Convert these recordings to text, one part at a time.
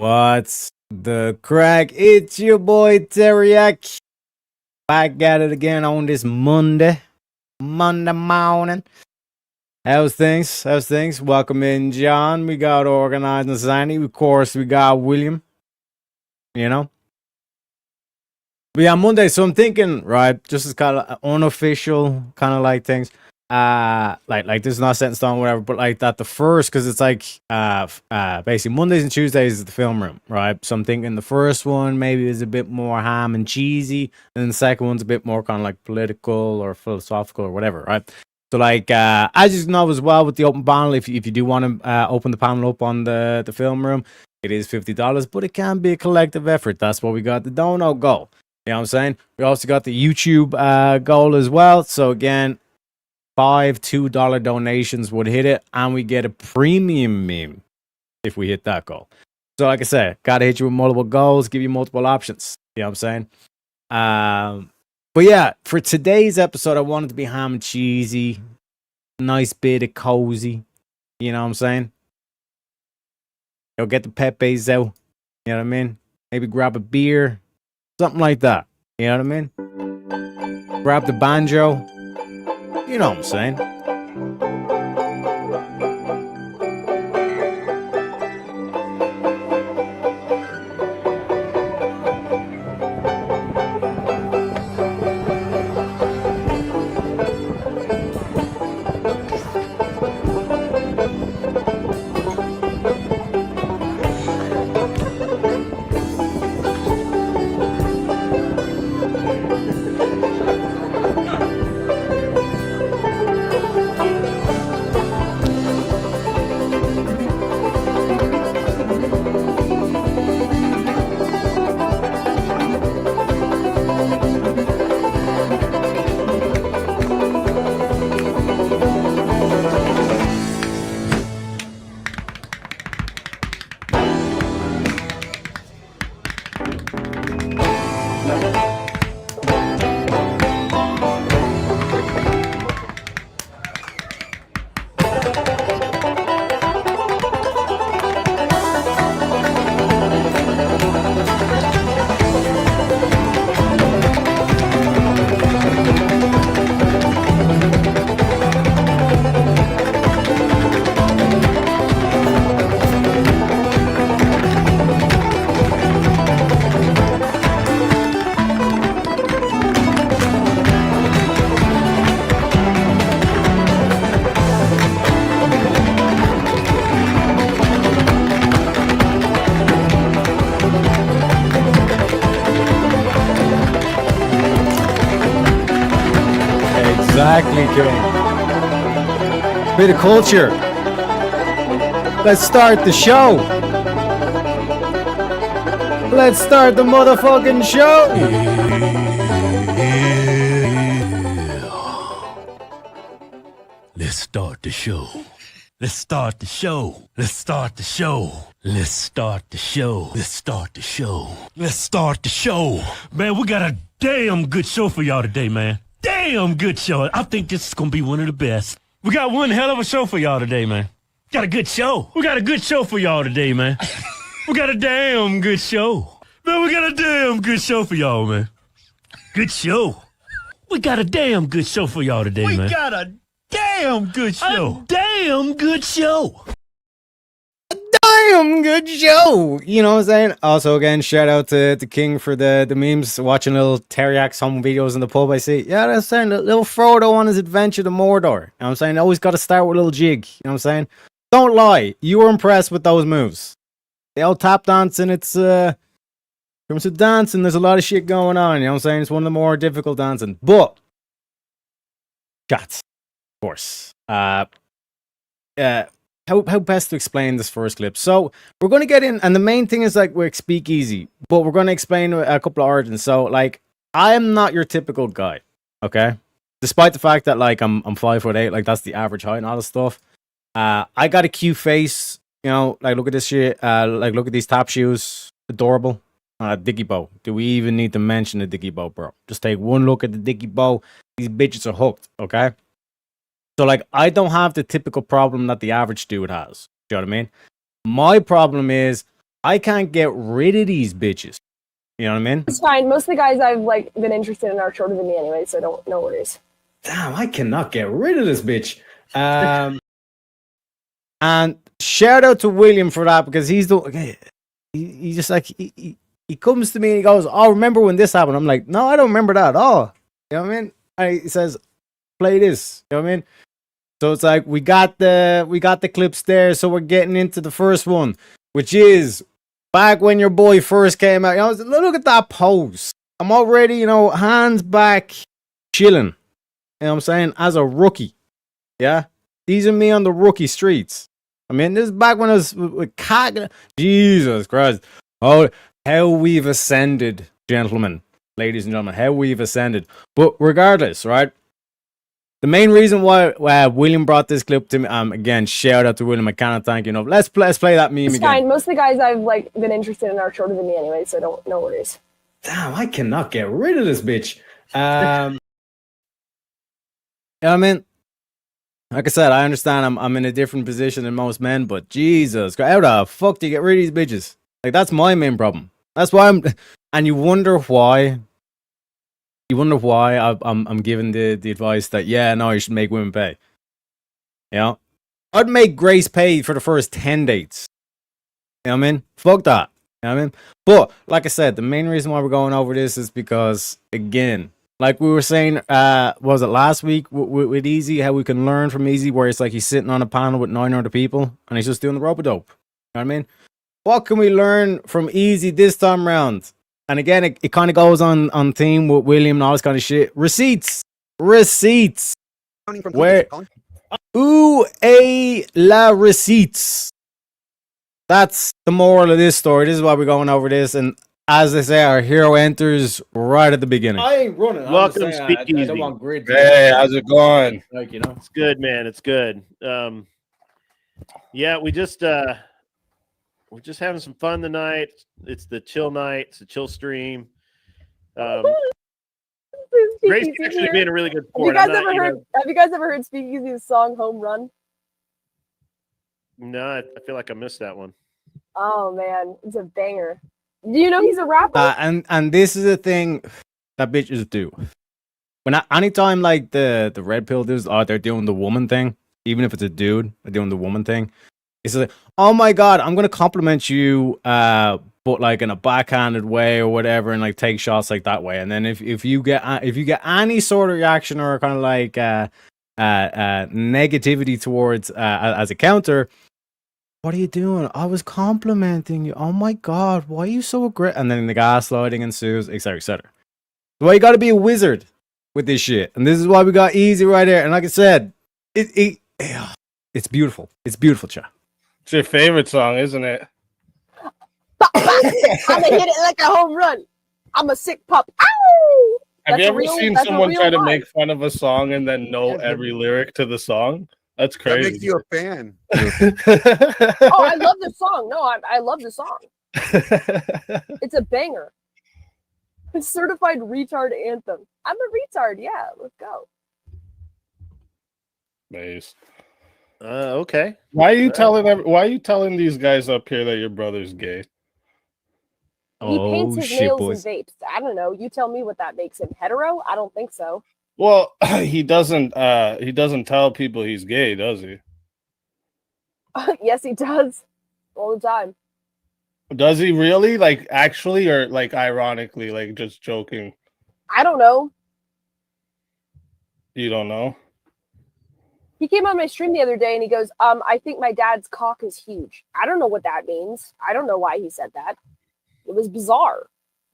What's the crack? It's your boy Teriak. Back at it again on this Monday morning. How's things? Welcome in, John. We got Organizing Society. Of course, we got William. You know? But yeah, Monday. So I'm thinking, right, just as kind of unofficial kind of like things. Like this is not set in stone, whatever, but like that the first, because it's like basically Mondays and Tuesdays is the film room, right? So I'm thinking the first one maybe is a bit more ham and cheesy, and the second one's a bit more kind of like political or philosophical or whatever, right? So like as you know as well with the open panel, if you do want to open the panel up on the film room, it is $50, but it can be a collective effort. That's what we got the dono goal. You know what I'm saying? We also got the YouTube goal as well. So again, $2 donations would hit it, and we get a premium meme if we hit that goal. So like I said, gotta hit you with multiple goals, give you multiple options. You know what I'm saying? But yeah, for today's episode, I wanted to be ham and cheesy, nice bit of cozy. You know what I'm saying? Go get the Pepe's out. You know what I mean? Maybe grab a beer, something like that. You know what I mean? Grab the banjo. You know what I'm saying? Exactly, King. Bit of culture. Let's start the show. Let's start the motherfucking show. Let's start the show. Let's start the show. Let's start the show. Let's start the show. Let's start the show. Let's start the show. Man, we got a damn good show for y'all today, man. Damn good show. I think this is gonna be one of the best. We got one hell of a show for y'all today, man. Got a good show. We got a good show for y'all today, man. We got a damn good show. Man, we got a damn good show for y'all, man. Good show. We got a damn good show for y'all today, man. We got a damn good show. A damn good show. Damn good show. You know what I'm saying? Also, again, shout out to King for the memes. Watching little Teriak's home videos in the pub, I see. Yeah, that's saying little Frodo on his adventure to Mordor. You know what I'm saying? Always got to start with a little jig. You know what I'm saying? Don't lie. You were impressed with those moves. The old tap dancing, it's comes to dancing, there's a lot of shit going on. You know what I'm saying? It's one of the more difficult dancing. But shots, of course. How best to explain this first clip? So we're going to get in, and the main thing is like we're speakeasy, but we're going to explain a couple of origins. So like, I am not your typical guy, okay? Despite the fact that like I'm 5'8", like that's the average height and all this stuff. I got a cute face, you know. Like look at this shit. Like look at these tap shoes, adorable. Dicky Bow. Do we even need to mention the Dicky Bow, bro? Just take one look at the Dicky Bow. These bitches are hooked, okay? So, like, I don't have the typical problem that the average dude has. Do you know what I mean? My problem is I can't get rid of these bitches. You know what I mean? It's fine. Most of the guys I've like been interested in are shorter than me anyway, so no worries. Damn, I cannot get rid of this bitch. And shout out to William for that, because he's the he just like he comes to me and he goes, "Oh, remember when this happened?" I'm like, "No, I don't remember that at all." You know what I mean? He says, "Play this." You know what I mean? So it's like we got the clips there, so we're getting into the first one, which is back when your boy first came out. You know, look at that pose. I'm already, hands back, chilling. You know what I'm saying? As a rookie. Yeah? These are me on the rookie streets. I mean, this is back when I was with Cat. Jesus Christ. Oh, how we've ascended, gentlemen, ladies and gentlemen, how we've ascended. But regardless, right? The main reason why William brought this clip to me, again, shout out to William. I cannot thank you enough. Let's play that meme It's again. fine. Most of the guys I've like been interested in are shorter than me anyway, so no worries. Damn, I cannot get rid of this bitch. You know what I mean? Like I said, I understand I'm in a different position than most men, but Jesus, how the fuck do you get rid of these bitches? Like, that's my main problem. That's why and you wonder why. You wonder why I'm giving the advice that, no, you should make women pay. You know? I'd make Grace pay for the first 10 dates. You know what I mean? Fuck that. You know what I mean? But, like I said, the main reason why we're going over this is because, again, like we were saying, was it last week with Easy, how we can learn from Easy, where it's like he's sitting on a panel with 9 other people and he's just doing the rope-a-dope. You know what I mean? What can we learn from Easy this time round? And again, it kind of goes on theme with William and all this kind of shit. Receipts. Where? La receipts. That's the moral of this story. This is why we're going over this. And as they say, our hero enters right at the beginning. I ain't running. Welcome, Speakeasy. I don't want grid. Hey, how's it going? Like, It's good, man. It's good. Yeah, we're just having some fun tonight. It's the chill night. It's a chill stream. Grace actually being a really good sport. Have you guys ever heard Speakeasy's song "Home Run"? No, I feel like I missed that one. Oh man, it's a banger. Do you know he's a rapper? And this is the thing that bitches do. Anytime like the red pill dudes, they're doing the woman thing, even if it's a dude, they're doing the woman thing. It's like, oh my god, I'm gonna compliment you, but like in a backhanded way or whatever, and like take shots like that way. And then if you get any sort of reaction or kind of like negativity towards as a counter, what are you doing? I was complimenting you. Oh my god, why are you so aggressive? And then the gaslighting ensues, etc., etc. So you got to be a wizard with this shit, and this is why we got Easy right here. And like I said, it's beautiful. It's beautiful, chat. It's your favorite song, isn't it? I'm gonna hit it like a home run. I'm a sick pup. Ow! Have you ever seen someone try to make fun of a song and then know every lyric to the song? That's crazy. That makes you a fan. Oh, I love the song. No, I love the song. It's a banger. It's certified retard anthem. I'm a retard. Yeah, let's go. Nice. Okay. Why are you telling these guys up here that your brother's gay? He paints his nails and vapes. I don't know. You tell me what that makes him. Hetero? I don't think so. Well, he doesn't tell people he's gay, does he? Yes, he does. All the time. Does he really? Like actually, or like ironically, like just joking? I don't know. You don't know? He came on my stream the other day and he goes, I think my dad's cock is huge. I don't know what that means. I don't know why he said that. It was bizarre.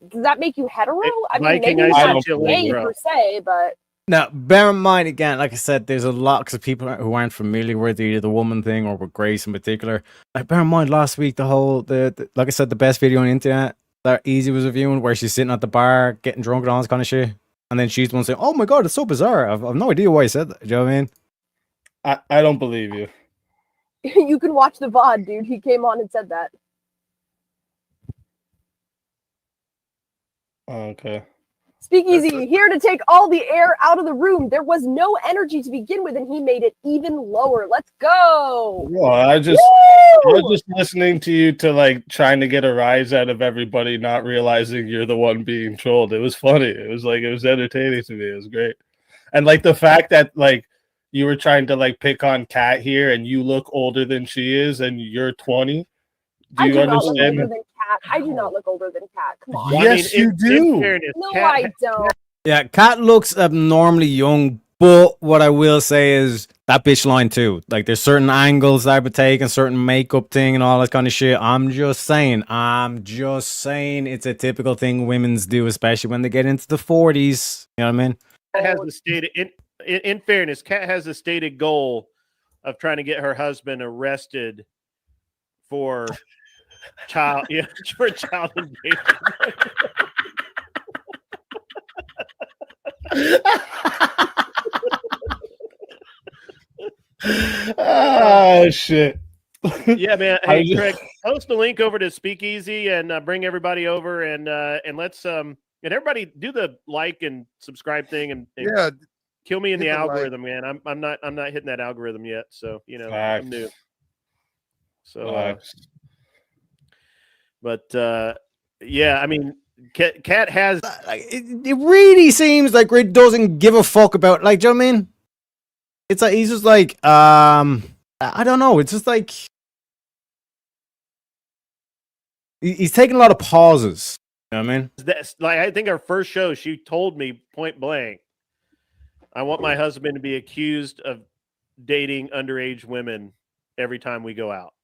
Does that make you hetero? I mean, maybe he's not gay per se, but... Now, bear in mind, again, like I said, there's a lot of people who aren't familiar with either the woman thing or with Grace in particular. Like, bear in mind, last week, the like I said, the best video on the internet that Easy was reviewing, where she's sitting at the bar, getting drunk and all this kind of shit. And then she's the one saying, oh my god, it's so bizarre. I've no idea why he said that. Do you know what I mean? I don't believe you. You can watch the VOD, dude. He came on and said that. Okay. Speakeasy, here to take all the air out of the room. There was no energy to begin with, and he made it even lower. Let's go. Well, I was Woo! just listening to you to like trying to get a rise out of everybody, not realizing you're the one being trolled. It was funny. It was entertaining to me. It was great. And like the fact that like you were trying to like pick on Kat here and you look older than she is and you're 20. Do you I do not look understand? older than Kat. I do not look older than Kat. Come on. Well, Yes, you do. In fairness, No, Kat- I don't. Yeah, Kat looks abnormally young, but what I will say is that bitch line too. Like, there's certain angles I would take and certain makeup thing and all that kind of shit. I'm just saying it's a typical thing women's do, especially when they get into the 40s. You know what I mean? Kat has the stated in fairness, Kat has a stated goal of trying to get her husband arrested for child engagement. Oh shit. Yeah, man. I Hey, just- Craig, post a link over to Speakeasy and bring everybody over and let's and everybody do the like and subscribe thing and Yeah, kill me in hit the the like. algorithm, man. I'm not hitting that algorithm yet, so you know Facts. I'm new. So, Facts. but yeah, I mean, Kat has Like, it really seems like Rid doesn't give a fuck about, like, do you know what I mean? It's like, he's just like, I don't know. It's just like, he's taking a lot of pauses. You know what I mean? that's like I think our first show, she told me point blank, I want my husband to be accused of dating underage women every time we go out.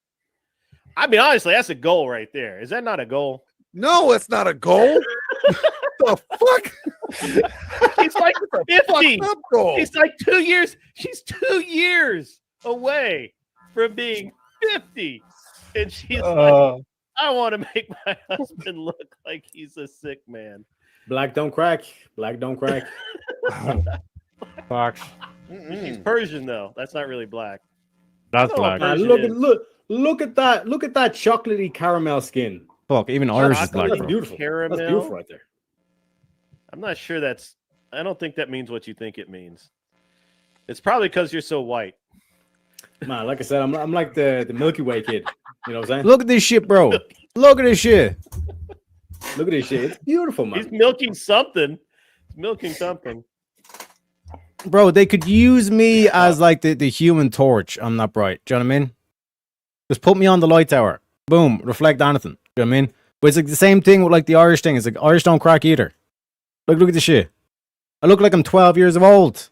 I mean, honestly, that's a goal right there. Is that not a goal? no, it's not a goal. The fuck? He's like 50. Fucked up goal. He's like 2 years. She's 2 years away from being 50. And she's like, I want to make my husband look like he's a sick man. Black don't crack. Black don't crack. Fuck. She's Persian, though. That's not really black. That's Oh, black. Persian Look is. at that. Look at that chocolatey caramel skin. Fuck, even Irish is black. Chocolate Bro. beautiful. Caramel. That's beautiful right there. I'm not sure I don't think that means what you think it means. It's probably because you're so white. Man, like I said, I'm like the Milky Way kid. You know what I'm saying? Look at this shit, bro. Look at this shit. Look at this shit. It's beautiful, man. He's milking something. He's milking something. Bro, they could use me as like the human torch. I'm not bright. Do you know what I mean? Just put me on the light tower. Boom. Reflect anything. Do you know what I mean? But it's like the same thing with like the Irish thing. It's like Irish don't crack either. Look at this shit. I look like I'm 12 years of old.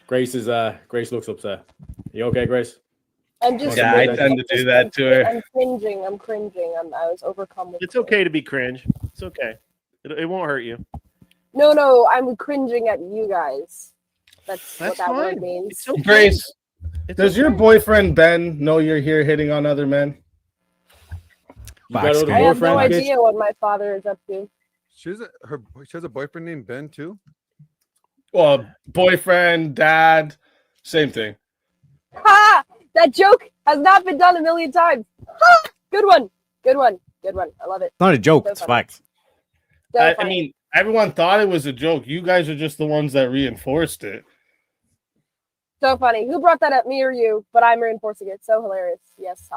Grace looks upset. You okay, Grace? I'm just. Yeah, I tend to do that to her. I'm cringing. I was overcome with. It's okay to be cringe. It's okay. It won't hurt you. No, I'm cringing at you guys. That's what that word fine. means. It's okay. Grace, It's does your okay. boyfriend Ben know you're here hitting on other men? Facts, I Grace. have no Girlfriend, bitch. idea what my father is up to. She has a boyfriend named Ben too. Well, boyfriend, dad, same thing. Ha! That joke has not been done a million times. Ha! Good one. I love it. It's not a joke. So It's funny. facts. So I funny. mean, everyone thought it was a joke. You guys are just the ones that reinforced it. So funny. Who brought that up, me or you? But I'm reinforcing it. So hilarious. Yes.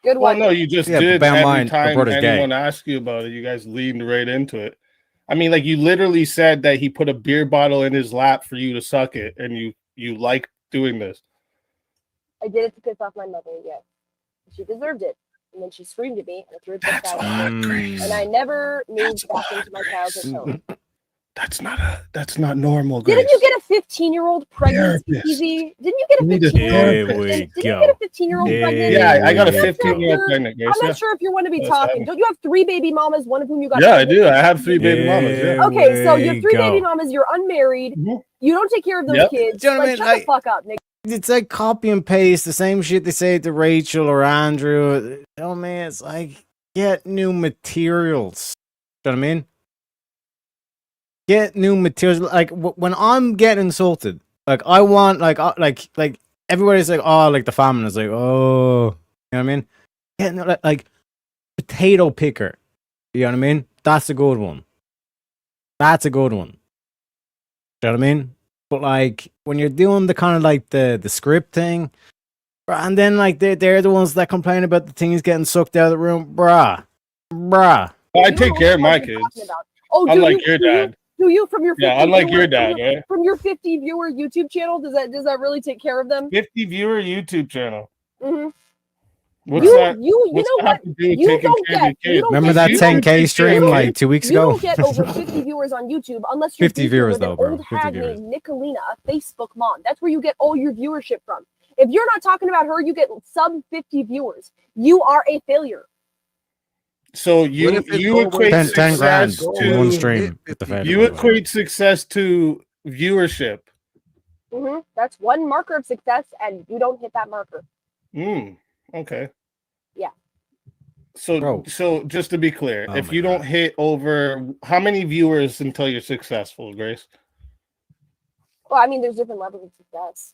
Good Well, one. no, you just Yeah, but did. bear in Every mind, the time brother's gay. anyone asked you about it, you guys leaned right into it. I mean, like you literally said that he put a beer bottle in his lap for you to suck it, and you like doing this. I did it to piss off my mother. Yes. She deserved it. And then she screamed at me and I threw it back out. And I never moved back into my childhood home. That's not normal. Grace. Didn't you get a 15-year-old pregnant? Therapist. Easy. Didn't you get a You need a 15-year-old Here we Didn't you go. get a 15-year-old pregnant? Yeah, I got a Yeah. 15-year-old pregnant. Grace. I'm not sure if you want to be Yes, talking. I'm- Don't you have 3 baby mamas, one of whom you got? Yeah, I pregnant? do. I have 3 baby mamas. Yeah. Yeah. Okay, so you Way have 3 baby go. mamas. You're unmarried. Mhm. You don't take care of those Yep. kids. Do you know what I Like, mean? shut the fuck up, nigga. It's like copy and paste the same shit they say to Rachel or Andrew. Oh man, it's like get new materials. You know what I mean? Get new materials. Like when I'm getting insulted, like I want like everybody's like, oh, like the famine is like, oh, you know what I mean? Getting like potato picker. You know what I mean? That's a good one. That's a good one. You know what I mean? But like when you're doing the kind of like the script thing, and then like they're the ones that complain about the things getting sucked out of the room, bruh. I You take know care of what my you're kids. talking about. Oh, do Unlike you, your do you- dad. Do you from your 50 Yeah, unlike your viewer- dad, from your, right? from your 50 viewer YouTube channel? Does that really take care of them? 50 viewer YouTube channel. Mm-hmm. What's You that? you What's know that what? have to do with You taking don't care of get- your you kids? don't Remember get- that you 10K don't- stream you like don't- 2 weeks You ago? don't get over 50 viewers on YouTube unless you're 50 beefing viewers with though, an bro. old 50 hag viewers. named Nicolina, a Facebook mom. That's where you get all your viewership from. If you're not talking about her, you get sub 50 viewers. You are a failure. So What you if it's you always equate 10 grand success in one to stream with the Fed. you equate success to viewership. That's one marker of success, and you don't hit that marker. Okay. Yeah. So just to be clear, Oh if my you don't God. hit over how many viewers until you're successful, Grace? Well, I mean, there's different levels of success.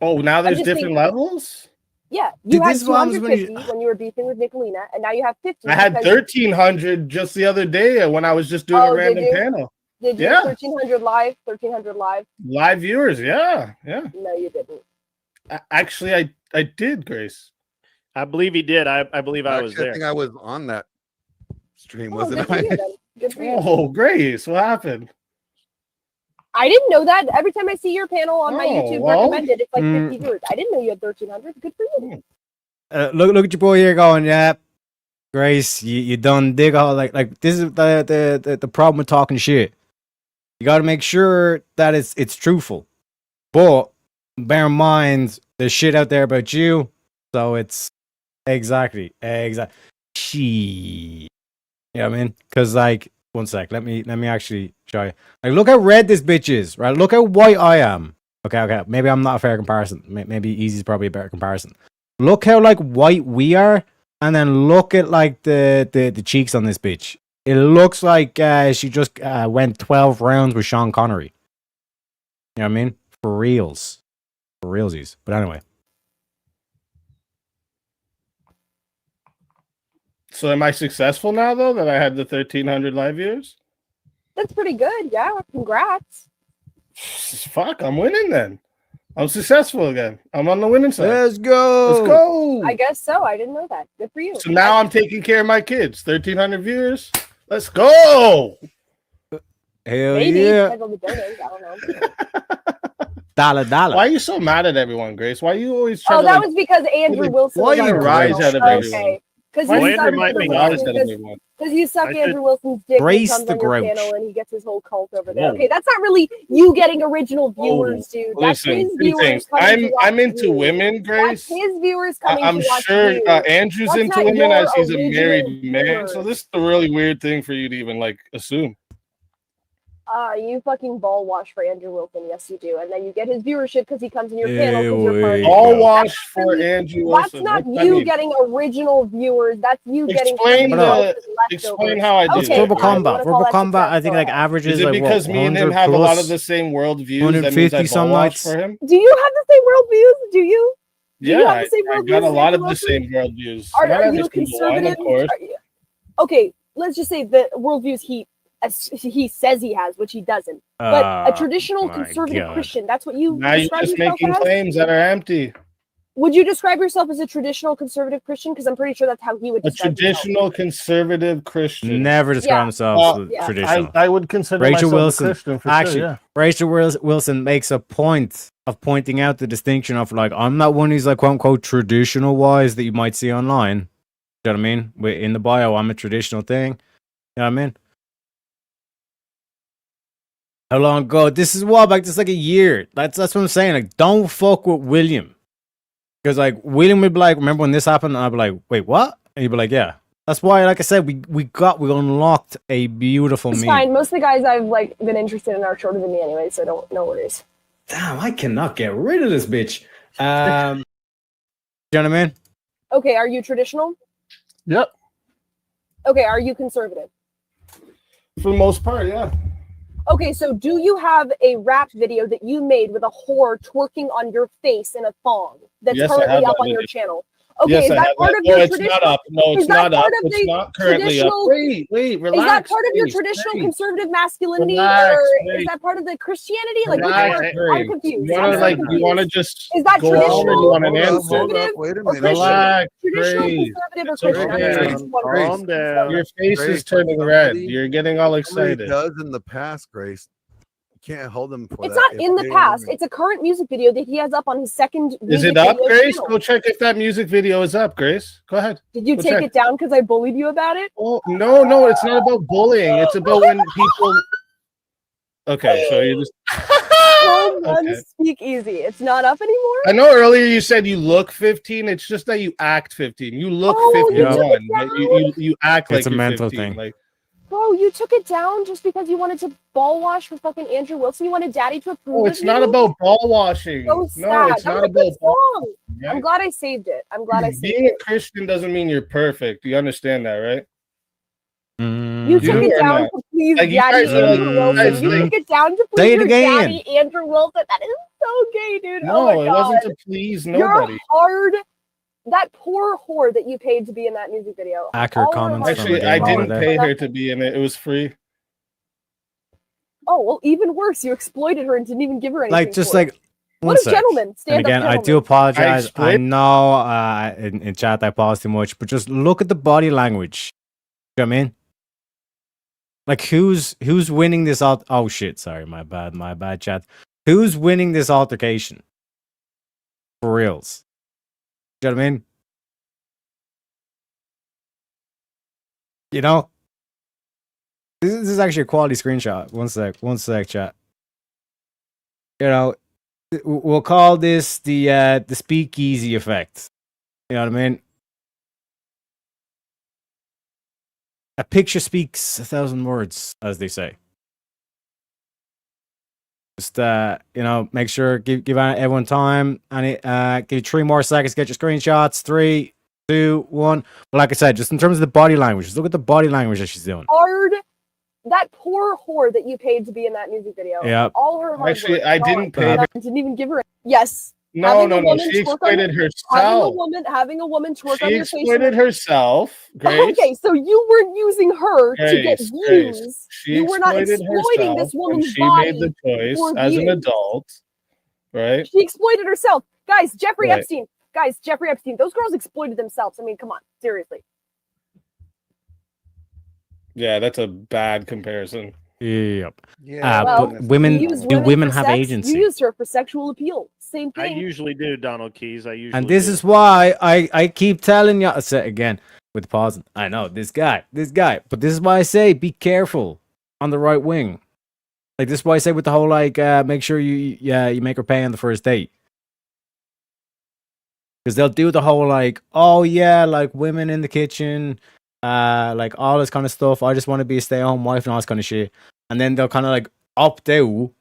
Oh, now there's just different saying- levels? Yeah, Dude, you had this is what happens when you- 250 when you were beefing with Nicolina, and now you have 50. I had because- 1,300 just the other day when I was just doing Oh, a did random you? panel. Did you Yeah. 1,300 live? 1,300 live? Live viewers, yeah. No, you didn't. Actually, I did, Grace. I believe he did. I believe I was Actually, I there. think I was on that stream, Oh, wasn't good for you I? then. Good for you. Oh, Grace, what happened? I didn't know that. Every time I see your panel on my Oh, YouTube well. recommended, it's like Mm. 50 viewers. I didn't know you had 1,300. Good for you. Look at your boy here going, yeah. Grace, you done dig all like this is the problem with talking shit. You got to make sure that it's truthful, but bear in mind there's shit out there about you, so it's exactly. She, you know what I mean? Because like, one sec, let me actually show you. Like, look how red this bitch is, right? Look how white I am. Okay. Maybe I'm not a fair comparison. Maybe Easy's probably a better comparison. Look how like white we are, and then look at like the cheeks on this bitch. It looks like she just went 12 rounds with Sean Connery. You know what I mean? For reals. For realsies. But anyway. So am I successful now though that I had the 1,300 live viewers? That's pretty good. Yeah, congrats. Fuck, I'm winning then. I'm successful again. I'm on the winning side. Let's go. Let's go. I guess so. I didn't know that. Good for you. So now I'm taking care of my kids. 1,300 viewers. Let's go. Hell Maybe. yeah. Depends on the donors. I don't know. Dollar. Why are you so mad at everyone, Grace? Why are you always trying Oh, to that like, was because Andrew like, Wilson. why was on you your rise channel. out of everyone? Okay. Because Well, you Andrew suck might be rise out of honest. everyone? you suck I should- Andrew Wilson's dick. Brace and he the comes on your grouch. channel and he gets his whole cult over there. Whoa. Okay, that's not really you getting original viewers, dude. That's Listen, his two viewers things. coming to watch I'm into you. women, That's Grace. his viewers coming I'm to watch sure you. Andrew's That's into not women your as he's a original married man. viewers. So this is a really weird thing for you to even like assume. You fucking ball wash for Andrew Wilson. Yes, you do. And then you get his viewership because he comes in your Ew, panel because you're part of ew. the All show. wash for really- Andrew That's Wilson. not What's that you mean? getting original viewers. That's you getting Explain somebody the- else's Explain leftovers. how I did It's Okay, that. Verbal fine. You Combat. wanna call Verbal that Combat, success? I think Go like ahead. averages Is it like because what, me and him 100 have a lot plus? of the same world views? That means 150 I some ball wash nights? for him? Do you have the same worldviews? Do you? Do you Yeah, have the same I worldviews got a as lot of Andrew the Wilson? same world views. Are Not you every a single one, conservative? of course. Okay, let's just say the worldviews he says he has, which he doesn't. But a traditional my conservative God. Christian, that's what you Now you're describe just yourself making as? claims that are empty. Would you describe yourself as a traditional conservative Christian? Because I'm pretty sure that's how he would A describe himself. traditional conservative Christian. Never describe Yeah. themselves as yeah. traditional. I would consider Rachel myself Wilson, a Christian for actually, sure, yeah. Rachel Wilson makes a point of pointing out the distinction of like, I'm not one who's like quote unquote traditional wise that you might see online. You know what I mean? In the bio, I'm a traditional thing. You know what I mean? How long ago? This is a while back. This is like a year. That's what I'm saying. Like, don't fuck with William. Because like William would be like, remember when this happened? And I'd be like, wait, what? And he'd be like, yeah. That's why, like I said, we unlocked a beautiful It's meme. fine. Most of the guys I've like been interested in are shorter than me anyway, so no worries. Damn, I cannot get rid of this bitch. You know what I mean? Okay, are you traditional? Yep. Okay, are you conservative? For the most part, yeah. Okay, so do you have a rap video that you made with a whore twerking on your face in a thong that's Yes, I currently have up that on your video. channel? Okay, Yes, is I that have part that. of No, your it's not traditional? up. No, Is it's that not up. part of It's the not currently up. traditional? Wait, Is that relax. part of your Grace, traditional Grace. conservative masculinity, Relax, or Grace. is that part of the Christianity? Like, which Relax, part? I'm Grace. confused. You I'm wanna so like? You wanna confused. just Is that go on, or you traditional, want an Hold up, answer? hold conservative, up. Wait a or minute. Christian? Relax, Traditional, Grace. conservative, or It's Christian? Calm I'm okay. confused. down. One of them. Calm down. Your face Grace, is turning red. You're getting all what somebody excited. does in the past, Grace, you can't hold them for It's that. not if in the they past. are- It's a current music video that he has up on his second Is music it up, video Grace? channel. Go check if that music video is up, Grace. Go ahead. Did you Go take check. it down because I bullied you about it? Oh no, it's not about bullying. It's about when people. Okay, so you just. Home run Okay. speak easy. It's not up anymore. I know earlier you said you look 15. It's just that you act 15. You look Oh, you took 51, it but down? you act like It's a you're mental 15. thing. Like Bro, you took it down just because you wanted to ball wash for fucking Andrew Wilson. You wanted Daddy to approve. oh, of it's not you? about ball washing. So No, sad. it's That not was a good about ball. song. I'm Right? glad I saved it. I'm glad I saved Being it. a Christian doesn't mean you're perfect. You understand that, right? You Mhm. took do it or down not? to please Like, you Daddy guys are like- Andrew you Wilson. guys You like- took it down to Say please it your again. Daddy Andrew Wilson. That is so gay, dude. No, oh my it god. wasn't to please nobody. You're hard. That poor whore that you paid to be in that music video. Accurate All her comments hard from Actually, the I game didn't over there. pay her nothing. to be in it. It was free. Oh well, even worse. You exploited her and didn't even give her anything. Like, just for it. like, one What a sec. gentleman! And Stand again, up, I gentleman. do apologize. I exploit- know in chat I paused too much, but just look at the body language. You know what I mean? Like, who's winning this alt? Oh shit! Sorry, my bad, chat. Who's winning this altercation? For reals. You know what I mean? You know, this is actually a quality screenshot. One sec, chat. You know, we'll call this the speakeasy effect. You know what I mean? A picture speaks 1,000 words, as they say. Just you know, make sure give everyone time, and give you 3 more seconds to get your screenshots. 3, 2, 1. But like I said, just in terms of the body language, just look at the body language that she's doing. Hard. That poor whore that you paid to be in that music video. Yep. All her hard Actually, work. I God, didn't pay her. Didn't even give her. Yes. No, Having no, a no. woman She twerk on exploited Having a herself. woman twerk She on your face. exploited herself, Grace. Okay, so you weren't using her to get Grace, views. Grace. She You were not exploited exploiting herself, this and woman's she made the body choice for as an views. adult, right? She exploited herself. Guys, Jeffrey Right. Epstein. Guys, Jeffrey Epstein. Those girls exploited themselves. I mean, come on. Seriously. Yeah, that's a bad comparison. Yep. Yeah, Well, but women You use do women for have sex, agency? You used her for sexual appeal. Same I thing. usually do, Donald Keys. I usually And this do. is why I keep telling you. I say again with pausing. I know this guy, but this is why I say be careful on the right wing. Like, this is why I say with the whole like make sure you make her pay on the first date, because they'll do the whole like, oh yeah, like women in the kitchen, like all this kind of stuff. I just want to be a stay-at-home wife and all this kind of shit, and then they'll kind of like opt out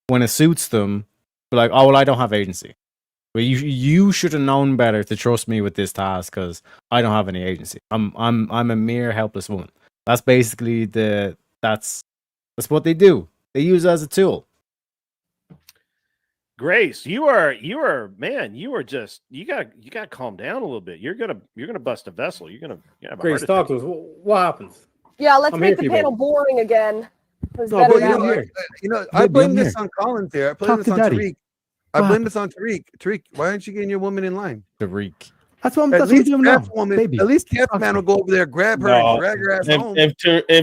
when it suits them. But like, oh well, I don't have agency. Well, you should have known better to trust me with this task, because I don't have any agency. I'm a mere helpless woman. That's basically that's what they do. They use it as a tool. Grace, you are man. You are just you got to calm down a little bit. You're gonna bust a vessel. You're gonna have a heart attack. to us. What happens? Yeah, let's I'm make here the for you, panel baby. boring again. It was No, better but that you're way. here. You know, I Baby, blame I'm this here. on Collins here. I blame Talk this to on daddy. Tariq. I What blame this on Tariq. Tariq, why aren't you getting your woman in line? Tariq. That's what I'm, At that's what I'm least doing now, Cat's woman, baby. at least Cat's man will go over there, grab her, No, and drag her ass home. If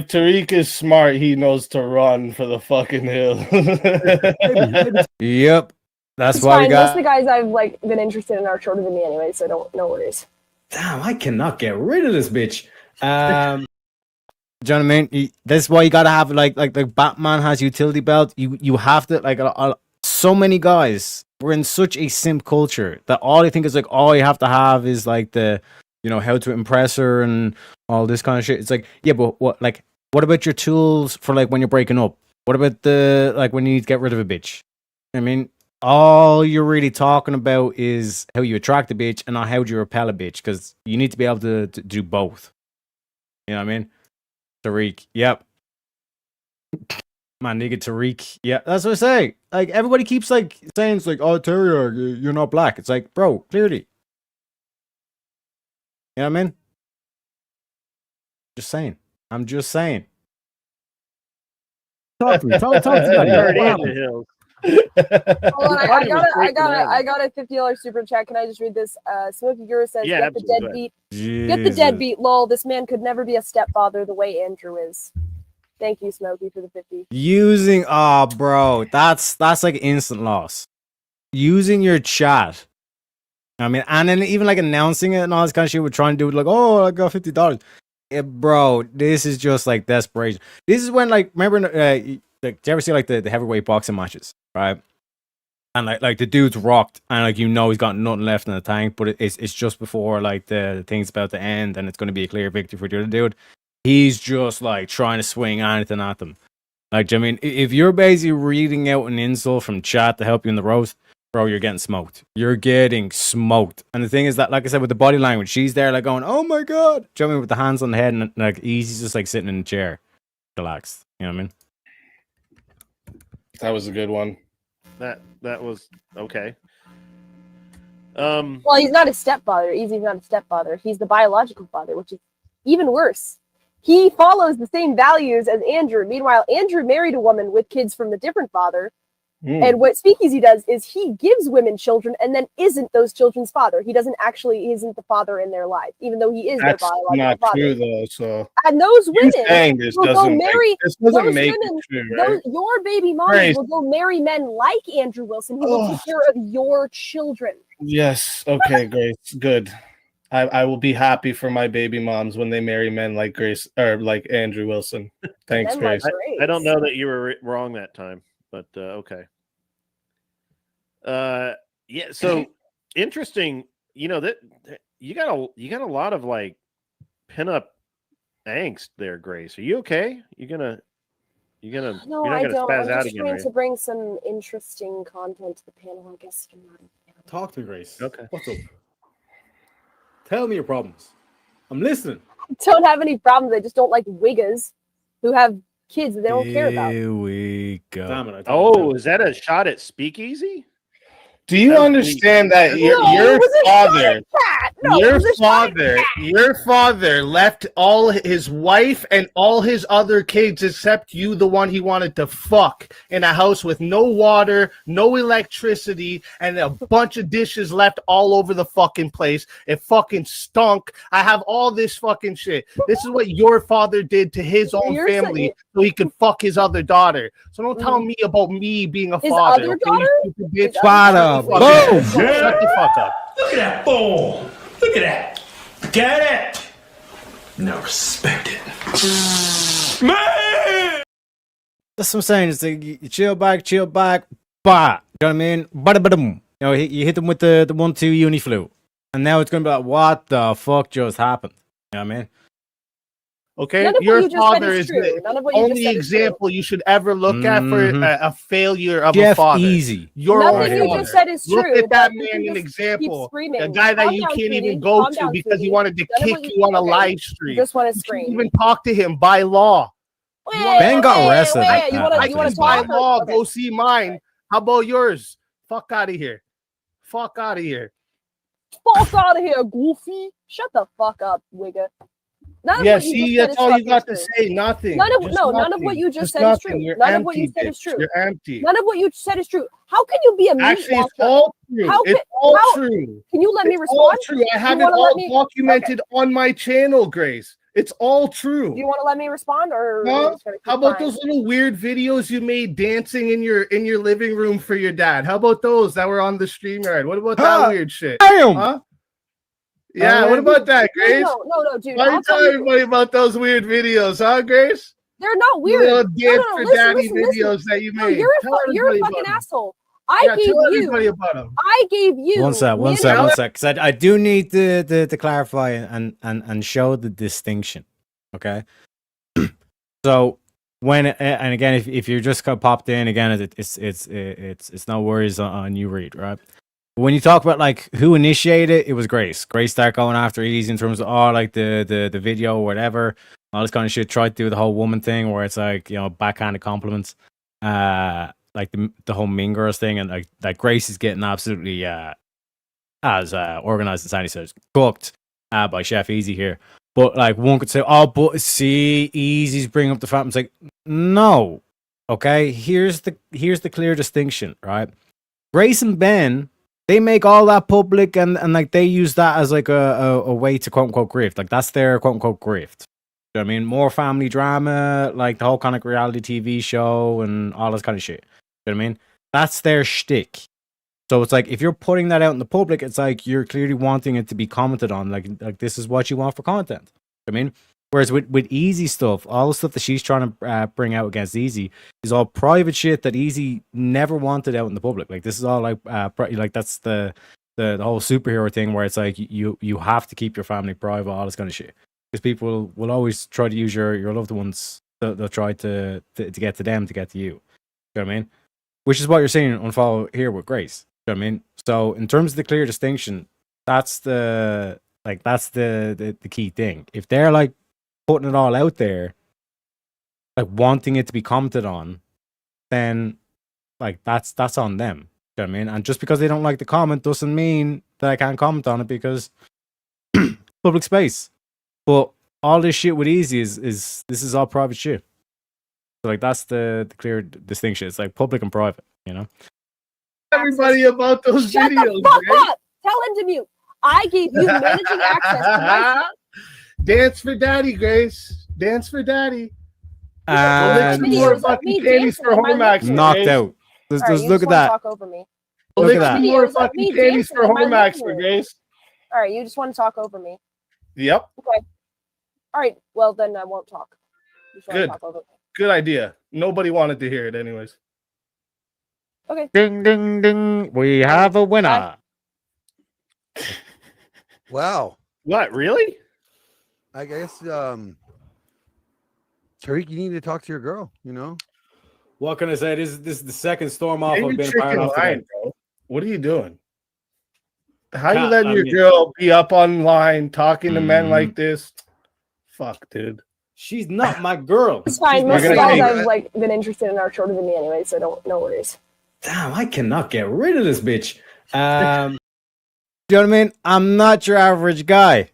Tariq is smart, he knows to run for the fucking hill. Yep. That's It's why fine. we Most of the got. guys I've like been interested in are shorter than me anyway, so no worries. Damn, I cannot get rid of this bitch. Do you know what I mean? That's why you gotta have like Batman has utility belt. You have to like so many guys. We're in such a simp culture that all I think is like all you have to have is like the, you know, how to impress her and all this kind of shit. It's like, yeah, but what about your tools for like when you're breaking up? What about the like when you need to get rid of a bitch? I mean, all you're really talking about is how you attract a bitch and not how do you repel a bitch, because you need to be able to do both. You know what I mean? Tariq, yep. My nigga Tariq, yeah, that's what I say. Like, everybody keeps like saying it's like, oh Terry, you're not black. It's like, bro, clearly You know what I mean? Just saying. I'm just saying. Talk to me. Talk to me. Already What in the happened? hills. Hold on, I Party was got freaking out. I got a $50 super chat. Can I just read this? Smokey Guru says, Yeah, "Get the absolutely. deadbeat. Jesus. Get the deadbeat. Lol. This man could never be a stepfather the way Andrew is." Thank you, Smokey, for the 50. Using bro, that's like instant loss. Using your chat. I mean, and then even like announcing it and all this kind of shit. We're trying to do it like, oh, I got $50. Bro, this is just like desperation. This is when like remember like, do you ever see like the heavyweight boxing matches, right? And like the dude's rocked, and like he's got nothing left in the tank, but it's just before like the thing's about to end, and it's going to be a clear victory for the other dude. He's just like trying to swing anything at them. Like, do you know what I mean, if you're basically reading out an insult from chat to help you in the roast, bro, you're getting smoked. You're getting smoked. And the thing is that, like I said, with the body language, she's there like going, "Oh my god," do you know what I mean, with the hands on the head, and like he's just like sitting in a chair, relaxed. You know what I mean? That was a good one. That was okay. Well, he's not a stepfather. He's not a stepfather. He's the biological father, which is even worse. He follows the same values as Andrew. Meanwhile, Andrew married a woman with kids from a different father. And what Speakeasy does is he gives women children and then isn't those children's father. He isn't the father in their life, even though he is That's their biological not father. true though. So And those you women saying this will go doesn't marry this doesn't those make women. it true, right? Your baby mommy Grace. will go marry men like Andrew Wilson who will take care of your children. Yes. Okay, Grace. Good. I will be happy for my baby moms when they marry men like Grace or like Andrew Wilson. Thanks, Men like Grace. I don't know that you were wrong that time, but okay. Yeah. So interesting. You know that you got a lot of like pinup angst there, Grace. Are you okay? No, You're not I gonna don't. spaz I'm out just again, trying right? to bring some interesting content to the panel. I guess you're not. Talk to me, Grace. Okay. What's up? Tell me your problems. I'm listening. Don't have any problems. I just don't like wiggers who have kids that they don't care about. Here we go. Damn it. Oh, is that a shot at Speakeasy? Do you That was understand that No, your it was a father, Cat. No, it was a shot at your father left all his wife and all his other kids except you, the one he wanted to fuck, in a house with no water, no electricity, and a bunch of dishes left all over the fucking place. It fucking stunk. I have all this fucking shit. This is what your father did to his own You're family saying- so he could fuck his other daughter. So don't tell me about me being a His father. other okay, daughter? you stupid bitch. His other Father, daughter? Fuck boom. up. Shut the fuck up. Look at that fool. Look at that. Get it. Now respect it. Man! That's what I'm saying. It's like you chill back, bah. You know what I mean? Ba-da-ba-dum. You know, you hit them with the 1-2 uniflu. And now it's gonna be like, what the fuck just happened? You know what I mean? Okay, None of what your you just said father is is true. the None of what you just only said is true. example you should ever look at for Mhm. a failure of a Jeff father. Easy. Your Nothing own you father. just said is Look true. at that but you man can an just keep example. screaming. A guy that Calm you down, can't even sweetie. go Calm to down, because he sweetie. wanted to None of kick what you on a okay. live You stream. just want to You can't scream. even talk to him by law. Ben got arrested. You want I to can By talk? law, Okay. go see mine. How about yours? Fuck out of here. Fuck out of here. Fuck out of here, Goofy. Shut the fuck up, Wigga. None of Yeah, what you see, just said that's is all you fucking got true. to say. Nothing. None of Just no, none of nothing. what you just said is nothing. true. You're None of empty, what you said is bitch. true. You're empty. None of what you said is true. How can you be a meat Actually, it's walker? all true. How It's can- all how- true. Can you let me It's all respond? true. I have it wanna let all me- documented on my channel, Grace. It's all true. Do you want to let me respond, or Huh? are you just gonna keep How about crying? those little weird videos you made dancing in your living room for your dad? How about those that were on the StreamYard? What about that Huh. weird shit? Damn! Huh? Yeah, what about that, Grace? No, dude. Why are you I'll tell telling you, everybody about those weird videos, huh, Grace? they're not The weird. little No, dance for daddy listen. videos that you No, made. you're Tell a everybody fucking about them. asshole. I Yeah, gave tell you. everybody about them. I gave you. One sec. mandatory- Because I do need to clarify and show the distinction. Okay. So when and again, if you're just popped in again, it's no worries on you, Reed, right? When you talk about like who initiated it was Grace. Grace started going after Easy in terms of like the video or whatever, all this kind of shit. Tried to do the whole woman thing where it's like, you know, backhanded compliments, like the whole Mean Girls thing, and like Grace is getting absolutely as organized as Sandy says, cooked by Chef Easy here. But like one could say, oh, but see, Easy's bringing up the fact. It's like, no, okay. Here's the clear distinction, right? Grace and Ben, they make all that public, and like they use that as like a way to quote unquote grift. Like that's their quote unquote grift. You know what I mean? More family drama, like the whole kind of reality TV show and all this kind of shit. You know what I mean? That's their shtick. So it's like if you're putting that out in the public, it's like you're clearly wanting it to be commented on. Like this is what you want for content. I mean, whereas with Easy stuff, all the stuff that she's trying to bring out against Easy is all private shit that Easy never wanted out in the public. Like this is all like like that's the whole superhero thing where it's like you have to keep your family private, all this kind of shit. Because people will always try to use your loved ones. They'll try to get to them to get to you. You know what I mean? Which is what you're seeing unfold here with Grace. You know what I mean? So in terms of the clear distinction, that's the key thing. If they're like putting it all out there, like wanting it to be commented on, then like that's on them. You know what I mean? And just because they don't like the comment doesn't mean that I can't comment on it because public space. But all this shit with Easy is this is all private shit. So like that's the clear distinction. It's like public and private, you know? Everybody about those Shut videos, the fuck man. up! Tell him to mute. I gave you managing access to my Dance for daddy, Grace. Dance for daddy. And videos of fucking me panties dancing for in my home living access. room. knocked Grace. out. Let's All right, you look just at wanna that. Talk over me. We'll Look at lick that. some more Videos of fucking me panties dancing for in my home access living for room. Grace. All right, you just want to talk over me. Yep. Okay. All right. Well, then I won't talk. You just want to Good. talk over me. Good idea. Nobody wanted to hear it anyways. Okay. Ding ding ding. We have a winner. Wow. What? Really? I guess Tariq, you need to talk to your girl, you know? What can I say? This is the second storm off Get I've your been fired chicken off line, today. bro. What are you doing? How you Nah, letting I your mean- girl be up online talking to men Mhm. like this? Fuck, dude. She's not my girl. It's fine. She's Most We're of the gonna guys take- I've like been interested in are shorter than me anyway, so no worries. Damn, I cannot get rid of this bitch. You know what I mean? I'm not your average guy.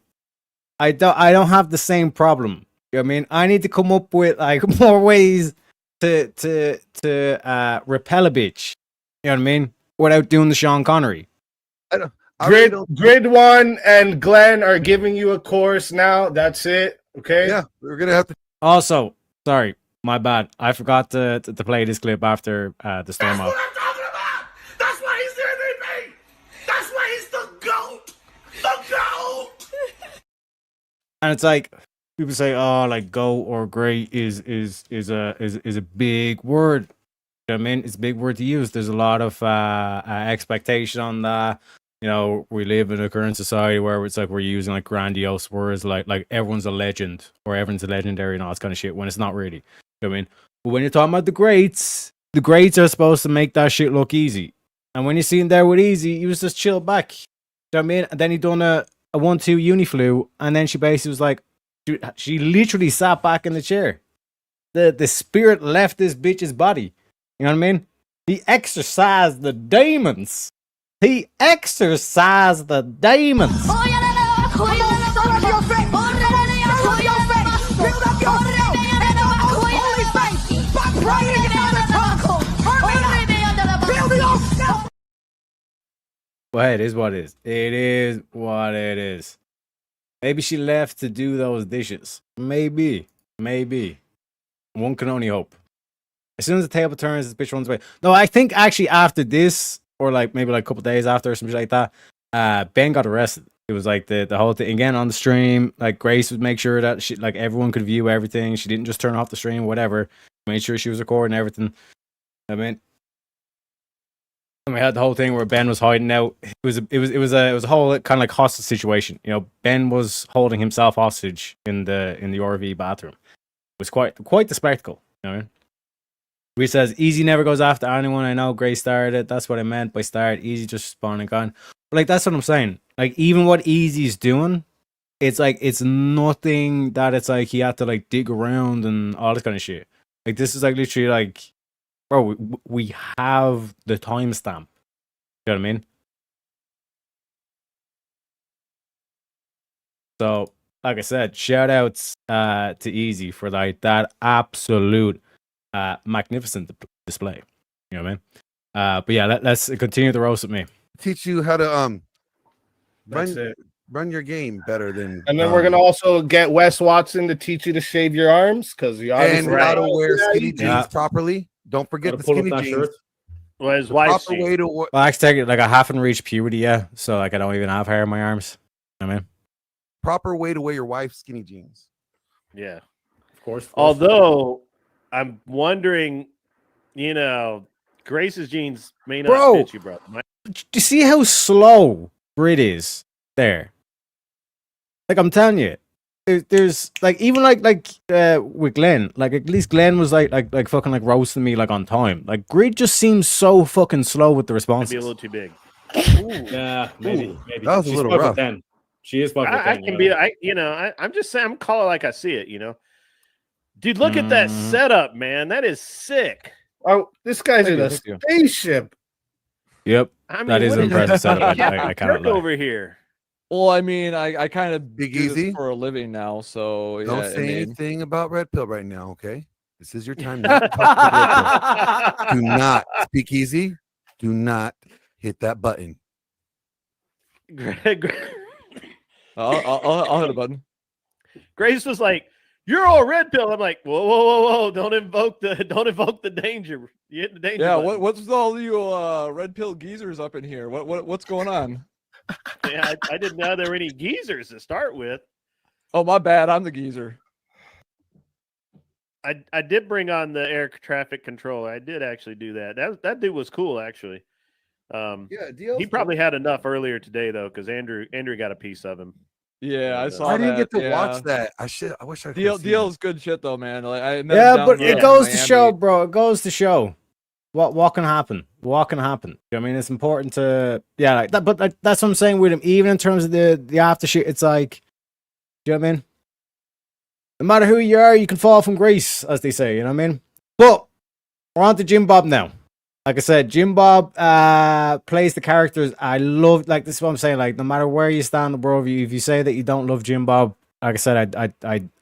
I don't have the same problem. You know what I mean? I need to come up with like more ways to repel a bitch. You know what I mean? Without doing the Sean Connery. I really Grid one and Glenn are giving you a course now. That's it. Okay. yeah, we're gonna have to. Also, sorry, my bad. I forgot to play this clip after the storm off. I'm talking about. That's why he's the MVP. That's why he's the GOAT. The GOAT. And it's like people say, "Oh, like go or great is a big word." You know what I mean? It's a big word to use. There's a lot of expectation on that. You know, we live in a current society where it's like we're using like grandiose words, like everyone's a legend or everyone's a legendary and all this kind of shit. When it's not really. You know what I mean? But when you're talking about the greats are supposed to make that shit look easy. And when you're seeing there with Easy, he was just chill back. You know what I mean? And then he done a 1-2 uniflu, and then she basically was like, she literally sat back in the chair. The spirit left this bitch's body. You know what I mean? He exorcised the demons. He exorcised the demons. Well, it is what it is. It is what it is. Maybe she left to do those dishes. Maybe. One can only hope. As soon as the table turns, this bitch runs away. No, I think actually after this, or like maybe like a couple days after or something like that, Ben got arrested. It was like the whole thing again on the stream. Like Grace would make sure that she, like everyone could view everything. She didn't just turn off the stream, whatever. Made sure she was recording everything. I mean, and we had the whole thing where Ben was hiding out. It was a whole kind of like hostage situation. You know, Ben was holding himself hostage in the RV bathroom. It was quite the spectacle. You know what I mean? He says Easy never goes after anyone. I know Grace started it. That's what I meant by start. Easy just spawned and gone. But like that's what I'm saying. Like even what Easy's doing, it's like it's nothing that it's like he had to like dig around and all this kind of shit. Like this is like literally like, bro, we have the timestamp. You know what I mean? So, like I said, shout outs to Easy for like that absolute magnificent display. You know what I mean? But yeah, let's continue the roast with me. Teach you how to That's it. run your game better than. And then we're gonna also get Wes Watson to teach you to shave your arms because you and obviously how to wear skinny jeans Yeah. properly. Don't forget Gotta the pull up skinny that jeans. shirt. Well, his The wife's proper way to wear. Well, actually, like I haven't reached puberty yet, so like I don't even have hair in my arms. You know what I mean? Proper way to wear your wife's skinny jeans. yeah. Of course. Although I'm wondering, Grace's jeans may not Bro. fit you, bro. Do you see how slow Grit is there? Like I'm telling you, there's like even like with Glenn, like at least Glenn was like fucking like roasting me like on time. Like Grit just seems so fucking slow with the Might responses. be a little too big. Yeah, maybe. Ooh, Maybe. that was a She's little 5'10". rough. She is 5'10". I can be. I'm just saying. I'm calling like I see it. Dude, look at that Mhm. setup, man. That is sick. Oh, this guy's in a Thank you. spaceship. Yep, I mean, that is what an impressive setup. I cannot Jerk lie. over here. Well, I mean, I kind of Big do Easy? this for a living now, so yeah. Don't I say mean, anything about Red Pill right now, okay? This is your time. Not to talk about Red Pill. Do not speak easy. Do not hit that button. I'll hit a button. Grace was like, "You're all red pill." I'm like, "Whoa, whoa, whoa, whoa! Don't invoke the danger. You hit the danger." Yeah, button. what's with all you red pill geezers up in here? What's going on? Yeah, I didn't know there were any geezers to start with. Oh, my bad. I'm the geezer. I did bring on the air traffic controller. I did actually do that. That dude was cool, actually. Yeah, deal. He probably had enough earlier today though, because Andrew got a piece of him. Yeah, I saw I didn't that, get to yeah. watch that. I wish I could. Deal's good shit though, man. Like I met him Yeah, down but in it goes to Miami. show, bro. It goes to show what can happen. What can happen? I mean, it's important to like that. But that's what I'm saying with him. Even in terms of the aftershoot, it's like, do you know what I mean? No matter who you are, you can fall from grace, as they say. You know what I mean? But we're on to Jim Bob now. Like I said, Jim Bob plays the characters. I love, like, this is what I'm saying. Like, no matter where you stand in the world, if you say that you don't love Jim Bob, like I said,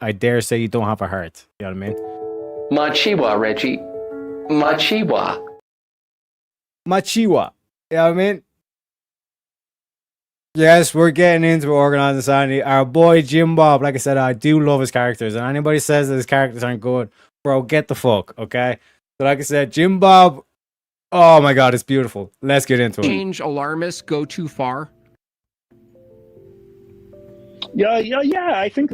I dare say you don't have a heart. You know what I mean? Machiwa, Reggie. Machiwa. Machiwa. You know what I mean? Yes, we're getting into Organized Insanity. Our boy Jim Bob, like I said, I do love his characters. And anybody says that his characters aren't good, bro, get the fuck, okay? So like I said, Jim Bob, oh my god, it's beautiful. Let's get into it. Change alarmists go too far? Yeah. I think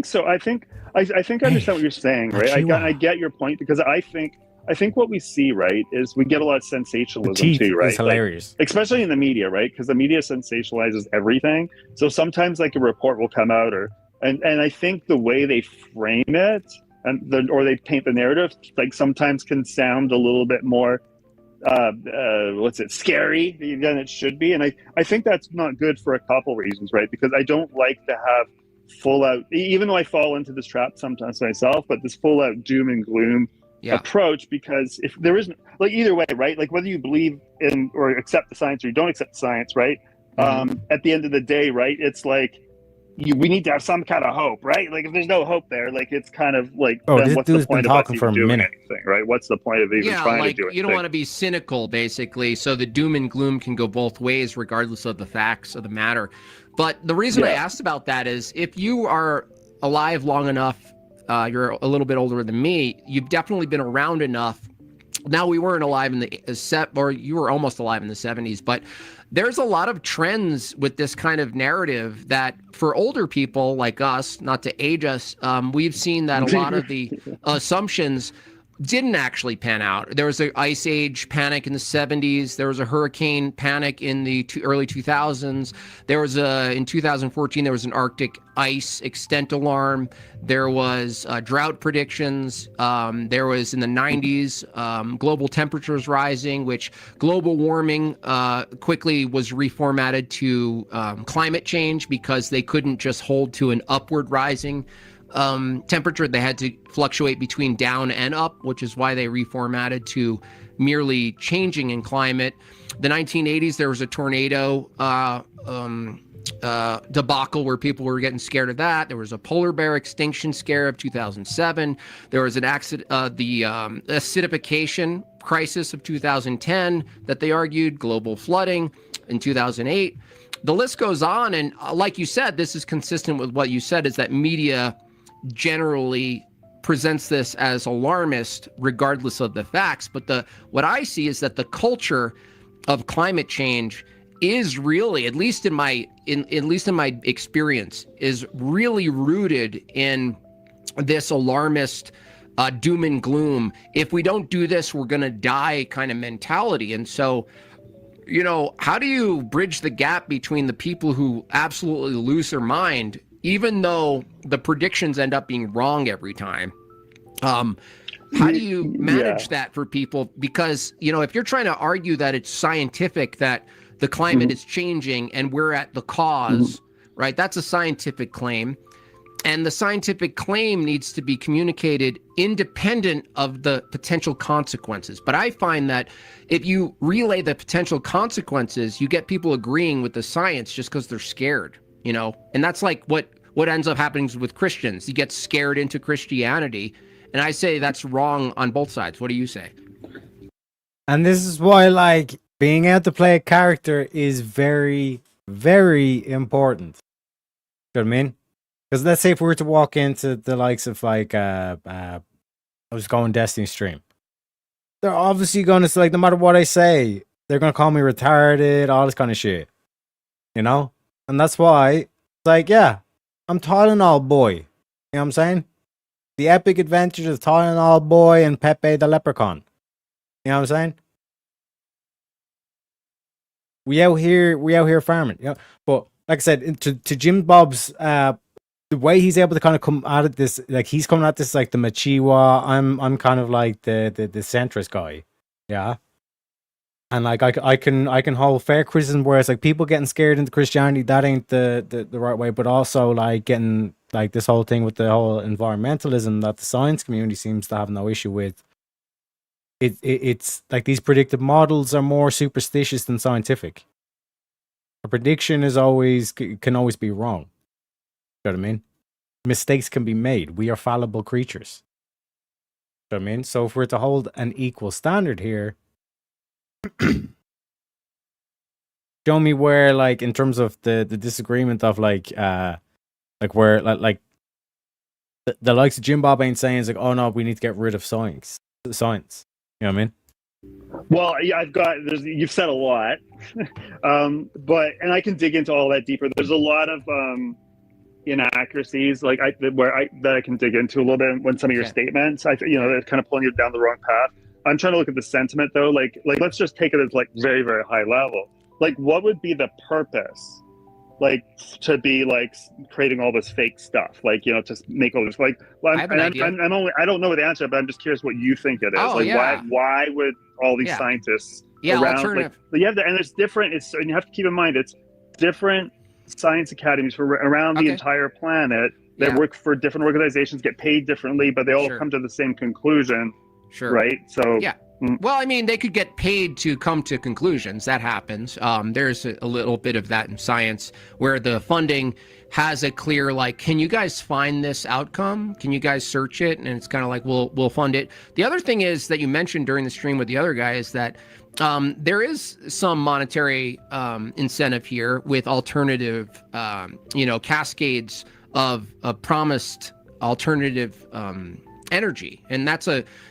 so. I think I understand what you're saying, right? I get your point because I think what we see, right, is we get a lot of The sensationalism teeth too, right? is hilarious. Like, especially in the media, right? Because the media sensationalizes everything. So sometimes, like, a report will come out, and I think the way they frame it or they paint the narrative, like, sometimes can sound a little bit more scary than it should be. And I think that's not good for a couple reasons, right? Because I don't like to have full out, even though I fall into this trap sometimes myself, but this full out doom and gloom approach, because if there isn't, like, either way, right? Like, whether you believe in or accept the science or you don't accept the science, right? At the end of the day, right? It's like, we need to have some kind of hope, right? Like, if there's no hope there, like, it's kind of like, Oh, then this what's the dude's been point of us talking for even a doing minute. anything, right? What's the point of even trying to do anything? You don't want to be cynical, basically. So the doom and gloom can go both ways, regardless of the facts of the matter. But the reason I asked about that is, if you are alive long enough, you're a little bit older than me, you've definitely been around enough. Now, we weren't alive in the or you were almost alive in the 70s, but there's a lot of trends with this kind of narrative that for older people like us, not to age us, we've seen that a lot of the assumptions didn't actually pan out. There was an ice age panic in the 70s. There was a hurricane panic in the early 2000s. There was in 2014, there was an Arctic ice extent alarm. There was drought predictions. There was in the 90s, global temperatures rising, which global warming quickly was reformatted to climate change because they couldn't just hold to an upward rising temperature. They had to fluctuate between down and up, which is why they reformatted to merely changing in climate. The 1980s, there was a tornado debacle where people were getting scared of that. There was a polar bear extinction scare of 2007. There was an accident, the acidification crisis of 2010 that they argued, global flooding in 2008. The list goes on, and like you said, this is consistent with what you said, is that media generally presents this as alarmist regardless of the facts. But what I see is that the culture of climate change is really, at least in my experience, is really rooted in this alarmist doom and gloom. If we don't do this, we're going to die kind of mentality. And so, how do you bridge the gap between the people who absolutely lose their mind, even though the predictions end up being wrong every time? How do you manage that for people? Because, if you're trying to argue that it's scientific, that the climate is changing and we're at the cause, right? That's a scientific claim. And the scientific claim needs to be communicated independent of the potential consequences. But I find that if you relay the potential consequences, you get people agreeing with the science just because they're scared, And that's like what ends up happening with Christians. You get scared into Christianity. And I say that's wrong on both sides. What do you say? And this is why, being able to play a character is very, very important. You know what I mean? Because let's say if we were to walk into the likes of, I was going Destiny stream. They're obviously going to say, no matter what I say, they're going to call me retarded, all this kind of shit. And that's why, yeah, I'm Tylenol boy. You know what I'm saying? The epic adventures of Tylenol boy and Pepe the leprechaun. You know what I'm saying? We out here farming. But like I said, to Jim Bob's the way he's able to kind of come out of this, he's coming at this like the Machiwa. I'm kind of like the centrist guy. Yeah. And I can hold fair criticism, whereas people getting scared into Christianity, that ain't the right way. But also getting this whole thing with the whole environmentalism that the science community seems to have no issue with. It's like these predictive models are more superstitious than scientific. A prediction can always be wrong. You know what I mean? Mistakes can be made. We are fallible creatures. You know what I mean? So if we're to hold an equal standard here, show me where, in terms of the disagreement of where the likes of Jim Bob ain't saying is oh no, we need to get rid of science. You know what I mean? Well, yeah, you've said a lot, and I can dig into all that deeper. There's a lot of inaccuracies that I can dig into a little bit when some of your statements, they're kind of pulling you down the wrong path. I'm trying to look at the sentiment though, let's just take it as very, very high level. What would be the purpose, to be creating all this fake stuff, to make all this I don't know the answer, but I'm just curious what you think it is. Why would all these scientists around alternative. And there's different, and you have to keep in mind it's different science academies around the entire planet that work for different organizations, get paid differently, but they all come to the same conclusion. Sure. Right. So yeah. Well, I mean, they could get paid to come to conclusions. That happens. There's a little bit of that in science where the funding has a clear, can you guys find this outcome? Can you guys search it? And it's kind of we'll fund it. The other thing is that you mentioned during the stream with the other guy is that there is some monetary incentive here with alternative, cascades of promised alternative energy. And that's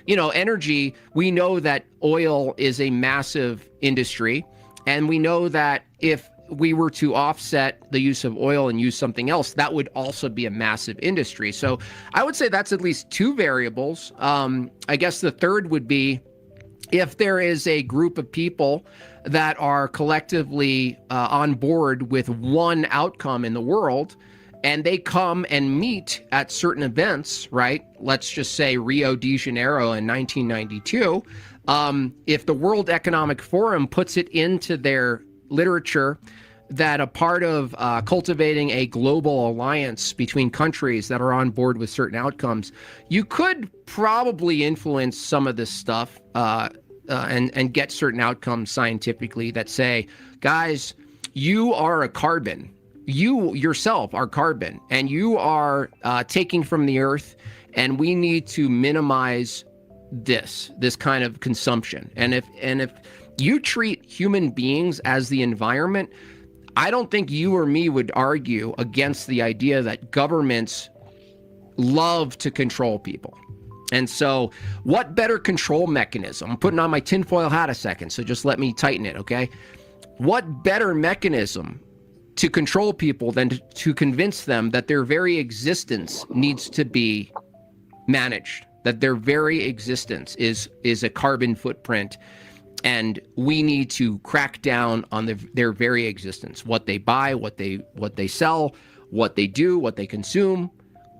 energy. We know that oil is a massive industry. And we know that if we were to offset the use of oil and use something else, that would also be a massive industry. So I would say that's at least two variables. I guess the third would be if there is a group of people that are collectively on board with one outcome in the world, and they come and meet at certain events, right? Let's just say Rio de Janeiro in 1992. If the World Economic Forum puts it into their literature that a part of cultivating a global alliance between countries that are on board with certain outcomes, you could probably influence some of this stuff and get certain outcomes scientifically that say, guys, you are a carbon. you yourself are carbon, and you are taking from the earth, and we need to minimize this kind of consumption. And if you treat human beings as the environment, I don't think you or me would argue against the idea that governments love to control people. And so what better control mechanism? I'm putting on my tinfoil hat a second, so just let me tighten it, okay? What better mechanism to control people than to convince them that their very existence needs to be managed, that their very existence is a carbon footprint, and we need to crack down on their very existence, what they buy, what they sell, what they do, what they consume,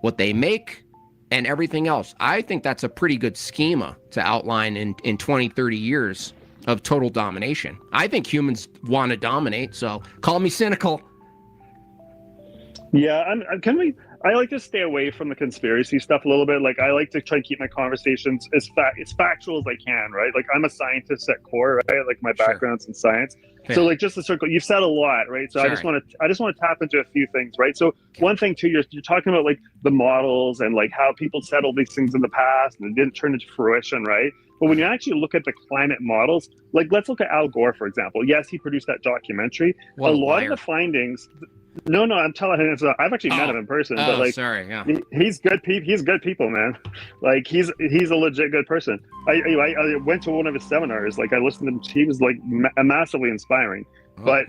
what they make, and everything else. I think that's a pretty good schema to outline in 20, 30 years of total domination. I think humans want to dominate, so call me cynical. Yeah, I like to stay away from the conspiracy stuff a little bit. Like, I like to try and keep my conversations as factual as I can, right? Like, I'm a scientist at core, right? Like, my background's in science. Okay. So, like, just to circle, you've said a lot, right? So Sure. I just want to tap into a few things, right? So one thing too, you're talking about like the models and like how people settled these things in the past and it didn't turn into fruition, right? But when you actually look at the climate models, like let's look at Al Gore, for example. Yes, he produced that documentary. What a lot liar. of the findings. No, I'm telling him. I've actually met him in person, but like, sorry, yeah. he's good. He's good people, man. Like he's a legit good person. I went to one of his seminars. Like I listened to him. He was like massively inspiring. But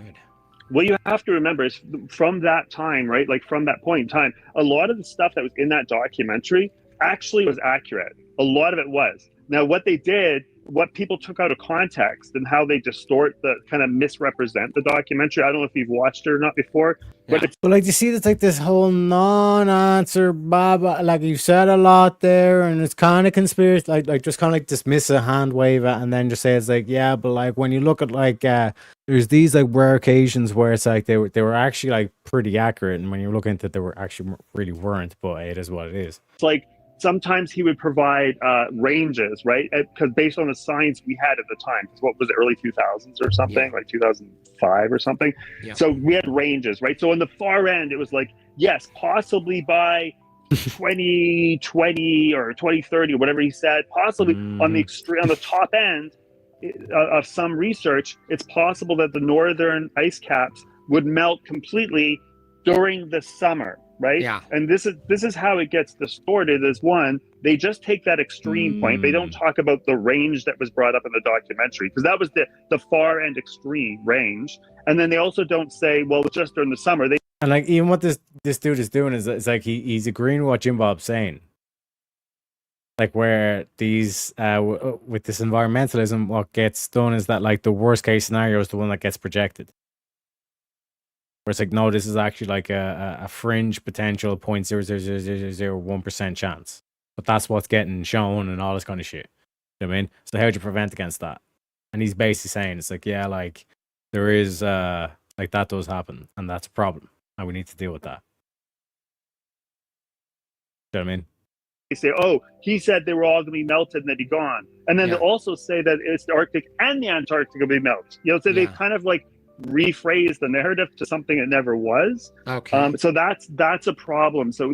what you have to remember is from that time, right? Like from that point in time, a lot of the stuff that was in that documentary actually was accurate. A lot of it was. Now, what they did, what people took out of context and how they distort the kind of misrepresent the documentary. I don't know if you've watched it or not before, but it's But like you see, it's like this whole non-answer, blah. Like you said a lot there, and it's kind of conspiracy. Like just kind of like dismiss a hand wave it, and then just say it's like yeah, but like when you look at like there's these like rare occasions where it's like they were actually like pretty accurate, and when you look into it, they were actually really weren't. But it is what it is. like sometimes he would provide ranges, right? Because based on the science we had at the time, because what was it, early 2000s or something, like 2005 or something. Yeah. So we had ranges, right? So on the far end, it was like, yes, possibly by 2020 or 2030 or whatever he said, possibly on the extreme, on the top end of some research, it's possible that the northern ice caps would melt completely during the summer. Right. Yeah. And this is how it gets distorted. Is one, they just take that extreme point. They don't talk about the range that was brought up in the documentary, because that was the far end extreme range. And then they also don't say, well, just during the summer. And like even what this dude is doing is it's like he's agreeing with what Jim Bob's saying. Like where these with this environmentalism, what gets done is that like the worst case scenario is the one that gets projected. Where it's like, no, this is actually like a fringe potential 0.00001% chance. But that's what's getting shown and all this kind of shit. You know what I mean? So how do you prevent against that? And he's basically saying it's like, yeah, like there is like that does happen, and that's a problem. And we need to deal with that. You know what I mean? They say, oh, he said they were all going to be melted and that he gone. And then they also say that it's the Arctic and the Antarctic will be melted. You know, so they kind of like rephrase the narrative to something it never was. Okay. So that's a problem. So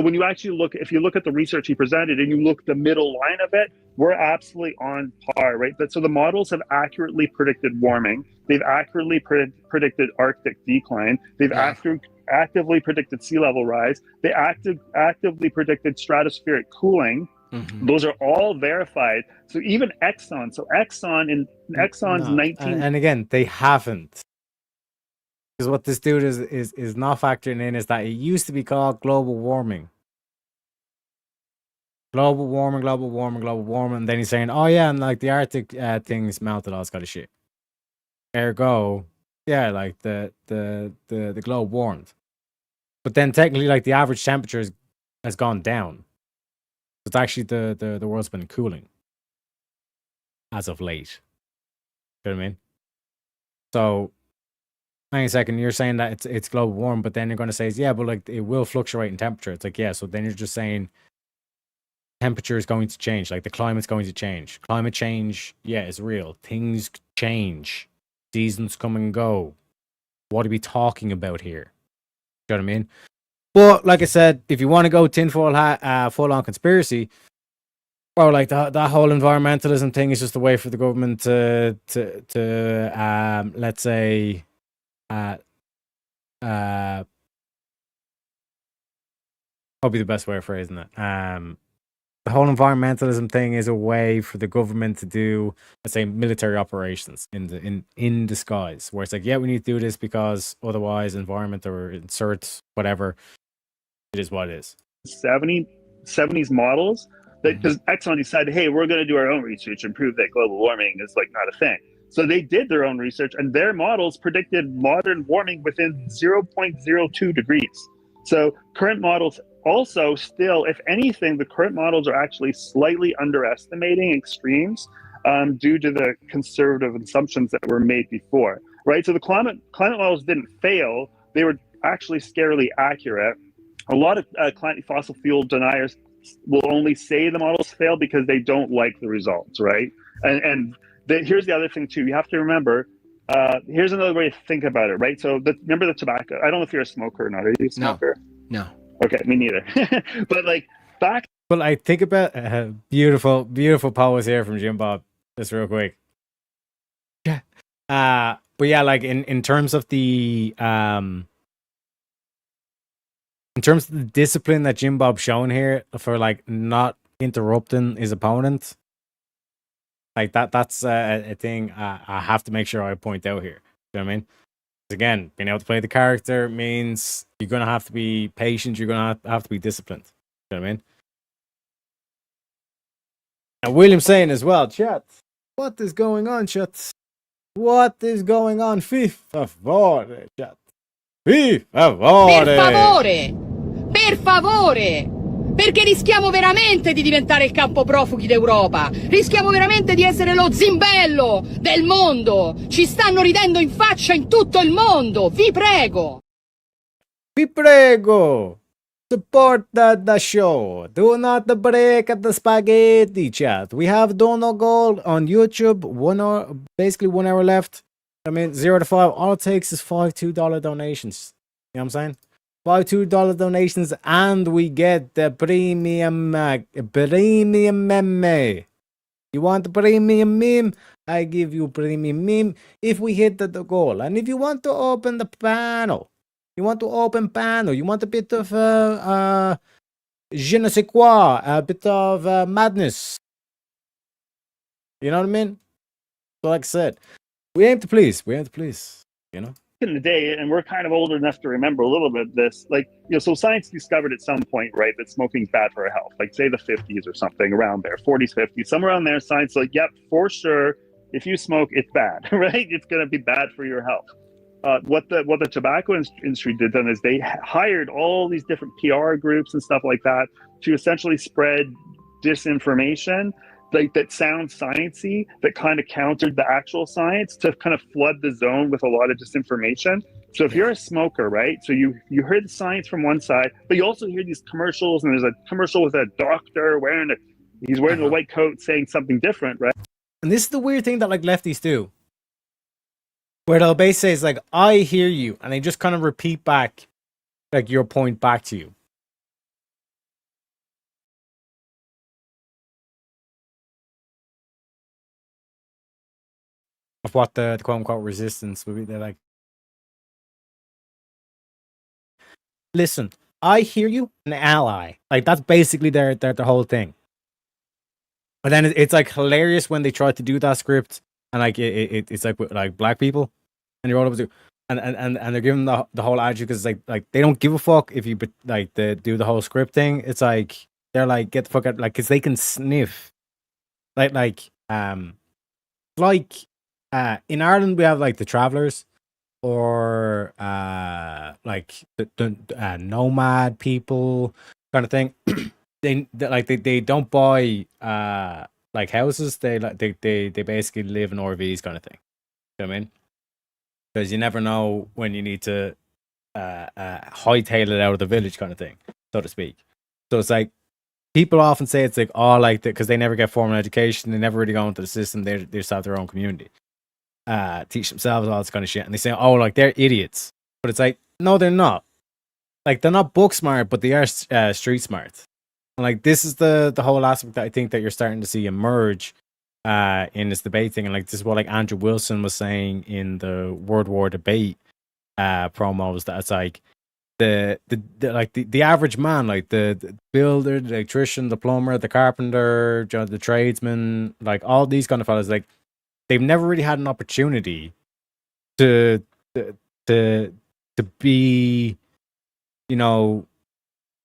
when you actually look, if you look at the research he presented and you look the middle line of it, we're absolutely on par, right? So the models have accurately predicted warming. They've accurately predicted Arctic decline. They've actively predicted sea level rise. They actively predicted stratospheric cooling. Mm-hmm. Those are all verified. So even Exxon. So Exxon's 19. And again, they haven't. Because what this dude is not factoring in is that it used to be called global warming. Global warming. And then he's saying, oh yeah, and like the Arctic things melted, all this kind of shit. Ergo, yeah, like the globe warmed. But then technically, like the average temperature has gone down. It's actually the world's been cooling as of late. You know what I mean? So, hang a second, you're saying that it's global warm, but then you're going to say, yeah, but like it will fluctuate in temperature. It's like, yeah, so then you're just saying temperature is going to change, like the climate's going to change. Climate change, yeah, is real. Things change. Seasons come and go. what are we talking about here? You know what I mean? But like I said, if you want to go tinfoil hat, full on conspiracy, or like that whole environmentalism thing is just a way for the government to let's say, probably the best way of phrasing it. The whole environmentalism thing is a way for the government to do, let's say, military operations in disguise, where it's like, yeah, we need to do this because otherwise, environment or insert whatever, it is what it is. 70s models, because Exxon decided, hey, we're going to do our own research and prove that global warming is like not a thing. So they did their own research, and their models predicted modern warming within 0.02 degrees. So current models also still, if anything, the current models are actually slightly underestimating extremes due to the conservative assumptions that were made before, right? So the climate models didn't fail. They were actually scarily accurate. A lot of fossil fuel deniers will only say the models fail because they don't like the results, right? And here's the other thing too. You have to remember, here's another way to think about it, right? So remember the tobacco. I don't know if you're a smoker or not. Are you a smoker? No. Okay, me neither. But like back. But I think about beautiful pose here from Jim Bob. Just real quick. Yeah. But yeah, like in terms of the discipline that Jim Bob's shown here for like not interrupting his opponent, like that's a thing I have to make sure I point out here. You know what I mean? Again, being able to play the character means you're gonna have to be patient. You're gonna have to be disciplined. You know what I mean? And William's saying as well, chat. What is going on, chat? What is going on? Fy favore, chat. Fy favore. Per favore! Per favore! Perché rischiamo veramente di diventare il campo profughi d'Europa. Rischiamo veramente di essere lo zimbello del mondo. Ci stanno ridendo in faccia in tutto il mondo. Vi prego. Vi prego. Support the show. Do not break the spaghetti, chat. We have Dono Gold on YouTube. 1 hour, basically 1 hour left. I mean, 0 to 5. All it takes is $2 donations. You know what I'm saying? $2 donations, and we get the premium meme. You want the premium meme? I give you premium meme if we hit the goal. And if you want to open the panel, you want a bit of je ne sais quoi, a bit of madness. You know what I mean? So like I said, we aim to please, you know? In the day, and we're kind of old enough to remember a little bit of this, like, you know, so science discovered at some point, right, that smoking's bad for our health, like say the 50s or something, around there, 40s, 50s, somewhere around there. Science like, yep, for sure, if you smoke, it's bad. Right? It's going to be bad for your health. What the tobacco industry did then is they hired all these different PR groups and stuff like that to essentially spread disinformation, like that sounds sciencey, that kind of countered the actual science, to kind of flood the zone with a lot of disinformation. So if you're a smoker, right, so you heard the science from one side, but you also hear these commercials, and there's a commercial with a doctor he's wearing a white coat saying something different, right? And this is the weird thing that like lefties do, where they'll basically say, it's like, I hear you, and they just kind of repeat back like your point back to you. Of what the quote unquote resistance would be. They're like, listen, I hear you, an ally. Like that's basically their whole thing. But then it's like hilarious when they try to do that script, and like it's like with like black people, and you're all able to, and they're giving the whole attitude, because like they don't give a fuck if you like do the whole script thing. It's like they're like, get the fuck out, like, because they can sniff, like in Ireland we have like the Travellers, or like the nomad people kind of thing. they don't buy like houses. They basically live in RVs kind of thing. You know what I mean? Because you never know when you need to hightail it out of the village kind of thing, so to speak. So it's like, people often say it's like, oh, like, because they never get formal education, they never really go into the system, they just have their own community. teach themselves all this kind of shit, and they say, "Oh, like they're idiots," but it's like, no, they're not. Like they're not book smart, but they are street smart. And like this is the whole aspect that I think that you're starting to see emerge in this debate thing, and like this is what like Andrew Wilson was saying in the World War debate promos, that it's like the average man, like the builder, the electrician, the plumber, the carpenter, the tradesman, like all these kind of fellas, like they've never really had an opportunity to be, you know,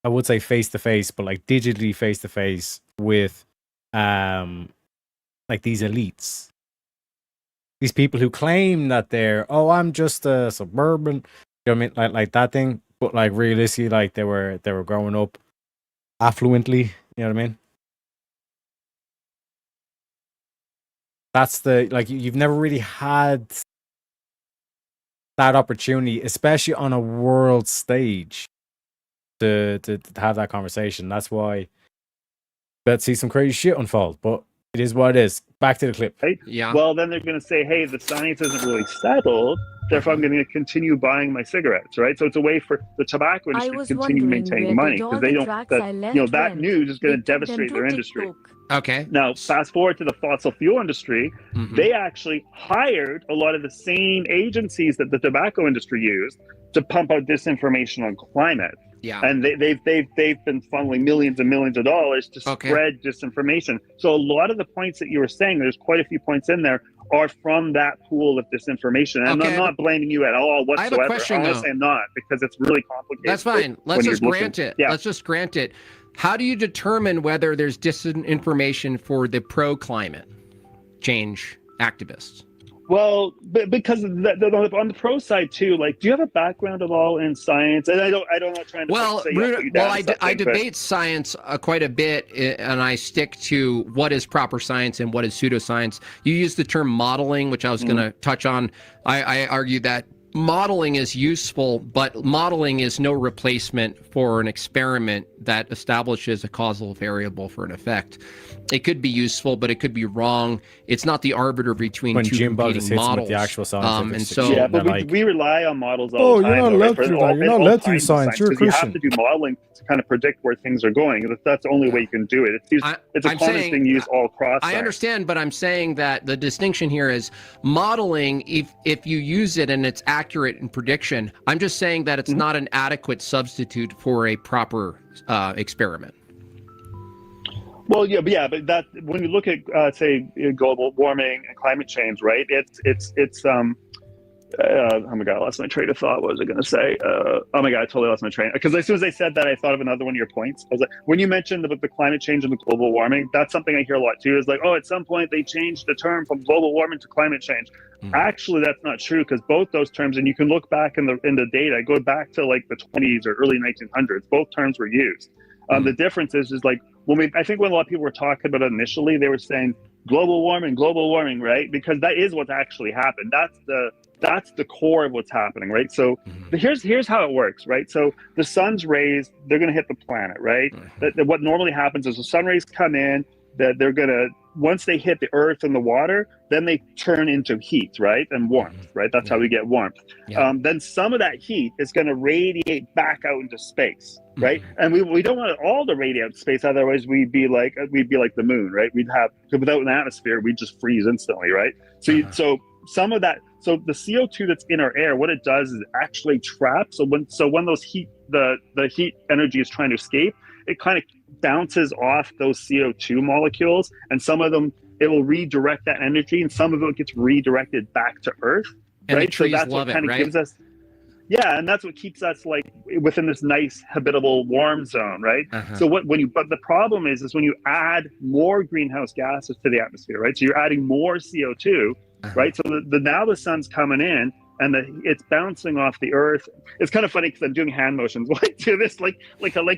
I would say face to face, but like digitally face to face with like these elites, these people who claim that they're, oh, I'm just a suburban, you know what I mean, like that thing, but like realistically, like they were growing up affluently, you know what I mean. That's the, like, you've never really had that opportunity, especially on a world stage, to have that conversation. That's why let's see some crazy shit unfold, but it is what it is. Back to the clip. Right? Yeah. Well, then they're going to say, hey, the science isn't really settled, therefore I'm going to continue buying my cigarettes, right? So it's a way for the tobacco industry to continue maintaining money, because they don't, that news is going to devastate their industry. Okay. Now, fast forward to the fossil fuel industry, they actually hired a lot of the same agencies that the tobacco industry used to pump out disinformation on climate. Yeah. And they've been funneling millions and millions of dollars to spread disinformation. So a lot of the points that you were saying, there's quite a few points in there, are from that pool of disinformation. And I'm not blaming you at all whatsoever. I have a question, Honestly, I'm not, because it's really complicated. That's fine. Let's just grant it. Yeah. Let's just grant it. How do you determine whether there's disinformation for the pro-climate change activists? Well, because on the pro side too, like, do you have a background at all in science? And I'm not trying to say you down I debate science quite a bit, and I stick to what is proper science and what is pseudoscience. You use the term modeling, which I was going to touch on. I argue that modeling is useful, but modeling is no replacement for an experiment that establishes a causal variable for an effect. It could be useful, but it could be wrong. It's not the arbiter between when two Jimbo competing models. The actual scientific and so, yeah, but we rely on models all the time. You're not allowed to do that. You're not allowed to use science. You're a Christian. You have to do modeling to kind of predict where things are going. That's the only way you can do it. It's a common thing used all across science. I understand, but I'm saying that the distinction here is modeling, if you use it and it's accurate in prediction, I'm just saying that it's not an adequate substitute for a proper experiment. Well, but that, when you look at say global warming and climate change, right? It's oh my god, I lost my train of thought. What was I going to say? Oh my god, I totally lost my train. Because as soon as I said that, I thought of another one of your points. I was like, when you mentioned the climate change and the global warming, that's something I hear a lot too. Is like, oh, at some point they changed the term from global warming to climate change. Actually, that's not true, because both those terms, and you can look back in the data, go back to like the 20s or early 1900s, both terms were used. The difference is like, I think when a lot of people were talking about it initially, they were saying global warming, right? Because that is what's actually happened. That's the core of what's happening, right? So here's how it works, right? So the sun's rays, they're going to hit the planet, right? What normally happens is the sun rays come in, that they're going to, once they hit the earth and the water, then they turn into heat, right? And warmth, right? That's how we get warmth. Then some of that heat is going to radiate back out into space, right? And we don't want it all to radiate out to space, otherwise we'd be like the moon, right? Without an atmosphere, we'd just freeze instantly, right? So some of that, so the CO2 that's in our air, what it does is it actually traps. So when those the heat energy is trying to escape, it kind of bounces off those CO2 molecules, and some of them, it will redirect that energy, and some of it gets redirected back to Earth, and right? The trees so that's love what kind it, of right? gives us, and that's what keeps us like within this nice habitable warm zone, right? So but the problem is when you add more greenhouse gases to the atmosphere, right? So you're adding more CO2, right? So now the sun's coming in, and it's bouncing off the earth. It's kind of funny because I'm doing hand motions while I do this, like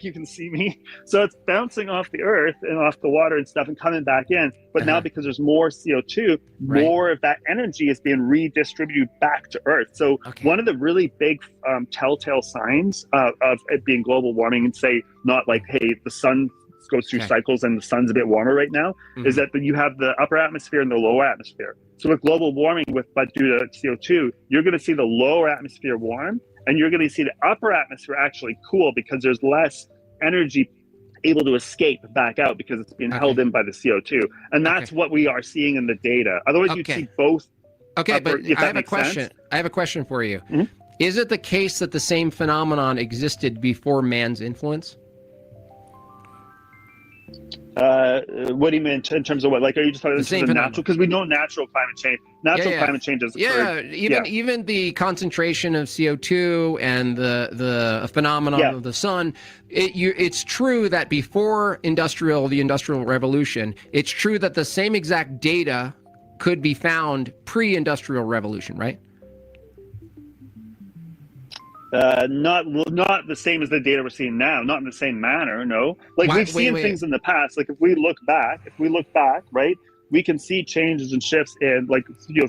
you can see me. So it's bouncing off the earth and off the water and stuff and coming back in. But now because there's more CO2, more of that energy is being redistributed back to earth. So one of the really big telltale signs of it being global warming, and say not like, hey, the sun goes through cycles and the sun's a bit warmer right now, is that you have the upper atmosphere and the lower atmosphere. So with global warming, but due to CO2, you're going to see the lower atmosphere warm, and you're going to see the upper atmosphere actually cool because there's less energy able to escape back out because it's being held in by the CO2. And that's what we are seeing in the data. Otherwise, you'd see both. Okay, but I have a question. I have a question for you. Is it the case that the same phenomenon existed before man's influence? What do you mean in terms of what? Like, are you just talking about the natural? Because we know natural climate change. Natural climate change is even the concentration of CO2 and the phenomenon of the sun. It's true that before the Industrial Revolution, it's true that the same exact data could be found pre-Industrial Revolution, right? Not the same as the data we're seeing now, not in the same manner, no. Like we've seen things in the past. Like if we look back, right, we can see changes and shifts in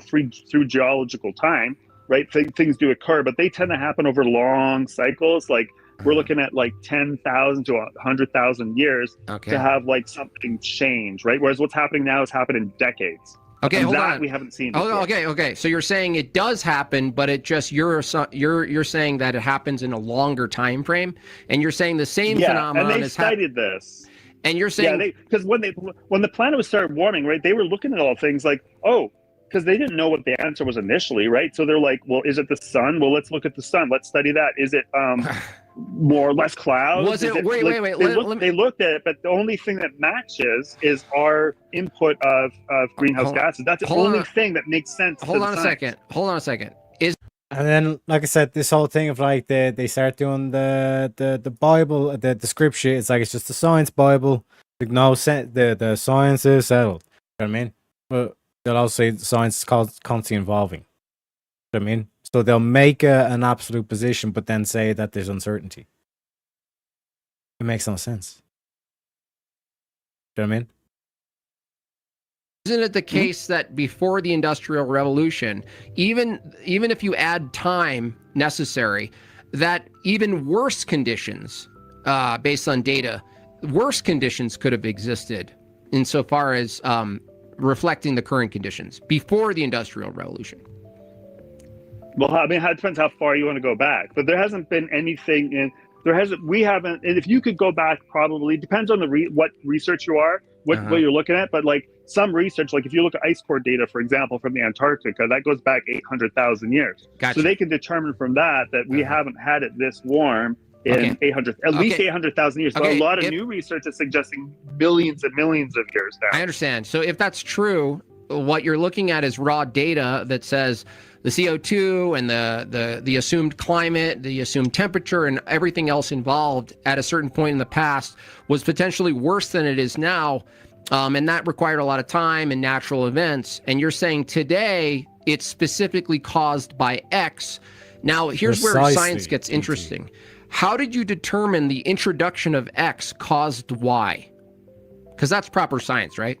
through geological time, right? Things do occur, but they tend to happen over long cycles. Like we're looking at like 10,000 to 100,000 years to have like something change, right? Whereas what's happening now is happening in decades. Okay, and hold that on. We haven't seen. Okay. So you're saying it does happen, but it just you're saying that it happens in a longer time frame, and you're saying the same phenomenon. And they studied this. And you're saying because when the planet was started warming, right? They were looking at all things like because they didn't know what the answer was initially, right? So they're like, well, is it the sun? Well, let's look at the sun. Let's study that. Is it more or less clouds? Was it? Wait. They looked at it, but the only thing that matches is our input of greenhouse gases. That's the only thing that makes sense. Hold on a second. And then, like I said, this whole thing of like they start doing the Bible, the scripture. It's like it's just the science Bible. Like no sense. The science is settled. You know what I mean? But they'll also say the science is constantly evolving. You know what I mean? So they'll make an absolute position, but then say that there's uncertainty. It makes no sense. You know what I mean? Isn't it the case that before the Industrial Revolution, even if you add time necessary, that even worse conditions, based on data, worse conditions could have existed insofar as reflecting the current conditions before the Industrial Revolution? Well, I mean, it depends how far you want to go back, but there hasn't been anything we haven't, and if you could go back, probably depends on what research you are, what you're looking at, but like some research, like if you look at ice core data, for example, from the Antarctica, that goes back 800,000 years. Gotcha. So they can determine from that we haven't had it this warm in at least 800,000 years. So a lot of new research is suggesting millions and millions of years now. I understand. So if that's true, what you're looking at is raw data that says the CO2 and the assumed climate, the assumed temperature, and everything else involved at a certain point in the past was potentially worse than it is now, and that required a lot of time and natural events. And you're saying today it's specifically caused by X. Now, here's where science gets interesting. How did you determine the introduction of X caused Y? Because that's proper science, right?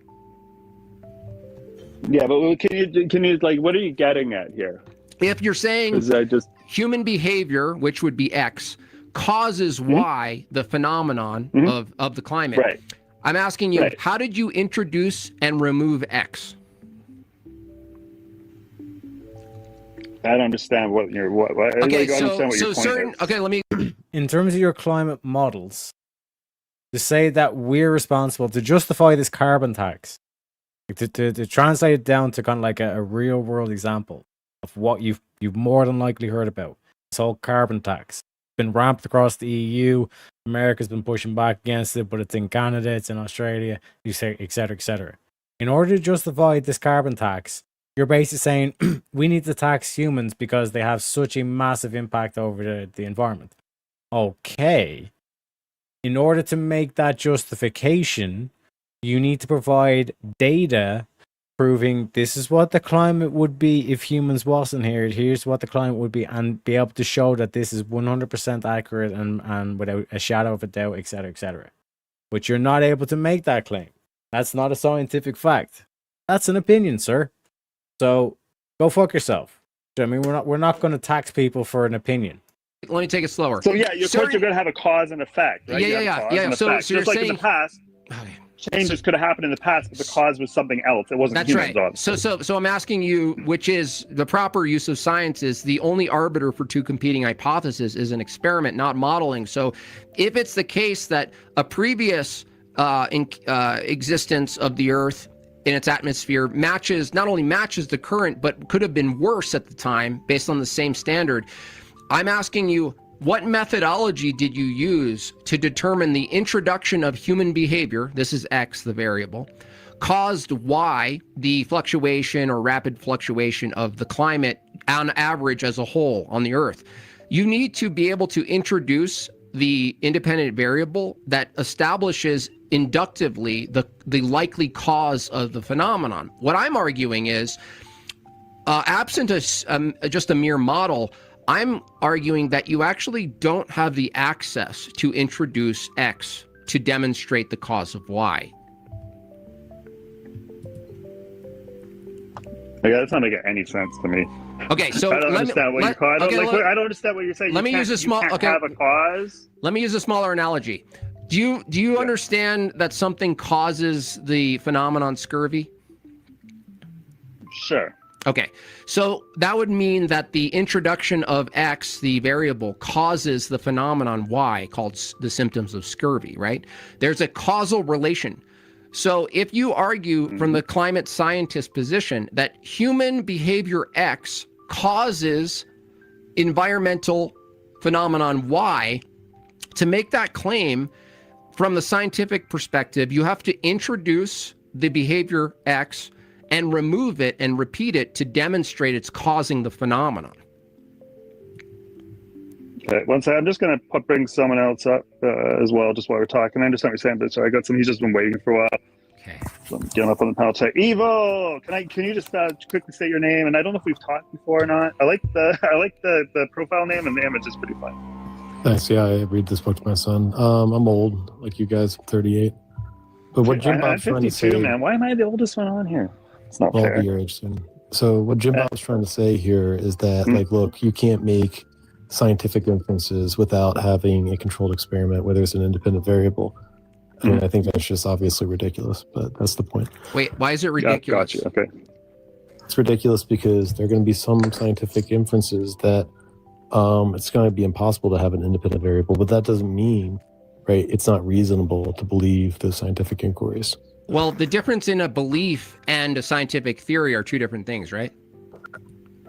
Yeah, but can you like, what are you getting at here? If you're saying human behavior, which would be X, causes Y, the phenomenon of the climate, right. I'm asking you, how did you introduce and remove X? I don't understand what you're okay, let me in terms of your climate models, to say that we're responsible to justify this carbon tax, to translate it down to kind of like a real world example of what you've more than likely heard about. This whole carbon tax been ramped across the EU. America's been pushing back against it, but it's in Canada, it's in Australia, et cetera, et cetera. In order to justify this carbon tax, you're basically saying we need to tax humans because they have such a massive impact over the environment. Okay. In order to make that justification, you need to provide data proving this is what the climate would be if humans wasn't here. Here's what the climate would be, and be able to show that this is 100% accurate and without a shadow of a doubt, et cetera, et cetera. But you're not able to make that claim. That's not a scientific fact. That's an opinion, sir. So go fuck yourself. I mean, we're not going to tax people for an opinion. Let me take it slower. So yeah, you're going to have a cause and effect, right? Yeah. So you're just like saying in the past. changes could have happened in the past, but the cause was something else. It wasn't That's humans, right. obviously. So I'm asking you, which is the proper use of science is the only arbiter for two competing hypotheses is an experiment, not modeling. So if it's the case that a previous existence of the Earth in its atmosphere not only matches the current, but could have been worse at the time based on the same standard, I'm asking you, what methodology did you use to determine the introduction of human behavior, this is X, the variable, caused Y, the fluctuation or rapid fluctuation of the climate on average as a whole on the Earth? You need to be able to introduce the independent variable that establishes inductively the likely cause of the phenomenon. What I'm arguing is, absent just a mere model, I'm arguing that you actually don't have the access to introduce X to demonstrate the cause of Y. Like, that's not making any sense to me. Okay, so I don't understand what you're calling. I don't understand what you're saying. Let me use a small. Okay, have a cause. Let me use a smaller analogy. Do you understand that something causes the phenomenon scurvy? Sure. Okay, so that would mean that the introduction of X, the variable, causes the phenomenon Y, called the symptoms of scurvy, right? There's a causal relation. So if you argue from the climate scientist position that human behavior X causes environmental phenomenon Y, to make that claim from the scientific perspective, you have to introduce the behavior X and remove it and repeat it to demonstrate it's causing the phenomenon. Okay, one second. I'm just going to bring someone else up as well, just while we're talking. I understand what you're saying, but sorry, I got some. He's just been waiting for a while. Okay. So I'm getting up on the panel check. Evo, can you just quickly state your name? And I don't know if we've talked before or not. I like the profile name, and the image is pretty fun. Thanks. Yeah, I read this book to my son. I'm old, like you guys. I'm 38. But what Jim Bob's trying to say, man. Why am I the oldest one on here? It's not well, fair. I'll be your age soon. So what Jim Bob's trying to say here is that, like, look, you can't make scientific inferences without having a controlled experiment where there's an independent variable. I mean, I think that's just obviously ridiculous, but that's the point. Wait, why is it ridiculous? Gotcha. Okay. It's ridiculous because there are going to be some scientific inferences that it's going to be impossible to have an independent variable, but that doesn't mean, right, it's not reasonable to believe the scientific inquiries. Well, the difference in a belief and a scientific theory are two different things, right?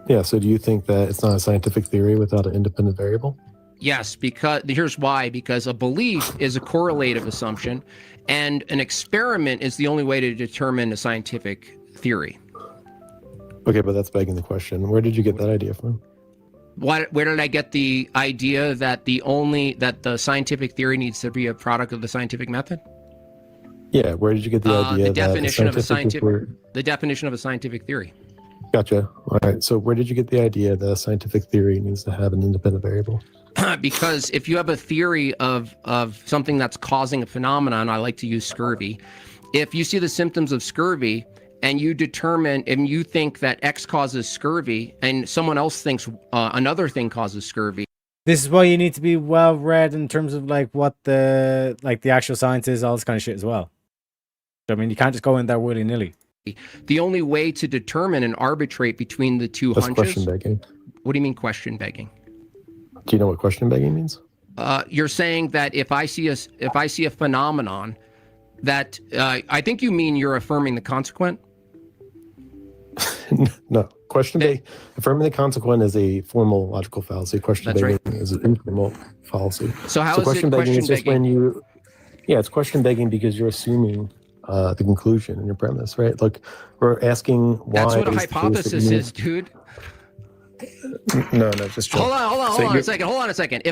Yeah, so do you think that it's not a scientific theory without an independent variable? Yes, because here's why. Because a belief is a correlative assumption, and an experiment is the only way to determine a scientific theory. Okay, but that's begging the question. Where did you get that idea from? Where did I get the idea that the scientific theory needs to be a product of the scientific method? Yeah, where did you get the idea the definition that the definition of a scientific theory. Gotcha. All right. So where did you get the idea that a scientific theory needs to have an independent variable? Because if you have a theory of something that's causing a phenomenon, I like to use scurvy. If you see the symptoms of scurvy and you determine and you think that X causes scurvy and someone else thinks another thing causes scurvy. This is why you need to be well read in terms of like what the actual science is, all this kind of shit as well. I mean, you can't just go in there willy-nilly. The only way to determine and arbitrate between the two That's hunches. question begging. What do you mean question begging? Do you know what question begging means? You're saying that if I see a phenomenon that I think you mean you're affirming the consequent. No, affirming the consequent is a formal logical fallacy. Question begging is an informal fallacy. So how is question it begging? question Just begging? It's question begging because you're assuming the conclusion in your premise, right? Look, we're asking why. That's what a is the case that hypothesis you- is, dude. No, just Hold on a second. Hold on a second.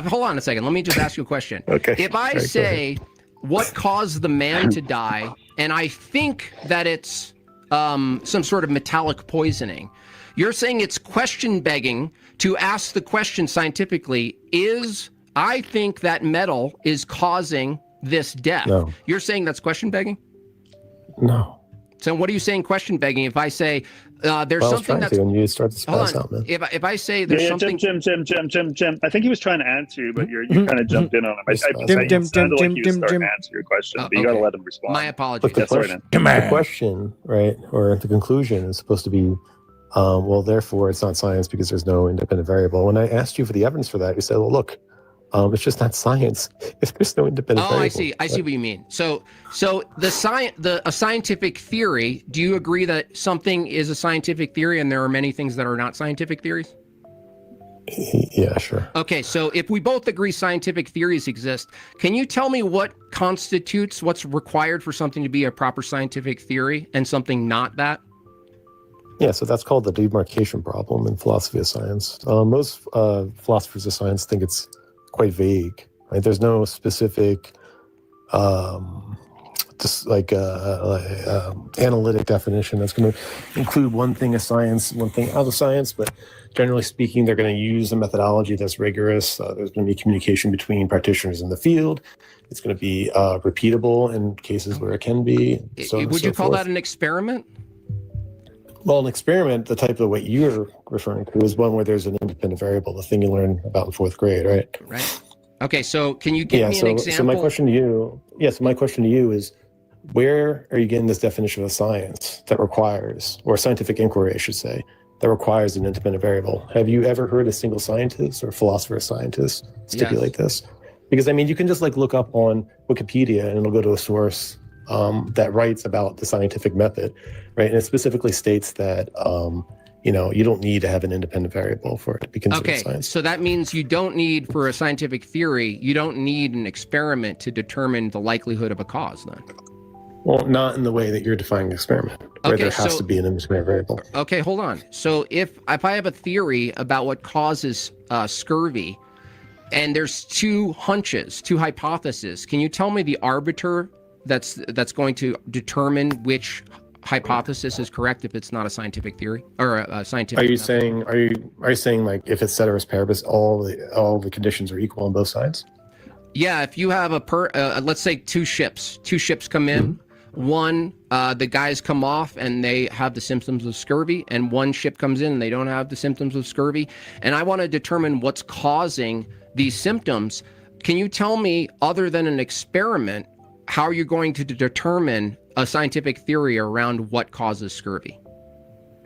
Hold on a second. Let me just ask you a question. Okay. If I All right, say what caused the man to die, and I think that it's some sort of metallic poisoning, you're saying it's question begging to ask the question scientifically, I think that metal is causing this death. No. You're saying that's question begging? No. So what are you saying? Question begging. If I say there's Well, I was something trying that's to, and you start to hold spice on. out, man. If I say there's something, Jim. I think he was trying to answer you, but you kind of jumped in on him. I Jim, sounded like he was starting Jim. to answer your question, but you got to okay. let him respond. My apologies. But the sorry, question, man. the question, right, or the conclusion is supposed to be, well, therefore it's not science because there's no independent variable. When I asked you for the evidence for that, you said, well, look, it's just not science if there's no independent variable. I see what you mean. So a scientific theory. Do you agree that something is a scientific theory, and there are many things that are not scientific theories? Yeah, sure. Okay, so if we both agree scientific theories exist, can you tell me what constitutes what's required for something to be a proper scientific theory and something not that? Yeah, so that's called the demarcation problem in philosophy of science. Most philosophers of science think it's quite vague. Right? There's no specific, analytic definition that's going to include one thing as science, one thing out of science. But generally speaking, they're going to use a methodology that's rigorous. There's going to be communication between practitioners in the field. It's going to be repeatable in cases where it can be. Would you call that an experiment? Well, an experiment, the type of what you're referring to, is one where there's an independent variable, the thing you learn about in fourth grade, right? Right. Okay, so can you give me an example? So my question to you is, where are you getting this definition of science that requires, or scientific inquiry, I should say, that requires an independent variable? Have you ever heard a single scientist or philosopher of scientists stipulate this? Because, I mean, you can just look up on Wikipedia and it'll go to a source that writes about the scientific method, right? And it specifically states that, you don't need to have an independent variable for it to be considered science. So that means you don't need, for a scientific theory, you don't need an experiment to determine the likelihood of a cause, then? Well, not in the way that you're defining experiment, where there has to be an independent variable. Okay, hold on. So if I have a theory about what causes scurvy, and there's two hypotheses, can you tell me the arbiter that's going to determine which hypothesis is correct if it's not a scientific theory or a scientific? Are you saying if it's ceteris paribus, all the conditions are equal on both sides? Yeah, if you have let's say two ships come in. One, the guys come off and they have the symptoms of scurvy, and one ship comes in and they don't have the symptoms of scurvy, and I want to determine what's causing these symptoms. Can you tell me, other than an experiment, how are you going to determine a scientific theory around what causes scurvy?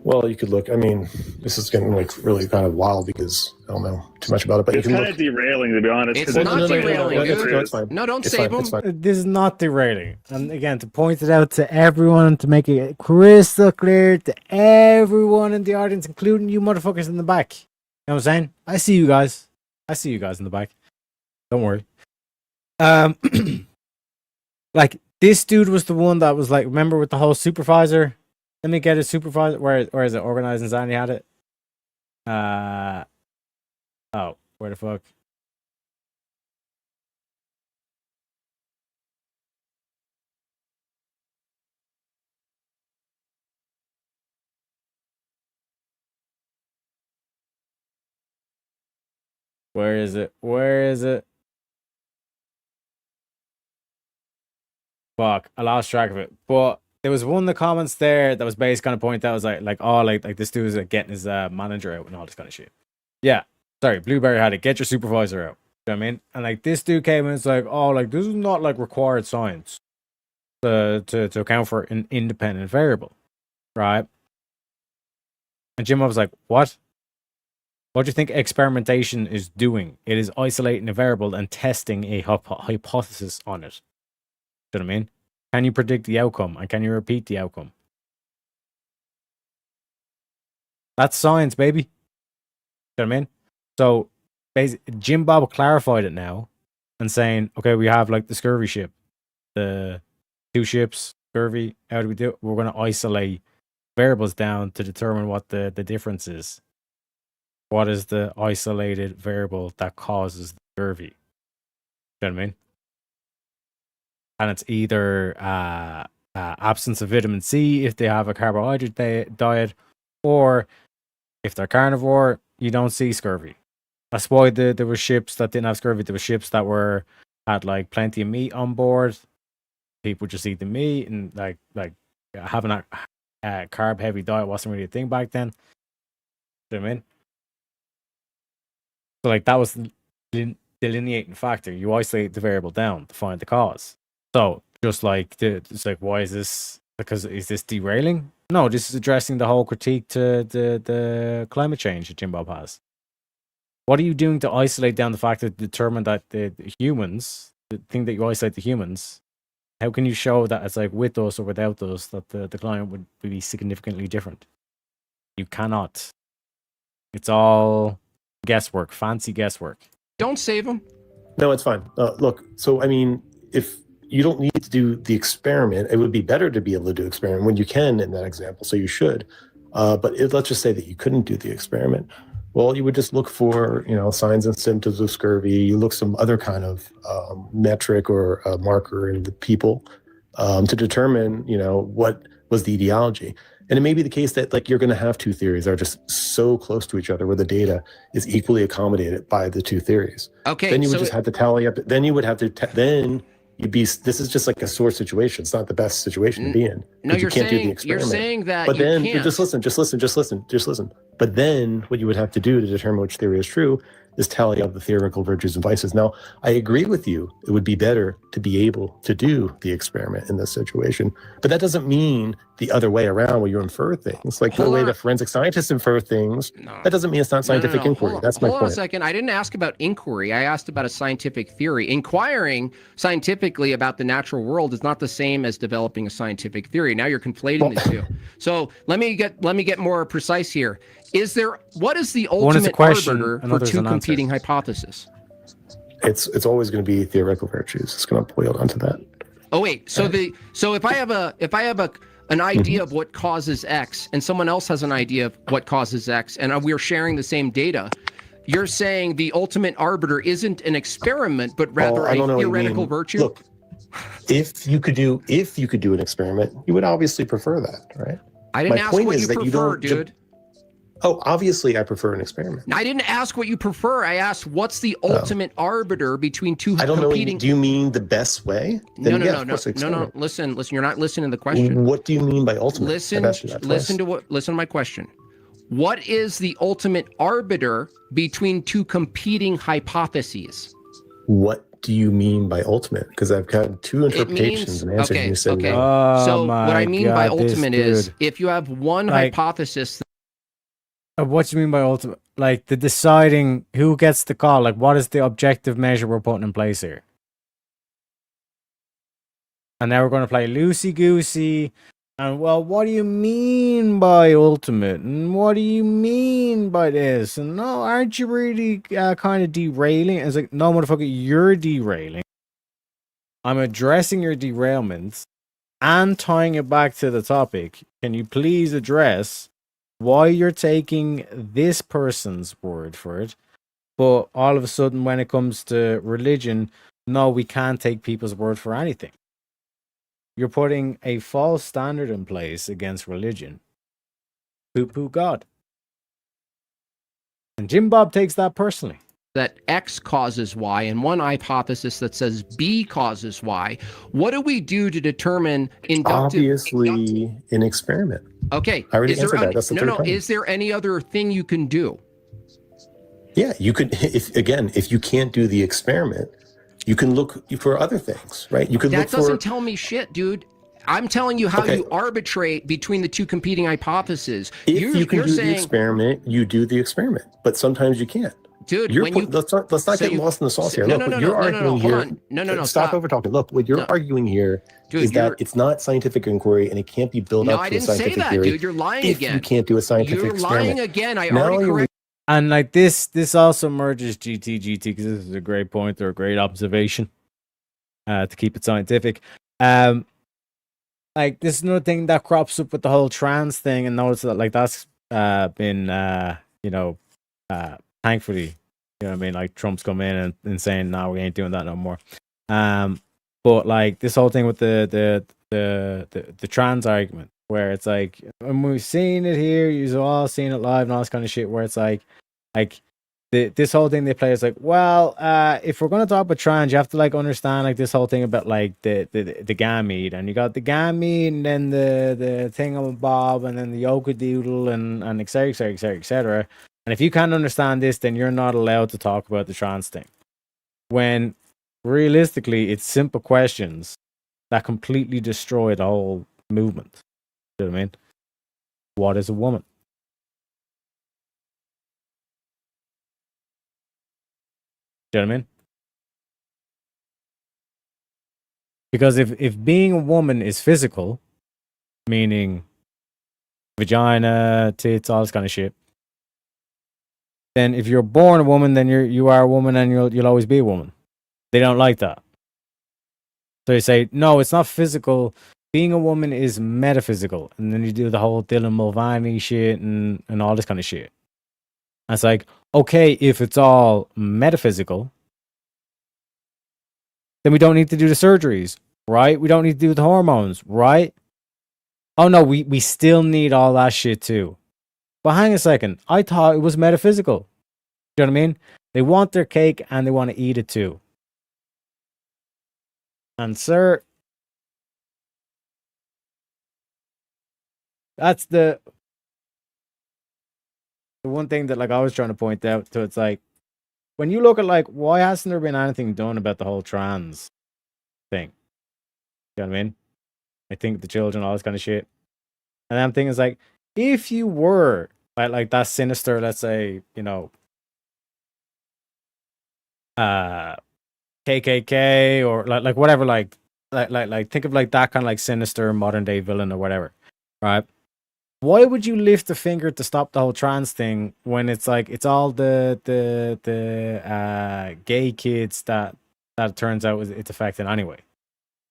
Well, you could look. I mean, this is getting really kind of wild because I don't know too much about it. But it's kind of derailing, to be honest. It's not derailing. It's fine. No, don't save them. This is not derailing. And again, to point it out to everyone, to make it crystal clear to everyone in the audience, including you motherfuckers in the back. You know what I'm saying? I see you guys. I see you guys in the back. Don't worry. This dude was the one that was remember with the whole supervisor? Let me get a supervisor. Where is it? Organizing Zanny had it. Where the fuck? Where is it? Fuck, I lost track of it. But there was one of the comments there that was basically kind of pointing out, was like this dude's getting his manager out and all this kind of shit. Yeah, sorry, Blueberry had it. Get your supervisor out. You know what I mean? And this dude came in, it's this is not required science to account for an independent variable, right? And Jim was like, what? What do you think experimentation is doing? It is isolating a variable and testing a hypothesis on it. You know what I mean? Can you predict the outcome, and can you repeat the outcome? That's science, baby. You know what I mean? So basically, Jim Bob clarified it now and saying, okay, we have the scurvy ship, the two ships, scurvy. How do we do it? We're going to isolate variables down to determine what the difference is. What is the isolated variable that causes the scurvy? You know what I mean? And it's either absence of vitamin C if they have a carbohydrate diet, or if they're carnivore, you don't see scurvy. That's why there were ships that didn't have scurvy. There were ships that had plenty of meat on board. People just eat the meat, and having a carb heavy diet wasn't really a thing back then. You know what I mean? So like that was the delineating factor. You isolate the variable down to find the cause. So just like it's like, why is this? Because is this derailing? No, this is addressing the whole critique to the climate change that Jim Bob has. What are you doing to isolate down the fact that determine that the humans, the thing that you isolate the humans, how can you show that it's like with us or without us that the climate would be significantly different? You cannot. It's all guesswork, fancy guesswork. Don't save them. No, it's fine. Look, so I mean, if you don't need to do the experiment, it would be better to be able to do experiment when you can in that example. So you should. But let's just say that you couldn't do the experiment. Well, you would just look for, signs and symptoms of scurvy. You look some other kind of metric or marker in the people to determine, what was the etiology. And it may be the case that like you're going to have two theories that are just so close to each other where the data is equally accommodated by the two theories. Okay. Then you would just have to tally up. Then you would have to. Then you'd be. This is just like a sore situation. It's not the best situation to be in. No, you can't do the experiment. You're saying that. But then can't. just listen. But then what you would have to do to determine which theory is true is tally up the theoretical virtues and vices. Now, I agree with you. It would be better to be able to do the experiment in this situation. But that doesn't mean the other way around where you infer things. Like the way the forensic scientists infer things, that doesn't mean it's not scientific inquiry. That's my point. Hold on a second. I didn't ask about inquiry. I asked about a scientific theory. Inquiring scientifically about the natural world is not the same as developing a scientific theory. Now you're conflating the two. So let me get more precise here. What is the ultimate arbiter for two competing hypotheses? It's always going to be theoretical virtues. It's going to boil down to that. Oh wait, so if I have an idea of what causes X and someone else has an idea of what causes X and we're sharing the same data, you're saying the ultimate arbiter isn't an experiment but rather a theoretical virtue? Look, if you could do an experiment, you would obviously prefer that, right? I didn't ask what you prefer, dude. Oh, obviously I prefer an experiment. I didn't ask what you prefer. I asked what's the ultimate arbiter between two competing... I don't know. Do you mean the best way? No. Listen. You're not listening to the question. What do you mean by ultimate? Listen to my question. What is the ultimate arbiter between two competing hypotheses? What do you mean by ultimate? Because I've got two interpretations and answers. Okay, you said okay. No. So what I mean by ultimate is if you have one hypothesis... What do you mean by ultimate? Like the deciding who gets the call? Like what is the objective measure we're putting in place here? And now we're going to play loosey-goosey. And well, what do you mean by ultimate? And what do you mean by this? And no, aren't you really kind of derailing? And it's like, no, motherfucker, you're derailing. I'm addressing your derailments and tying it back to the topic. Can you please address why you're taking this person's word for it, but all of a sudden when it comes to religion, no, we can't take people's word for anything. You're putting a false standard in place against religion. Poo-poo God. And Jim Bob takes that personally. That X causes Y and one hypothesis that says B causes Y. What do we do to determine Obviously, an experiment. Okay. I already answered that. That's the third point. Is there any other thing you can do? Yeah, you could. If you can't do the experiment, you can look for other things, right? You could look for. That doesn't tell me shit, dude. I'm telling you how you arbitrate between the two competing hypotheses. If you can do the experiment, you do the experiment. But sometimes you can't. Dude, let's not get lost in the sauce here. Look, what you're arguing here. Stop over talking. Look, what you're arguing here is that it's not scientific inquiry and it can't be built up to a scientific theory. No, I didn't say that, dude. You're lying again. You can't do a scientific experiment. You're lying again. I already corrected. And like this also merges GT because this is a great point or a great observation. To keep it scientific, like this is another thing that crops up with the whole trans thing, and notice that like that's been thankfully, you know what I mean, like Trump's come in and saying no, we ain't doing that no more. But like this whole thing with the trans argument, where it's like, and we've seen it here, you've all seen it live and all this kind of shit, where it's like this whole thing they play is like, well, if we're gonna talk about trans, you have to like understand like this whole thing about like the gamete, and you got the gamete, and then the thingamabob, and then the yokadoodle, and et cetera, et cetera, et cetera, et cetera. And if you can't understand this, then you're not allowed to talk about the trans thing. When realistically, it's simple questions that completely destroy the whole movement. You know what I mean? What is a woman? You know what I mean? Because if being a woman is physical, meaning vagina, tits, all this kind of shit, then if you're born a woman, then you are a woman, and you'll always be a woman. They don't like that. So they say, no, it's not physical. Being a woman is metaphysical. And then you do the whole Dylan Mulvaney shit and all this kind of shit. And it's like, okay, if it's all metaphysical, then we don't need to do the surgeries, right? We don't need to do the hormones, right? Oh no, we still need all that shit too. But hang a second, I thought it was metaphysical. You know what I mean? They want their cake and they want to eat it too. And sir, that's the one thing that like I was trying to point out to. It's like, when you look at like, why hasn't there been anything done about the whole trans thing? You know what I mean? I think the children, all this kind of shit. And I'm thinking, it's like, if you were like that sinister, let's say, you know, KKK or like whatever, like think of like that kind of like sinister modern day villain or whatever, right? Why would you lift a finger to stop the whole trans thing when it's like it's all the gay kids that it turns out it's affecting anyway,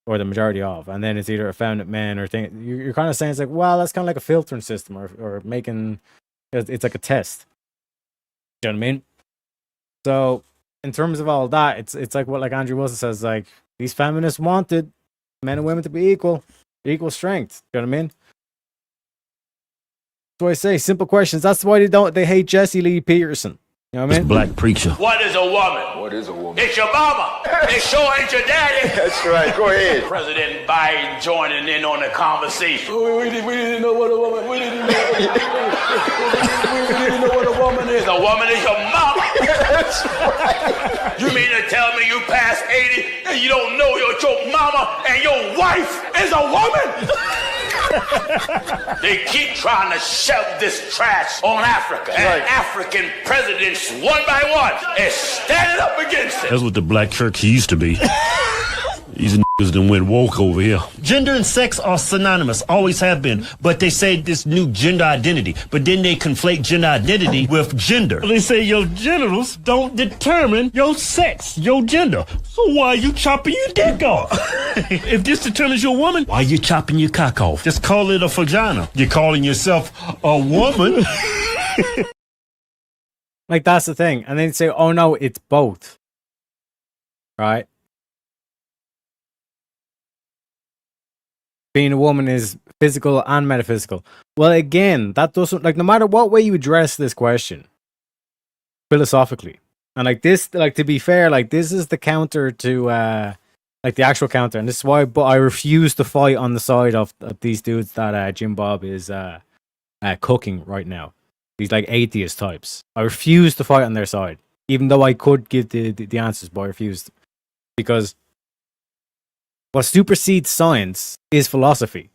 or the majority of, and then it's either effeminate men or thing. You're kind of saying it's like, well, that's kind of like a filtering system or making it's like a test. You know what I mean? So in terms of all that, it's like what like Andrew Wilson says, like these feminists wanted men and women to be equal strength. You know what I mean? That's why I say simple questions. That's why they hate Jesse Lee Peterson. You know what I mean? Black preacher. What is a woman? What is a woman? It's your mama. It sure ain't your daddy. That's right. Go ahead. President Biden joining in on the conversation. We didn't know what a woman. We didn't know what a woman is. A woman is your mama. That's right. You mean to tell me you past 80 and you don't know your mama and your wife is a woman? They keep trying to shove this trash on Africa. And African presidents, one by one, is standing up against it. That's what the black church used to be. These niggas done went woke over here. Gender and sex are synonymous, always have been. But they say this new gender identity. But then they conflate gender identity with gender. They say your genitals don't determine your sex, your gender. So why are you chopping your dick off? If this determines your woman, why are you chopping your cock off? Just call it a vagina. You're calling yourself a woman. Like, that's the thing. And then say, oh no, it's both. Right? Being a woman is physical and metaphysical. Well, again, that doesn't, like, no matter what way you address this question, philosophically, and like this, like, to be fair, like, this is the counter to, like, the actual counter, and this is why, but I refuse to fight on the side of these dudes that Jim Bob is cooking right now. These, like, atheist types. I refuse to fight on their side, even though I could give the answers, but I refused. Because what supersedes science is philosophy.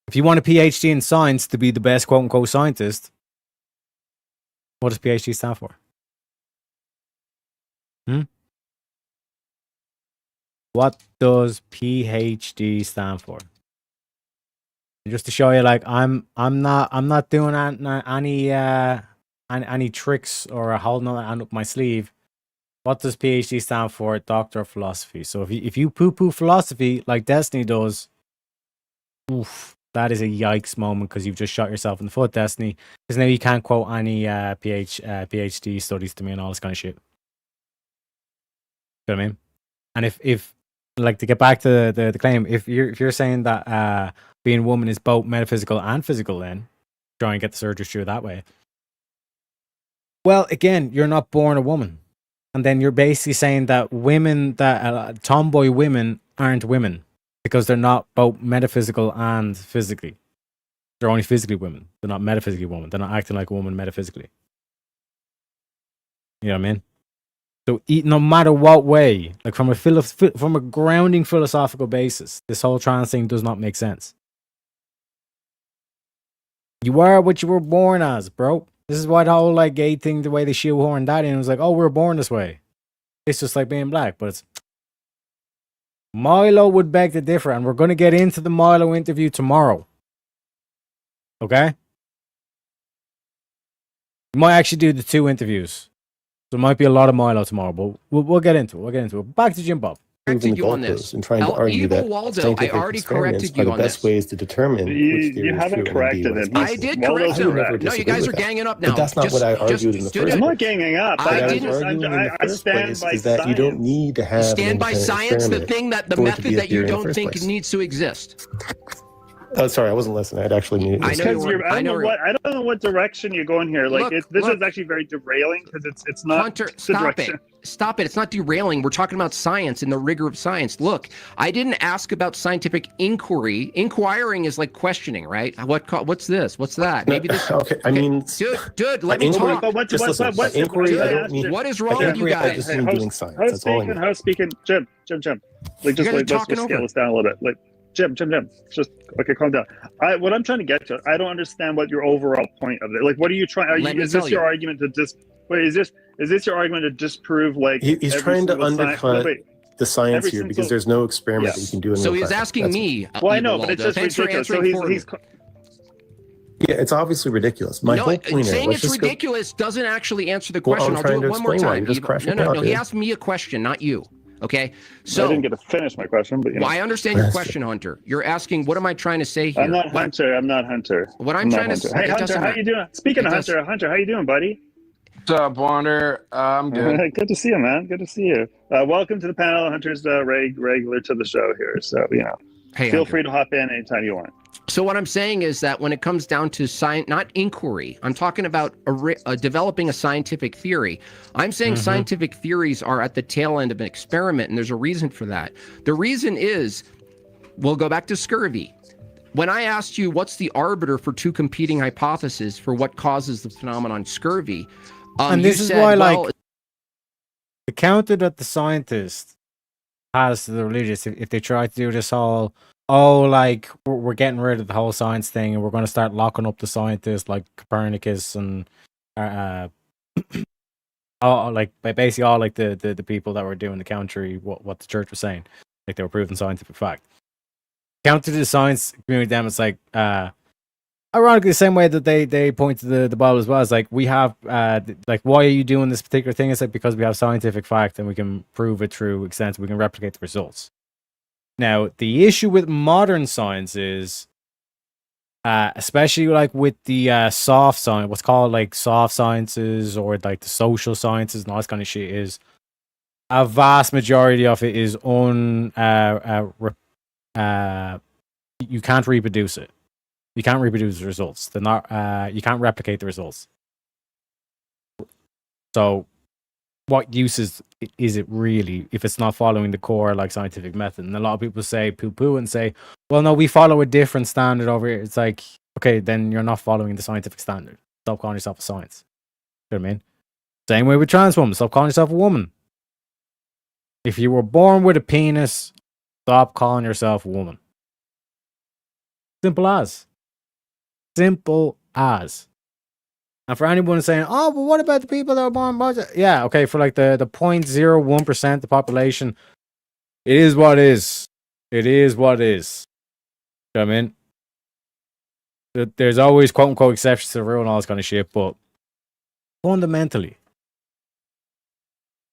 If you want a PhD in science to be the best quote-unquote scientist, what does PhD stand for? What does PhD stand for? And just to show you, like, I'm not doing any tricks or holding on up my sleeve. What does PhD stand for? Doctor of Philosophy. So if you poo-poo philosophy like Destiny does, oof, that is a yikes moment, because you've just shot yourself in the foot, Destiny. Because now you can't quote any PhD studies to me and all this kind of shit. You know what I mean? And if like, to get back to the claim, if you're saying that being a woman is both metaphysical and physical, then try and get the surgery through that way. Well, again, you're not born a woman. And then you're basically saying that women, that tomboy women aren't women because they're not both metaphysical and physically. They're only physically women. They're not metaphysically women. They're not acting like a woman metaphysically. You know what I mean? So no matter what way, like from a grounding philosophical basis, this whole trans thing does not make sense. You are what you were born as, bro. This is why the whole like gay thing, the way they shoehorned that in, it was like, oh, we were born this way. It's just like being black, but it's Milo would beg to differ, and we're going to get into the Milo interview tomorrow. Okay? We might actually do the 2 interviews. So it might be a lot of Milo tomorrow, but we'll get into it. We'll get into it. Back to Jim Bob. Moving the goalposts and trying to argue that scientific experiments are the best ways to determine which theory You is haven't true corrected and it. indeed I is did Waldo's correct him. correct. No, you guys are ganging up now. But that's not what I argued in the first place. I'm not ganging up. I What didn't- was arguing in the first place is that you don't need to have Stand by an independent science, the experiment thing that the for it to method be a that you theory in the don't first think place. needs to exist. Oh, sorry, I wasn't listening. I'd actually muted. I know Because you were- I I know don't know what direction you're going here. Like Look, this look. is actually very derailing because it's not Hunter, the stop direction. it. Stop it. It's not derailing. We're talking about science and the rigor of science. Look, I didn't ask about scientific inquiry. Inquiring is like questioning, right? What's this? What's that? Maybe this. Okay, I mean, Dude, let me inquiry, talk. But what's inquiry, I don't mean. What is wrong by with you inquiry, I guys? just mean doing science. That's all I mean. How's speaking, Jim. Like You just guys are like talking let's over. scale this down a little bit. Like Jim. Just okay, calm down. What I'm trying to get to, I don't understand what your overall point of it. Like, what are you trying? Let me Is this tell your you. argument to Wait, is this your argument to disprove like He's every trying to single science- undercut wait, the science every here single- because there's no experiment that you can do in So real he's practice. asking That's- me. Well, I Evil know, but it's Waldo. just Thanks for ridiculous. So answering for me. he's Yeah, it's obviously ridiculous. My whole point is, saying let's it's just go. ridiculous doesn't actually answer the Well, question. I'm I'll trying do to it one more explain why time. you're just crashing No. out, He dude. asked me a question, not you. Okay, I so didn't get to finish my question, but you know. well, I understand your question, Hunter. You're asking, what am I trying to say here? I'm not Hunter. I'm not Hunter. What I'm not trying to Hunter. say- Hey it Hunter, doesn't how matter. you doing? Speaking It of does- Hunter, how you doing, buddy? What's up, Wander? I'm good. Good to see you, man. Good to see you. Welcome to the panel. Hunter's regular to the show here, so you know, Hey, feel Hunter. free to hop in anytime you want. So what I'm saying is that when it comes down to science, not inquiry, I'm talking about developing a scientific theory. I'm saying scientific theories are at the tail end of an experiment, and there's a reason for that. The reason is, we'll go back to scurvy. When I asked you what's the arbiter for 2 competing hypotheses for what causes the phenomenon scurvy, And you this is said, why, well, like, the counter that the scientist has to the religious, if they try to do this whole, like, we're getting rid of the whole science thing and we're going to start locking up the scientists like Copernicus and all, like, basically all like the people that were doing the counter what the church was saying, like they were proving scientific fact. Counter to the science community, them, it's like ironically the same way that they point to the Bible as well. It's like, we have like, why are you doing this particular thing? It's like, because we have scientific fact and we can prove it through extent, we can replicate the results. Now, the issue with modern science is, especially like with the soft science, what's called like soft sciences or like the social sciences and all this kind of shit, is a vast majority of it is you can't reproduce it. You can't reproduce the results. They're not. You can't replicate the results. So, what use is it really if it's not following the core like scientific method? And a lot of people say poo-poo and say, "Well, no, we follow a different standard over here." It's like, okay, then you're not following the scientific standard. Stop calling yourself a science. You know what I mean? Same way with trans women. Stop calling yourself a woman. If you were born with a penis, stop calling yourself a woman. Simple as. Simple as. And for anyone saying, oh, but what about the people that are born? Yeah, okay, for like the 0.01% of the population, it is what it is. It is what it is. You know what I mean? There's always quote unquote exceptions to the rule and all this kind of shit, but fundamentally,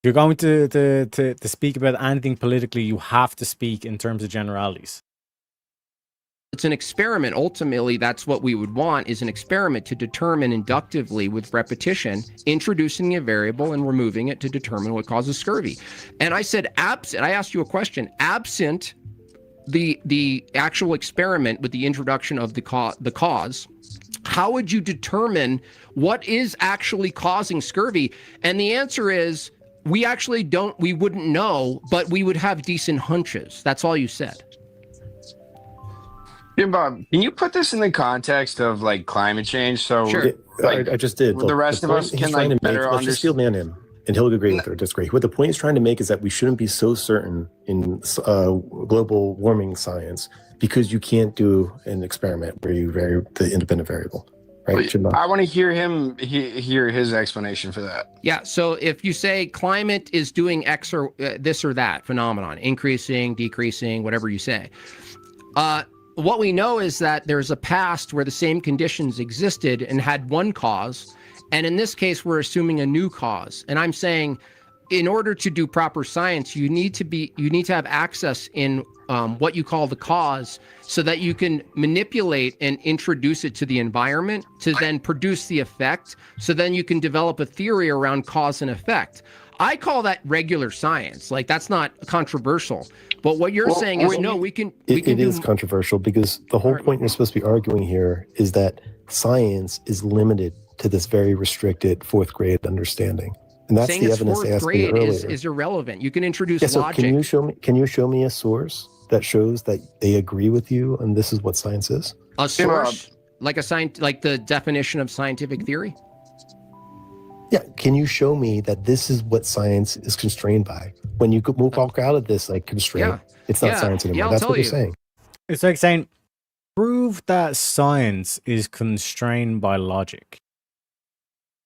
if you're going to speak about anything politically, you have to speak in terms of generalities. it's an experiment. Ultimately, that's what we would want, is an experiment to determine inductively with repetition, introducing a variable and removing it to determine what causes scurvy. And I said, I asked you a question, absent the actual experiment with the introduction of the cause, how would you determine what is actually causing scurvy? And the answer is we wouldn't know, but we would have decent hunches. That's all you said. Yeah, Bob, can you put this in the context of like climate change? So Sure. like, I just did. the rest of point us he's can trying like to make- better let's just field man him, and he'll agree with or disagree. What the point he's trying to make is that we shouldn't be so certain in global warming science because you can't do an experiment where you vary the independent variable, right? I want to hear him hear his explanation for that. Yeah. So if you say climate is doing X or this or that phenomenon, increasing, decreasing, whatever you say, what we know is that there's a past where the same conditions existed and had one cause. And in this case, we're assuming a new cause. And I'm saying in order to do proper science, you need to have access in what you call the cause so that you can manipulate and introduce it to the environment to then produce the effect. So then you can develop a theory around cause and effect. I call that regular science. Like, that's not controversial. But what you're saying is, no, we can It do. is controversial because the whole point you're supposed to be arguing here is that science is limited to this very restricted fourth grade understanding. And that's saying the it's evidence fourth they asked me grade earlier. is irrelevant. You can introduce Yeah, so logic. can you show me a source that shows that they agree with you and this is what science is? A source, like the definition of scientific theory. Yeah, can you show me that this is what science is constrained by? When you could walk out of this like constraint, it's not science anymore. I'll That's tell what you're you. saying. It's like saying, prove that science is constrained by logic,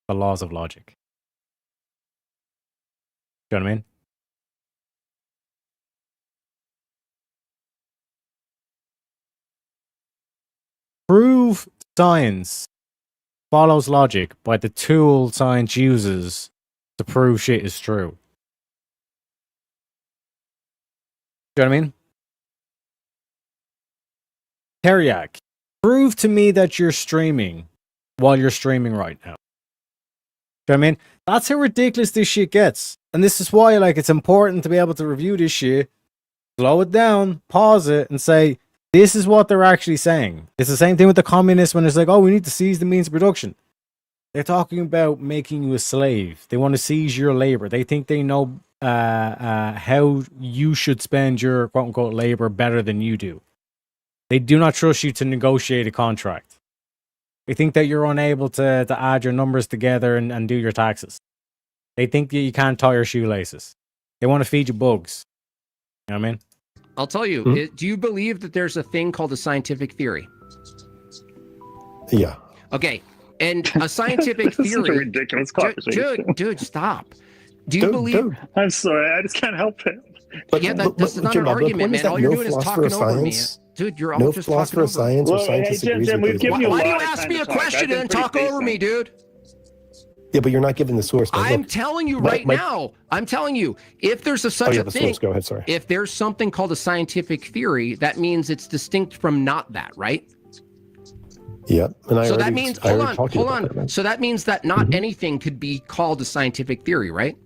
the laws of logic. Do you know what I mean? Prove science follows logic by the tool science uses to prove shit is true. Do you know what I mean? Teriak, prove to me that you're streaming while you're streaming right now. Do you know what I mean? That's how ridiculous this shit gets. And this is why, like, it's important to be able to review this shit, slow it down, pause it, and say, this is what they're actually saying. It's the same thing with the communists when it's like, oh, we need to seize the means of production. They're talking about making you a slave. They want to seize your labor. They think they know how you should spend your quote-unquote labor better than you do. They do not trust you to negotiate a contract. They think that you're unable to add your numbers together and do your taxes. They think that you can't tie your shoelaces. They want to feed you bugs. You know what I mean? I'll tell you. Do you believe that there's a thing called a scientific theory? Yeah. Okay. And a scientific This is theory. a ridiculous conversation. Dude, stop. Do you believe? I'm sorry, I just can't help it. This is not an argument, man. All you're doing is talking over me. Dude, you're all no just philosopher talking of over me. science or scientist agrees with those. Why do you ask me a question and then talk over me, dude? Yeah, but you're not giving the source. Man. I'm Look, telling you right now. I'm telling you, if there's such a the thing, source. Go ahead. Sorry. if there's something called a scientific theory, that means it's distinct from not that, right? Yeah, and So that means, hold on. So that means that not anything could be called a scientific theory, right?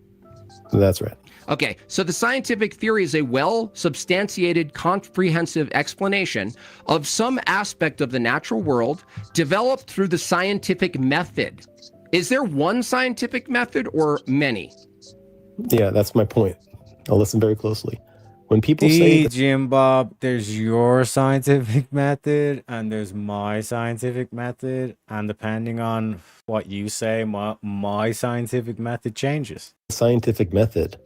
That's right. Okay, so the scientific theory is a well-substantiated, comprehensive explanation of some aspect of the natural world developed through the scientific method. Is there one scientific method or many? Yeah, that's my point. I'll listen very closely. When people say that, Jim Bob, there's your scientific method and there's my scientific method, and depending on what you say, my scientific method changes. scientific method,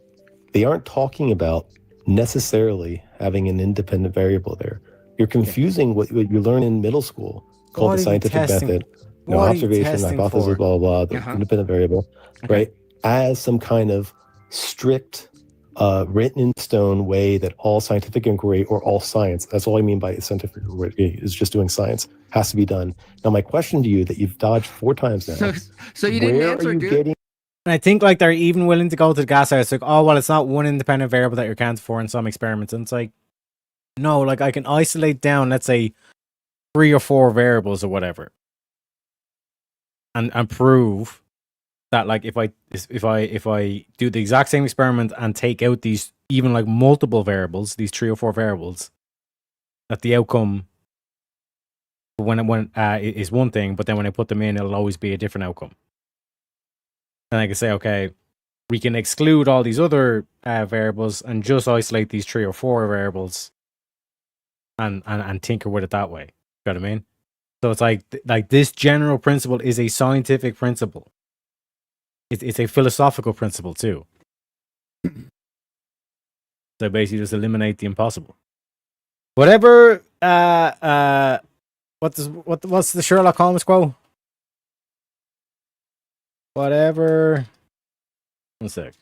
they aren't talking about necessarily having an independent variable there. You're confusing what you learn in middle school called What the are you scientific testing- method, what are you observation, testing hypothesis, for? blah, blah, blah, the Uh-huh. independent variable, right? As some kind of strict, written in stone way that all scientific inquiry or all science, that's all I mean by scientific inquiry, is just doing science, has to be done. Now, my question to you that you've dodged 4 times now, So you didn't where answer, are you dude. getting And I think like they're even willing to go to the gas house, like, oh well, it's not one independent variable that you're accounting for in some experiments. And it's like, no, like I can isolate down, let's say, 3 or 4 variables or whatever, and prove that like if I do the exact same experiment and take out these even like multiple variables, these 3 or 4 variables, that the outcome is one thing, but then when I put them in, it'll always be a different outcome. And I can say, okay, we can exclude all these other variables and just isolate these 3 or 4 variables, and tinker with it that way. You know what I mean? So it's like this general principle is a scientific principle. It's a philosophical principle too. So basically, just eliminate the impossible. Whatever. What's the Sherlock Holmes quote? Whatever. One sec.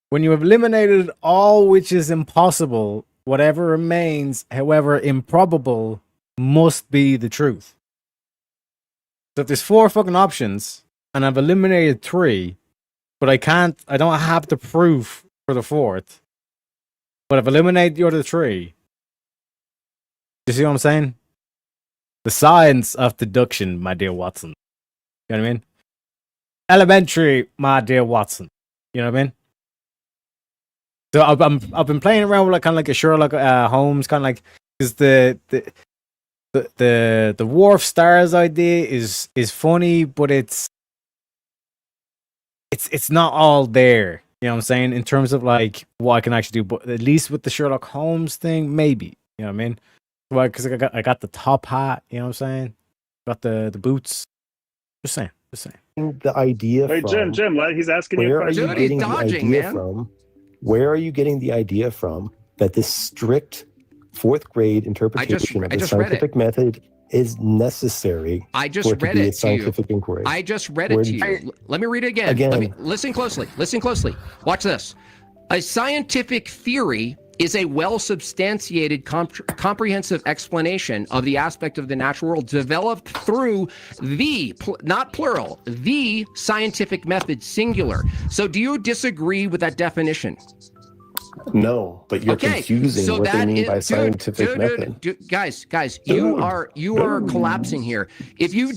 When you have eliminated all which is impossible, whatever remains, however improbable, must be the truth. So if there's 4 fucking options and I've eliminated 3, but I don't have the proof for the 4th, but I've eliminated the other 3. You see what I'm saying? The science of deduction, my dear Watson. You know what I mean? Elementary, my dear Watson. You know what I mean? So I've been playing around with like kind of like a Sherlock Holmes kind of like, because the Dwarf Stars idea is funny, but it's not all there. You know what I'm saying? In terms of like what I can actually do, but at least with the Sherlock Holmes thing, maybe. You know what I mean? Well, because I got the top hat. You know what I'm saying? Got the boots. Just saying. The idea Wait, from Jim, he's asking you a question. Where are you getting the idea from that this strict 4th grade interpretation of the scientific method is necessary I just for it to read be it a to scientific you. inquiry? I just read it to you. Let me read it again. Listen closely. Listen closely. Watch this. A scientific theory is a well-substantiated, comprehensive explanation of the aspect of the natural world developed through the, not plural, the scientific method, singular. So do you disagree with that definition? No, but you're confusing what they mean by scientific method. Guys, you are collapsing here. If you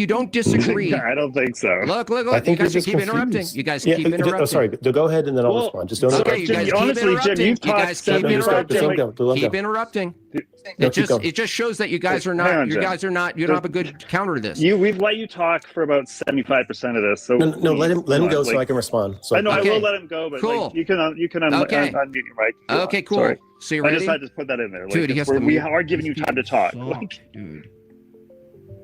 don't disagree, I don't think so. Look, I think you guys you're keep just interrupting. confused. You guys Yeah, keep interrupting. sorry, go ahead and then I'll respond. Just don't Okay, you guys keep interrupting. You guys keep interrupting. Keep interrupting. It just shows that you guys are not. You don't have a good counter to this. We've let you talk for about 75% of this. So no, let him go so I can respond. So I know I will let him go, but cool. like, you can unmute your mic. Okay, cool. Sorry. So you ready? I just had to put that in there. Dude, we are giving you time to talk. Dude.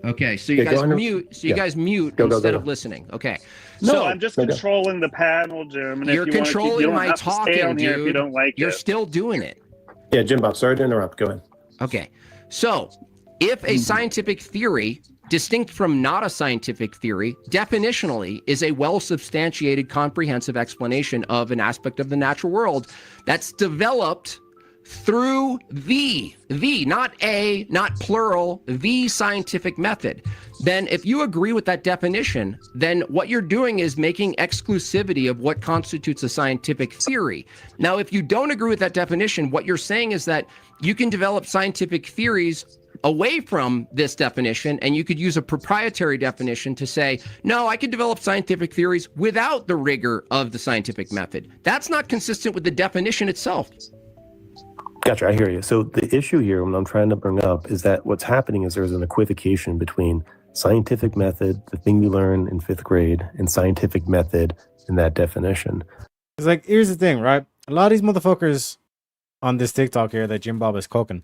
Okay, so you guys mute. So you guys mute instead of listening. Okay. No, I'm just controlling the panel, Jim. And you're controlling my talking, dude. If you don't like you're still doing it. Yeah, Jim Bob, sorry to interrupt. Go ahead. Okay. So, if a scientific theory, distinct from not a scientific theory, definitionally is a well-substantiated, comprehensive explanation of an aspect of the natural world that's developed through the, not plural, the scientific method, then if you agree with that definition, then what you're doing is making exclusivity of what constitutes a scientific theory. Now, if you don't agree with that definition, what you're saying is that you can develop scientific theories away from this definition, and you could use a proprietary definition to say, no, I could develop scientific theories without the rigor of the scientific method. That's not consistent with the definition itself. Gotcha, I hear you. So the issue here, what I'm trying to bring up, is that what's happening is there's an equivocation between scientific method, the thing you learn in 5th grade, and scientific method in that definition. It's like, here's the thing, right? A lot of these motherfuckers on this TikTok here that Jim Bob is cooking,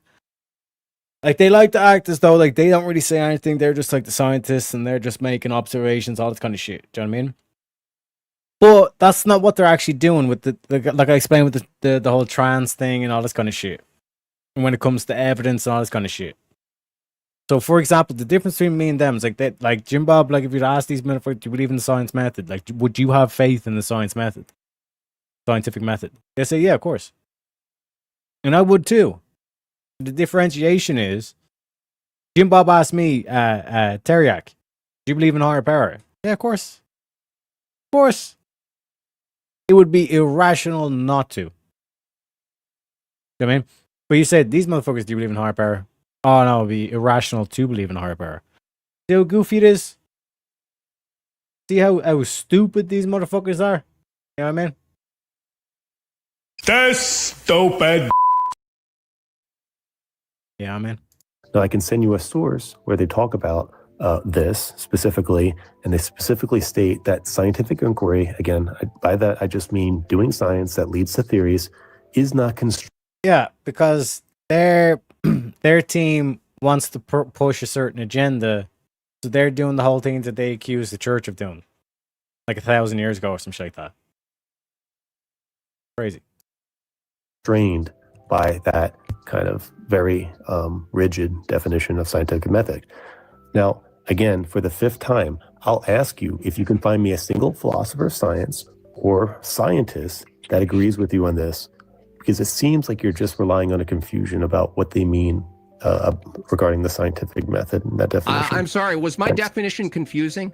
like, they like to act as though like they don't really say anything. They're just like the scientists and they're just making observations, all this kind of shit. Do you know what I mean? But that's not what they're actually doing with the like I explained with the whole trans thing and all this kind of shit. And when it comes to evidence and all this kind of shit. So, for example, the difference between me and them is like that. Like Jim Bob, like if you'd ask these motherfuckers, do you believe in the science method? Like, would you have faith in the scientific method? They say, yeah, of course. And I would too. The differentiation is, Jim Bob asked me, Teriak, do you believe in higher power? Yeah, of course. Of course. It would be irrational not to. You know what I mean? But you said, these motherfuckers, do you believe in higher power? Oh, no, it would be irrational to believe in higher power. See how goofy it is? See how stupid these motherfuckers are? You know what I mean? That's stupid. Yeah, man. Now, I can send you a source where they talk about this specifically, and they specifically state that scientific inquiry, again, by that I just mean doing science that leads to theories, is not constructed. Yeah, because their team wants to push a certain agenda, so they're doing the whole thing that they accuse the church of doing, like 1,000 years ago or some shit like that. Crazy. Strained by that kind of very rigid definition of scientific method. Now, again, for the 5th time, I'll ask you if you can find me a single philosopher of science or scientist that agrees with you on this, because it seems like you're just relying on a confusion about what they mean regarding the scientific method and that definition. I'm sorry, was my definition confusing?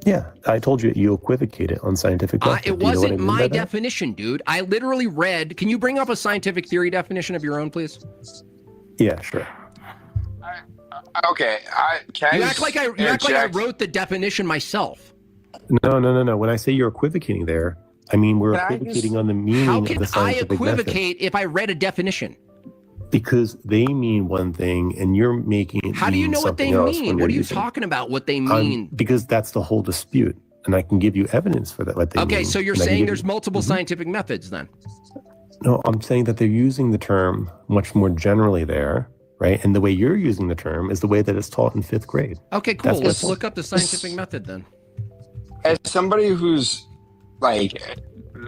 Yeah, I told you you equivocated on scientific method. It wasn't my definition, dude. I literally read. Can you bring up a scientific theory definition of your own, please? Yeah, sure. Okay, You act like I wrote the definition myself. No. When I say you're equivocating there, I mean we're equivocating on the meaning How of the can I scientific equivocate if I read a definition? Because they mean one thing and you're making it How do you mean know what they something else when mean? you're What are you using it. talking about? What they mean? Because that's the whole dispute, and I can give you evidence for that. What they Okay, mean. so you're And I can saying give there's you- multiple scientific methods then? No, I'm saying that they're using the term much more generally there, right? And the way you're using the term is the way that it's taught in 5th grade. Okay, cool. That's my Let's point. look up the scientific method then. As somebody who's like,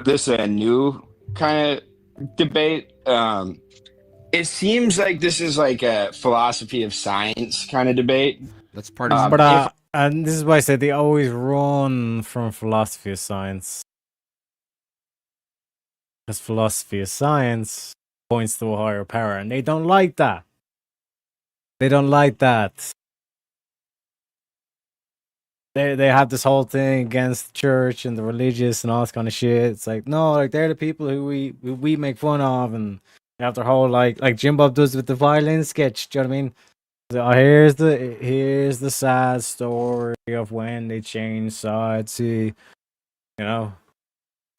this is a new kind of debate, it seems like this is like a philosophy of science kind of debate. That's part of But and this is why I said they always run from philosophy of science, because philosophy of science points to a higher power, and they don't like that. They don't like that. They have this whole thing against the church and the religious and all this kind of shit. It's like, no, like they're the people who we make fun of, and they have their whole like Jim Bob does with the violin sketch. Do you know what I mean? So, here's the sad story of when they changed sides. See, you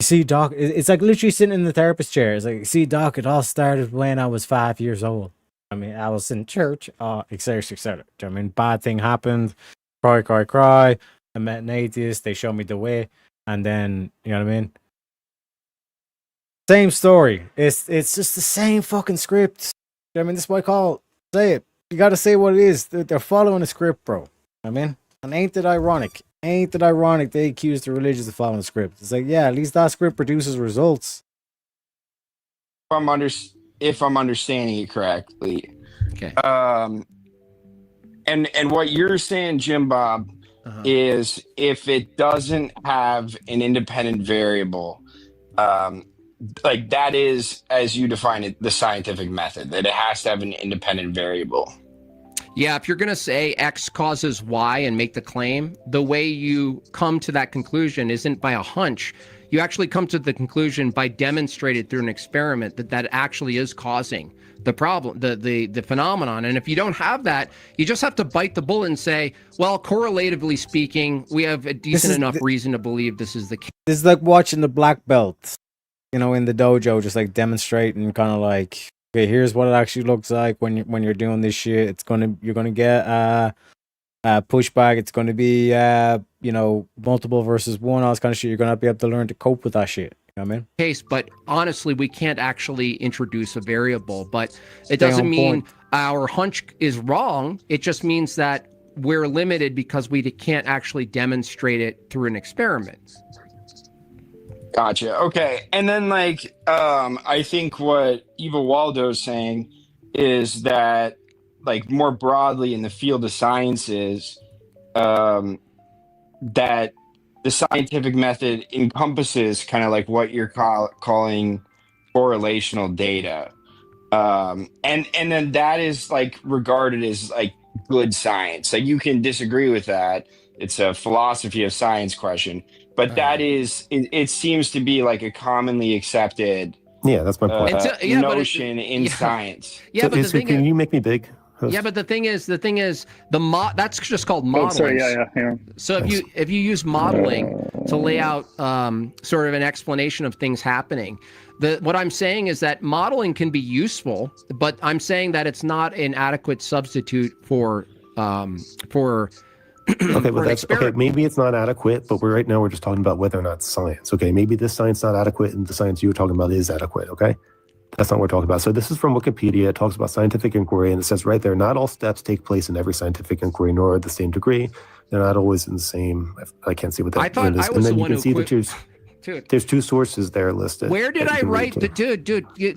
see, Doc. It's like literally sitting in the therapist chair. It's like, see, Doc. It all started when I was 5 years old. I mean, I was in church, etc., etc. Do you know what I mean? Bad thing happened. Cry. I met an atheist. They showed me the way, and then you know what I mean. Same story. It's just the same fucking script. You know what I mean, this is what I call say it. You got to say what it is. They're following a script, bro. I mean, and ain't it ironic? Ain't it ironic? They accuse the religious of following a script. It's like, yeah, at least that script produces results. If I'm understanding it correctly. Okay. And what you're saying, Jim Bob, is if it doesn't have an independent variable, like that is, as you define it, the scientific method, that it has to have an independent variable. Yeah, if you're going to say X causes Y and make the claim, the way you come to that conclusion isn't by a hunch. You actually come to the conclusion by demonstrated through an experiment that actually is causing the problem, the phenomenon. And if you don't have that, you just have to bite the bullet and say, well, correlatively speaking, we have a decent enough reason to believe this is the case. This is like watching the black belt, in the dojo, just like demonstrating, kind of like, okay, here's what it actually looks like when you're doing this shit. You're gonna get pushback. It's gonna be multiple versus one, all this kind of shit. You're gonna be able to learn to cope with that shit. You know what I mean? Case, but honestly, we can't actually introduce a variable. But it doesn't mean our hunch is wrong. It just means that we're limited because we can't actually demonstrate it through an experiment. Gotcha. Okay. And then I think what Eva Waldo is saying is that more broadly in the field of sciences, that the scientific method encompasses kind of like what you're calling correlational data. And then that is regarded as good science. You can disagree with that. It's a philosophy of science question, but that is, it seems to be a commonly accepted that's my point. notion in science. Yeah, but the thing can is, you make me big? Yeah, but the thing is, that's just called modeling. Oh, sorry, yeah. So if you use modeling, to lay out sort of an explanation of things happening. What I'm saying is that modeling can be useful, but I'm saying that it's not an adequate substitute for Okay, but that's okay. Maybe it's not adequate, but right now we're just talking about whether or not science. Okay, maybe this science not adequate, and the science you were talking about is adequate. Okay, that's not what we're talking about. So this is from Wikipedia. It talks about scientific inquiry, and it says right there, not all steps take place in every scientific inquiry, nor at the same degree. They're not always in the same. I can't see what that I thought is. I was and then the you one can who see quit. that there's two sources there listed. Where did I write the dude?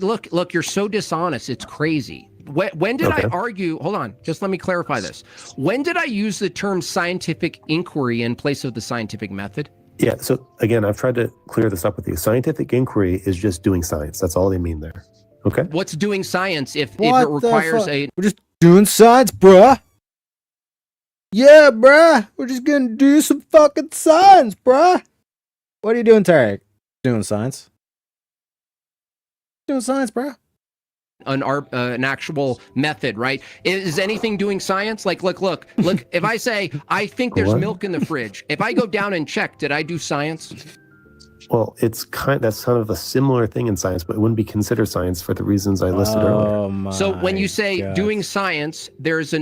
Look, you're so dishonest. It's crazy. When did I argue? Hold on, just let me clarify this. When did I use the term scientific inquiry in place of the scientific method? Yeah. So again, I've tried to clear this up with you. Scientific inquiry is just doing science. That's all they mean there. Okay. What's doing science if it What the requires fuck? a? We're just doing science, bruh. Yeah, bruh. We're just gonna do some fucking science, bruh. What are you doing, Tarek? Doing science. Doing science, bruh. An actual method, right? Is anything doing science? Like, look. If I say I think there's What? milk in the fridge, if I go down and check, did I do science? Well, that's kind of a similar thing in science, but it wouldn't be considered science for the reasons I listed earlier. So when you say God. doing science, there is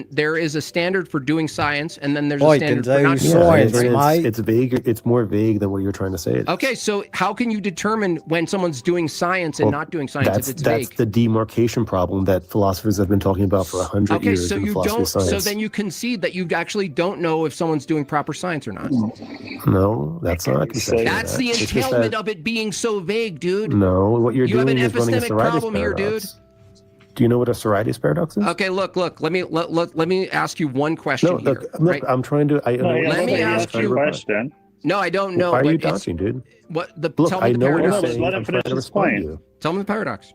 a standard for doing science, and then there's Boy, a standard then for not do doing science, science. mate. It's vague. It's more vague than what you're trying to say. Okay, so how can you determine when someone's doing science and Well, not doing science if it's that's vague? the demarcation problem that philosophers have been talking about for 100 Okay, years so in you philosophy don't. of science. So then you concede that you actually don't know if someone's doing proper science or not. No, that's not a concession. That's the It's just entailment that- of it being so vague, dude. No, what you're You have doing an is running a epistemic Sorites problem here, paradox. dude. Do you know what a Sorites paradox is? Okay, look. Let me ask you one question No, here. look, right? I'm trying to. Let me ask you. question. No, I don't know. Why are but you it's- dodging, dude? What the? Look, tell me I the know what paradox. you're saying. I'm trying to respond to you. Tell me the paradox.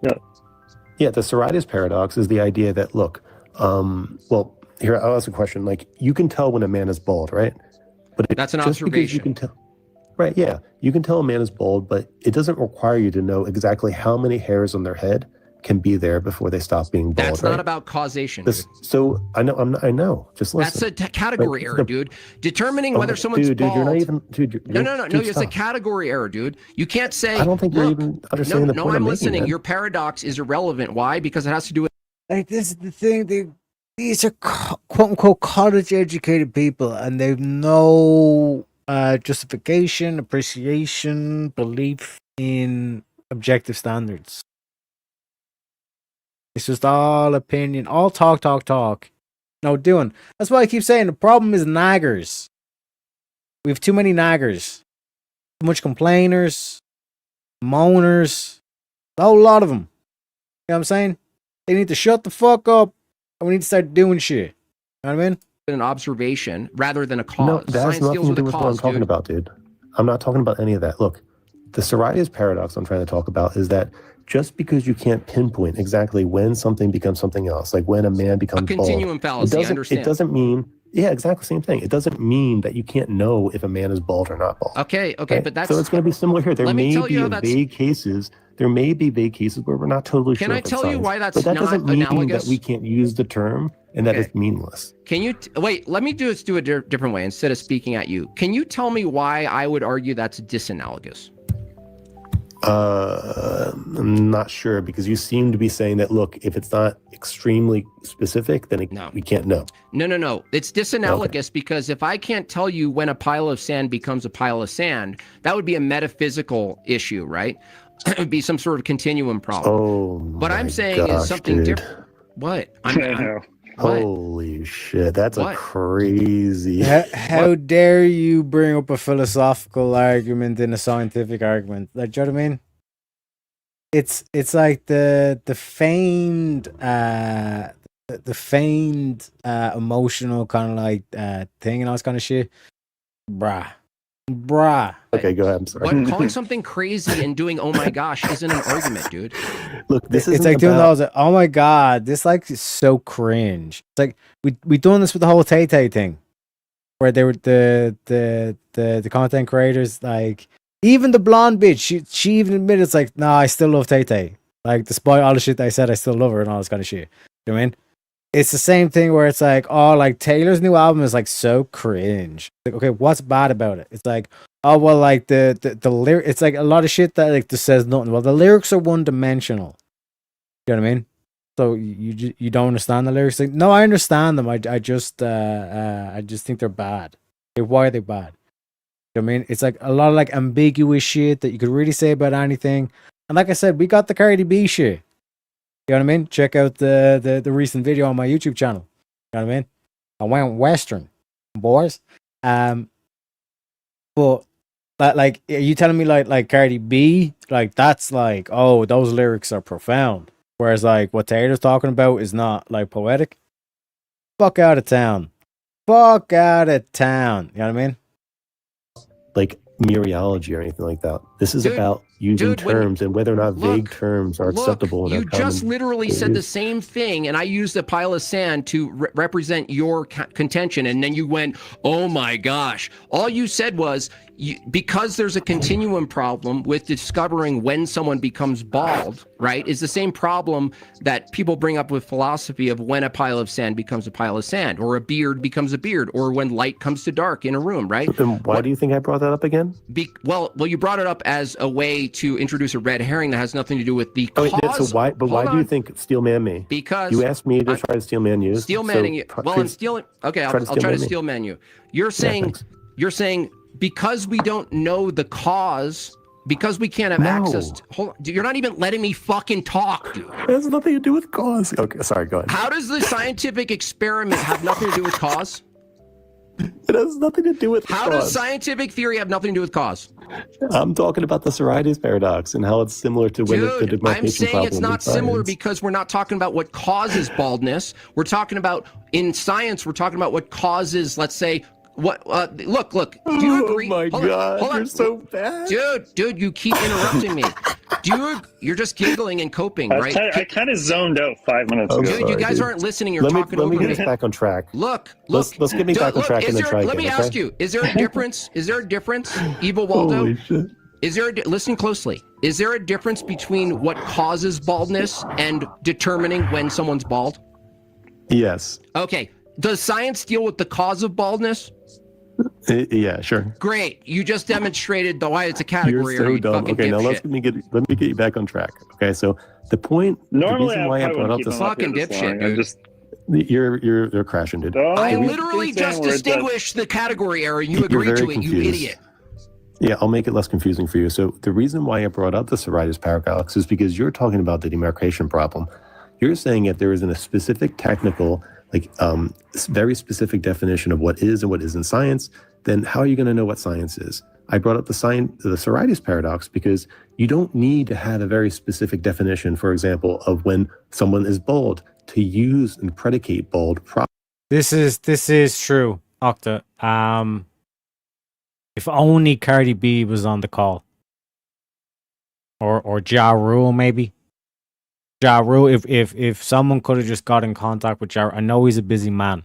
Yeah, the Sorites paradox is the idea that well, here I'll ask a question. Like, you can tell when a man is bald, right? But That's an just because observation. you can tell, right? Yeah, you can tell a man is bald, but it doesn't require you to know exactly how many hairs on their head can be there before they stop being bald. That's right? not about causation. So I know. I know. Just listen. That's a category But error, the- dude. Determining whether someone's dude, bald. you're not even. Dude, No. dude, It's a stop. category error, dude. You can't say. I don't think you're "Look, even understanding the no, point I'm I'm making, listening. man. Your paradox is irrelevant. Why? Because it has to do with. Like, this is the thing. These are quote unquote college educated people, and they've no justification, appreciation, belief in objective standards. It's just all opinion, all talk. No doing. That's why I keep saying the problem is naggers. We have too many naggers. Too much complainers, moaners, a whole lot of them. You know what I'm saying? They need to shut the fuck up, and we need to start doing shit. You know what I mean? An observation rather than a cause. No, that has Science nothing deals to with do a with what cause, I'm talking dude. about, dude. I'm not talking about any of that. Look, the Sorites paradox I'm trying to talk about is that just because you can't pinpoint exactly when something becomes something else, like when a man becomes continuum bald, fallacy, I understand. It doesn't mean, yeah, exactly, same thing. It doesn't mean that you can't know if a man is bald or not bald. Okay, right? but that's. So it's going to be similar here. There Let me may tell be you how a that's- vague cases. There may be vague cases where we're not totally Can sure. I if it's tell you science. why that's but that not doesn't mean analogous? that we can't use the term and that Okay. it's meaningless. Can you wait? Let me do a different way instead of speaking at you. Can you tell me why I would argue that's disanalogous? I'm not sure because you seem to be saying that, look, if it's not extremely specific, then we can't know. No. It's disanalogous because if I can't tell you when a pile of sand becomes a pile of sand, that would be a metaphysical issue, right? It would be some sort of continuum problem. Oh, What I'm saying is gosh, something dude. different. What? I know. What? Holy shit, that's a What? crazy. How dare you bring up a philosophical argument in a scientific argument? Like, do you know what I mean? It's like the feigned emotional kind of like thing and all this kind of shit. Bruh. Okay, go ahead. I'm sorry. What? Calling something crazy and doing "oh my gosh" isn't an argument, dude. Look, this It's is like doing those. Oh my god, this like is so cringe. It's like we doing this with the whole Tay Tay thing, where they were the content creators. Like even the blonde bitch, she even admitted it's like, nah, I still love Tay Tay. Like despite all the shit I said, I still love her and all this kind of shit. You know what I mean? it's the same thing where it's like, oh, like Taylor's new album is like so cringe. Like, okay, what's bad about it? It's like, oh well, like the lyric. It's like a lot of shit that like just says nothing. Well, the lyrics are one dimensional. You know what I mean? So you don't understand the lyrics? Like, no, I understand them. I just think they're bad. Like, why are they bad? You know what I mean? It's like a lot of like ambiguous shit that you could really say about anything. And like I said, we got the Cardi B shit. You know what I mean? Check out the recent video on my YouTube channel. You know what I mean? I went Western, boys. But like, are you telling me like Cardi B, like that's like, oh, those lyrics are profound, whereas like what Taylor's talking about is not like poetic? Fuck out of town. Fuck out of town. You know what I mean? Like mereology or anything like that. This is about using terms and whether or not vague terms are acceptable. You just literally said the same thing, and I used a pile of sand to represent your contention, and then you went, "Oh my gosh!" All you said was because there's a continuum problem with discovering when someone becomes bald. Right? Is the same problem that people bring up with philosophy of when a pile of sand becomes a pile of sand, or a beard becomes a beard, or when light comes to dark in a room. Right? Then why do you think I brought that up again? Well, you brought it up as a way to introduce a red herring that has nothing to do with the cause. So why? But why do you think steel man me? Because you asked me to try to steel man you. Steel manning you. Well, I'm stealing. Okay, I'll try to steel man you. You're saying because we don't know the cause, because we can't have access. Hold on, you're not even letting me fucking talk, dude. It has nothing to do with cause. Okay, sorry. Go ahead. How does the scientific experiment have nothing to do with cause? It has nothing to do with How does scientific theory have nothing to do with cause? I'm talking about the Sorites paradox and how it's similar to when the demarcation I'm saying problem it's not similar because we're not talking about what causes baldness. We're talking about, in science, we're talking about what causes, let's say, what look, do you agree? Oh my God, you're so bad. Dude, you keep interrupting me. You're just giggling and coping, right? I kind of zoned out 5 minutes ago. Dude, you guys aren't listening. You're talking over me. Let me get us back on track. Look. Let's get me back on track and then try again. Let me ask you: Is there a difference? Evil Waldo? Holy shit. Listen closely. Is there a difference between what causes baldness and determining when someone's bald? Yes. Okay. Does science deal with the cause of baldness? Yeah, sure. Great. You just demonstrated why it's a category. You're so dumb. Okay, now let me get you back on track. Okay, so the point. Normally, the reason why I brought up the fucking dipshit, dude. You're crashing, dude. I literally just distinguished the category error. You agreed to it, you idiot. Yeah, I'll make it less confusing for you. So the reason why I brought up the Sorites paradox is because you're talking about the demarcation problem. You're saying if there isn't a specific technical, very specific definition of what is and what isn't science, then how are you going to know what science is? I brought up the Sorites paradox because you don't need to have a very specific definition, for example, of when someone is bald to use and predicate bald properly. This is true, Octa. If only Cardi B was on the call, or Ja Rule maybe. Ja Rule, if someone could have just got in contact with Ja, I know he's a busy man,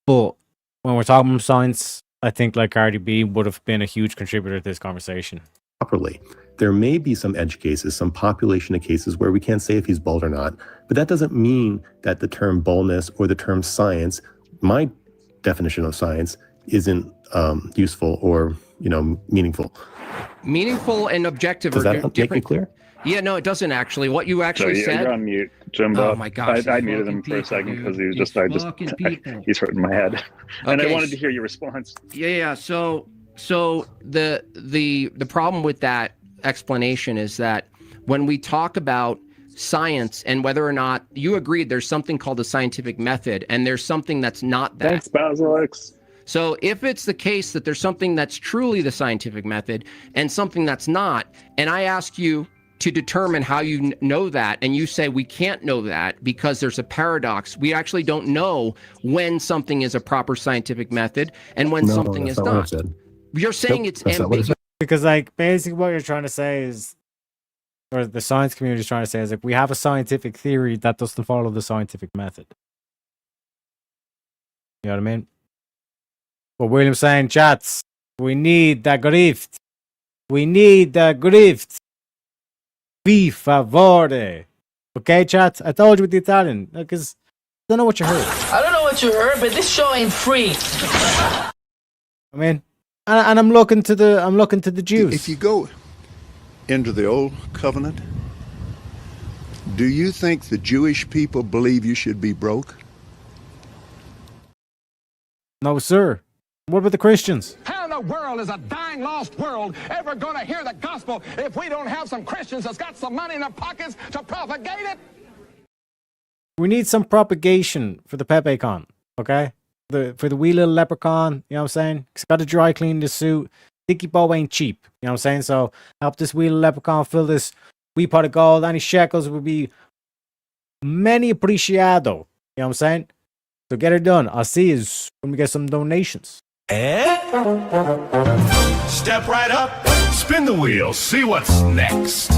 but when we're talking about science, I think like Cardi B would have been a huge contributor to this conversation. Properly. There may be some edge cases, some population of cases where we can't say if he's bald or not, but that doesn't mean that the term baldness or the term science, my definition of science, isn't useful or meaningful. Meaningful and objective Does are that different. make it clear? Yeah, no, it doesn't actually. What you actually said. You're on mute, Jimbo. Oh my gosh! I muted him for a second because he was he's hurting my head, and I wanted to hear your response. Yeah. So the problem with that explanation is that when we talk about science and whether or not you agreed there's something called a scientific method and there's something that's not that. Thanks, Basilix. So if it's the case that there's something that's truly the scientific method and something that's not, and I ask you to determine how you know that, and you say we can't know that because there's a paradox, we actually don't know when something is a proper scientific method and when something is not. You're saying it's ambiguous. Because like basically what you're trying to say is, or the science community is trying to say is like, we have a scientific theory that doesn't follow the scientific method. You know what I mean? But William's saying, chats, we need the grift. We need the grift. Vi favore. Okay, chat? I told you with the Italian. Because Don't know what you heard. I don't know what you heard, but this show ain't free. I mean, and I'm looking to the Jews. If you go into the old covenant, do you think the Jewish people believe you should be broke? No, sir. What about the Christians? How in the world is a dying, lost world ever going to hear the gospel if we don't have some Christians that's got some money in their pockets to propagate it? We need some propagation for the PepeCon, okay? For the wee little leprechaun, you know what I'm saying? He's got to dry clean the suit. Dicky Bow ain't cheap, you know what I'm saying? So help this wee little leprechaun fill this wee pot of gold. Any shekels would be many appreciado, you know what I'm saying? So get it done. I'll see you when we get some donations. Step right up, spin the wheel, see what's next.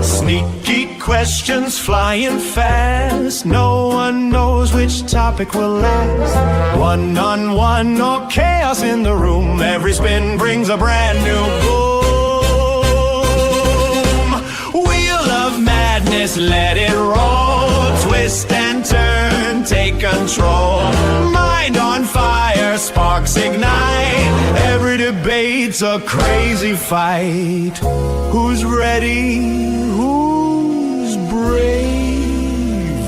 Sneaky questions flying fast. No one knows which topic will last. One-on-one or chaos in the room. Every spin brings a brand new boom. Wheel of madness, let it roll. Twist and turn, take control. Mind on fire, sparks ignite. Every debate's a crazy fight. Who's ready? Who's brave?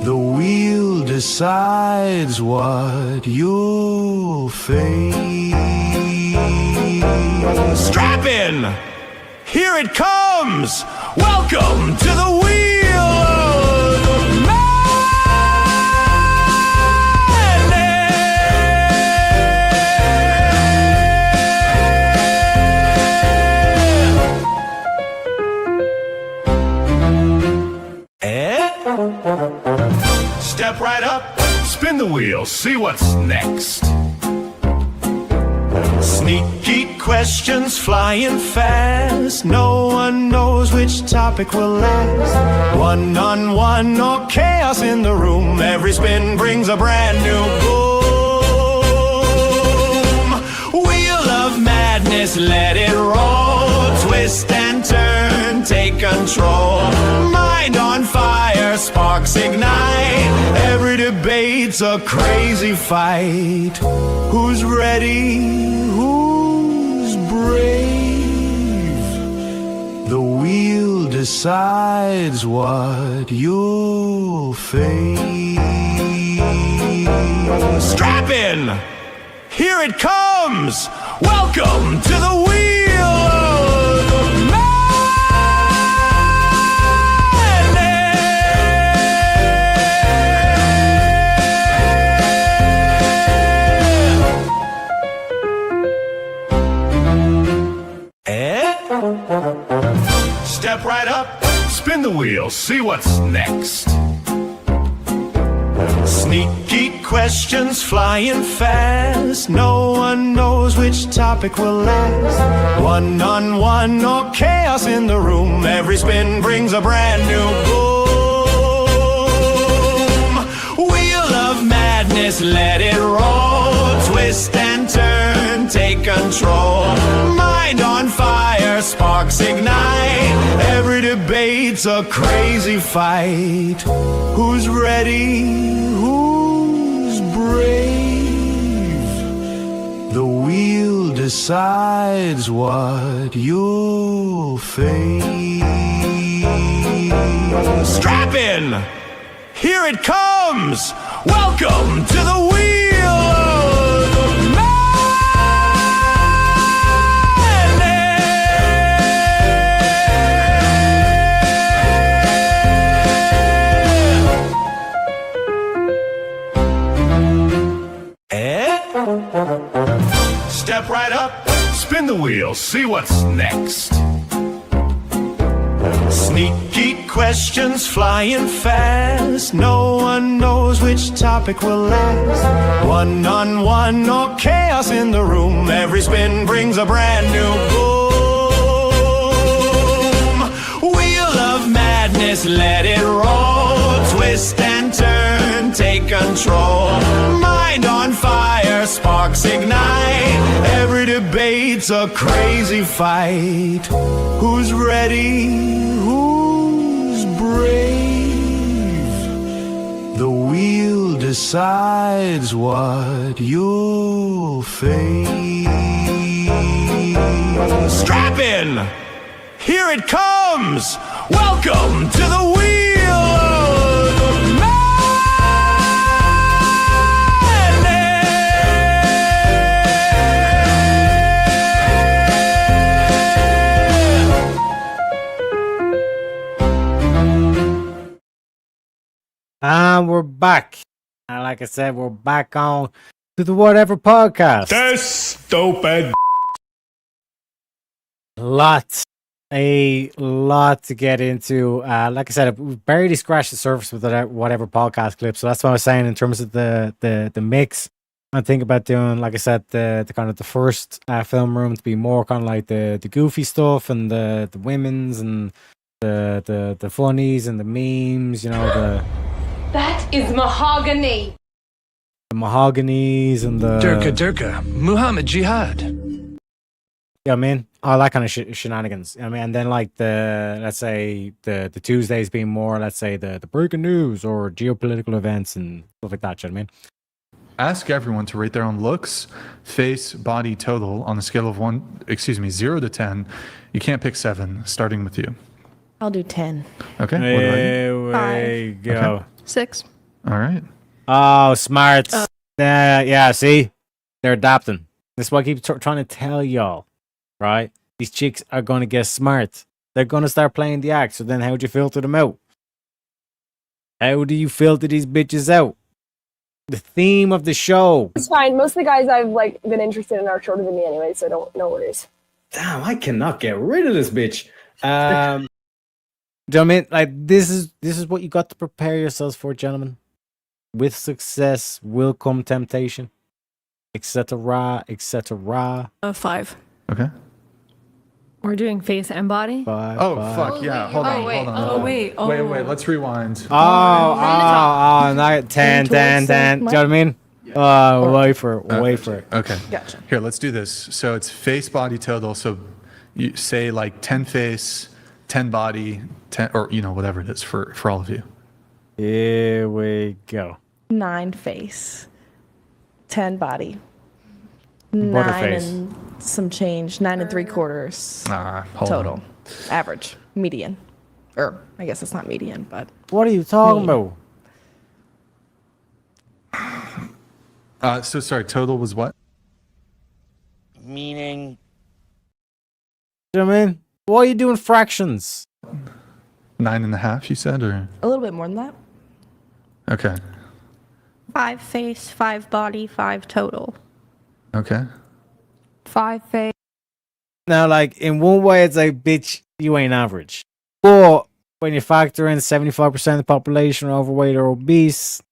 The wheel decides what you'll face. Strap in! Here it comes! Welcome to the wheel of Step right up, spin the wheel, see what's next. Sneaky questions flying fast. No one knows which topic will last. One-on-one or chaos in the room. Every spin brings a brand new boom. Wheel of madness, let it roll. Twist and turn, take control. Mind on fire, sparks ignite. Every debate's a crazy fight. Who's ready? Who's brave? The wheel decides what you'll face. Strap in! Here it comes! Welcome to the wheel of Step right up, spin the wheel, see what's next. Sneaky questions flying fast. No one knows which topic will last. One-on-one or chaos in the room. Every spin brings a brand new boom. Wheel of madness, let it roll. Twist and turn, take control. Mind on fire, sparks ignite. Every debate's a crazy fight. Who's ready? Who's brave? The wheel decides what you'll face. Strap in! Here it comes! Welcome to the wheel of Step right up, spin the wheel, see what's next. Sneaky questions flying fast. No one knows which topic will last. One-on-one or chaos in the room. Every spin brings a brand new boom. Wheel of madness, let it roll. Twist and turn, take control. Mind on fire, sparks ignite. Every debate's a crazy fight. Who's ready? Who's brave? decides what you'll face. Strap in! Here it comes! Welcome to the Wheel of And we're back. And like I said, we're back on to the Whatever Podcast. That's stupid. A lot to get into. Like I said, we've barely scratched the surface with the Whatever Podcast clip. So that's what I was saying in terms of the mix. I think about doing, like I said, the kind of the first film room to be more kind of like the goofy stuff and the women's and the funnies and the memes, you know, That is mahogany. the mahoganies and the Durka, Muhammad Jihad. Yeah, I mean, all that kind of shenanigans. I mean, and then like let's say the Tuesdays being more, let's say the breaking news or geopolitical events and stuff like that. You know what I mean? Ask everyone to rate their own looks, face, body, total on a scale of 0 to 10. You can't pick 7, starting with you. I'll do 10. Okay. Here we Five. go. Okay. 6. All right. Oh, smart. Yeah, see? They're adapting. This is what I keep trying to tell y'all, right? These chicks are going to get smart. They're going to start playing the act. So then how do you filter them out? How do you filter these bitches out? The theme of the show. It's fine. Most of the guys I've like been interested in are shorter than me anyway, so don't no worries. Damn, I cannot get rid of this bitch. Do you know what I mean? Like this is what you got to prepare yourselves for, gentlemen. With success will come temptation, etc., etc. 5. Okay. We're doing face and body? Oh, fuck, yeah. Hold on, hold on. wait. Wait, let's rewind. Not 10. Do you know what I mean? Wait for it. Okay. Gotcha. Here, let's do this. So it's face, body, total. So you say like 10 face, 10 body, 10, or, you know, whatever it is for all of you. Here we go. 9 face. 10 body. Butterface. 9 and some change. 9 and 3/4 Hold total. on. Average. Median. Or I guess it's not median, but What are you talking Mean. about? So sorry, total was what? Meaning. Do you know what I mean? Why are you doing fractions? 9.5, you said, or? a little bit more than that. Okay. 5 face, 5 body, 5 total. Okay. 5 face. Now, like, in one way, it's like, bitch, you ain't average. But when you factor in 75% of the population are overweight or obese,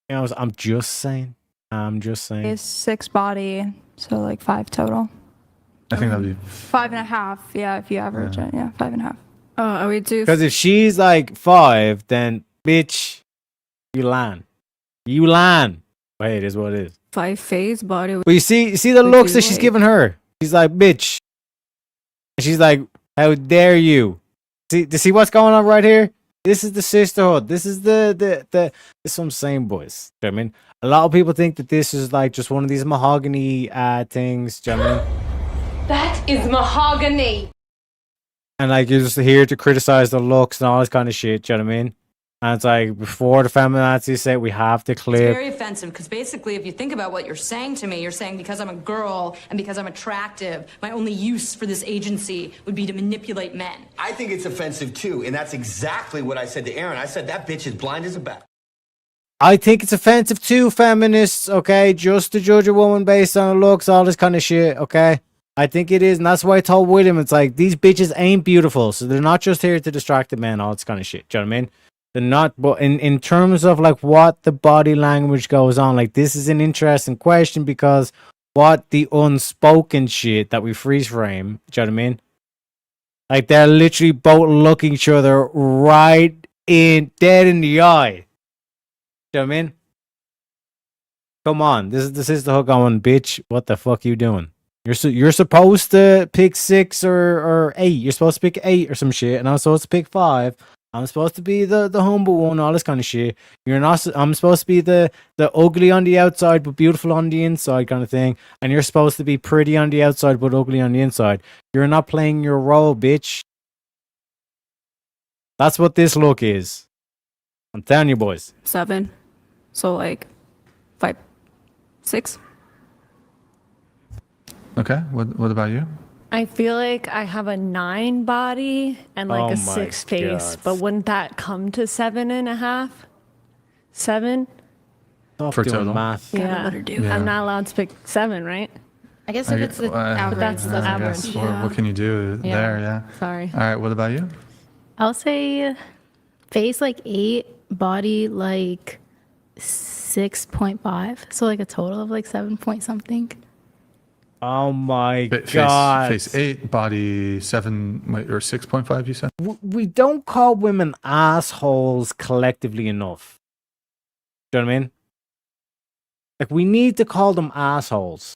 you know, I'm just saying. Is 6 body, so like 5 total. I think that'd be 5.5, yeah, if you average it. Yeah, 5.5. Oh, are we do? Because if she's like 5, then, bitch, you land. You land. Hey, it is what it is. 5 face body. But you see the looks that she's giving her. She's like, bitch. And she's like, how dare you? See what's going on right here? This is the sisterhood. This is this is what I'm saying, boys. Do you know what I mean? A lot of people think that this is like just one of these mahogany things. Do you know what I mean? That is mahogany. And like you're just here to criticize the looks and all this kind of shit. Do you know what I mean? And it's like before the feminazis say we have to It's clip. very offensive because basically, if you think about what you're saying to me, you're saying because I'm a girl and because I'm attractive, my only use for this agency would be to manipulate men. I think it's offensive too, and that's exactly what I said to Aaron. I said that bitch is blind as a bat. I think it's offensive to feminists, okay? Just to judge a woman based on her looks, all this kind of shit, okay? I think it is, and that's why I told William, it's like, these bitches ain't beautiful, so they're not just here to distract the men, all this kind of shit, do you know what I mean? They're not, but in terms of, like, what the body language goes on, like, this is an interesting question, because what the unspoken shit that we freeze frame, do you know what I mean? Like, they're literally both looking each other right dead in the eye. Do you know what I mean? Come on, this is the hook going, bitch. What the fuck you doing? You're supposed to pick 6 or 8. You're supposed to pick 8 or some shit, and I'm supposed to pick 5. I'm supposed to be the humble one, all this kind of shit. You're not. I'm supposed to be the ugly on the outside but beautiful on the inside kind of thing. And you're supposed to be pretty on the outside but ugly on the inside. You're not playing your role, bitch. That's what this look is. I'm telling you, boys. 7. So like 5, 6. Okay. What about you? I feel like I have a 9 body and like Oh a my 6 face, God. but wouldn't that come to 7.5? 7? Stop For doing total? math. Yeah. Yeah. I'm not allowed to pick 7, right? I guess if it's the average. But that's the I guess, average. what can you do Yeah. there? Yeah. Sorry. All right. What about you? I'll say face like 8, body like 6.5. So like a total of like 7 point something. Oh my Face, God. face 8, body 7, wait, or 6.5. You said. We don't call women assholes collectively enough. Do you know what I mean? Like, we need to call them assholes.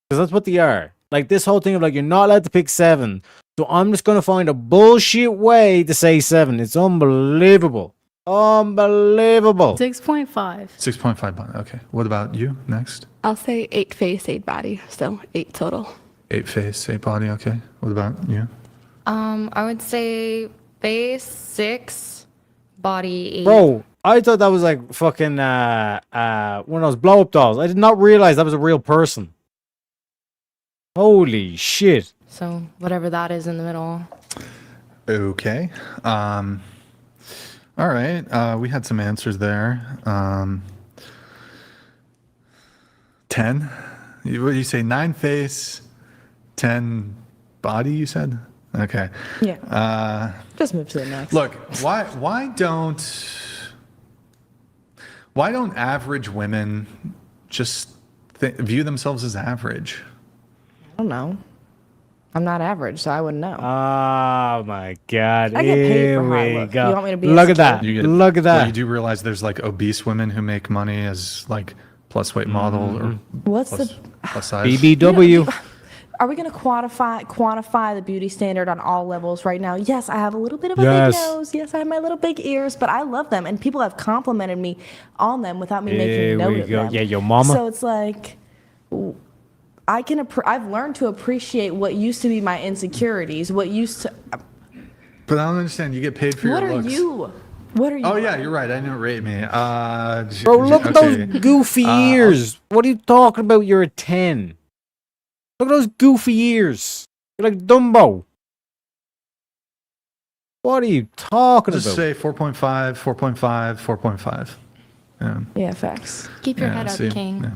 Because that's what they are. Like, this whole thing of, like, you're not allowed to pick 7. So I'm just going to find a bullshit way to say 7. It's unbelievable. Unbelievable. 6.5. 6.5 body. Okay. What about you? Next. I'll say 8 face, 8 body. So 8 total. 8 face, 8 body. Okay. What about you? I would say face 6, body 8. Bro, I thought that was like fucking one of those blow up dolls. I did not realize that was a real person. Holy shit. So whatever that is in the middle. Okay. All right. We had some answers there. 10. What do you say? 9 face, 10 body. You said. Okay. Yeah. Just move to the next. Look, why don't average women just view themselves as average? I don't know. I'm not average, so I wouldn't know. Oh my God. I get paid Here for high we look. go. You want me to be Look at insecure? that. Look at that. Well, you do realize there's like obese women who make money as like plus weight model or What's plus, the plus size. BBW. Are we going to quantify the beauty standard on all levels right now? Yes, I have a little bit of a Yes. big nose. Yes, I have my little big ears, but I love them, and people have complimented me on them without me Here making note we of go. them. Yeah, your mama. So it's like I've learned to appreciate what used to be my insecurities. What used to. But I don't understand. You get paid for What your are looks. you? What are you? Oh yeah, you're right. I didn't rate me. Bro, look at those goofy ears. What are you talking about? You're a 10. Look at those goofy ears. You're like Dumbo. What are you talking Just about? say 4.5, 4.5, 4.5. Yeah. Yeah, facts. Keep your Yeah, head up, see? King. Yeah.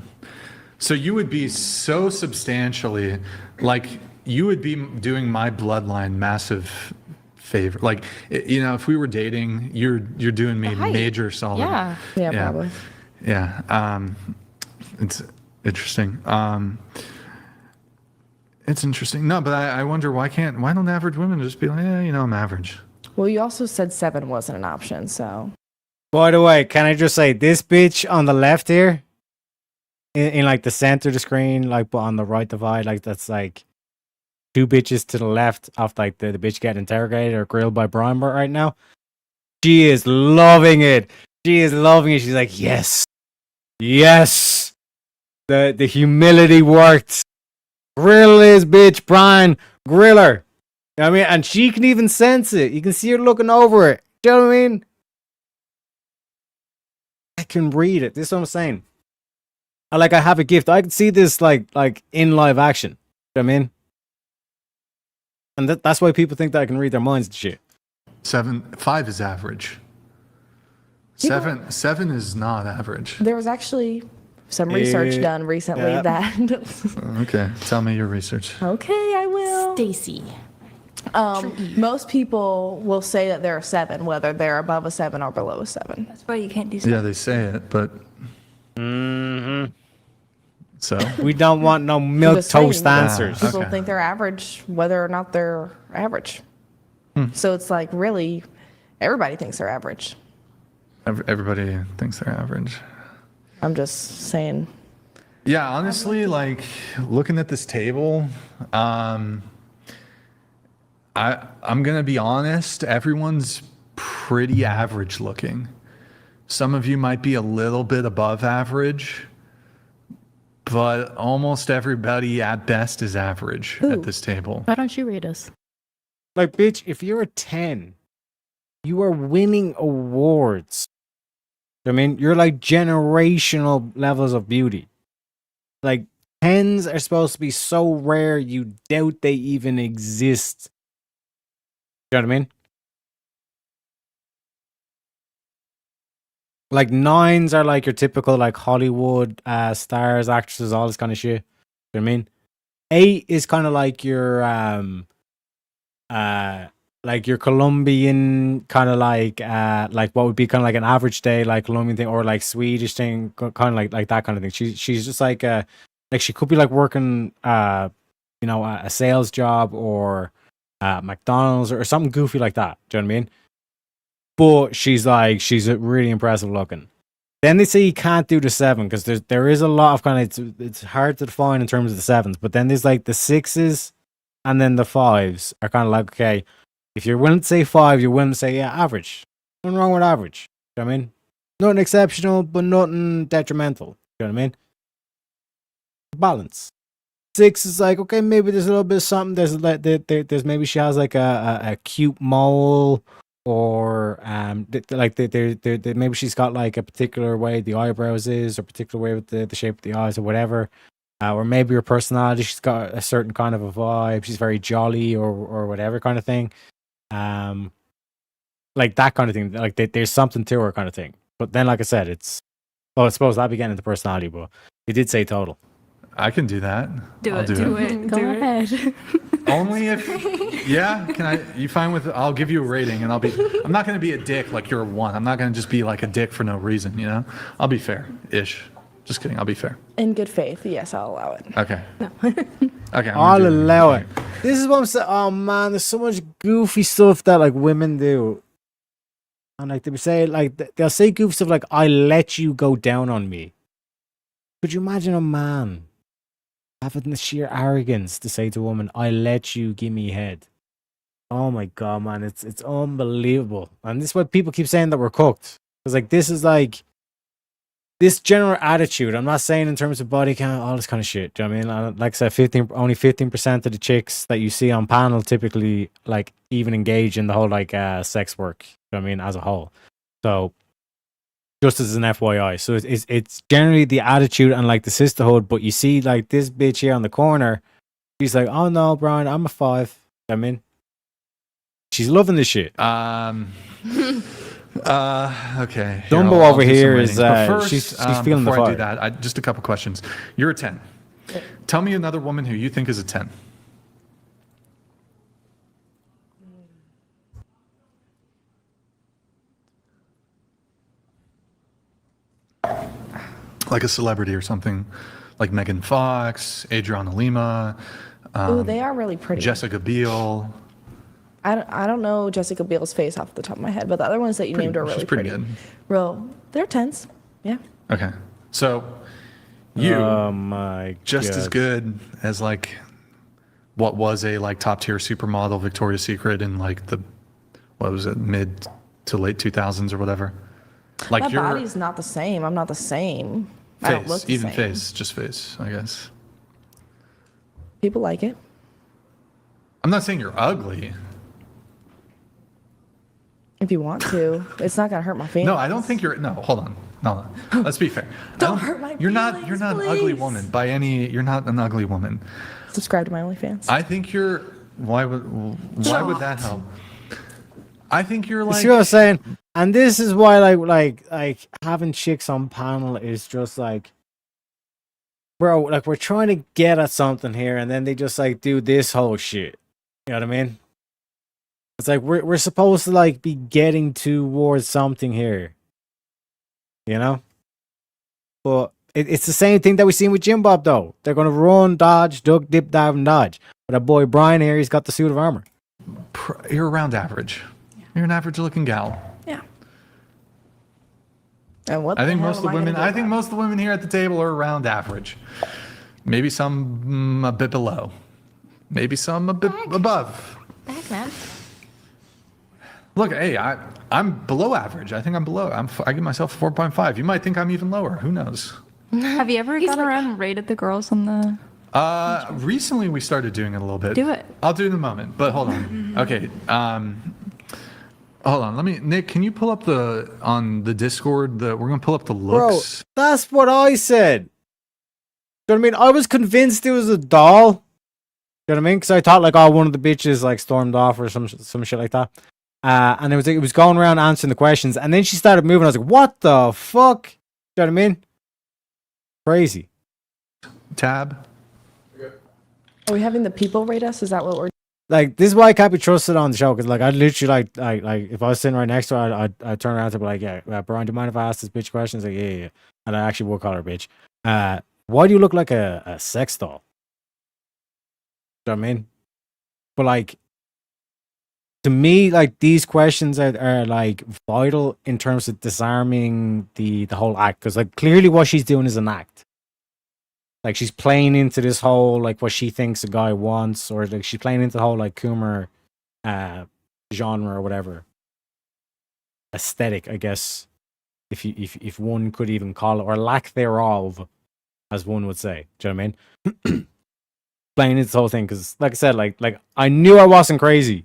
So you would be so substantially, like you would be doing my bloodline massive favor. Like, you know, if we were dating, you're doing me height. major solid. Yeah. Yeah, probably. Yeah. It's interesting. It's interesting. No, but I wonder why don't average women just be like, yeah, you know, I'm average. Well, you also said 7 wasn't an option, so. By the way, can I just say this bitch on the left here, in like the center of the screen, like but on the right divide, like that's like 2 bitches to the left of like the bitch getting interrogated or grilled by Brian right now. She is loving it. She is loving it. She's like, yes, yes. The humility worked. Grill this bitch, Brian. Grill her. You know what I mean? And she can even sense it. You can see her looking over it. Do you know what I mean? I can read it. This is what I'm saying. I have a gift. I can see this like in live action. You know what I mean? And that's why people think that I can read their minds and shit. 5 is average. People- 7 is not average. There was actually some research done recently yeah. that. Okay, tell me your research. Okay, I will. Stacy. Most people will say that they're a 7, whether they're above a 7 or below a 7. That's why you can't do Yeah, they say it, but so we don't want no I'm milk just saying, toast answers. People think they're average, whether or not they're average. So it's like really, everybody thinks they're average. Everybody thinks they're average. I'm just saying. Yeah, honestly, like looking at this table, I'm gonna be honest. Everyone's pretty average looking. Some of you might be a little bit above average, but almost everybody at best is average at this table. Why don't you rate us? Like, bitch, if you're a 10, you are winning awards. I mean, you're like generational levels of beauty. Like, 10s are supposed to be so rare you doubt they even exist. You know what I mean? Like, 9s are like your typical like Hollywood stars, actresses, all this kind of shit. You know what I mean? 8 is kind of like your Colombian kind of like what would be kind of like an average day like Colombian thing, or like Swedish thing, kind of like that kind of thing. She's just like she could be like working a sales job or McDonald's or something goofy like that. Do you know what I mean? But she's really impressive looking. Then they say you can't do the 7 because there is a lot of kind of it's hard to define in terms of the 7s. But then there's like the 6s and then the 5s are kind of like, okay, if you're willing to say 5, you're willing to say average. Nothing wrong with average. You know what I mean? Nothing exceptional, but nothing detrimental. You know what I mean? Balance. 6 is like, okay, maybe there's a little bit of something. There's maybe she has like a cute mole. Or maybe she's got like a particular way the eyebrows is, or a particular way with the shape of the eyes, or whatever. Or maybe her personality, she's got a certain kind of a vibe. She's very jolly, or whatever kind of thing. Like that kind of thing. Like there's something to her kind of thing. But then, like I said, I suppose that'd be getting into personality. But you did say total. I can do that. Do I'll it. Do it. Go ahead. Only if, you fine with, I'll give you a rating and I'm not going to be a dick like you're a 1. I'm not going to just be like a dick for no reason, you know? I'll be fair-ish. Just kidding, I'll be fair. In good faith, yes, I'll allow it. Okay. Okay. I'll allow it. This is what I'm saying. Oh man, there's so much goofy stuff that like women do. And like they say, like they'll say goofy stuff like, I let you go down on me. Could you imagine a man having the sheer arrogance to say to a woman, I let you give me head? Oh my god, man, it's unbelievable. And this is why people keep saying that we're cooked. Because like this is like this general attitude. I'm not saying in terms of body count, all this kind of shit. Do you know what I mean? Like I said, only 15% of the chicks that you see on panel typically like even engage in the whole like sex work. Do you know what I mean? As a whole. So just as an FYI. So it's generally the attitude and like the sisterhood, but you see like this bitch here on the corner, she's like, oh no, Brian, I'm a 5. I mean, she's loving this shit. Okay. Dumbo I'll over do some here ratings. is But first, she's feeling the before I fire. do that, just a couple questions. You're a 10. Tell me another woman who you think is a 10. Like a celebrity or something, like Megan Fox, Adriana Lima. Ooh, they are really pretty. Jessica Biel. I don't know Jessica Biel's face off the top of my head, but the other ones that you named are really She's pretty good. They're 10s. Yeah. Okay, so you, oh my, just as good as like what was a like top tier supermodel Victoria's Secret in like the mid to late 2000s or whatever. Like my your body's not the same. I'm not the same. I don't look face, the even same. face, just face, I guess. People like it. I'm not saying you're ugly. If you want to, it's not gonna hurt my feelings. No, I don't think you're. No, hold on. No. Let's be fair. Don't hurt my You're not. You're not an ugly please. woman by any. You're not an ugly woman. Subscribe to my OnlyFans. I think you're. Why would that help? I think you're You like. see what I'm saying? And this is why like having chicks on panel is just like, bro, like we're trying to get at something here, and then they just like do this whole shit. You know what I mean? It's like we're supposed to like be getting towards something here. You know? But it's the same thing that we seen with Jim Bob though. They're gonna run, dodge, duck, dip, dive, and dodge. But our boy Brian here, he's got the suit of armor. You're around average. You're an average looking gal. Yeah. And what? I think the hell most of the am I gonna women. do I about think it? most of the women here at the table are around average. Maybe some a bit below. Maybe some a bit above. Back, man. Look, hey, I'm below average. I think I'm below. I give myself a 4.5. You might think I'm even lower. Who knows? Have you ever gone around and rated the girls on the? Recently we started doing it a little bit. Do it. I'll do it in a moment, but hold on. Okay. Hold on. Nick, can you pull up on the Discord, we're going to pull up the looks. Bro, that's what I said. You know what I mean? I was convinced it was a doll. You know what I mean? Because I thought like, oh, one of the bitches like stormed off or some shit like that. And it was going around answering the questions, and then she started moving. I was like, what the fuck? You know what I mean? Crazy. Tab. Are we having the people rate us? Is that what we're? Like, this is why I can't be trusted on the show, because like I literally like if I was sitting right next to her, I'd turn around to be like, yeah, Brian, do you mind if I ask this bitch questions? Like, yeah. And I actually would call her bitch. Why do you look like a sex doll? You know what I mean? But like, to me, like, these questions are like vital in terms of disarming the whole act, because like clearly what she's doing is an act. Like, she's playing into this whole, like, what she thinks a guy wants, or like she's playing into the whole like Coomer genre or whatever aesthetic, I guess, if one could even call it, or lack thereof, as one would say. Do you know what I mean? Playing into the whole thing, because like I said, like I knew I wasn't crazy.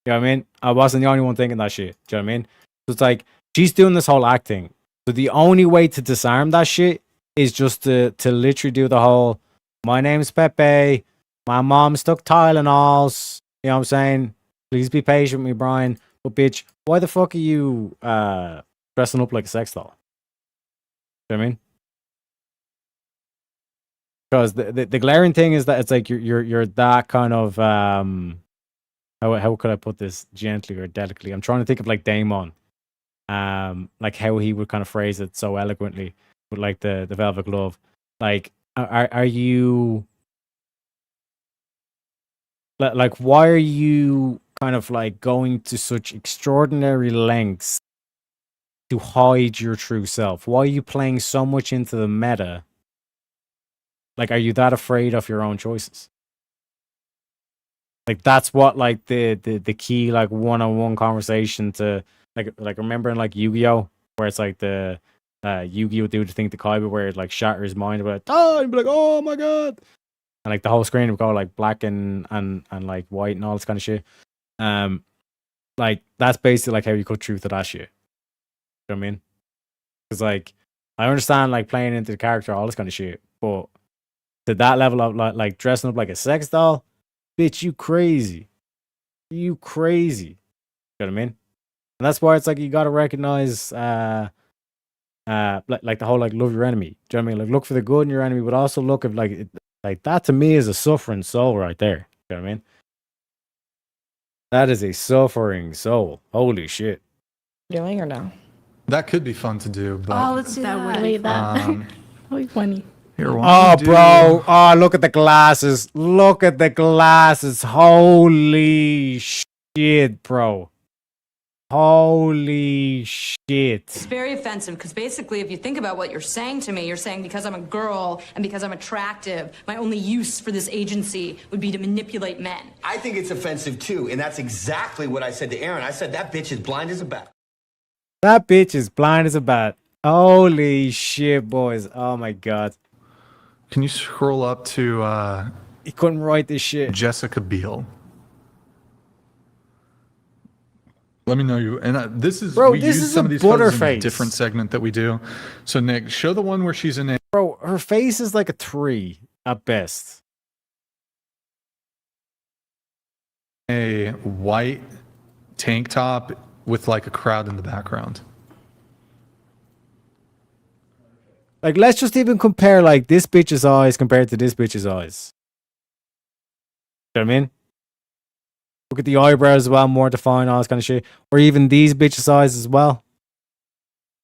You know what I mean? I wasn't the only one thinking that shit. Do you know what I mean? So it's like, she's doing this whole acting. So the only way to disarm that shit is just to literally do the whole, my name's Pepe, my mom stuck Tylenols, you know what I'm saying? Please be patient with me, Brian. But bitch, why the fuck are you dressing up like a sex doll? You know what I mean? Because the glaring thing is that it's like you're that kind of how could I put this gently or delicately? I'm trying to think of like Damon, like how he would kind of phrase it so eloquently with like the Velvet Glove. Like, are you like, why are you kind of like going to such extraordinary lengths to hide your true self? Why are you playing so much into the meta? Like, are you that afraid of your own choices? Like, that's what like the key like one-on-one conversation to like remember in like Yu-Gi-Oh, where it's like the Yu-Gi-Oh dude to think the Kaiba, where it like shatter his mind about and be like, oh my god, and like the whole screen would go like black and like white and all this kind of shit. Like, that's basically like how you cut through to that shit. You know what I mean? Because like, I understand like playing into the character, all this kind of shit, but to that level of like dressing up like a sex doll, bitch, you crazy. You crazy. You know what I mean? And that's why it's like, you gotta recognize like the whole like love your enemy. Do you know what I mean? Like, look for the good in your enemy, but also look at like like that, to me, is a suffering soul right there. You know what I mean? That is a suffering soul. Holy shit. Doing or no? That could be fun to do, but Oh, let's do that. Wait, that would be funny. here, why Oh, don't we do- bro. Oh, look at the glasses. Look at the glasses. Holy shit, bro. Holy shit. It's very offensive because basically, if you think about what you're saying to me, you're saying because I'm a girl and because I'm attractive, my only use for this agency would be to manipulate men. I think it's offensive too, and that's exactly what I said to Aaron. I said that bitch is blind as a bat. That bitch is blind as a bat. Holy shit, boys. Oh my god. Can you scroll up to He couldn't write this shit. Jessica Biel? Let me know you. And this is, Bro, we this use is some a of these photos in a butterface. different segment that we do. So Nick, show the one where she's in Bro, her face is like a 3 at best. a white tank top with like a crowd in the background. Like, let's just even compare like this bitch's eyes compared to this bitch's eyes. You know what I mean? Look at the eyebrows as well, more defined, all this kind of shit. Or even these bitches' eyes as well.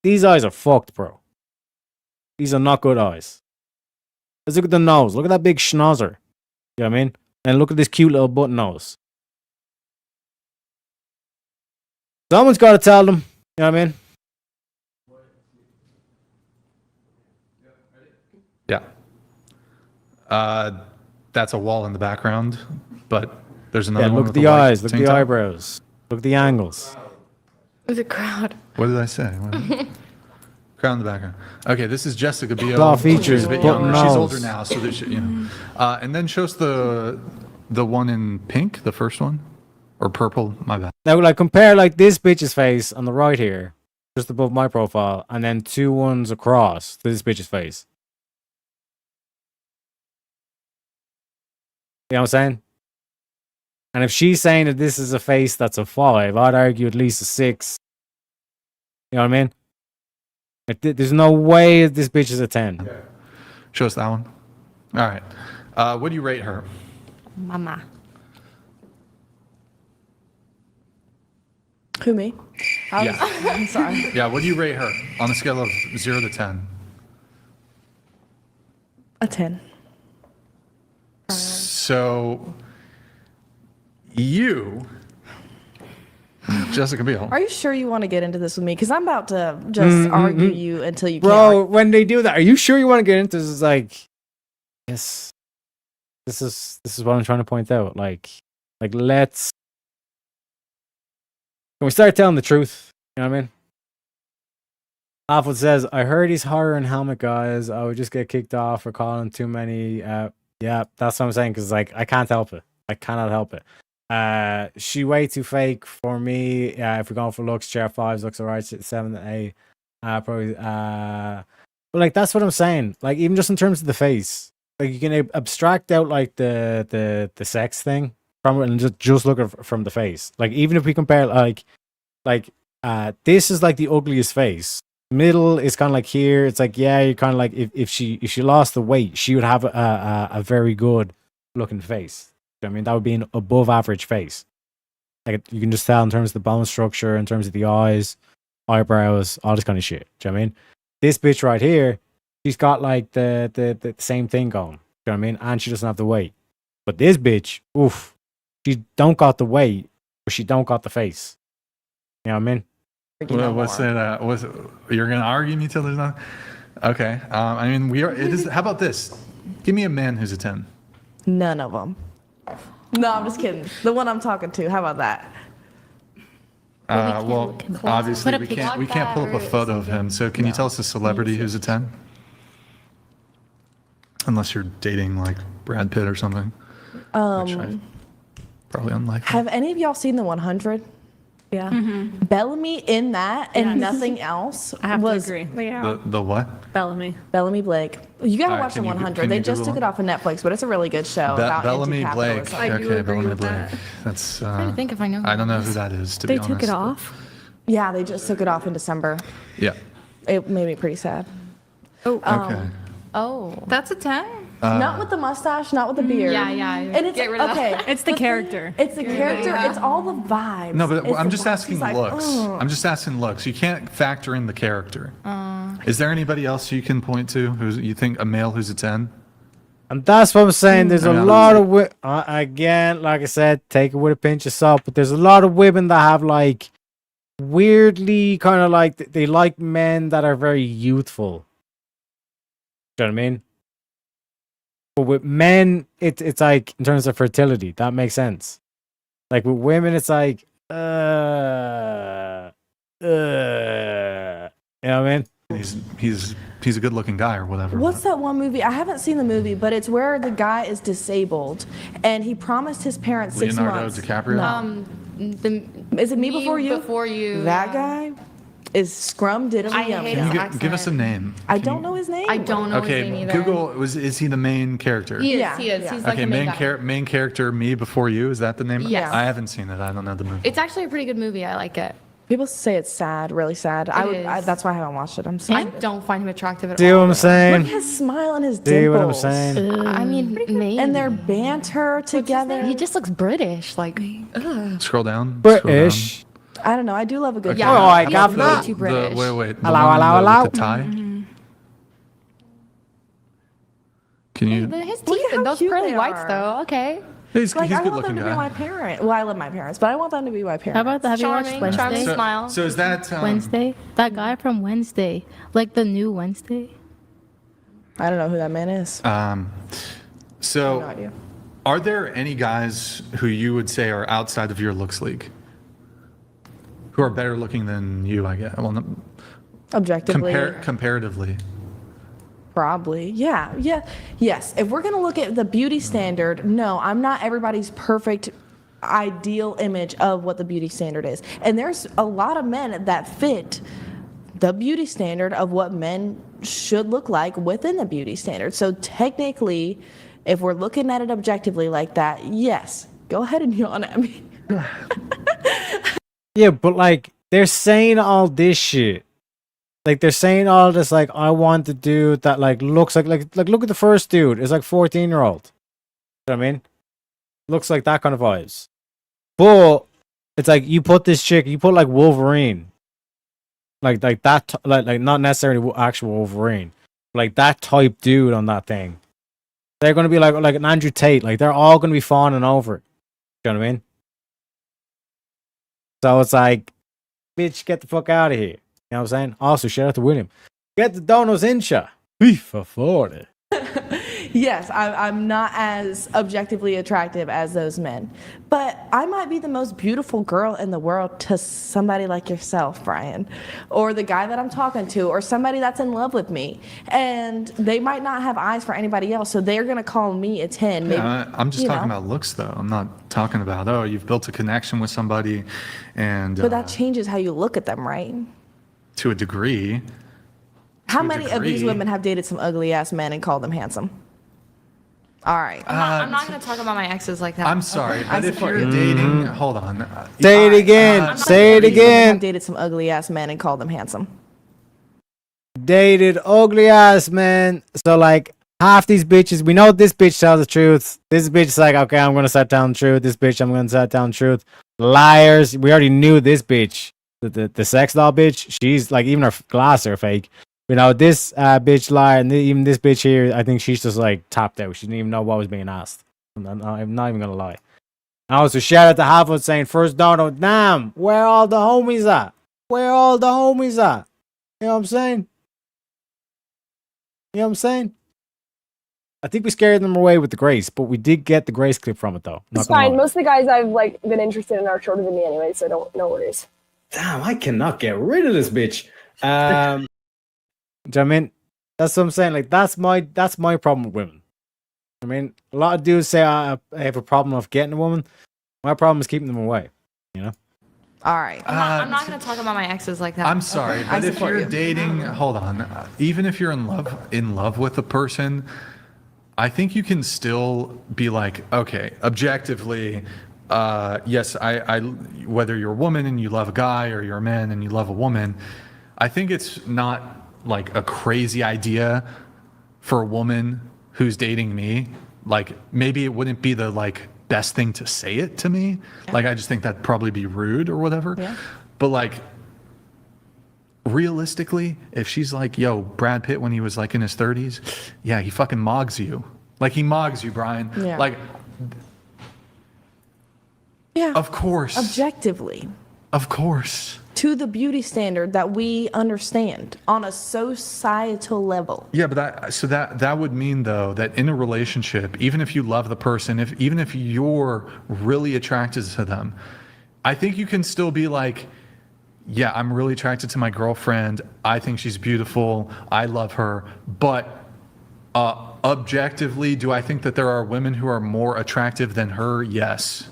These eyes are fucked, bro. These are not good eyes. Let's look at the nose. Look at that big schnauzer. You know what I mean? And look at this cute little button nose. Someone's got to tell them. You know what I mean? Yeah. That's a wall in the background, but there's another Yeah, one look with at the a white eyes. Look at tank the top. eyebrows. Look at the angles. The crowd. What did I say? Crowd in the background. Okay, this is Jessica Biel. A lot of features, She's a bit button younger. She's nose. older now, so that she, and then show us the one in pink, the first one, or purple. My bad. Now, like, compare like this bitch's face on the right here, just above my profile, and then 2 ones across to this bitch's face. You know what I'm saying? And if she's saying that this is a face that's a 5, I'd argue at least a 6. You know what I mean? Like, there's no way this bitch is a 10. Show us that one. All right. What do you rate her? Mama. Who, me? Yeah. I'm sorry. Yeah, what do you rate her on a scale of 0 to 10? A 10. So, you, Jessica Biel. Are you sure you want to get into this with me? Because I'm about to just argue you until you Bro, can't. when they do that, are you sure you want to get into this? It's like, yes, this is what I'm trying to point out. Like let's. Can we start telling the truth? You know what I mean? Alfred says, I heard he's hiring helmet guys. I would just get kicked off for calling too many. Yeah, that's what I'm saying. Because like, I can't help it. I cannot help it. She way too fake for me. If we're going for looks, chair 5s looks alright. 7 to 8. Probably. But like, that's what I'm saying. Like, even just in terms of the face, like you can abstract out like the sex thing from it and just look at it from the face. Like, even if we compare like this is like the ugliest face. Middle is kind of like here. It's like, yeah, you're kind of like if she lost the weight, she would have a very good looking face. I mean, that would be an above average face. Like, you can just tell in terms of the bone structure, in terms of the eyes, eyebrows, all this kind of shit. Do you know what I mean? This bitch right here, she's got like the same thing going. Do you know what I mean? And she doesn't have the weight. But this bitch, oof, she don't got the weight, but she don't got the face. You know what I mean? What's that? You're gonna argue me till there's not? Okay. I mean, we are. It is. How about this? Give me a man who's a 10. None of them. No, I'm just kidding. The one I'm talking to. How about that? Well, obviously we can't pull up a photo of him. So can you tell us a celebrity who's a 10? Unless you're dating like Brad Pitt or something. Probably unlikely. Have any of y'all seen The 100? Yeah. Bellamy in that and nothing else I have was to agree. The what? Bellamy. Bellamy Blake. You gotta All right, watch The can you 100. They Google just took it? it off of Netflix, but it's a really good show about Bellamy Blake. anti-capitalism. I do Okay, agree Bellamy with Blake. that. That's. trying to think if I know who I don't that know is. who that is. To They be took honest. it off. Yeah, they just took it off in December. Yeah. It made me pretty sad. Oh, Okay. Oh, that's a 10? Not with the mustache, not with the beard. Yeah, yeah. And it's Get rid of okay. that. it's the character. It's the character. It's all the vibes. No, but It's I'm the just vibes. asking He's like, looks. "Oh." I'm just asking looks. You can't factor in the character. Is there anybody else you can point to who's you think a male who's a 10? And that's what I'm saying. There's a Yeah. lot of again, like I said, take it with a pinch of salt. But there's a lot of women that have like weirdly kind of like they like men that are very youthful. Do you know what I mean? But with men, it's like in terms of fertility, that makes sense. Like with women, it's like you know what I mean? He's a good looking guy or whatever. What's that one movie? I haven't seen the movie, but it's where the guy is disabled and he promised his parents 6 Leonardo months. DiCaprio? Is it Me Before You? Before You. That guy is scrum diddly I yum. hate Can his you accent. give us a name? I don't know his name. I don't know his name Okay, either. Google. Is he the main character? He is. Yeah, He is. yeah. He's like Okay, the main guy. main character. Me Before You. Is that the name? Yes. I haven't seen it. I don't know the movie. It's actually a pretty good movie. I like it. People say it's sad, really sad. is. That's why I haven't watched it. I'm I sorry. don't find him attractive at See all. what I'm saying? Look at his smile and his See dimples. what I'm saying? I mean, maybe. And their banter together. He just looks British. Like, ugh. Scroll down. British. I don't know. I do love a good Okay. Yeah. Oh, I he's got way that. too The, British. wait. The Hello, one hello, with hello. the tie. Can you? His Look teeth at how and those cute pearly they whites, are. though. Okay. He's Like, a I good want them looking to be my guy. parent. Well, I love my parents, but I want them to be my parents. How about have you watched Charming, charming Wednesday? smile. So is that Wednesday? That guy from Wednesday, like the new Wednesday. I don't know who that man is. So, No idea. are there any guys who you would say are outside of your looks league? who are better looking than you, I guess. Well, Objectively. Comparatively. Probably. Yeah. Yes. If we're going to look at the beauty standard, no, I'm not everybody's perfect ideal image of what the beauty standard is. And there's a lot of men that fit the beauty standard of what men should look like within the beauty standard. So technically, if we're looking at it objectively like that, yes, go ahead and yawn at me. Yeah, but like they're saying all this shit. Like they're saying all this, like I want the dude that like looks like look at the first dude. It's like 14-year-old. You know what I mean? Looks like that kind of vibes. But it's like you put this chick, you put like Wolverine, like that, like not necessarily actual Wolverine, like that type dude on that thing. They're gonna be like an Andrew Tate. Like they're all gonna be fawning over it. You know what I mean? So it's like, bitch, get the fuck out of here. You know what I'm saying? Also, shout out to William. Get the donos in ya. For 40. Yes, I'm not as objectively attractive as those men. But I might be the most beautiful girl in the world to somebody like yourself, Brian. Or the guy that I'm talking to, or somebody that's in love with me. And they might not have eyes for anybody else, so they're going to call me a 10. Maybe, Yeah, I'm just talking about looks, though. I'm not talking about, oh, you've built a connection with somebody and... But that changes how you look at them, right? To a degree. How many of these women have dated some ugly ass men and called them handsome? All right. I'm not going to talk about my exes like that. I'm sorry, but if you're dating, hold on. Say it again. Say it again. Have dated some ugly ass men and called them handsome. Dated ugly ass man. So like half these bitches, we know this bitch tells the truth. This bitch is like, okay, I'm gonna set down the truth. This bitch, I'm gonna set down the truth. Liars. We already knew this bitch. The sex doll bitch. She's like, even her glasses are fake. You know, this bitch liar, and even this bitch here, I think she's just like tapped out. She didn't even know what was being asked. I'm not even gonna lie. And also, shout out to Halfwood saying, first dono, damn, where all the homies at? Where all the homies at? You know what I'm saying? You know what I'm saying? I think we scared them away with the Grace, but we did get the Grace clip from it, though. It's fine. Most of the guys I've like been interested in are shorter than me anyway, so no worries. Damn, I cannot get rid of this bitch. Do you know what I mean? That's what I'm saying. Like that's my problem with women. I mean, a lot of dudes say I have a problem of getting a woman. My problem is keeping them away. You know. All right. I'm not going to talk about my exes like that. I'm sorry, but if you're dating, hold on. Even if you're in love with a person, I think you can still be like, okay, objectively, yes, I whether you're a woman and you love a guy, or you're a man and you love a woman, I think it's not like a crazy idea for a woman who's dating me. Like maybe it wouldn't be the like best thing to say it to me. Like I just think that'd probably be rude or whatever. Yeah. But like realistically, if she's like, yo, Brad Pitt when he was like in his 30s, yeah, he fucking mogs you. Like he mogs you, Brian. Yeah. Like yeah. Of course. Objectively. Of course. To the beauty standard that we understand on a societal level. Yeah, but that would mean though that in a relationship, even if you love the person, even if you're really attracted to them, I think you can still be like, yeah, I'm really attracted to my girlfriend. I think she's beautiful. I love her. But objectively, do I think that there are women who are more attractive than her? Yes.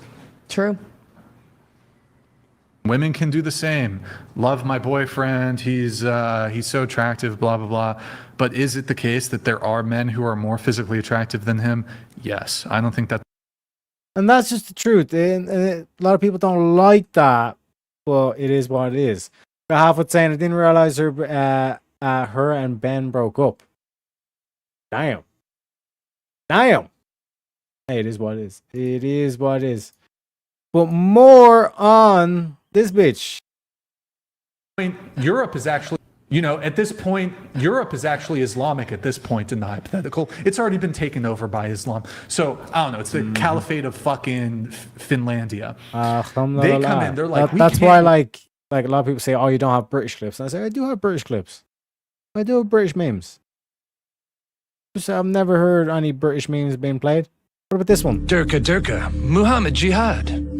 True. Women can do the same. Love my boyfriend. He's so attractive, blah, blah, blah. But is it the case that there are men who are more physically attractive than him? Yes. I don't think that. And that's just the truth. And a lot of people don't like that, but it is what it is. But Halfwood saying, I didn't realize her and Ben broke up. Damn. Hey, it is what it is. It is what it is. But more on this bitch. I mean, Europe is actually, at this point, Europe is actually Islamic at this point in the hypothetical. It's already been taken over by Islam. So, I don't know, it's the caliphate of fucking Finlandia. They come in, they're like, that's why, like a lot of people say, oh, you don't have British clips. And I say, I do have British clips. I do have British memes. Just, I've never heard any British memes being played. What about this one? Durka, Muhammad Jihad.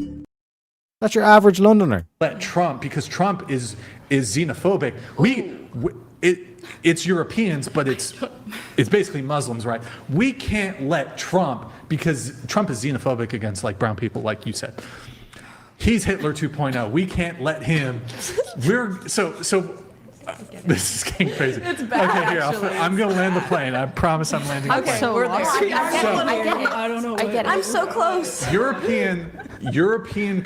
That's your average Londoner. Let Trump, because Trump is xenophobic. It's Europeans, but it's basically Muslims, right? We can't let Trump, because Trump is xenophobic against like brown people, like you said. He's Hitler 2.0. We can't let him. This is getting crazy. It's bad, Okay, here, actually. I'm going to land the plane. I promise I'm landing the plane. Okay, we're there. I get it. I don't know. I get it. I'm so close. European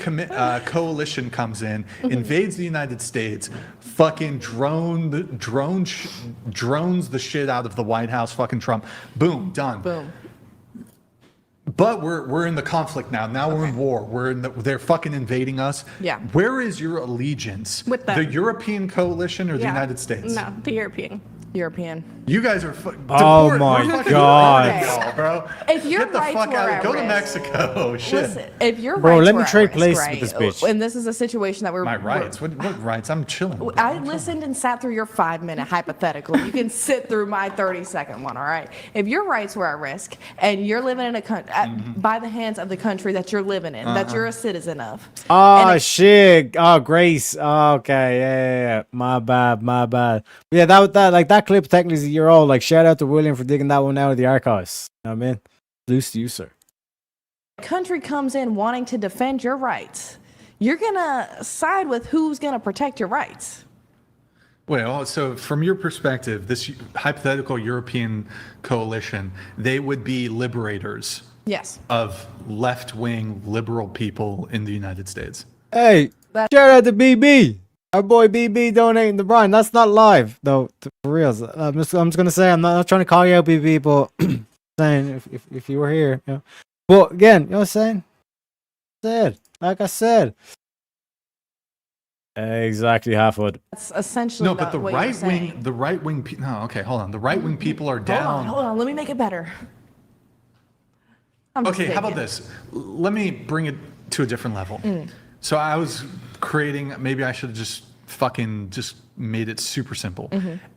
coalition comes in, invades the United States, fucking drones the shit out of the White House, fucking Trump. Boom, done. Boom. But we're in the conflict now. Now we're in war. They're fucking invading us. Yeah. Where is your allegiance? With them. The European coalition or the Yeah. United States? No, the European. You guys are Oh my God. y'all, bro. If your Get the rights fuck were out. at Go to risk- Mexico. Shit. Listen, if your Bro, rights let were me at trade risk, places right, with this bitch. And this is a situation that we're My rights? What rights? I'm chilling. I listened and sat through your 5-minute hypothetical. You can sit through my 30-second one, all right? If your rights were at risk and you're living in a country by the hands of the country that you're living in, that you're a citizen of. Oh shit! Oh, Grace. Oh, okay, yeah. My bad. Yeah, that clip technically is a year old. Like, shout out to William for digging that one out of the archives. You know what I mean? Loose to you, sir. Country comes in wanting to defend your rights. You're gonna side with who's gonna protect your rights. Well, so from your perspective, this hypothetical European coalition, they would be liberators Yes. of left-wing liberal people in the United States. Hey, shout out to BB. Our boy BB donating to Brian. That's not live, though, for real. I'm just gonna say, I'm not trying to call you out, BB, but saying if you were here, you know. But again, you know what I'm saying? Like I said. Exactly halfwood. That's essentially No, but the what you're right saying. wing, no, okay, hold on. The right wing people are down. Hold on. Let me make it better. I'm just Okay, how about thinking. this? Let me bring it to a different level. So I was creating, maybe I should have just made it super simple.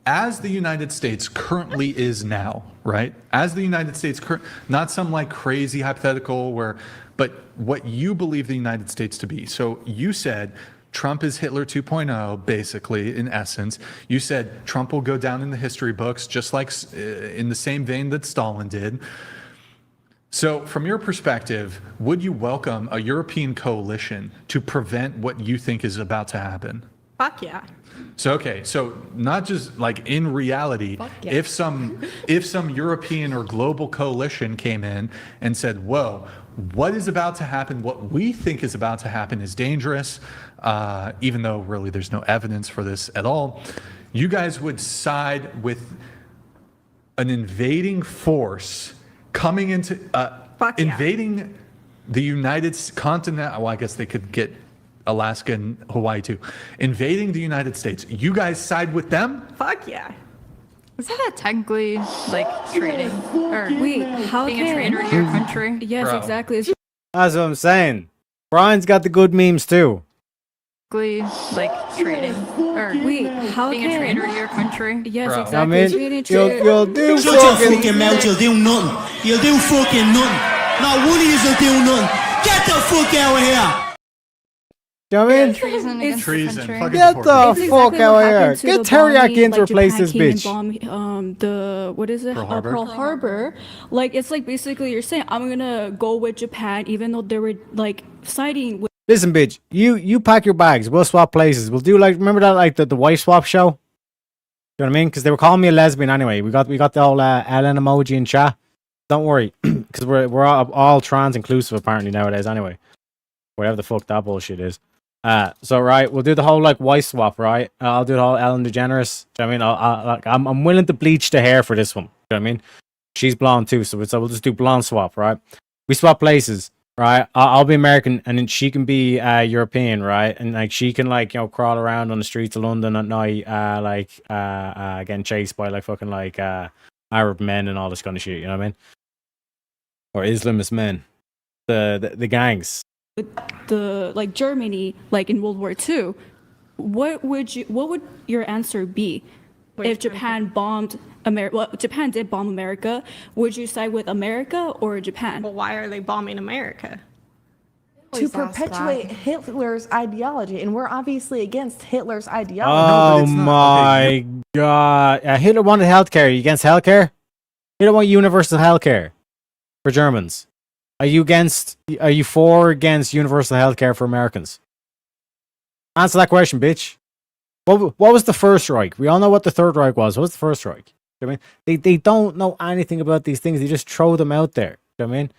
As the United States currently is now, right? As the United States, not some like crazy hypothetical but what you believe the United States to be. So you said Trump is Hitler 2.0, basically, in essence. You said Trump will go down in the history books, just like in the same vein that Stalin did. So, from your perspective, would you welcome a European coalition to prevent what you think is about to happen? Fuck yeah. So, okay, so not just like in reality, yeah. if some European or global coalition came in and said, whoa, what is about to happen, what we think is about to happen is dangerous, even though really there's no evidence for this at all, you guys would side with an invading force coming into invading the United continent. Well, I guess they could get Alaska and Hawaii too. Invading the United States. You guys side with them? Fuck yeah. Is that technically like trading? Or Wait, how being a can- traitor to your country? Yes, Bro. exactly. It's That's what I'm saying. Brian's got the good memes too. Like trading? Or Wait, how being a can- traitor to your country? Yes, Bro. exactly. I mean, It's really you'll do Shut your fucking fucking mouth, you'll do nothing. You'll do fucking nothing. Not one of you will do nothing. Get the fuck out of here. You know what I mean? Treason against Treason, the country. fucking Get deport the me. fuck out of here. Get teriyaki in to replace this bitch. The what is it? Pearl Harbor? Pearl Harbor. Like it's like basically you're saying I'm gonna go with Japan, even though they were like siding with. Listen, bitch, you pack your bags. We'll swap places. We'll do like, remember that like the wife swap show? You know what I mean? Because they were calling me a lesbian anyway. We got the whole Ellen emoji in chat. Don't worry, because we're all trans inclusive apparently nowadays anyway. Whatever the fuck that bullshit is. So right, we'll do the whole like wife swap, right? I'll do the whole Ellen DeGeneres. Do you know what I mean? I'm willing to bleach the hair for this one. Do you know what I mean? She's blonde too, so we'll just do blonde swap, right? We swap places. Right, I'll be American, and then she can be European, right? And like she can like crawl around on the streets of London at night, getting chased by like fucking like Arab men and all this kind of shit. You know what I mean? Or Islamist men, the gangs. The like Germany, like in World War II, what would your answer be if Japan bombed America? Well, Japan did bomb America. Would you side with America or Japan? Well, why are they bombing America? to perpetuate Hitler's ideology, and we're obviously against Hitler's ideology. Oh my god. Hitler wanted healthcare. Are you against healthcare? Hitler wanted universal healthcare for Germans. Are you for or against universal healthcare for Americans? Answer that question, bitch. What was the First Reich? We all know what the Third Reich was. What was the First Reich? You know what I mean? They don't know anything about these things. They just throw them out there. You know what I mean?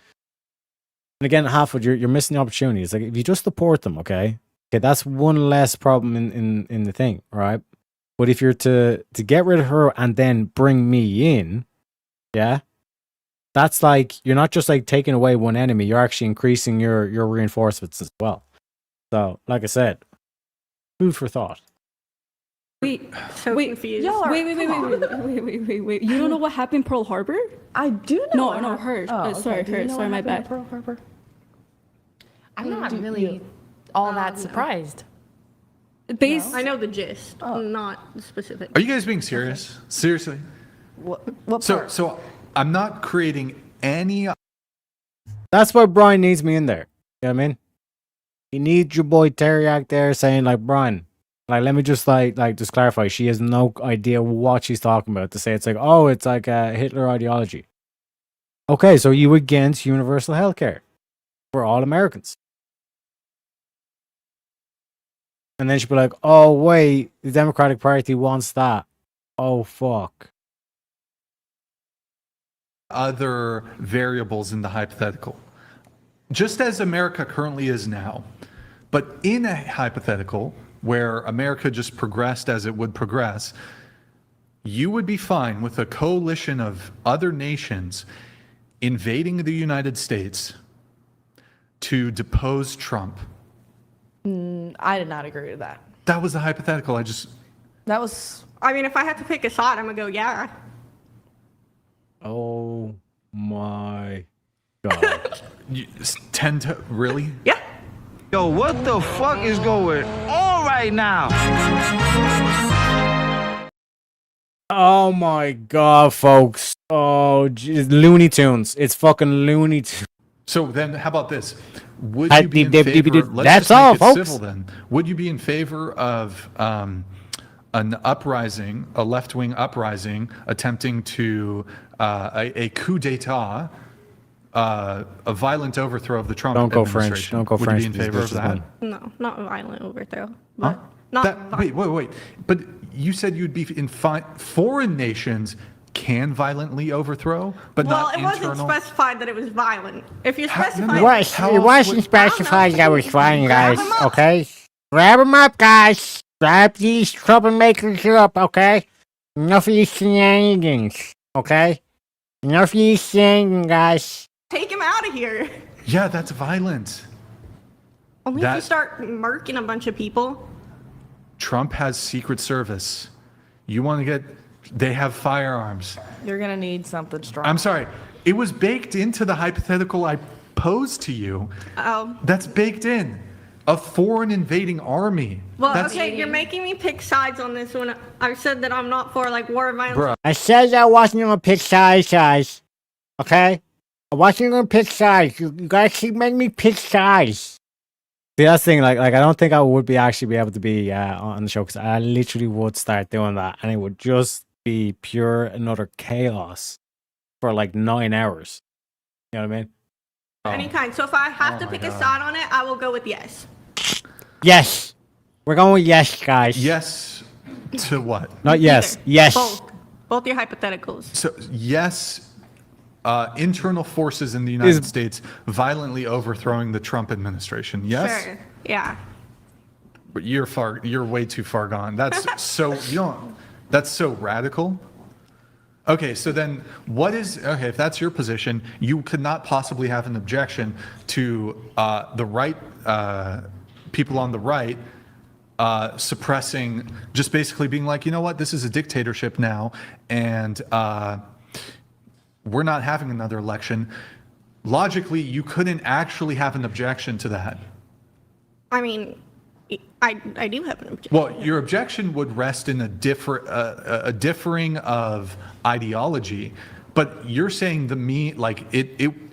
And again, Halfwood, you're missing the opportunities. Like, if you just support them, okay, that's one less problem in the thing, right? But if you're to get rid of her and then bring me in, yeah, that's like, you're not just like taking away one enemy, you're actually increasing your reinforcements as well. So, like I said, food for thought. Wait, wait. You don't know what happened in Pearl Harbor? I do know. No, her. Sorry, my bad. Pearl Harbor? I'm not really all that surprised. I know the gist, not the specific. Are you guys being serious? Seriously? What So I'm not creating any. That's why Brian needs me in there. You know what I mean? He needs your boy Teriak there saying, like, Brian, like, let me just just clarify. She has no idea what she's talking about to say it's like, oh, it's like a Hitler ideology. Okay, so you against universal healthcare for all Americans. And then she'll be like, oh, wait, the Democratic Party wants that. Oh, fuck. Other variables in the hypothetical. Just as America currently is now, but in a hypothetical where America just progressed as it would progress, you would be fine with a coalition of other nations invading the United States to depose Trump. I did not agree with that. That was the hypothetical. That was. I mean, if I had to pick a side, I'm gonna go, yeah. Oh my god. You tend to really? Yeah. Yo, what the fuck is going on right now? Oh my god, folks. Oh, geez. Looney Tunes. It's fucking Looney Tunes. So then, how about this? Would you be in favor? That's all, folks. Civil, then. Would you be in favor of an uprising, a left-wing uprising, attempting to a coup d'état, a violent overthrow of the Trump administration? Don't go Would French. you be in favor of that? No, not a violent overthrow. Huh? Not Wait. But you said you'd be in foreign nations can violently overthrow, but not internal. Well, it wasn't specified that it was violent. If you specified, It wasn't specified that was fine, guys. Okay, grab them up, guys. Grab these troublemakers up. Okay, enough of these shenanigans. Okay, enough of these shenanigans, guys. take him out of here. Yeah, that's violent. Only if you start murking a bunch of people. Trump has Secret Service. You want to get... They have firearms. You're going to need something strong. I'm sorry. It was baked into the hypothetical I posed to you. Oh. That's baked in. A foreign invading army. Well, okay, you're making me pick sides on this one. I said that I'm not for, like, war violence. Bruh. I said I wasn't going to pick sides, guys. Okay? I wasn't going to pick sides. You guys keep making me pick sides. See, that's the thing, like I don't think I would be able to be on the show, because I literally would start doing that, and it would just be pure another chaos for like 9 hours. You know what I mean? Any kind. So if I have to pick a side on it, I will go with yes. Yes. We're going with yes, guys. Yes to what? Not yes. Yes. Both your hypotheticals. So yes, internal forces in the United States violently overthrowing the Trump administration. Yes. Sure. Yeah. But you're way too far gone. That's that's so radical. Okay, so then if that's your position, you could not possibly have an objection to the right, people on the right suppressing, just basically being like, you know what, this is a dictatorship now, and we're not having another election. Logically, you couldn't actually have an objection to that. I mean, I do have an objection. Well, your objection would rest in a differing of ideology, but you're saying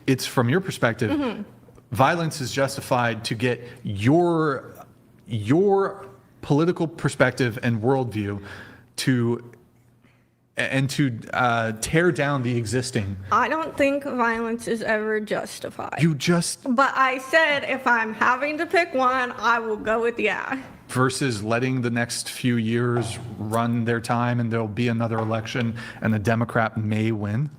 it's from your perspective, violence is justified to get your political perspective and worldview to tear down the existing. I don't think violence is ever justified. You just But I said if I'm having to pick one, I will go with yeah. versus letting the next few years run their time and there'll be another election and the Democrat may win.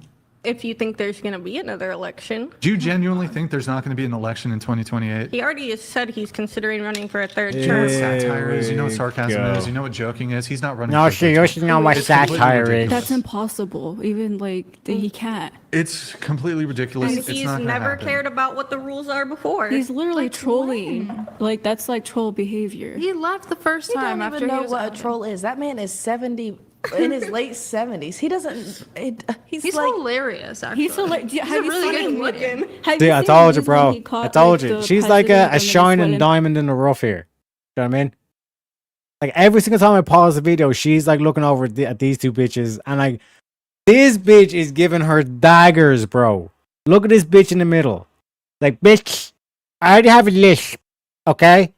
If you think there's going to be another election. Do you genuinely think there's not going to be an election in 2028? He already has said he's considering running for a third You know term. what satire is? You know what sarcasm go. is? You know what joking is? He's not running No, for a she third should term. know what It's completely satire is. ridiculous. That's impossible. Even like he can't. It's completely ridiculous. And It's he's not gonna never happen. cared about what the rules are before. He's literally trolling. Like that's like troll behavior. He left the first He time don't after even he know was what a outed. troll is. That man is 70, in his late 70s. He doesn't. He's like hilarious. Actually, He's have a you really seen good him? comedian. Have See, you I seen told the you, news when bro. he caught, I told like, you. the She's like president a and then shining sweating? diamond in the rough here. You know what I mean? Like every single time I pause the video, she's like looking over at these two bitches, and like this bitch is giving her daggers, bro. Look at this bitch in the middle. Like, bitch, I already have a list, okay?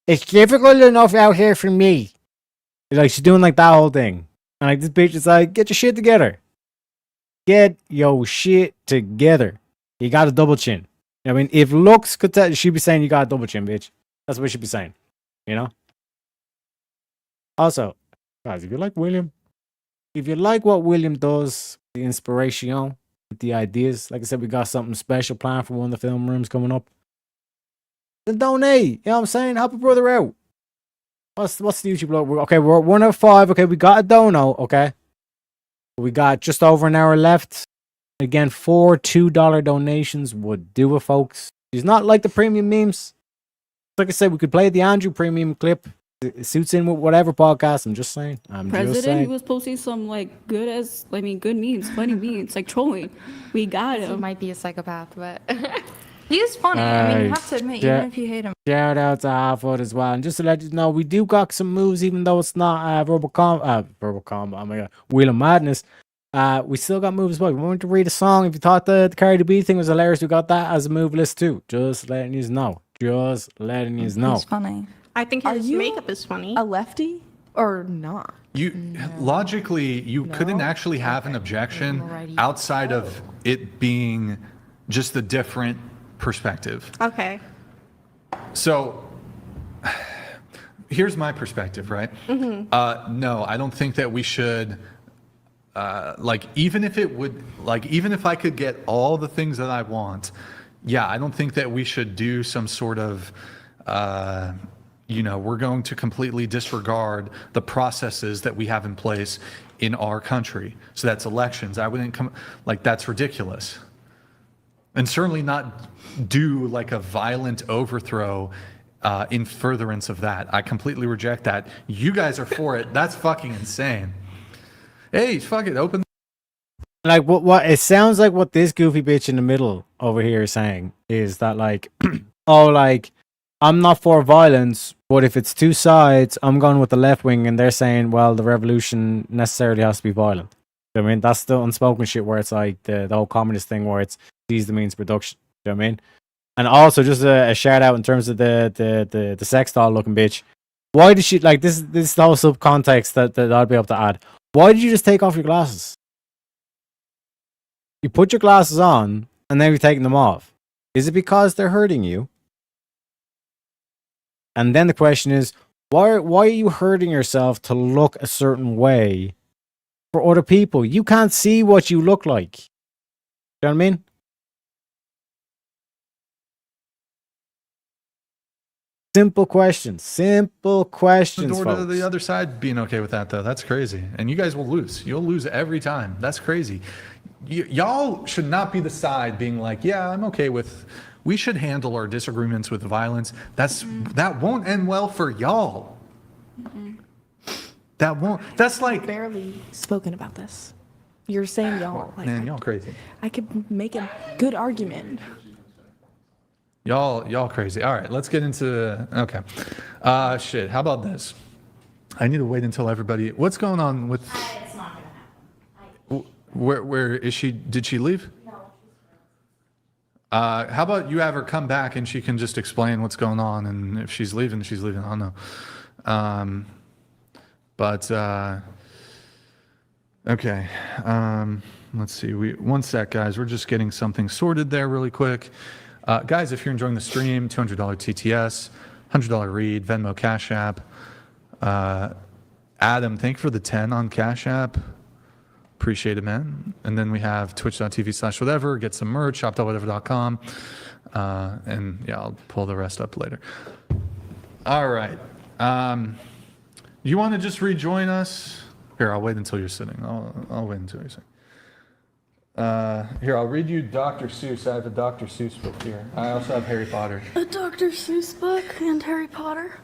It's difficult enough out here for me. Like she's doing like that whole thing, and like this bitch is like, get your shit together. Get your shit together. You got a double chin. I mean, if looks could tell, she'd be saying you got a double chin, bitch. That's what she'd be saying. You know? Also, guys, if you like William, if you like what William does, the inspiration, the ideas, like I said, we got something special planned for one of the film rooms coming up. Then donate. You know what I'm saying? Help a brother out. What's the YouTube logo? Okay, we're 1 out of 5. Okay, we got a dono. Okay. We got just over an hour left. Again, 4 $2 donations would do it, folks. It's not like the premium memes. Like I said, we could play the Andrew premium clip. It suits in with whatever podcast. I'm just saying. I'm just President, saying. he was posting some like good memes, funny memes, like trolling. We got He him. might be a psychopath, but he is funny. I mean, you have to admit, even if you hate him. Shout out to Harfoot as well. And just to let you know, we do got some moves, even though it's not verbal combat, oh my god, Wheel of Madness. We still got moves as well. We wanted to read a song. If you thought the Cardi B thing was hilarious, we got that as a move list too. Just letting you know. Just letting you know. He's funny. I think his makeup is funny. a lefty or not? Logically, you couldn't actually have an objection outside of it being just a different perspective. Okay. So here's my perspective, right? Mm-hmm. No, I don't think that we should. Even if I could get all the things that I want, yeah, I don't think that we should do some sort of, we're going to completely disregard the processes that we have in place in our country. So that's elections. I wouldn't that's ridiculous. And certainly not do like a violent overthrow in furtherance of that. I completely reject that. You guys are for it. That's fucking insane. Hey, fuck it, open. Like what it sounds like what this goofy bitch in the middle over here is saying is that like I'm not for violence, but if it's two sides, I'm going with the left wing, and they're saying, well, the revolution necessarily has to be violent. You know what I mean, that's the unspoken shit where it's like the whole communist thing where it's seize the means of production. You know what I mean? And also just a shout out in terms of the sex doll looking bitch. Why did she like this the whole subcontext that I'd be able to add? Why did you just take off your glasses? You put your glasses on and then you're taking them off. Is it because they're hurting you? And then the question is, why are you hurting yourself to look a certain way for other people? You can't see what you look like. You know what I mean? Simple questions. The door to Folks. the other side being okay with that, though. That's crazy. And you guys will lose. You'll lose every time. That's crazy. Y'all should not be the side being like, yeah, I'm okay with. We should handle our disagreements with violence. That won't end well for y'all. That won't. That's like barely spoken about this. You're saying y'all. Like, man, y'all crazy. I could make a good argument. Y'all crazy. All right, let's get into. Okay. Shit. How about this? I need to wait until everybody. What's going on with? It's not gonna happen. Where is she? Did she leave? No. How about you have her come back and she can just explain what's going on, and if she's leaving, she's leaving. I don't know. Okay. Let's see. One sec, guys. We're just getting something sorted there really quick. Guys, if you're enjoying the stream, $200 TTS, $100 read, Venmo, Cash App. Adam, thank you for the 10 on Cash App. Appreciate it, man. And then we have twitch.tv/whatever, get some merch, shop.whatever.com. And yeah, I'll pull the rest up later. All right. You want to just rejoin us? Here, I'll wait until you're sitting. I'll wait until you're sitting. Here, I'll read you Dr. Seuss. I have a Dr. Seuss book here. I also have Harry Potter. A Dr. Seuss book and Harry Potter.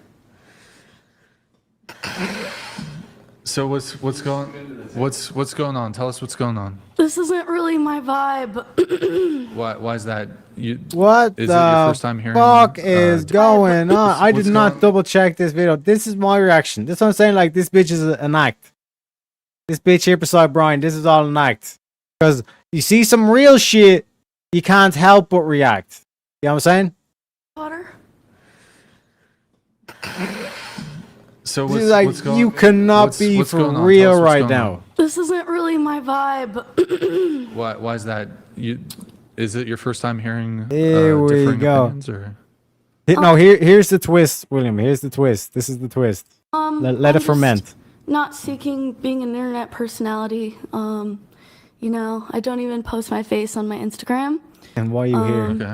So what's going on? Tell us what's going on. This isn't really my vibe. Why is that? What is the it your first time hearing? fuck is going on? I did what's not going- double check this video. This is my reaction. This is what I'm saying. Like, this bitch is an act. This bitch here beside Brian, this is all an act. Because you see some real shit, you can't help but react. You know what I'm saying? Potter. So This is like, what's going? you cannot be what's for going on? real Tell us what's right going now. on. This isn't really my vibe. Why is that? Is it your first time hearing Here we differing go. opinions, or? No, here's the twist, William. Here's the twist. This is the twist. Let it I'm ferment. just not seeking being an internet personality. You know, I don't even post my face on my Instagram. And why are you here? Okay.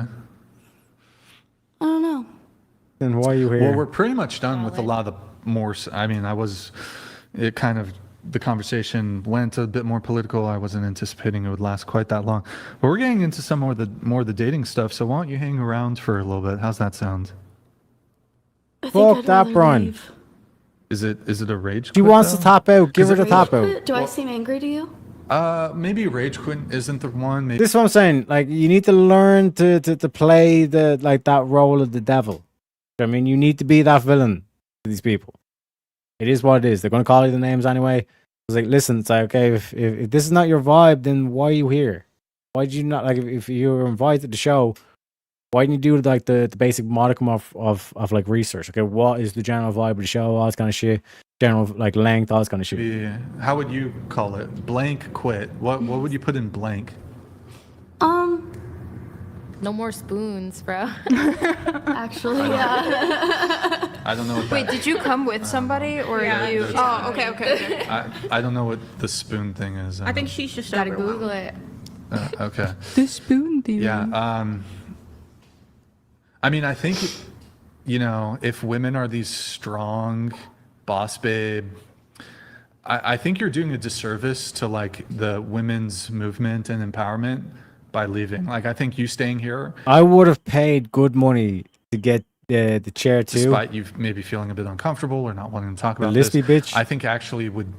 I don't know. And why are you here? Well, we're pretty much done with a lot of the more. I mean, the conversation went a bit more political. I wasn't anticipating it would last quite that long. But we're getting into some more of the dating stuff. So why don't you hang around for a little bit? How's that sound? I think Fuck I'd that, rather Brian. leave. Is it a rage? She quit, wants though? to top out. Give her Is the it- top out. Do I seem angry to you? Maybe rage quit isn't the one. Maybe This is what I'm saying. Like, you need to learn to play that role of the devil. I mean, you need to be that villain to these people. It is what it is. They're going to call you the names anyway. It's like, listen, it's like, okay, if this is not your vibe, then why are you here? Why did you not, like, if you were invited to the show, why didn't you do like the basic modicum of like research? Okay, what is the general vibe of the show? All this kind of shit. General like length, all this kind of shit. Yeah. How would you call it? Blank quit. What would you put in blank? No more spoons, bro. Actually, yeah. I don't know what that. Wait, did you come with somebody or you? there's- Oh, okay. I don't know what the spoon thing is. I think she's just Gotta overwhelmed. Google it. Okay. The spoon thing. Yeah. I mean, I think, if women are these strong boss babe, I think you're doing a disservice to like the women's movement and empowerment by leaving. Like, I think you staying here, I would have paid good money to get the chair too. despite you maybe feeling a bit uncomfortable or not wanting to talk The about this, lispy bitch. I think actually would,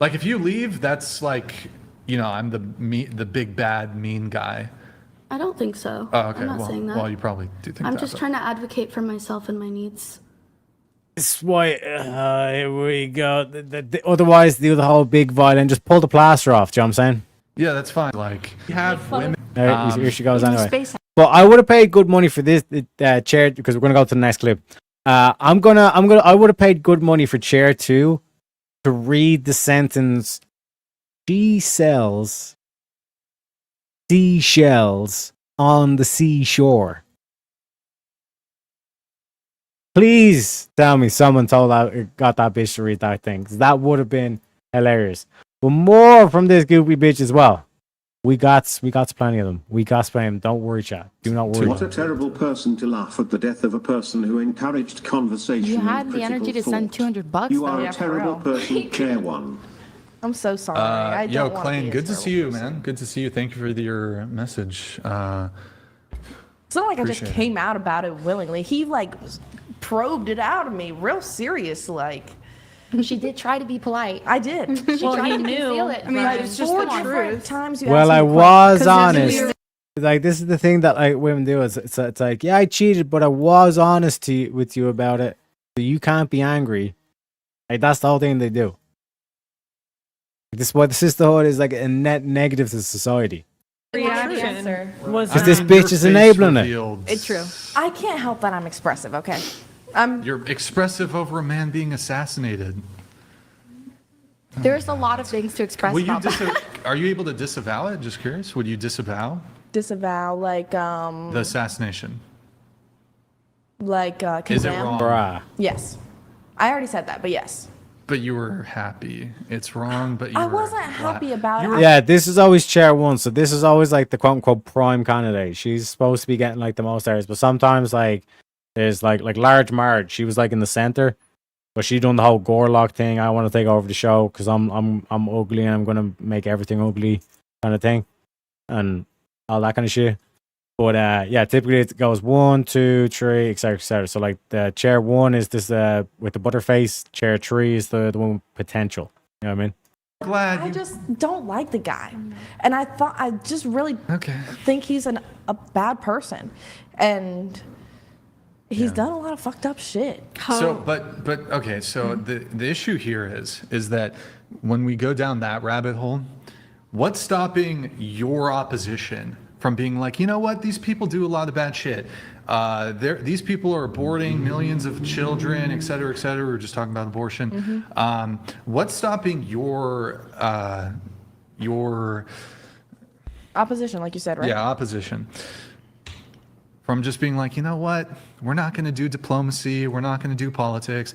like, if you leave, that's like, I'm the big bad mean guy. I don't think so. Oh, okay. I'm not saying that. Well, you probably do think I'm that. just but- trying to advocate for myself and my needs. This is why here we go. Otherwise, the whole big violin, just pull the plaster off. Do you know what I'm saying? Yeah, that's fine. Like, you have women. Here she goes In the anyway. space- But I would have paid good money for this chair because we're gonna go to the next clip. I would have paid good money for chair 2 to read the sentence. She sells seashells on the seashore. Please tell me someone got that bitch to read that thing, 'cause that would have been hilarious. But more from this goopy bitch as well. We got plenty of them. We got plenty of them. Don't worry, chat. Do not worry. What a terrible person to laugh at the death of a person who encouraged conversation. You and had the energy to critical send thought. $200. You though. are Yeah, a for terrible real. person, Chair One. I'm so sorry. I Yo, don't wanna Clayne, be a good to terrible see you, person. man. Good to see you. Thank you for your message. It's not like I just Appreciate it. came out about it willingly. He like probed it out of me real serious, like. She did try to be polite. I did. She tried to conceal it. I mean, Like, it's just 4 the different truth. times you Well, asked me I the question, was 'cause honest. it's- Like, this is the thing that like women do. It's like, yeah, I cheated, but I was honest with you about it. So you can't be angry. Like, that's the whole thing they do. This is what the sisterhood is, like a net negative to society. reaction was Because this bitch is enabling it. It's true. I can't help that I'm expressive, okay? You're expressive over a man being assassinated. There's a lot of things to express Will you about that. are you able to disavow it? Just curious. Would you disavow Disavow, like, the assassination? condemn. Is it wrong? Bruh. Yes. I already said that, but yes. But you were happy. It's wrong, but you I were wasn't happy about it. Yeah, this is always chair one, so this is always like the quote unquote prime candidate. She's supposed to be getting like the most areas, but sometimes like there's like large Marge. She was like in the center, but she done the whole Gorlock thing. I want to take over the show because I'm ugly and I'm gonna make everything ugly kind of thing, and all that kind of shit. But yeah, typically it goes 1, 2, 3, etc., etc. So like the chair 1 is this with the butterface. Chair 3 is the one with potential. You know what I mean? Glad I just don't like the guy. And I just really think he's a bad person. And he's done a lot of fucked up shit. So, but okay. So the issue here is that when we go down that rabbit hole, what's stopping your opposition from being like, you know what, these people do a lot of bad shit. These people are aborting millions of children, et cetera, et cetera. We were just talking about abortion. What's stopping your opposition, like you said, right? Yeah, opposition from just being like, you know what, we're not going to do diplomacy, we're not going to do politics,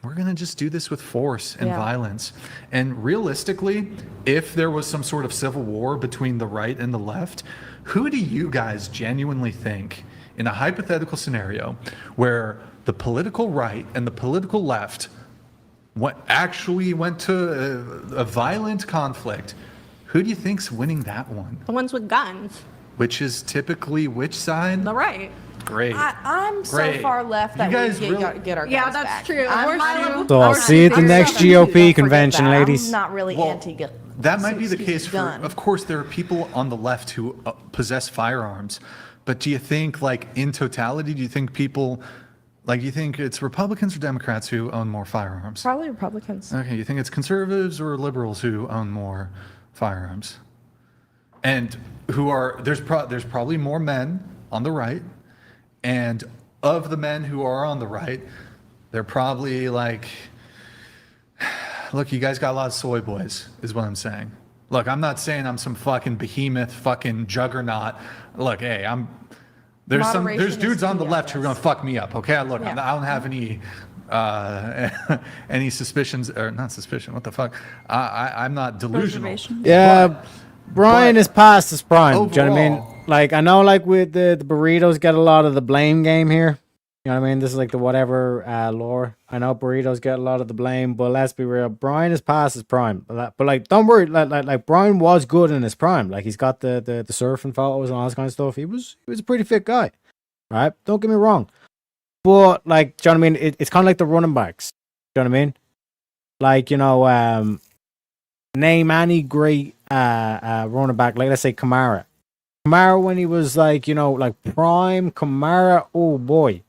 we're going to just do this with force and violence. And realistically, if there was some sort of civil war between the right and the left, who do you guys genuinely think, in a hypothetical scenario where the political right and the political left actually went to a violent conflict, who do you think's winning that one? The ones with guns. Which is typically which side? The right. Great. I'm so Great. far left that You guys we get our Yeah, guns that's back. true. So I'll see you at the next GOP convention, ladies. I'm not really anti-gun. That might be the case for, of course, there are people on the left who possess firearms. But do you think, like, in totality, do you think people, like, do you think it's Republicans or Democrats who own more firearms? Probably Republicans. Okay, you think it's conservatives or liberals who own more firearms? And there's probably more men on the right. And of the men who are on the right, they're probably like, look, you guys got a lot of soy boys, is what I'm saying. Look, I'm not saying I'm some fucking behemoth, fucking juggernaut. Look, hey, there's dudes on the left who are gonna fuck me up. Okay, look, I don't have any suspicions, or not suspicion. What the fuck? I'm not delusional. Yeah. Brian is past his prime. Overall, Do you know what I mean? Like, I know, like, with the burritos get a lot of the blame game here. You know what I mean? This is like the whatever lore. I know burritos get a lot of the blame, but let's be real. Brian is past his prime. But like, don't worry. Like Brian was good in his prime. Like, he's got the surfing photos and all this kind of stuff. He was a pretty fit guy, right? Don't get me wrong. But like, do you know what I mean? It's kind of like the running backs. Do you know what I mean? Like, you know, name any great running back, like let's say Kamara. Kamara, when he was like, you know, like prime Kamara, oh boy,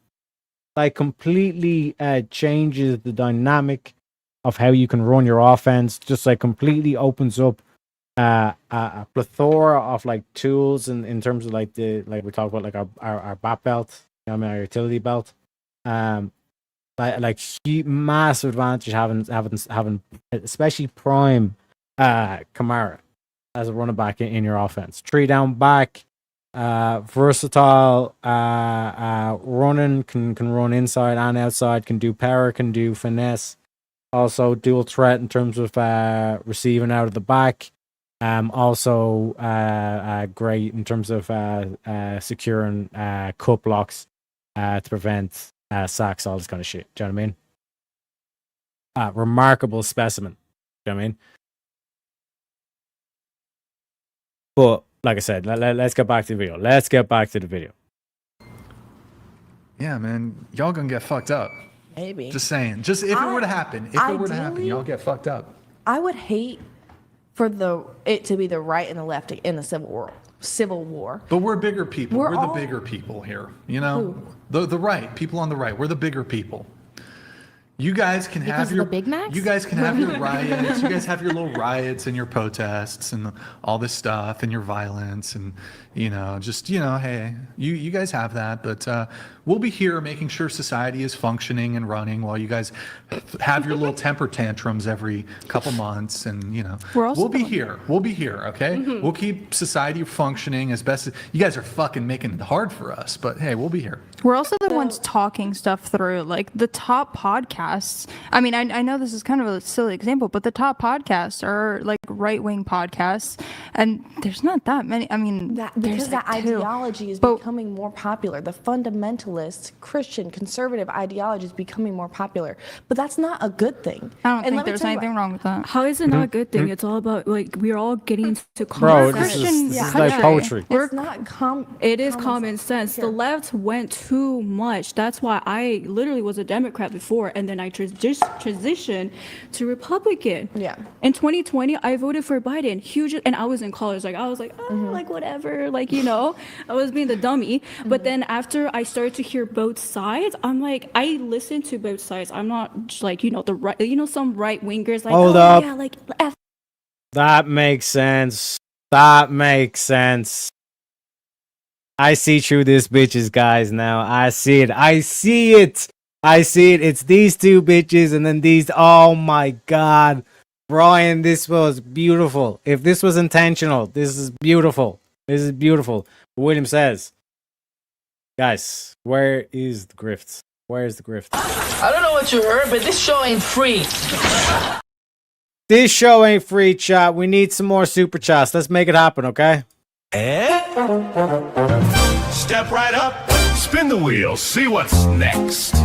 like completely changes the dynamic of how you can run your offense. Just like completely opens up a plethora of like tools in terms of like we talk about like our bat belt, you know what I mean, our utility belt. Like massive advantage having especially prime Kamara as a running back in your offense. 3 down back, versatile, running, can run inside and outside, can do power, can do finesse. Also dual threat in terms of receiving out of the back. Also great in terms of securing cut blocks to prevent sacks, all this kind of shit. Do you know what I mean? Remarkable specimen. Do you know what I mean? But like I said, let's get back to the video. Yeah, man, y'all gonna get fucked up. Maybe. Just saying. Just if it were to happen, y'all get fucked up. I would hate for it to be the right and the left in the Civil War. But we're bigger people. We're the bigger people here. You know, the right people on the right. We're the bigger people. You guys can Because have of your the Big Macs? You guys can have your riots. You guys have your little riots and your protests and all this stuff and your violence and hey, you guys have that, but we'll be here making sure society is functioning and running while you guys have your little temper tantrums every couple months, and we'll be here. We'll be here, okay? Mm-hmm. We'll keep society functioning as best as you guys are fucking making it hard for us, but hey, we'll be here. We're also the ones talking stuff through, like the top podcasts. I mean, I know this is kind of a silly example, but the top podcasts are like right-wing podcasts, and there's not that many. I mean, Because there's that like two. ideology is becoming more popular. The fundamentalist, Christian, conservative ideology is becoming more popular. But that's not a good thing. I don't And think let me there's tell you anything wrong with that. How is it not a good thing? It's all about like we're all getting into Bro, common this sense. is like poetry. It's not It is common sense. The left went too much. That's why I literally was a Democrat before, and then I transitioned to Republican. Yeah. In 2020, I voted for Biden. Huge, and I was in college. Like I was like, like whatever. Like I was being the dummy. But then after I started to hear both sides, I'm like, I listen to both sides. I'm not just like the right. Some right wingers like, Hold oh up. yeah, like F. That makes sense. That makes sense. I see through this bitches, guys, now. I see it. I see it. I see it. It's these two bitches and then these. Oh my god. Brian, this was beautiful. If this was intentional, this is beautiful. This is beautiful. William says, guys, where is the grift? Where is the grift? I don't know what you heard, but this show ain't free. This show ain't free, chat. We need some more super chats. Let's make it happen, okay? Step right up, spin the wheel, see what's next.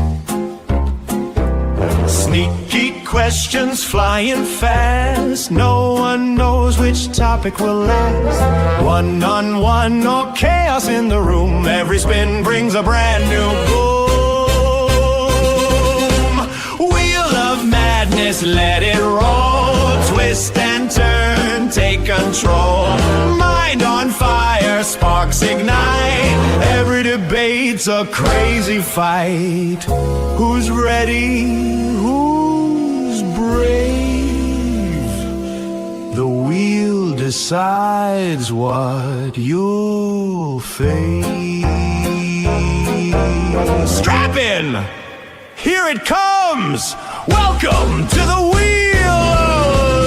Sneaky questions flying fast. No one knows which topic will last. One-on-one, no chaos in the room. Every spin brings a brand new boom. Wheel of madness, let it roll. Twist and turn, take control. Mind on fire, sparks ignite. Every debate's a crazy fight. Who's ready? Who's brave? The wheel decides what you'll face. Strap in! Here it comes! Welcome to the wheel of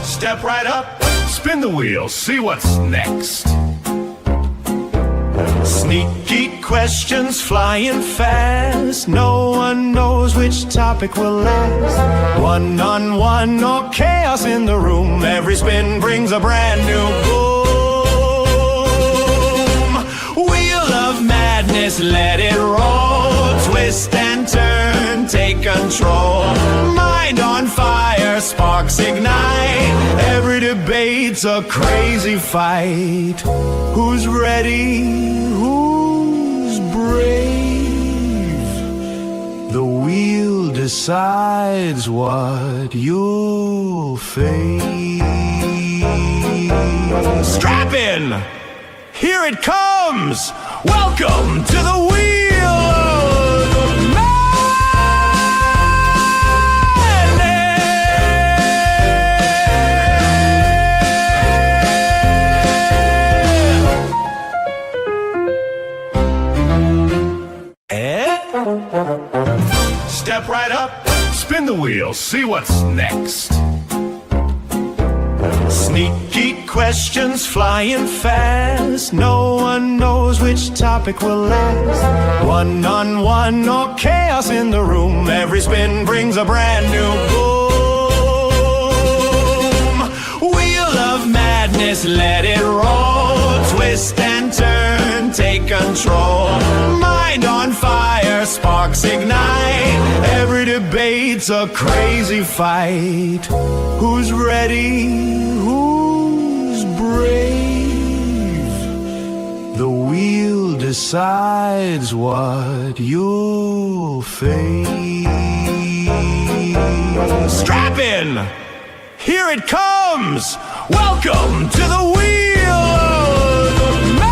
Step right up, spin the wheel, see what's next. Sneaky questions flying fast. No one knows which topic will last. One-on-one, no chaos in the room. Every spin brings a brand new boom. Wheel of madness, let it roll. Twist and turn, take control. Mind on fire, sparks ignite. Every debate's a crazy fight. Who's ready? Who's brave? The wheel decides what you'll face. Strap in! Here it comes! Welcome to the wheel of Step right up, spin the wheel, see what's next. Sneaky questions flying fast. No one knows which topic will last. One-on-one, no chaos in the room. Every spin brings a brand new boom. Wheel of madness, let it roll. Twist and turn, take control. Mind on fire, sparks ignite. Every debate's a crazy fight. Who's ready? Who's brave? The wheel decides what you'll face. Strap in! Here it comes! Welcome to the Wheel of Madness!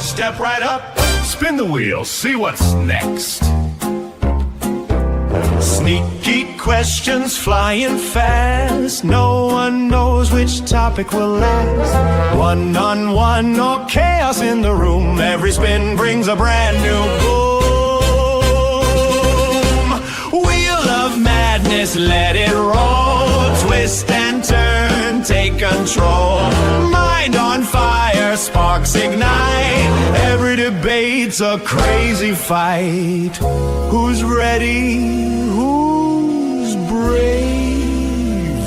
Step right up, spin the wheel, see what's next. Sneaky questions flying fast. No one knows which topic will last. One-on-one or chaos in the room. Every spin brings a brand new boom. Wheel of madness, let it roll. Twist and turn, take control. Mind on fire, sparks ignite. Every debate's a crazy fight. Who's ready? Who's brave?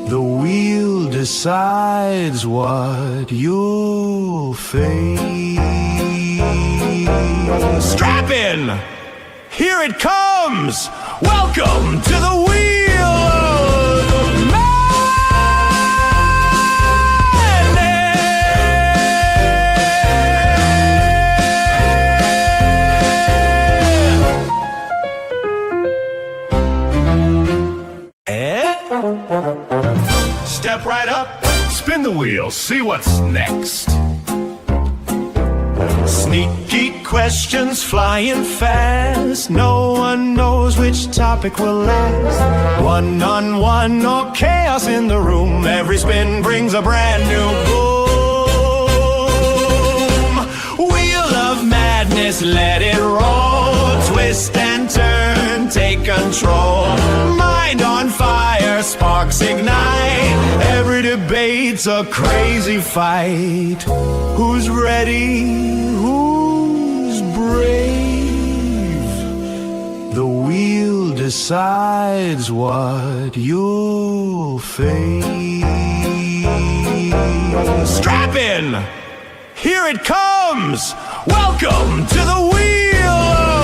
The wheel decides what you'll face. Strap in! Here it comes! Welcome to the Wheel of Step right up, spin the wheel, see what's next. Sneaky questions flying fast. No one knows which topic will last. One-on-one or chaos in the room. Every spin brings a brand new boom. Wheel of madness, let it roll. Twist and turn, take control. Mind on fire, sparks ignite. Every debate's a crazy fight. Who's ready? Who's brave? The wheel decides what you'll face. Strap in! Here it comes! Welcome to the Wheel of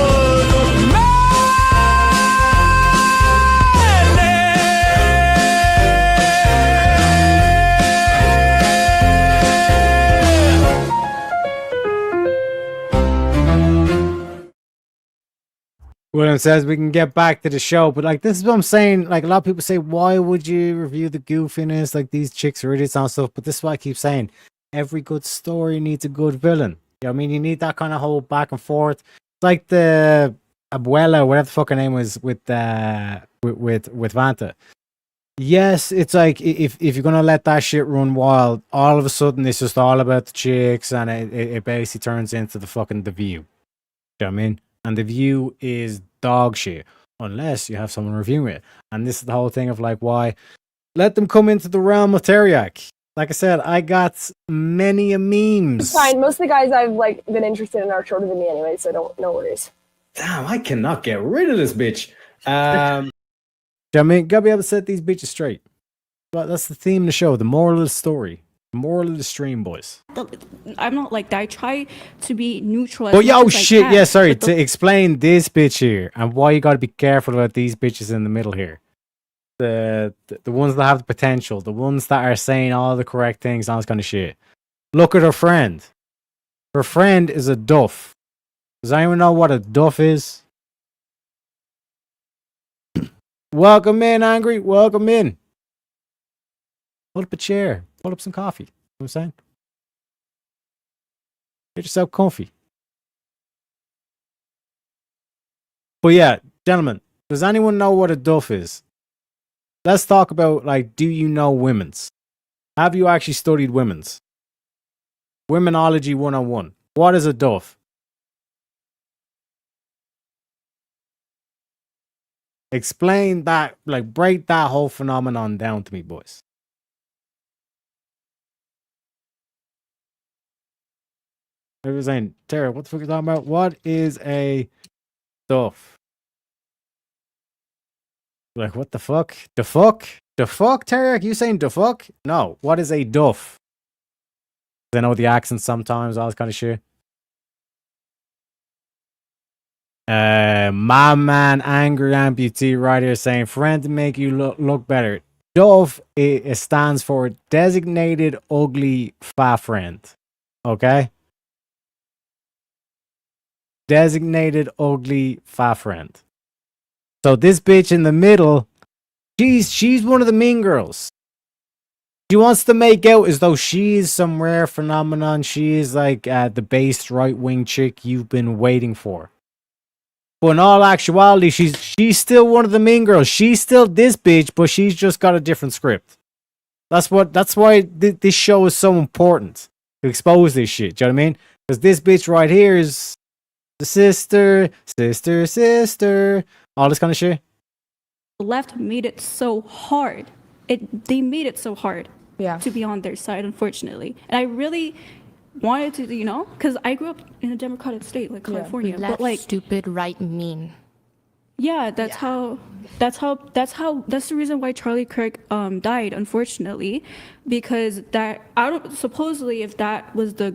William says we can get back to the show, but like this is what I'm saying. Like a lot of people say, why would you review the goofiness? Like these chicks are idiots and stuff. But this is what I keep saying. Every good story needs a good villain. You know what I mean? You need that kind of whole back and forth. It's like the Abuela, whatever the fuck her name was with Vanta. Yes, it's like if you're gonna let that shit run wild, all of a sudden it's just all about the chicks, and it basically turns into the fucking The View. You know what I mean? And The View is dog shit unless you have someone reviewing it. And this is the whole thing of like, why let them come into the realm of Teriak. Like I said, I got many a memes. It's fine. Most of the guys I've like been interested in are shorter than me anyway, so no worries. Damn, I cannot get rid of this bitch. I mean, gotta be able to set these bitches straight. But that's the theme of the show, the moral of the story. Moral of the stream, boys. I'm not like that. I try to be neutral. Oh, yeah, shit. Yeah, sorry. To explain this bitch here and why you got to be careful about these bitches in the middle here. The ones that have the potential, the ones that are saying all the correct things, all this kind of shit. Look at her friend. Her friend is a duff. Does anyone know what a duff is? Welcome in, Angry. Welcome in. Pull up a chair. Pull up some coffee. You know what I'm saying? Get yourself comfy. But yeah, gentlemen, does anyone know what a duff is? Let's talk about, like, do you know women's? Have you actually studied women's? Womenology 101. What is a duff? Explain that, like, break that whole phenomenon down to me, boys. Everyone's saying, Tara, what the fuck are you talking about? What is a duff? Like, what the fuck? The fuck? The fuck, Terry? Are you saying the fuck? No. What is a duff? I know the accents sometimes, all this kind of shit. My man, angry amputee right here saying, friend to make you look better. Dove, it stands for designated ugly fat friend. Okay? Designated ugly fat friend. So this bitch in the middle, she's one of the mean girls. She wants to make out as though she is some rare phenomenon. She is like the based right-wing chick you've been waiting for. But in all actuality, she's still one of the mean girls. She's still this bitch, but she's just got a different script. That's why this show is so important to expose this shit. Do you know what I mean? Because this bitch right here is the sister, all this kind of shit. The left made it so hard. They made it so hard to be on their side, unfortunately. And I really wanted to, because I grew up in a democratic state like California. Left, but like stupid, right, mean. Yeah, that's the reason why Charlie Kirk died, unfortunately, because supposedly if that was the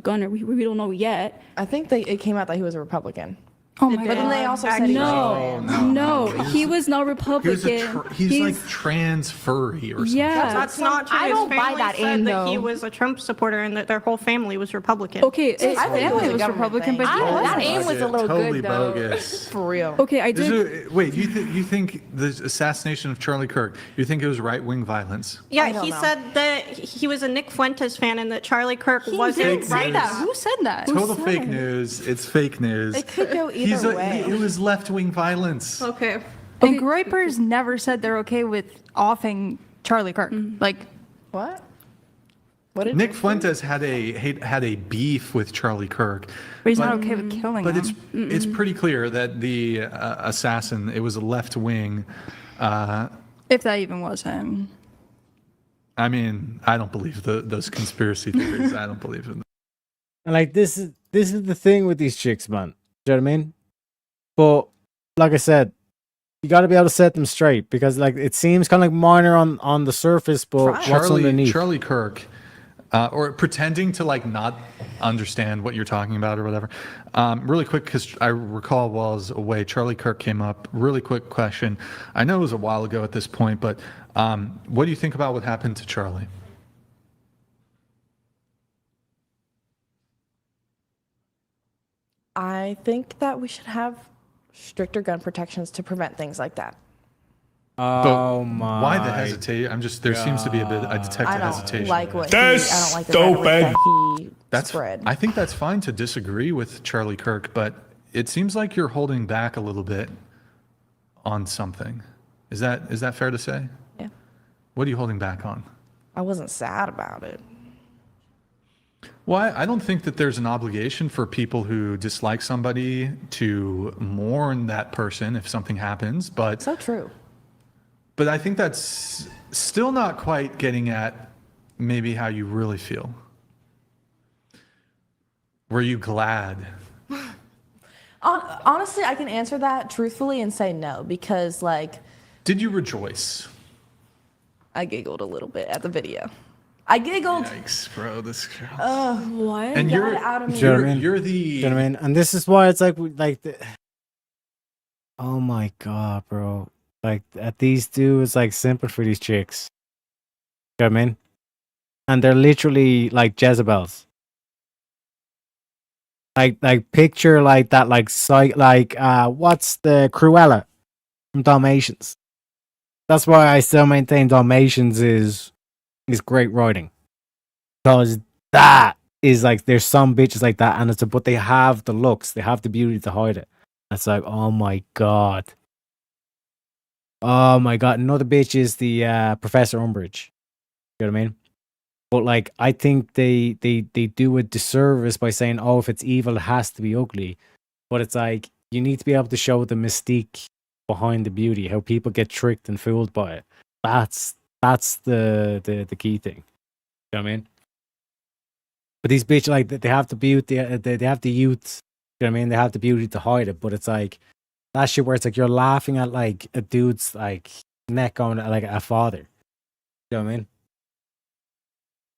gunner, we don't know yet. I think it came out that he was a Republican. Oh my But then they also said no, he was not Republican. He's like trans furry or something. Yeah, That's not true. I don't His buy family that said in, that he though. was a Trump supporter and that their whole family was Republican. Okay, his I think it family was was a Republican, but government he thing. That aim was a little Totally good, though. bogus. For real. Okay, I did. Wait, you think the assassination of Charlie Kirk? You think it was right-wing violence? Yeah, he said that he was a Nick Fuentes fan and that Charlie Kirk wasn't didn't say right. that. Who said that? Total fake news. It's fake news. It could go either way. It was left-wing violence. Okay. And Groypers never said they're okay with offing Charlie Kirk. Like, What? What did Nick Fuentes had a beef with Charlie Kirk, but he's not okay with killing but him. it's pretty clear that the assassin, it was a left-wing. If that even was him. I mean, I don't believe those conspiracy theories. I don't believe in them. And like this is the thing with these chicks, man. Do you know what I mean? But like I said, you got to be able to set them straight because like it seems kind of like minor on the surface, but what's underneath? Charlie Kirk, or pretending to like not understand what you're talking about or whatever. Really quick, because I recall while I was away, Charlie Kirk came up. Really quick question. I know it was a while ago at this point, but what do you think about what happened to Charlie? I think that we should have stricter gun protections to prevent things like that. Oh my! Why the hesitation? There seems to be I detect I a don't hesitation. like what there. I don't like the rhetoric that he spread. I think that's fine to disagree with Charlie Kirk, but it seems like you're holding back a little bit on something. Is that fair to say? Yeah. What are you holding back on? I wasn't sad about it. Well, I don't think that there's an obligation for people who dislike somebody to mourn that person if something happens, but so true. But I think that's still not quite getting at maybe how you really feel. Were you glad? Honestly, I can answer that truthfully and say no because, like, did you rejoice? I giggled a little bit at the video. I giggled. Yikes, bro! This girl. What? And you're out of me. Do you know what I mean? You're the. Do you know what I mean? And this is why it's like oh my god, bro! Like these dudes like simple for these chicks. You know what I mean? And they're literally like Jezebels. Like picture like that what's the Cruella from Dalmatians? That's why I still maintain Dalmatians is great writing. Because that is like there's some bitches like that and but they have the looks, they have the beauty to hide it. It's like, oh my god. Oh my god. Another bitch is the Professor Umbridge. You know what I mean? But like I think they do a disservice by saying, oh, if it's evil, it has to be ugly. But it's like you need to be able to show the mystique behind the beauty, how people get tricked and fooled by it. That's the key thing. You know what I mean? But these bitches, like, they have the beauty, they have the youth. You know what I mean? They have the beauty to hide it. But it's like that shit where it's like you're laughing at like a dude's like neck on like a father. You know what I mean?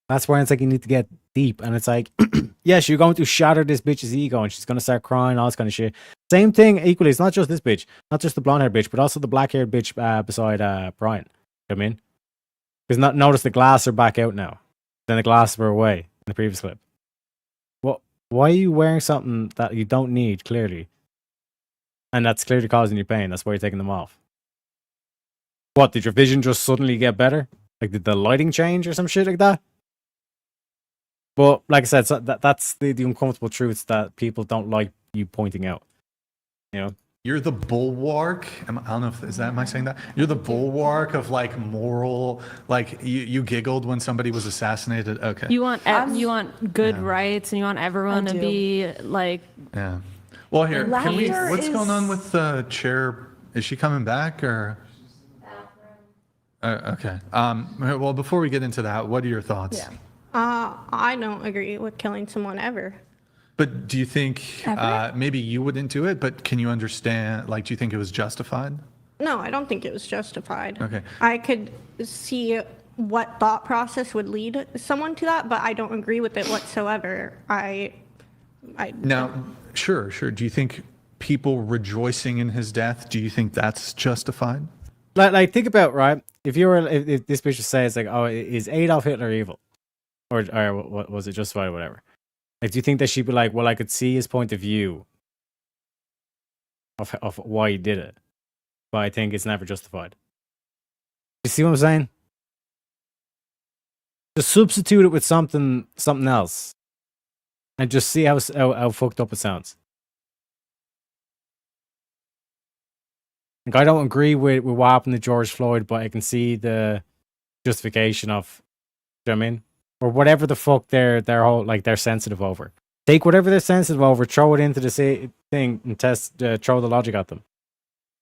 That's where it's like you need to get deep, and it's like, yes, you're going to shatter this bitch's ego, and she's going to start crying, all this kind of shit. Same thing equally. It's not just this bitch, not just the blonde-haired bitch, but also the black-haired bitch beside Brian. You know what I mean? Because notice the glasses are back out now. Then the glasses were away in the previous clip. What? Why are you wearing something that you don't need, clearly? And that's clearly causing you pain. That's why you're taking them off. What, did your vision just suddenly get better? Like, did the lighting change or some shit like that? But, like I said, so that's the uncomfortable truths that people don't like you pointing out. You know? You're the bulwark. I don't know if am I saying that? You're the bulwark of like moral. Like you giggled when somebody was assassinated. Okay. You want good rights, and you want everyone to be like. Yeah. Well, here, can we? Laughter What's is- going on with the chair? Is she coming back or? Okay. Well, before we get into that, what are your thoughts? Yeah. I don't agree with killing someone ever. But do you think maybe you wouldn't do it? But can you understand? Like, do you think it was justified? No, I don't think it was justified. Okay. I could see what thought process would lead someone to that, but I don't agree with it whatsoever. Now, sure. Do you think people rejoicing in his death? Do you think that's justified? Like think about, right? If this bitch says like, oh, is Adolf Hitler evil, or what was it justified, or whatever? Like, do you think that she'd be like, well, I could see his point of view of why he did it, but I think it's never justified. You see what I'm saying? Just substitute it with something else, and just see how fucked up it sounds. Like, I don't agree with what happened to George Floyd, but I can see the justification of, you know what I mean? Or whatever the fuck they're sensitive over. Take whatever they're sensitive over, throw it into the thing, and throw the logic at them,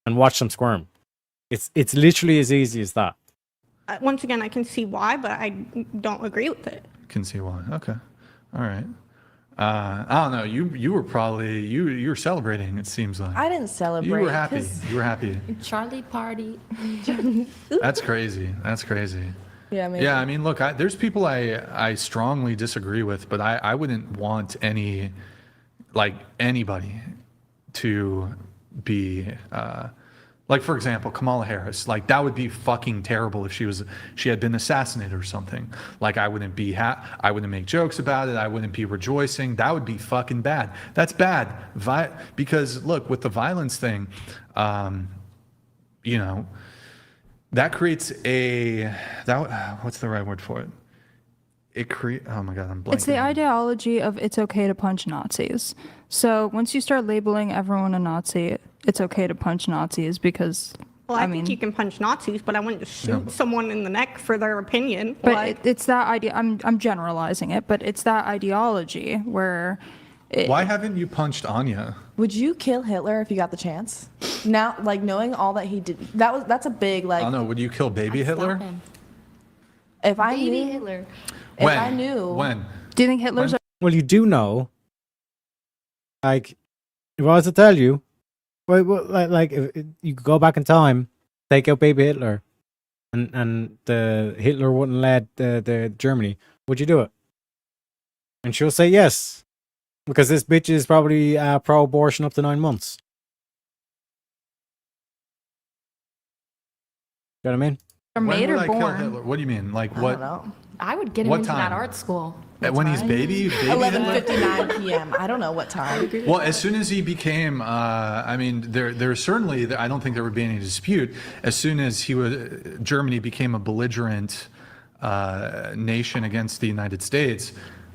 and watch them squirm. It's literally as easy as that. Once again, I can see why, but I don't agree with it. Can see why. Okay. All right. I don't know. You were probably you were celebrating. It seems like I didn't celebrate. you were happy. You were happy. Charlie party. That's crazy. That's crazy. Yeah, maybe. Yeah, I mean, look, there's people I strongly disagree with, but I wouldn't want anybody to be like, for example, Kamala Harris. Like, that would be fucking terrible if she had been assassinated or something. Like, I wouldn't be I wouldn't make jokes about it. I wouldn't be rejoicing. That would be fucking bad. That's bad. Because look, with the violence thing, you know, that creates what's the right word for it? Oh my God, I'm blanking. It's the ideology of it's okay to punch Nazis. So once you start labeling everyone a Nazi, it's okay to punch Nazis because, Well, I think you can punch Nazis, but I wouldn't just shoot someone in the neck for their opinion. But it's that idea. I'm generalizing it, but it's that ideology where. Why haven't you punched Anya? Would you kill Hitler if you got the chance? Now, like, knowing all that he did, that's a big, like. I don't know. Would you kill baby Hitler? If I Baby knew. Hitler. If I knew. When? Do you think Hitler's? Well, you do know. Like, if I was to tell you, like if you could go back in time, take out baby Hitler, and the Hitler wouldn't let the Germany, would you do it? And she'll say yes, because this bitch is probably pro-abortion up to 9 months. You know what I mean? When Made would or I kill born? Hitler? What do you mean? Like what? I would get him What into time? that art school. When he's baby Hitler? 11:59 p.m. I don't know what time. Well, as soon as he became, I mean, there's certainly, I don't think there would be any dispute. As soon as Germany became a belligerent nation against the United States,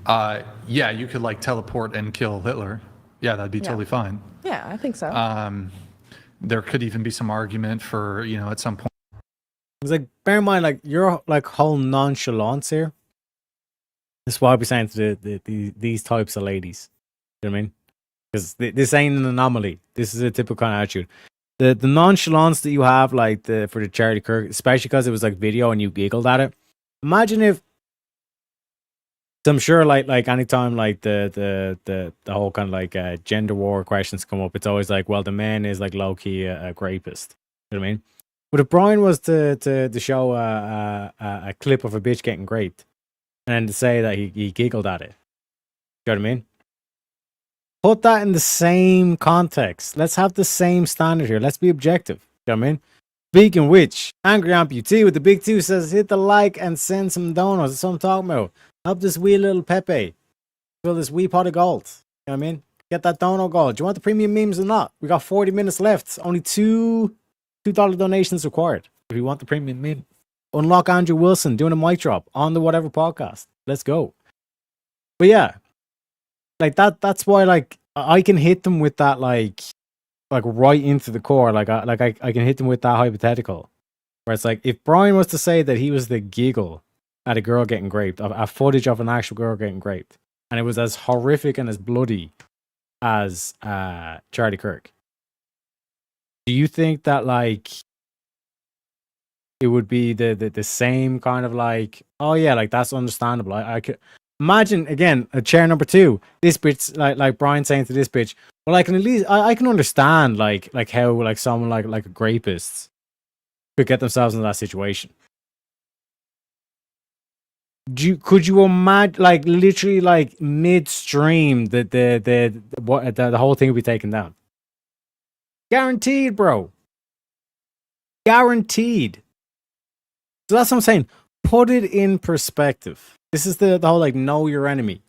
yeah, you could like teleport and kill Hitler. Yeah, that'd be totally fine. Yeah, I think so. There could even be some argument for, you know, at some point. It's like, bear in mind, like, your like whole nonchalance here. That's what I'd be saying to these types of ladies. You know what I mean? Because this ain't an anomaly. This is a typical kind of attitude. The nonchalance that you have, like for the Charlie Kirk, especially because it was like video and you giggled at it. Imagine if. So I'm sure, like anytime, like the whole kind of like gender war questions come up, it's always like, well, the man is like low key a rapist. You know what I mean? But if Brian was to show a clip of a bitch getting raped, and then to say that he giggled at it. You know what I mean? Put that in the same context. Let's have the same standard here. Let's be objective. You know what I mean? Speaking of which, Angry Amputee with the big 2 says, hit the like and send some donuts. That's what I'm talking about. Help this wee little Pepe fill this wee pot of gold. You know what I mean? Get that donut gold. Do you want the premium memes or not? We got 40 minutes left. Only $2 donations required if you want the premium meme. Unlock Andrew Wilson doing a mic drop on the whatever podcast. Let's go. But yeah, like that's why like I can hit them with that like right into the core. Like I can hit them with that hypothetical where it's like if Brian was to say that he was the giggle at a girl getting raped, a footage of an actual girl getting raped, and it was as horrific and as bloody as Charlie Kirk. Do you think that like it would be the same kind of like, oh yeah, like that's understandable. I could imagine again a chair number 2. This bitch like Brian saying to this bitch, well, I can at least I can understand like how like someone like a rapist could get themselves into that situation. Could you imagine like literally like midstream the whole thing would be taken down? Guaranteed, bro. Guaranteed. So that's what I'm saying. Put it in perspective. This is the whole like know your enemy.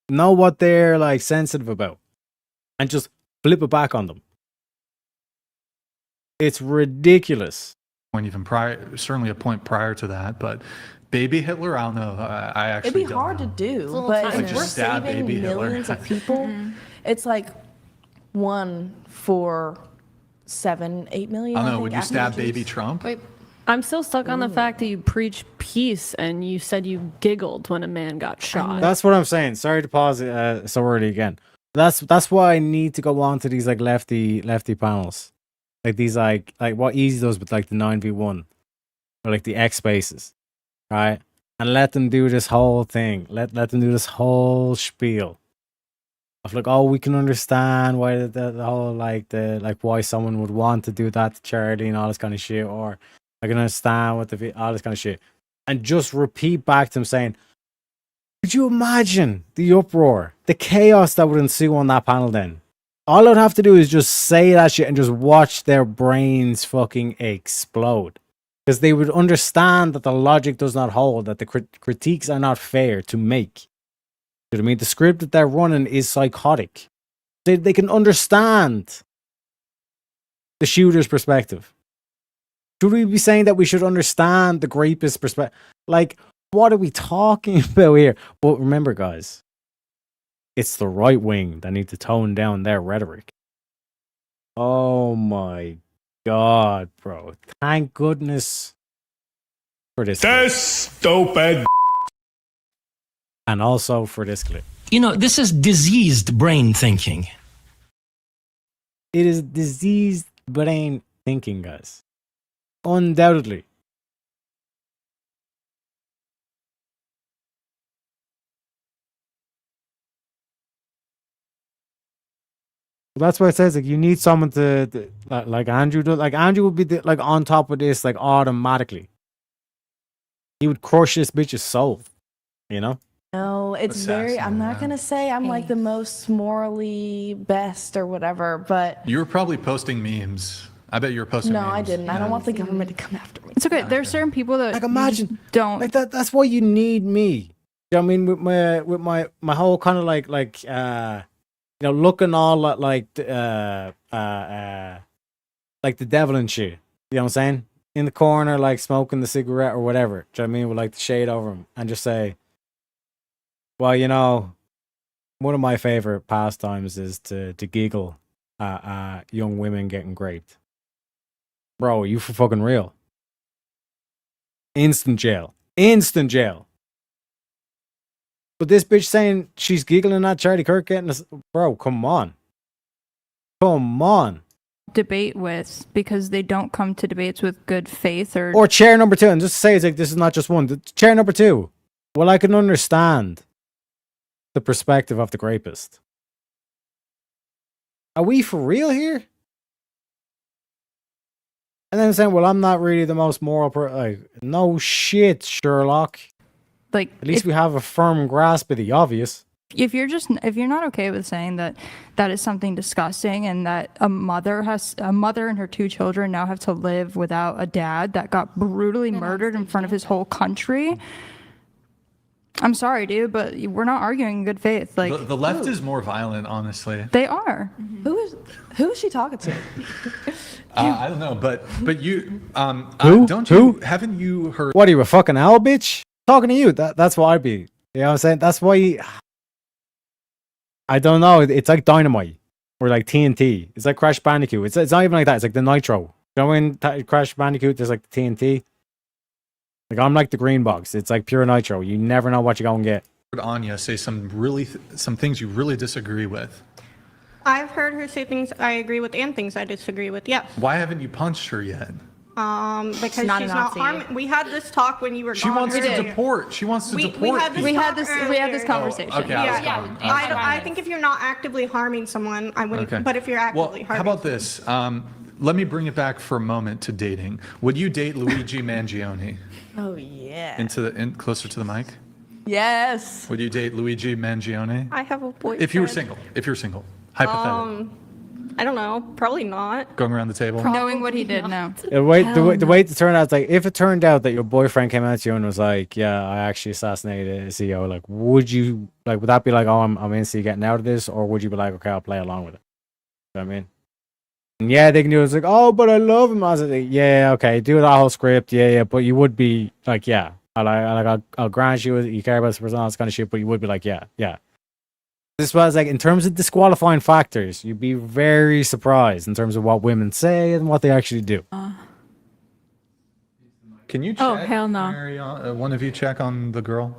Know what they're like sensitive about. And just flip it back on them. It's ridiculous. Point even prior, certainly a point prior to that, but baby Hitler, I don't know. I actually It'd be hard to do, but Like, if just we're stab saving baby Hitler. millions of people, it's like 1 for 7-8 million. I don't know. think, Would you after stab the Jews. baby Trump? Wait, I'm still stuck on the fact that you preach peace and you said you giggled when a man got shot. That's what I'm saying. Sorry to pause it so early again. That's why I need to go on to these like lefty panels. Like these like what Easy does with like the 9v1 or like the X spaces. Right? And let them do this whole thing. Let them do this whole spiel. Of like, oh, we can understand why the whole like why someone would want to do that to Charlie and all this kind of shit, or I can understand what all this kind of shit, and just repeat back to them saying, could you imagine the uproar, the chaos that would ensue on that panel? Then all I'd have to do is just say that shit and just watch their brains fucking explode, because they would understand that the logic does not hold, that the critiques are not fair to make. You know what I mean? The script that they're running is psychotic. They can understand the shooter's perspective. Should we be saying that we should understand the rapist's perspective? Like, what are we talking about here? But remember, guys, it's the right wing that need to tone down their rhetoric. Oh my God, bro. Thank goodness for this. That's stupid. And also for this clip. You know, this is diseased brain thinking. It is diseased brain thinking, guys. Undoubtedly. That's why it says like you need someone to like Andrew does. Like Andrew would be like on top of this like automatically. He would crush this bitch's soul, you know. No, it's very. I'm not gonna say I'm like the most morally best or whatever, but You were probably posting memes. I bet you were posting no, memes. I didn't. I don't want the government to come after me. It's okay. There's certain people that like imagine don't like that. That's why you need me. You know what I mean? With my whole kind of like you know, looking all like the devil and shit. You know what I'm saying? In the corner, like smoking the cigarette or whatever. Do you know what I mean? With like the shade over him, and just say, well, you know, one of my favorite pastimes is to giggle at young women getting raped. Bro, you for fucking real? Instant jail. Instant jail. But this bitch saying she's giggling at Charlie Kirk getting us. Bro, come on. Come on. debate with because they don't come to debates with good faith Or chair number 2, and just say it's like this is not just one. Chair number 2. Well, I can understand the perspective of the rapist. Are we for real here? And then saying, well, I'm not really the most moral like, no shit, Sherlock. Like, At least we have a firm grasp of the obvious. if you're not okay with saying that is something disgusting and that a mother and her 2 children now have to live without a dad that got brutally murdered in front of his whole country, I'm sorry, dude, but we're not arguing in good faith. Like, The left is more violent, honestly. they are. Who is she talking to? I don't know, but you haven't you heard? What are you, a fucking owl, bitch? Talking to you. That's what I'd be. You know what I'm saying? That's why. I don't know. It's like Dynamite or like TNT. It's like Crash Bandicoot. It's not even like that. It's like the Nitro. You know, in Crash Bandicoot, there's like the TNT. Like, I'm like the green box. It's like pure Nitro. You never know what you're going to get. Anya say some things you really disagree with. I've heard her say things I agree with and things I disagree with. Yes. Why haven't you punched her yet? Because she's not a not Nazi. harming. We had this talk when you were She gone. wants to deport. She wants to deport. We had this conversation. Oh, okay, I was gone. I think if you're not actively harming someone, I wouldn't. Okay. But if you're actively How harming, about this? Let me bring it back for a moment to dating. Would you date Luigi Mangione? Oh yeah. Closer to the mic? Yes. Would you date Luigi Mangione? I have a boyfriend. If you were single. Hypothetically. I don't know. Probably not. Going around the table. Knowing what he did now. The way it turned out, it's like, if it turned out that your boyfriend came out to you and was like, yeah, I actually assassinated a CEO, like, would that be like, oh, I'm instantly getting out of this? Or would you be like, okay, I'll play along with it? You know what I mean? And yeah, they can do it. It's like, oh, but I love him. I was like, yeah, okay, do that whole script. Yeah, but you would be like, yeah, I'll grant you care about this person, all this kind of shit, but you would be like, yeah. This was like, in terms of disqualifying factors, you'd be very surprised in terms of what women say and what they actually do. Can you check? Oh, hell no. Mariana, one of you check on the girl?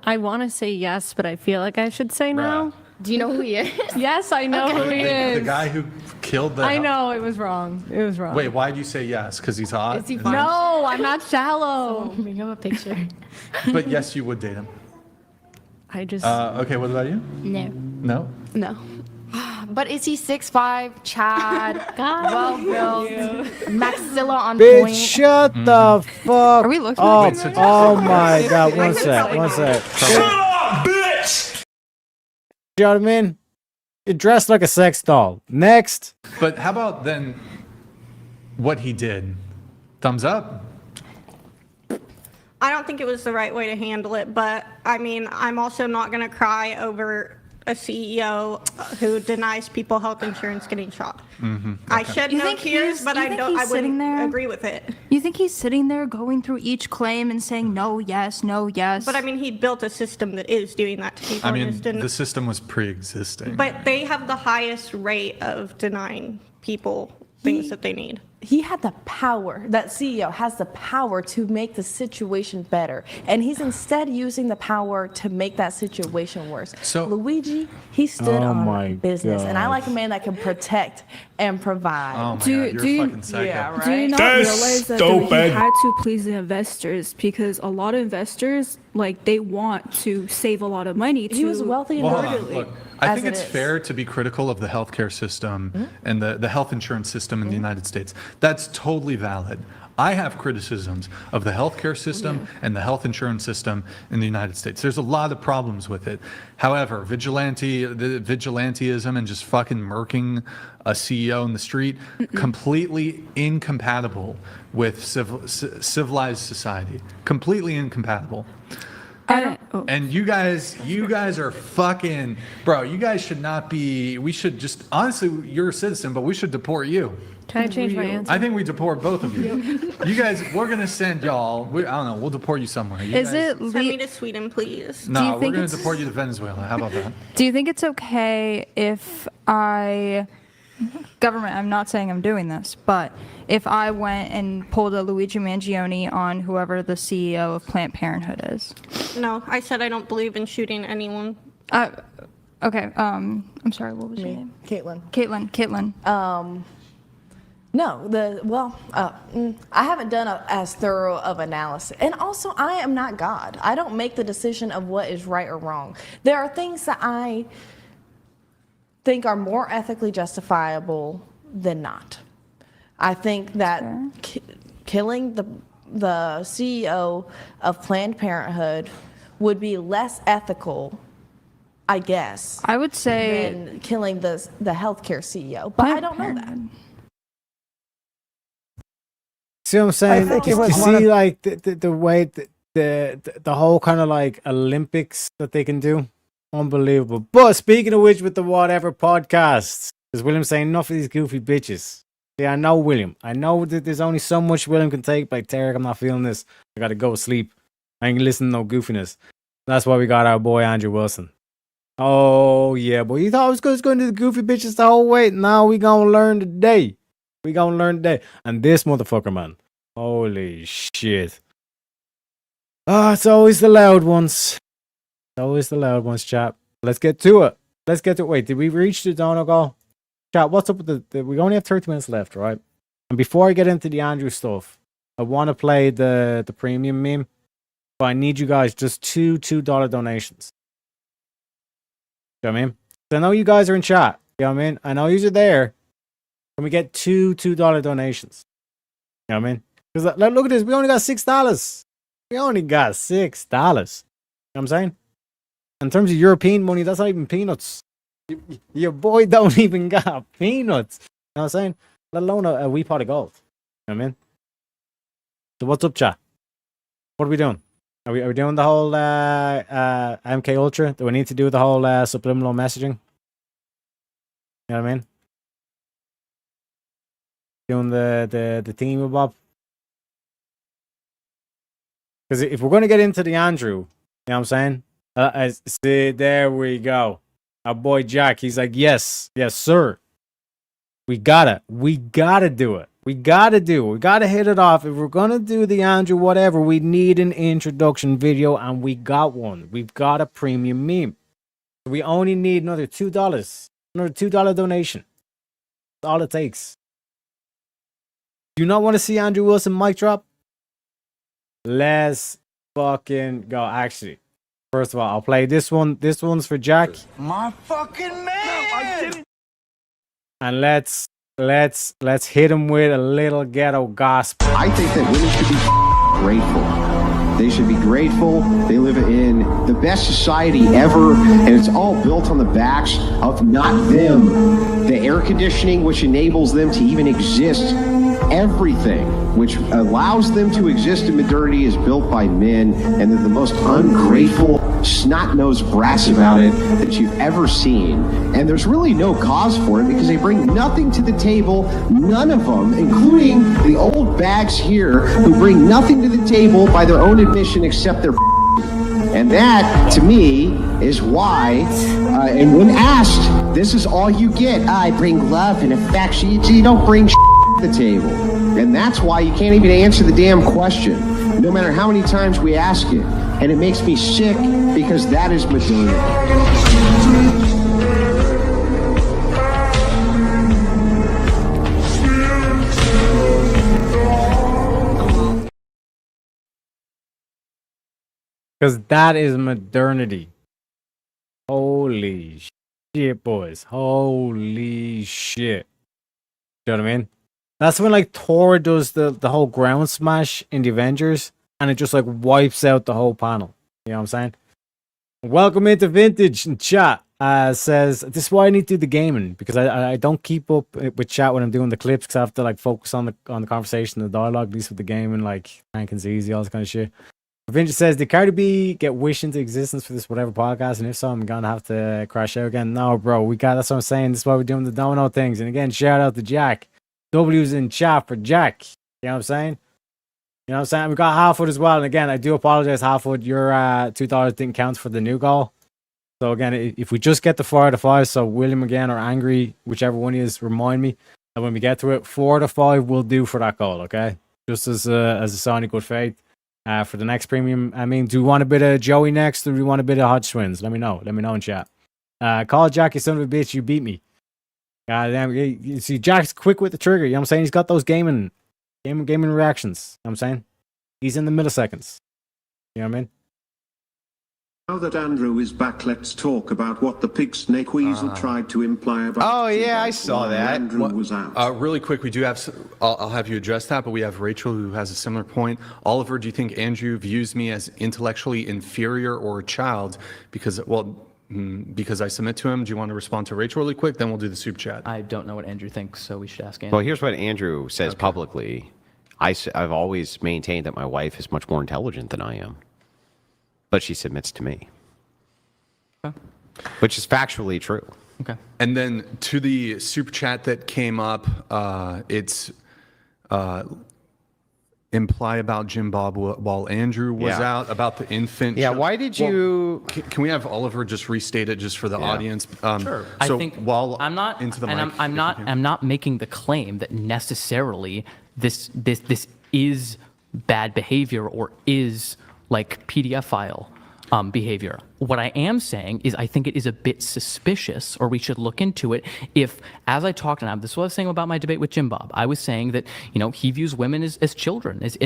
I want to say yes, but I feel like I should say no. Do you know who he is? Yes, I know who he is. The guy who killed the... I know, it was wrong. It was wrong. Wait, why'd you say yes? Because he's hot? Is he fine? No, I'm not shallow. Bring him a picture. But yes, you would date him. I just... Okay, what about you? No. No? No. But is he 6'5", Chad, well-built, maxilla on Bitch, point? shut the fuck Are we looking up. at Oh my god, one sec. Shut up, bitch! You know what I mean? You're dressed like a sex doll. Next. But how about then what he did? Thumbs up? I don't think it was the right way to handle it. But I mean, I'm also not going to cry over a CEO who denies people health insurance getting shot. Mm-hmm. I shed no tears, but I wouldn't agree with it. You think he's sitting there going through each claim and saying no, yes, no, yes? But I mean, he built a system that is doing that to people. I and mean, just didn't- the system was pre-existing. But they have the highest rate of denying people things that they need. He had the power, that CEO has the power to make the situation better. And he's instead using the power to make that situation worse. So Luigi, he stood Oh my on business. And I God. like a man that can protect and provide. Oh my Do- god, do you're you- a fucking psycho. Yeah, right. Do you not That's realize that stupid. he had to please the investors because a lot of investors, like, they want to save a lot of money. He was wealthy and Well, hold on. orderly. Look, I as think it it's is. fair to be critical of the healthcare system and the health insurance system in the United States. That's totally valid. I have criticisms of the healthcare system and the health insurance system in the United States. There's a lot of problems with it. However, vigilanteism and just fucking murking a CEO in the street, completely incompatible with civilized society. Completely incompatible. And you guys are fucking, bro, you guys should not be, we should just, honestly, you're a citizen, but we should deport you. Can I change my answer? I think we deport both of you. You guys, we're going to send y'all, I don't know, we'll deport you somewhere. You Is guys, it Send me to Sweden, please. No, we're think going to it's- deport you to Venezuela. How about that? Do you think it's okay if government, I'm not saying I'm doing this, but if I went and pulled a Luigi Mangione on whoever the CEO of Planned Parenthood is? No, I said I don't believe in shooting anyone. Okay, I'm sorry, what was your name? Caitlin. Caitlin. No, I haven't done as thorough of analysis. And also, I am not God. I don't make the decision of what is right or wrong. There are things that I think are more ethically justifiable than not. I think that killing the CEO of Planned Parenthood would be less ethical, I guess. I would say than killing the healthcare CEO, but I don't know that. See what I'm saying? I think You it was see, like the way the whole kind of like Olympics that they can do, unbelievable. But speaking of which, with the whatever podcast, is William saying enough of these goofy bitches? See, I know William. I know that there's only so much William can take. Like Tarek, I'm not feeling this. I gotta go sleep. I ain't listening to no goofiness. That's why we got our boy Andrew Wilson. Oh yeah, boy. You thought I was going to the goofy bitches the whole way. Now we gonna learn today. We gonna learn today. And this motherfucker, man. Holy shit. Oh, it's always the loud ones. It's always the loud ones, chap. Let's get to it. Let's get to it. Wait, did we reach the dono goal? Chat, what's up with we only have 30 minutes left, right? And before I get into the Andrew stuff, I want to play the premium meme, but I need you guys just $2 donations. You know what I mean? So I know you guys are in chat. You know what I mean? I know you are there. Can we get $2 donations? You know what I mean? Because look at this. We only got $6. We only got $6. You know what I'm saying? In terms of European money, that's not even peanuts. Your boy don't even got peanuts. You know what I'm saying? Let alone a wee pot of gold. You know what I mean? So what's up, chat? What are we doing? Are we doing the whole MK Ultra? Do we need to do the whole subliminal messaging? You know what I mean? Doing the team Bob. Because if we're going to get into the Andrew, you know what I'm saying? See, there we go. Our boy Jack, he's like, yes, sir. We gotta do it. We gotta hit it off. If we're gonna do the Andrew whatever, we need an introduction video, and we got one. We've got a premium meme. We only need another $2. Another $2 donation. That's all it takes. Do you not want to see Andrew Wilson mic drop? Let's fucking go. Actually, first of all, I'll play this one. This one's for Jack. My fucking man! And let's hit him with a little ghetto gospel. I think that women should be grateful. They should be grateful. They live in the best society ever, and it's all built on the backs of not them. The air conditioning, which enables them to even exist. Everything which allows them to exist in modernity is built by men, and they're the most ungrateful, snot-nosed brats about it that you've ever seen. And there's really no cause for it because they bring nothing to the table, none of them, including the old bags here, who bring nothing to the table by their own admission except their and that, to me, is why, and when asked, this is all you get. I bring love and affection. You don't bring to the table. And that's why you can't even answer the damn question, no matter how many times we ask it. And it makes me sick because that is modernity. Because that is modernity. Holy shit, boys. Holy shit. You know what I mean? That's when like Thor does the whole ground smash in the Avengers and it just like wipes out the whole panel. You know what I'm saying? Welcome into Vintage in chat. Says, this is why I need to do the gaming, because I don't keep up with chat when I'm doing the clips because I have to like focus on the conversation, the dialogue, at least with the gaming, like Rankins Easy, all this kind of shit. Vintage says, did Cardi B get wished into existence for this whatever podcast? And if so, I'm gonna have to crash out again. No, bro, that's what I'm saying. This is why we're doing the domino things. And again, shout out to Jack. W's in chat for Jack. You know what I'm saying? You know what I'm saying? We got Halfwood as well. And again, I do apologize, Halfwood. Your $2 didn't count for the new goal. So again, if we just get the 4 out of 5, so William again or Angry, whichever one is, remind me. And when we get to it, 4 out of 5 will do for that goal, okay? Just as a sign of good faith. For the next premium, I mean, do we want a bit of Joey next, or do we want a bit of Hodge Twins? Let me know. Let me know in chat. Call Jack, you son of a bitch, you beat me. God damn, you see, Jack's quick with the trigger. You know what I'm saying? He's got those gaming reactions. You know what I'm saying? He's in the milliseconds. You know what I mean? Now that Andrew is back, let's talk about what the pig snake weasel tried to imply about. Oh yeah, I saw while that. Andrew was out. Really quick, we do have. I'll have you address that, but we have Rachel who has a similar point. Oliver, do you think Andrew views me as intellectually inferior or a child because I submit to him? Do you want to respond to Rachel really quick? Then we'll do the soup chat. I don't know what Andrew thinks, so we should ask Andrew. Well, here's what Andrew says publicly. I've always maintained that my wife is much more intelligent than I am, but she submits to me, which is factually true. Okay. And then to the super chat that came up, it's imply about Jim Bob while Andrew was out about the infant. Yeah, why did you? Can we have Oliver just restate it just for the audience? Sure. So I think while I'm not into the and mic, I'm not making the claim that necessarily this is bad behavior or is like PDF file behavior. What I am saying is I think it is a bit suspicious, or we should look into it, if, as I talked, and this is what I was saying about my debate with Jim Bob, I was saying that, he views women as children, as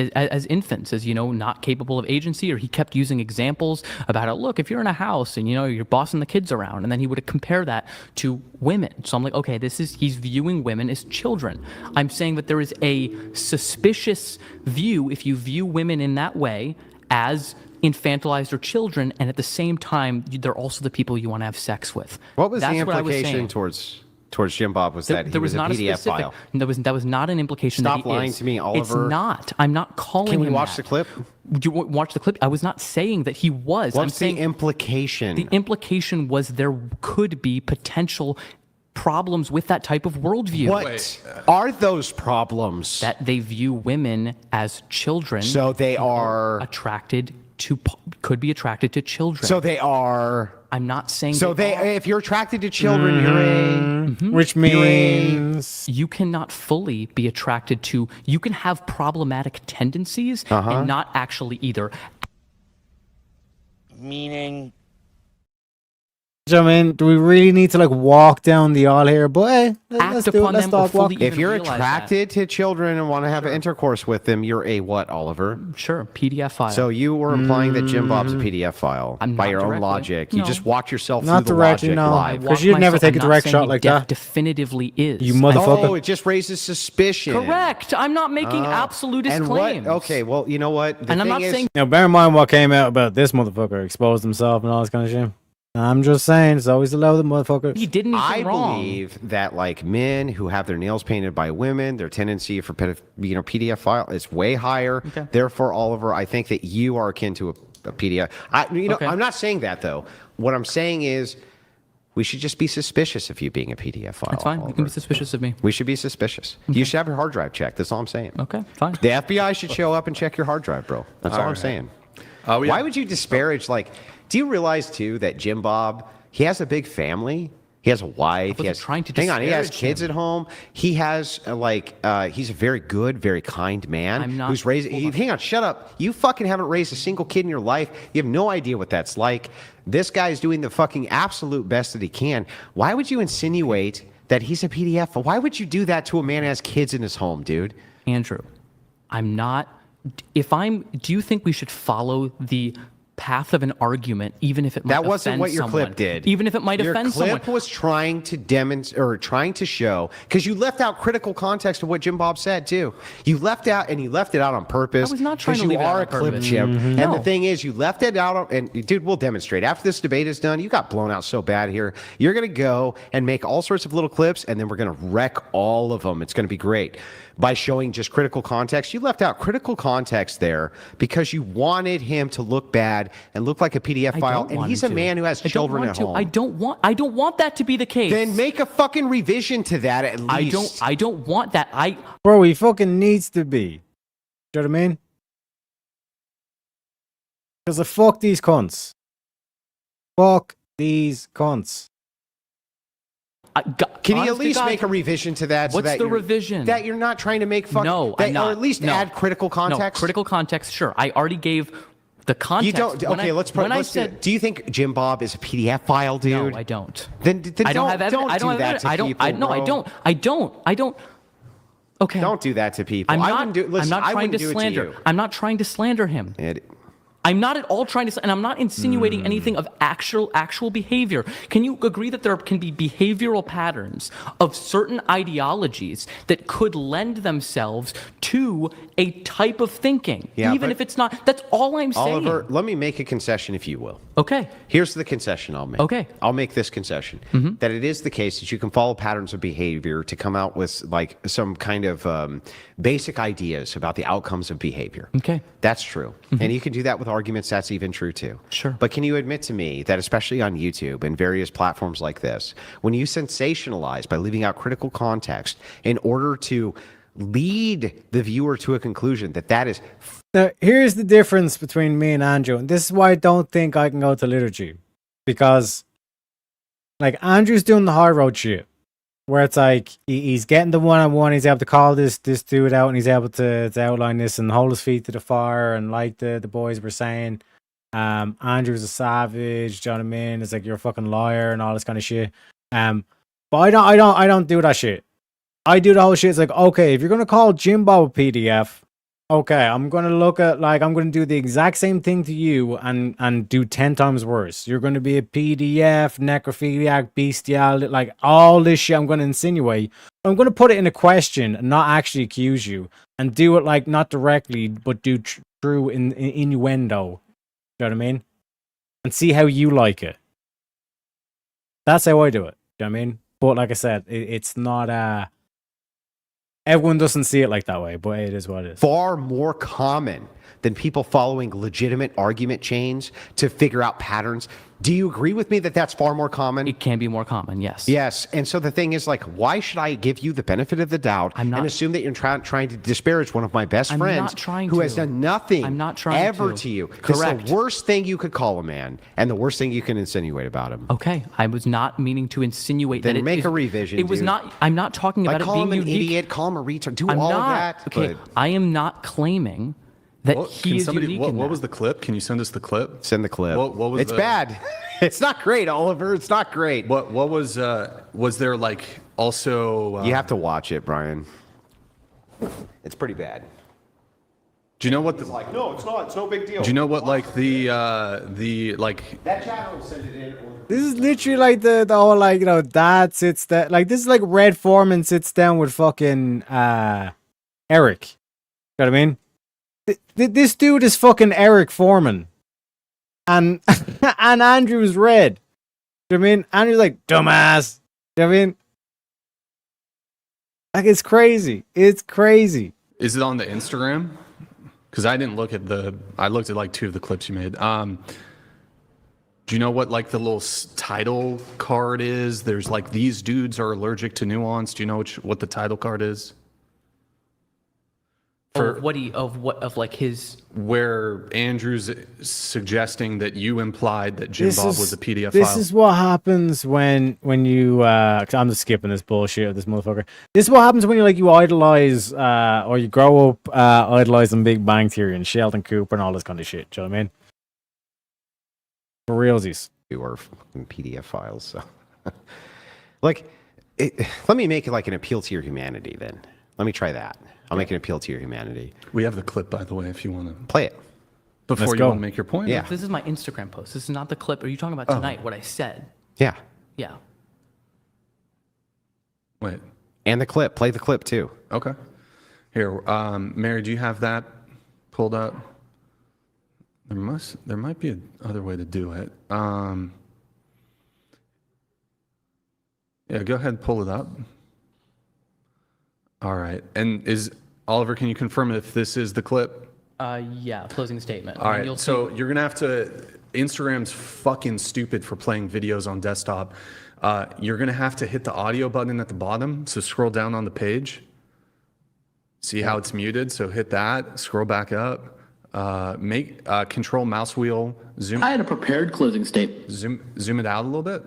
infants, as, not capable of agency, or he kept using examples about it. Look, if you're in a house and, you're bossing the kids around, and then he would compare that to women. So I'm like, okay, he's viewing women as children. I'm saying that there is a suspicious view if you view women in that way as infantilized or children, and at the same time, they're also the people you want to have sex with. What was That's the what I was implication saying. towards Jim Bob? Was that he was a PDF file? That was not an implication. Stop that he lying is. to me, Oliver. It's not. I'm not calling him. Can we watch that. the clip? Do you watch the clip? I was not saying that he was. What's the implication? The implication was there could be potential problems with that type of worldview. What are those problems? That they view women as children. So they are could be attracted to children. So they are. I'm not saying. So if you're attracted to children, you're a. Which means you cannot fully be attracted to. You can have problematic tendencies and not actually either. Meaning. I mean, do we really need to walk down the aisle here? But hey, let's do it. Let's talk walk. If you're attracted to children and want to have intercourse with them, you're a what, Oliver? Sure, PDF file. So you were implying that Jim Bob's a PDF file by your own logic. You just walk yourself through the logic live. Because you'd never take a direct shot like that. Definitively is. You motherfucker. Oh, it just raises suspicion. Correct. I'm not making absolutist claims. Okay, well, you know what? And I'm not saying. Now, bear in mind what came out about this motherfucker exposed himself and all this kind of shit. I'm just saying, it's always allowed the motherfucker. He did anything wrong. I believe that men who have their nails painted by women, their tendency for PDF file is way higher. Okay. Therefore, Oliver, I think that you are akin to a PDF. I'm not saying that though. What I'm saying is, we should just be suspicious of you being a PDF file. That's fine. Oliver. You can be suspicious of me. We should be suspicious. Okay. You should have your hard drive checked. That's all I'm saying. Okay, fine. The FBI should show up and check your hard drive, bro. That's all I'm saying. Why would you disparage do you realize too that Jim Bob, he has a big family? He has a wife. He has he has kids at home. He has he's a very good, very kind man who's raised. Hang on, shut up. You fucking haven't raised a single kid in your life. You have no idea what that's like. This guy's doing the fucking absolute best that he can. Why would you insinuate that he's a PDF? Why would you do that to a man who has kids in his home, dude? Andrew, I'm not. Do you think we should follow the path of an argument, even if it might offend someone? That wasn't what your clip did. Even if it might offend someone. Your clip was trying to demonstrate, or trying to show, because you left out critical context of what Jim Bob said too. You left out, and you left it out on purpose. I was not trying to leave it out on purpose. Because you are a clip chimp. And the thing is, you left it out, and dude, we'll demonstrate. After this debate is done, you got blown out so bad here. You're going to go and make all sorts of little clips, and then we're going to wreck all of them. It's going to be great. By showing just critical context. You left out critical context there because you wanted him to look bad and look like a PDF file, and he's a man who has children at home. I don't want that to be the case. Then make a fucking revision to that at least. I don't want that. Bro, he fucking needs to be. You know what I mean? Because fuck these cunts. Fuck these cunts. Can you at least make a revision to that? What's the revision? That you're not trying to make fun. No, I'm not. Or at least add critical context. No, critical context. Sure, I already gave the context. You don't. Okay, let's do you think Jim Bob is a PDF file, dude? No, I don't. Then I don't have evidence. I don't. Okay. Don't do that to people. I'm not trying to slander. I'm not trying to slander him. I'm not at all trying to, and I'm not insinuating anything of actual behavior. Can you agree that there can be behavioral patterns of certain ideologies that could lend themselves to a type of thinking, even if it's not? That's all I'm saying. Oliver, let me make a concession, if you will. Okay. Here's the concession I'll make. Okay. I'll make this concession that it is the case that you can follow patterns of behavior to come out with like some kind of basic ideas about the outcomes of behavior. Okay. That's true. And you can do that with arguments. That's even true too. Sure. But can you admit to me that especially on YouTube and various platforms like this, when you sensationalize by leaving out critical context in order to lead the viewer to a conclusion that is... Now, here's the difference between me and Andrew, and this is why I don't think I can go to liturgy. Because, like, Andrew's doing the high road shit, where it's like, he's getting the one-on-one, he's able to call this dude out, and he's able to outline this and hold his feet to the fire, and like the boys were saying, Andrew's a savage, do you know what I mean? It's like, you're a fucking liar, and all this kind of shit. But I don't do that shit. I do the whole shit. It's like, okay, if you're gonna call Jim Bob a PDF, okay, I'm gonna look at, like, I'm gonna do the exact same thing to you and do 10 times worse. You're gonna be a PDF, necrophiliac, bestial, like all this shit I'm gonna insinuate. I'm gonna put it in a question and not actually accuse you, and do it like not directly, but do true in innuendo. You know what I mean? And see how you like it. That's how I do it. You know what I mean? But like I said, it's not everyone doesn't see it like that way, but it is what it is. Far more common than people following legitimate argument chains to figure out patterns. Do you agree with me that that's far more common? It can be more common, yes. Yes, and so the thing is, like, why should I give you the benefit of the doubt and assume that you're trying to disparage one of my best friends who has done nothing ever to you? Correct. It's the worst thing you could call a man and the worst thing you can insinuate about him. Okay, I was not meaning to insinuate then that make a revision, It was dude. not, I'm not talking about call it being him an unique. idiot, call him a retard, do I'm all not, of that. Okay, but- I am not claiming that he is unique in What that. was the clip? Can you send us the clip? Send the clip. What was it's bad. It's not great, Oliver. It's not great. What was there like also? You have to watch it, Brian. It's pretty bad. Do you know what? It's like, no, it's not. It's no big deal. Do you know what like the like? That channel will send it in. This is literally like the whole, like, you know, dad sits there. Like, this is like Red Foreman sits down with fucking Eric. You know what I mean? This dude is fucking Eric Foreman. And and Andrew's Red. You know what I mean? Andrew's like, dumbass. You know what I mean? Like, it's crazy. It's crazy. Is it on the Instagram? Because I didn't look at I looked at like 2 of the clips you made. Do you know what like the little title card is? There's like, these dudes are allergic to nuance. Do you know what the title card is? Like his, where Andrew's suggesting that you implied that Jim Bob was a PDF This file. is what happens when you 'cause I'm just skipping this bullshit of this motherfucker. This is what happens when you idolize or you grow up idolizing Big Bang Theory and Sheldon Cooper and all this kind of shit. Do you know what I mean? For realsies. You are fucking PDF files. So, like, let me make it like an appeal to your humanity. Then let me try that. I'll make an appeal to your humanity. We have the clip, by the way, if you want to play it before you want to make your point. Yeah. This is my Instagram post. This is not the clip. Are you talking about tonight? What I said? Yeah. Yeah. Wait. And the clip. Play the clip too. Okay. Here, Mary, do you have that pulled up? There might be another way to do it. Yeah, go ahead and pull it up. All right. And Oliver, can you confirm if this is the clip? Yeah, closing statement. All right, so you're going to have to, Instagram's fucking stupid for playing videos on desktop. You're going to have to hit the audio button at the bottom. So scroll down on the page. See how it's muted? So hit that, scroll back up. Control mouse wheel, zoom. I had a prepared closing statement. Zoom it out a little bit.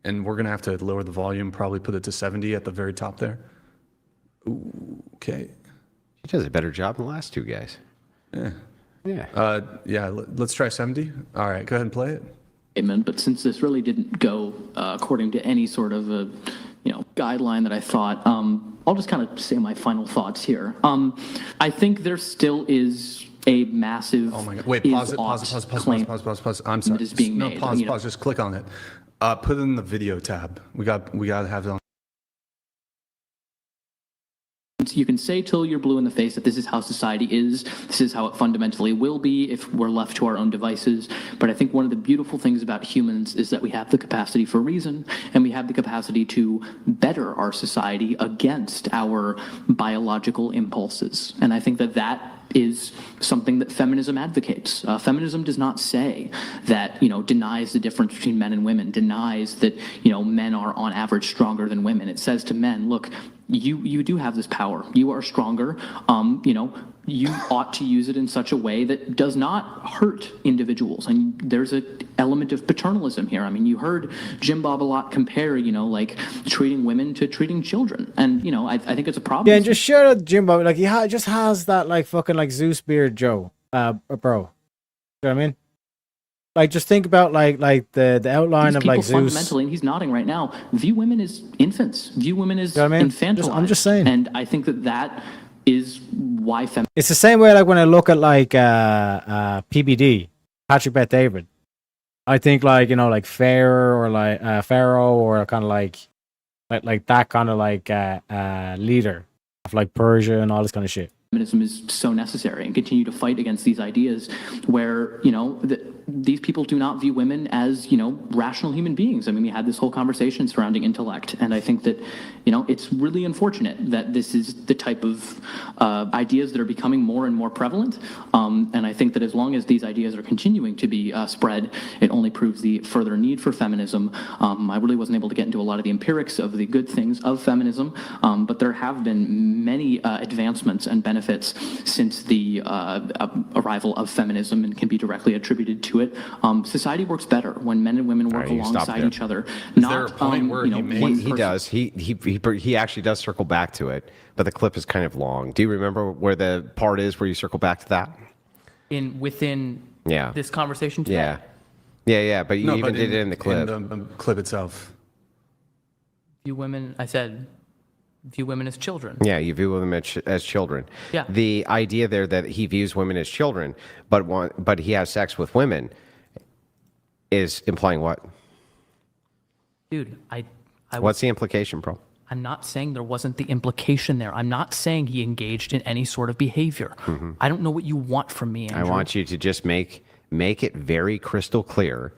And we're going to have to lower the volume, probably put it to 70 at the very top there. Ooh, okay. He does a better job than the last 2 guys. Yeah. Yeah. Yeah, let's try 70. All right, go ahead and play it. Statement, but since this really didn't go according to any sort of a, guideline that I thought, I'll just kind of say my final thoughts here. I think there still is a massive. Oh my God! Wait, is pause it. ought Pause. I'm sorry. that is being made. Pause. You know, Pause. Just click on it. Put it in the video tab. We got to have it on. You can say till you're blue in the face that this is how society is, this is how it fundamentally will be if we're left to our own devices. But I think one of the beautiful things about humans is that we have the capacity for reason, and we have the capacity to better our society against our biological impulses. And I think that that is something that feminism advocates. Feminism does not say that, denies the difference between men and women, denies that, men are on average stronger than women. It says to men, look, you do have this power. You are stronger. You ought to use it in such a way that does not hurt individuals. And there's an element of paternalism here. I mean, you heard Jim Bob a lot compare, like treating women to treating children. And, I think it's a problem. Yeah, and just shout out Jim Bob. Like, he just has that, like, fucking, like, Zeus beard, Joe. Bro. You know what I mean? Like, just think about, like the outline of, like, Zeus. Fundamentally, and he's nodding right now, view women as infants. View women as infantilized. I'm just saying. And I think that is why it's the same way, like, when I look at, like, PBD, Patrick Bet David. I think, like, like Pharaoh or like Pharaoh or kind of like that kind of like leader of like Persia and all this kind of shit. Feminism is so necessary, and continue to fight against these ideas where, these people do not view women as, rational human beings. I mean, we had this whole conversation surrounding intellect, and I think that, it's really unfortunate that this is the type of ideas that are becoming more and more prevalent. And I think that as long as these ideas are continuing to be spread, it only proves the further need for feminism. I really wasn't able to get into a lot of the empirics of the good things of feminism, but there have been many advancements and benefits since the arrival of feminism, and can be directly attributed to it. Society works better when men and women work alongside each other. Is there a point where he does? He actually does circle back to it, but the clip is kind of long. Do you remember where the part is where you circle back to that? Within this conversation today? Yeah. But you did it in the clip. In the clip itself. View women. I said, view women as children. Yeah, you view women as children. Yeah. The idea there that he views women as children, but he has sex with women, is implying what? Dude, what's the implication, bro? I'm not saying there wasn't the implication there. I'm not saying he engaged in any sort of behavior. Mm-hmm. I don't know what you want from me, Andrew. I want you to just make it very crystal clear,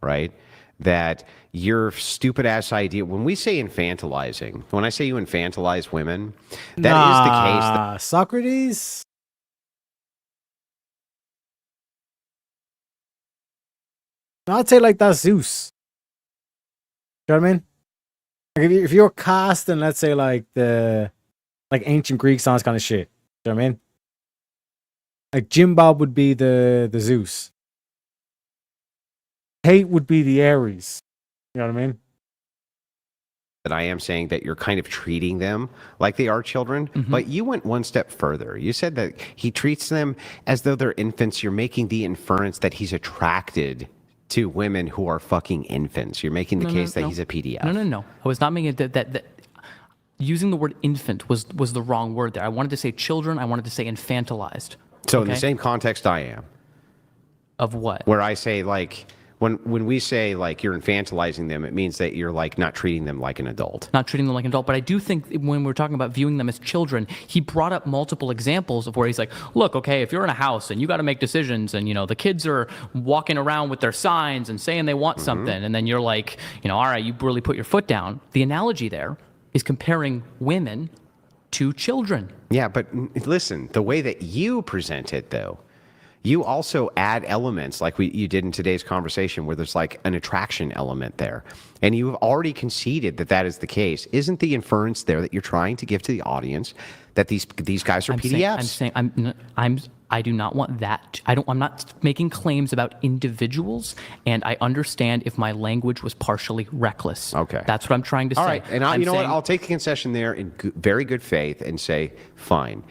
right? That your stupid ass idea, when we say infantilizing, when I say you infantilize women, that is the case. Socrates? I'd say like that's Zeus. You know what I mean? Like if you're casting, let's say like the ancient Greeks on this kind of shit. You know what I mean? Like Jim Bob would be the Zeus. Tate would be the Ares. You know what I mean? That I am saying that you're kind of treating them like they are children, but you went one step further. You said that he treats them as though they're infants. You're making the inference that he's attracted to women who are fucking infants. You're making the case that he's a PDF. No. I was not making it that using the word infant was the wrong word there. I wanted to say children. I wanted to say infantilized. So in the same context I am. Of what? Where I say like, when we say like you're infantilizing them, it means that you're like not treating them like an adult. Not treating them like an adult. But I do think when we're talking about viewing them as children, he brought up multiple examples of where he's like, look, okay, if you're in a house and you got to make decisions and, the kids are walking around with their signs and saying they want something. And then you're like, all right, you really put your foot down. The analogy there is comparing women to children. Yeah, but listen, the way that you present it, though, you also add elements like you did in today's conversation where there's like an attraction element there. And you've already conceded that that is the case. Isn't the inference there that you're trying to give to the audience that these guys are PDFs? I do not want that. I'm not making claims about individuals, and I understand if my language was partially reckless. Okay. That's what I'm trying to say. All right, and you know what? I'll take the concession there in very good faith and say, fine.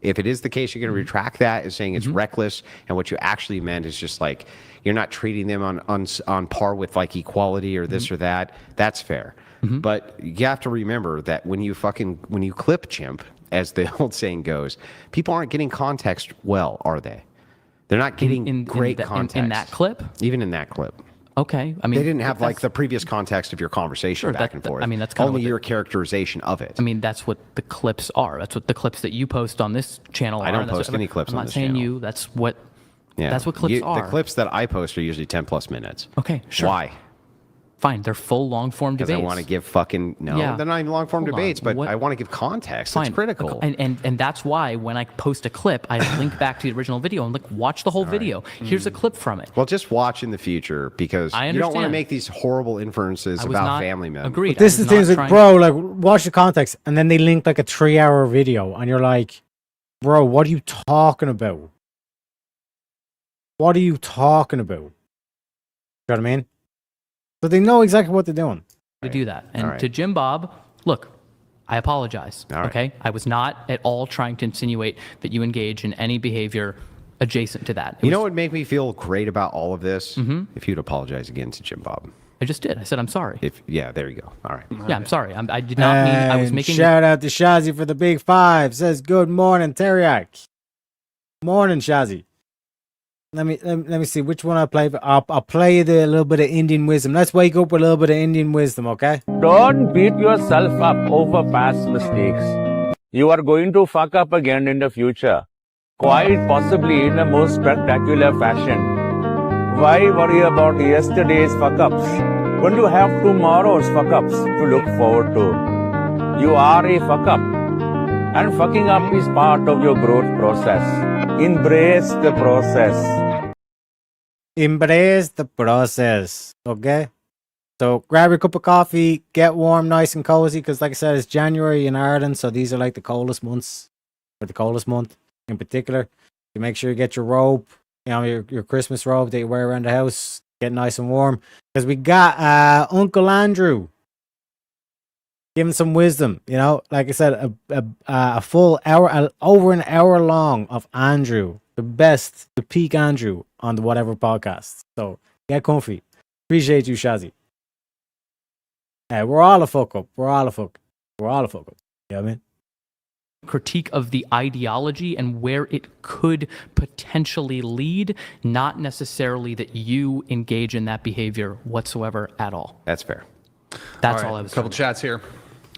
If it is the case, you're going to retract that as saying it's reckless, and what you actually meant is just like you're not treating them on par with like equality or this or that. That's fair. But you have to remember that when you clip chimp, as the old saying goes, people aren't getting context well, are they? They're not getting great context. In that clip? Even in that clip. Okay. I mean, they didn't have like the previous context of your conversation back and forth. I mean, that's kind only of your characterization of it. I mean, that's what the clips are. That's what the clips that you post on this channel are. I don't post any clips on this channel. I'm not saying you. That's what. Yeah. That's what clips are. The clips that I post are usually 10 plus minutes. Okay, sure. Why? Fine, they're full long form debates. Because I want to give fucking they're not even long form debates, but I want to give context. Fine. It's critical. And that's why when I post a clip, I link back to the original video and watch the whole video. Here's a clip from it. Well, just watch in the future because you don't want to make these horrible inferences about family members. Agreed. But this is the thing, like, bro, like watch the context, and then they link like a 3-hour video, and you're like, bro, what are you talking about? What are you talking about? You know what I mean? So they know exactly what they're doing. To do that. And to Jim Bob, look, I apologize. Okay? I was not at all trying to insinuate that you engage in any behavior adjacent to that. You know what would make me feel great about all of this? If you'd apologize again to Jim Bob. I just did. I said I'm sorry. There you go. All right. Yeah, I'm sorry. I did not mean I was making. Shout out to Shazi for the big 5. Says good morning, Teriak. Morning, Shazi. Let me see which one I play. I'll play the little bit of Indian wisdom. Let's wake up with a little bit of Indian wisdom, okay? Don't beat yourself up over past mistakes. You are going to fuck up again in the future, quite possibly in the most spectacular fashion. Why worry about yesterday's fuck-ups when you have tomorrow's fuck-ups to look forward to? You are a fuck-up, and fucking up is part of your growth process. Embrace the process. Embrace the process, okay? So grab your cup of coffee, get warm, nice and cozy, because like I said, it's January in Ireland, so these are like the coldest months, or the coldest month in particular. You make sure you get your robe, you know, your Christmas robe that you wear around the house, get nice and warm, because we got Uncle Andrew giving some wisdom, you know, like I said, a full hour, over an hour long of Andrew, the peak Andrew on the Whatever podcast. So get comfy. Appreciate you, Shazi. We're all a fuck up. We're all a fuck up. You know what I mean? Critique of the ideology and where it could potentially lead, not necessarily that you engage in that behavior whatsoever at all. That's fair. That's all I was saying. A couple chats here.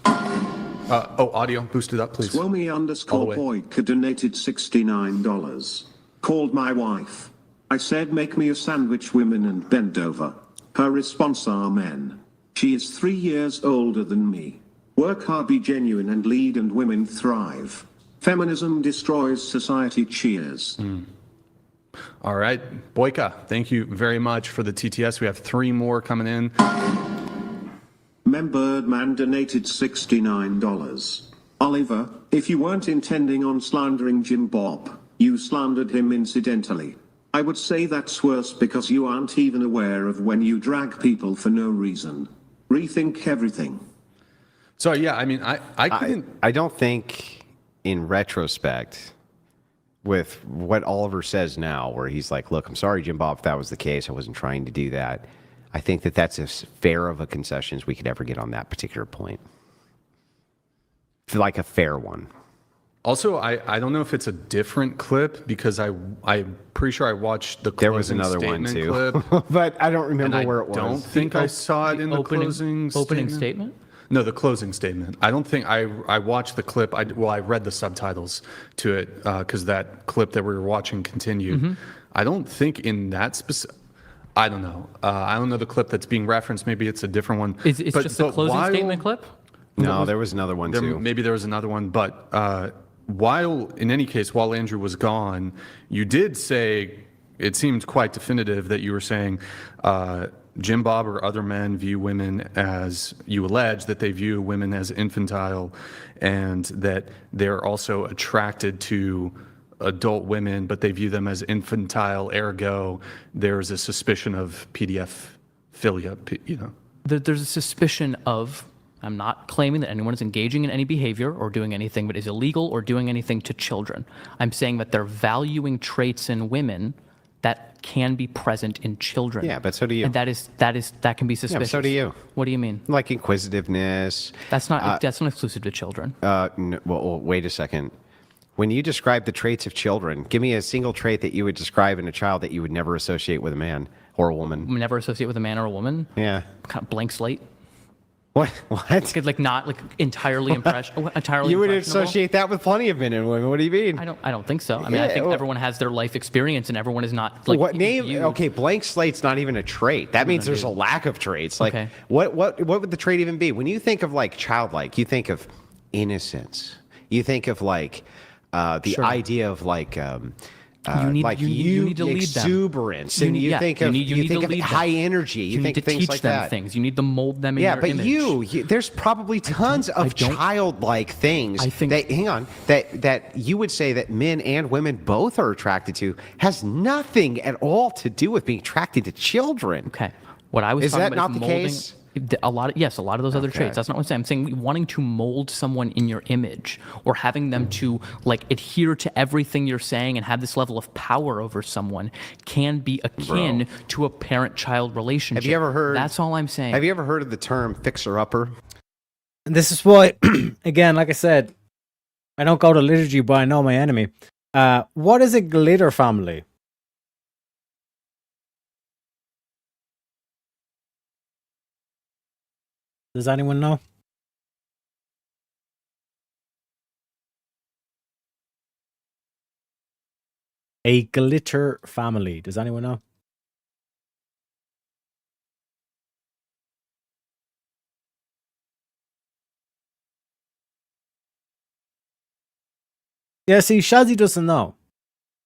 Audio, boost it up, please. Swomey_Boyka donated $69. Called my wife. I said, make me a sandwich, women, and bend over. Her response, amen. She is 3 years older than me. Work hard, be genuine, and lead, and women thrive. Feminism destroys society. Cheers. All right. Boyka, thank you very much for the TTS. We have 3 more coming in. Membirdman donated $69. Oliver, if you weren't intending on slandering Jim Bob, you slandered him incidentally. I would say that's worse because you aren't even aware of when you drag people for no reason. Rethink everything. So yeah, I mean, I couldn't. I don't think, in retrospect, with what Oliver says now, where he's like, "Look, I'm sorry, Jim Bob, if that was the case, I wasn't trying to do that." I think that that's as fair of a concession as we could ever get on that particular point. Like a fair one. Also, I don't know if it's a different clip because I'm pretty sure I watched the closing there was another one too, clip, but I don't remember where it was. I don't think I saw it in the closing statement. No, the closing statement. I don't think I watched the clip. I read the subtitles to it because that clip that we were watching continued. I don't think in that specific. I don't know. I don't know the clip that's being referenced. Maybe it's a different one. It's just the closing statement clip? No, there was another one too. Maybe there was another one, but in any case, while Andrew was gone, you did say, it seemed quite definitive that you were saying Jim Bob or other men view women as, you allege that they view women as infantile and that they're also attracted to adult women, but they view them as infantile, ergo there's a suspicion of pedophilia, you know. There's a suspicion of, I'm not claiming that anyone is engaging in any behavior or doing anything that is illegal or doing anything to children. I'm saying that they're valuing traits in women that can be present in children. Yeah, but so do you. And that can be suspicious. Yeah, but so do you. What do you mean? Like inquisitiveness. That's not exclusive to children. No, well, wait a second. when you describe the traits of children, give me a single trait that you would describe in a child that you would never associate with a man or a woman. Never associate with a man or a woman. Yeah. Kind of blank slate. What? Like not like entirely entirely. You would impressionable? associate that with plenty of men and women. What do you mean? I don't think so. I mean, I think everyone has their life experience, and everyone is not like. What name? Okay, blank slate's not even a trait. That means there's a lack of traits. Like, Okay. what would the trait even be? When you think of like childlike, you think of innocence. You think of like the Sure. idea of like. You need- like you need to lead them. exuberance, You and need- you yeah, think you of need- you need to think of lead them. high energy. You, You think need to things teach like them that. things. You need to mold them in Yeah, their but image. there's probably tons of childlike things that hang on that you would say that men and women both are attracted to has nothing at all to do with being attracted to children. Okay. What I was is talking that about not the molding, case? A lot of those other Okay. traits. That's not what I'm saying. I'm saying wanting to mold someone in your image or having them to like adhere to everything you're saying and have this level of power over someone can be akin to a parent-child relationship. Have you ever heard? That's all I'm saying. Have you ever heard of the term fixer-upper? And this is why, again, like I said, I don't go to liturgy, but I know my enemy. What is a glitter family? Does anyone know? A glitter family. Does anyone know? Yeah, see, Shazzy doesn't know.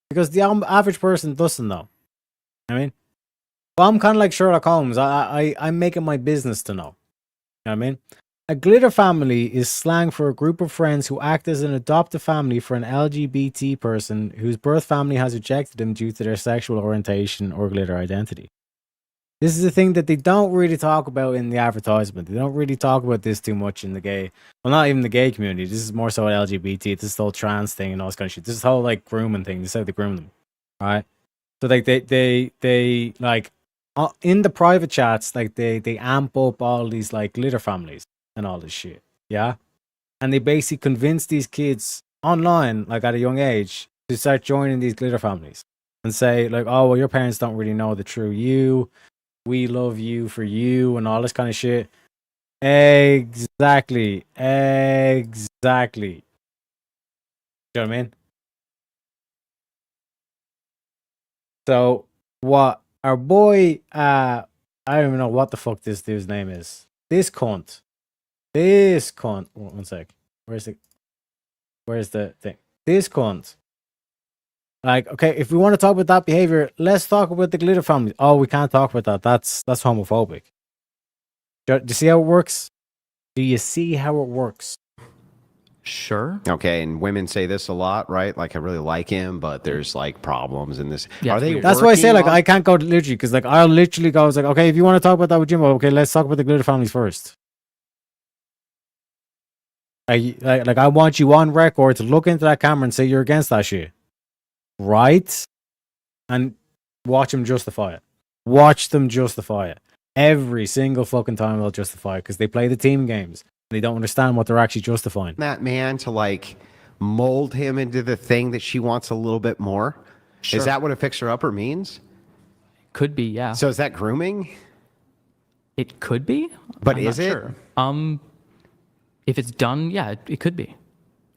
Because the average person doesn't know. I mean, well, I'm kind of like Sherlock Holmes. I'm making my business to know. You know what I mean? A glitter family is slang for a group of friends who act as an adoptive family for an LGBT person whose birth family has rejected them due to their sexual orientation or glitter identity. This is a thing that they don't really talk about in the advertisement. They don't really talk about this too much in the gay, well, not even the gay community. This is more so LGBT. This is the whole trans thing and all this kind of shit. This is the whole like grooming thing. This is how they groom them, right? So like they like in the private chats, like they amp up all these like glitter families and all this shit, yeah. And they basically convince these kids online, like at a young age, to start joining these glitter families and say like, oh well, your parents don't really know the true you. We love you for you and all this kind of shit. Exactly. You know what I mean? So what our boy, I don't even know what the fuck this dude's name is. This cunt. One sec. Where's the thing? This cunt. Like, okay, if we want to talk about that behavior, let's talk about the glitter family. Oh, we can't talk about that. That's homophobic. Do you see how it works? Do you see how it works? Sure. Okay, and women say this a lot, right? Like, I really like him, but there's like problems in this. Yeah, Are they? That's why I say like working I can't go to liturgy because like I'll literally go. I was like, okay, if you want to talk about that with Jimbo, okay, let's talk about the glitter families first. Like I want you on record to look into that camera and say you're against that shit, right? And watch them justify it. Watch them justify it every single fucking time. They'll justify it because they play the team games. They don't understand what they're actually justifying. that man to like mold him into the thing that she wants a little bit more? Sure. Is that what a fixer-upper means? Could be, yeah. So is that grooming? It could be. But I'm is not it? Sure. If it's done, yeah, it could be.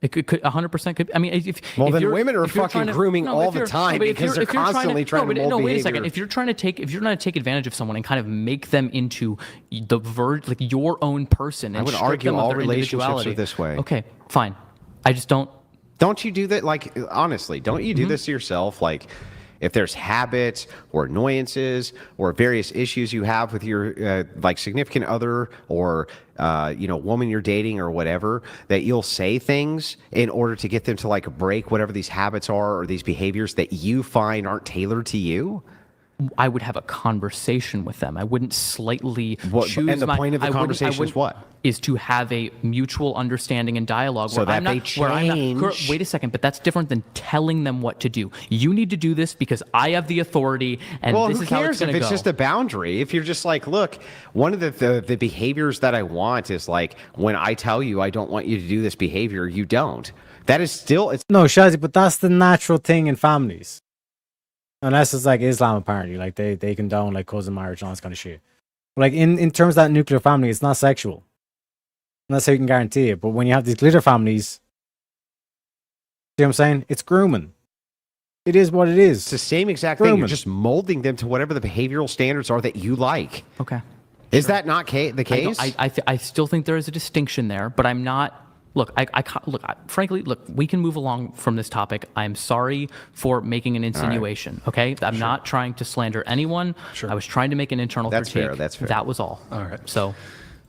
It could 100% could. I mean, if Well, if then you're- women are if you're fucking trying to- grooming no, all if the you're- time no, but if because you're- they're if you're constantly trying to no, but mold no, wait a second. behavior. If you're trying to take advantage of someone and kind of make them into the like your own person, and I would strip argue them of all their relationships individuality. are this way. Okay, fine. I just don't. Don't you do that? Like, honestly, don't you do this to yourself? Like, if there's habits or annoyances or various issues you have with your like significant other or woman you're dating or whatever, that you'll say things in order to get them to like break whatever these habits are or these behaviors that you find aren't tailored to you. I would have a conversation with them. I wouldn't slightly What- choose. and the point of the I wouldn't- conversation is what? Is to have a mutual understanding and dialogue. So where that I'm they not, where I'm not- change. wait a second, but that's different than telling them what to do. You need to do this because I have the authority, and Well, this who is how it's cares going if to it's go. just a boundary? If you're just like, look, one of the behaviors that I want is like when I tell you I don't want you to do this behavior, you don't. That is still it's No, Shazzy, but that's the natural thing in families. Unless it's like Islam, apparently, like they condone like cousin marriage and all this kind of shit. Like in terms of that nuclear family, it's not sexual. And that's how you can guarantee it. But when you have these glitter families, see what I'm saying? It's grooming. It is what it is. It's the same exact thing. You're just molding them to whatever the behavioral standards are that you like. Okay. Is that not the case? I still think there is a distinction there, but I'm not. Look, frankly, we can move along from this topic. I'm sorry for making an insinuation, okay? I'm not trying to slander anyone. I was trying to make an internal critique. Fair, that's fair. That was all. All right. So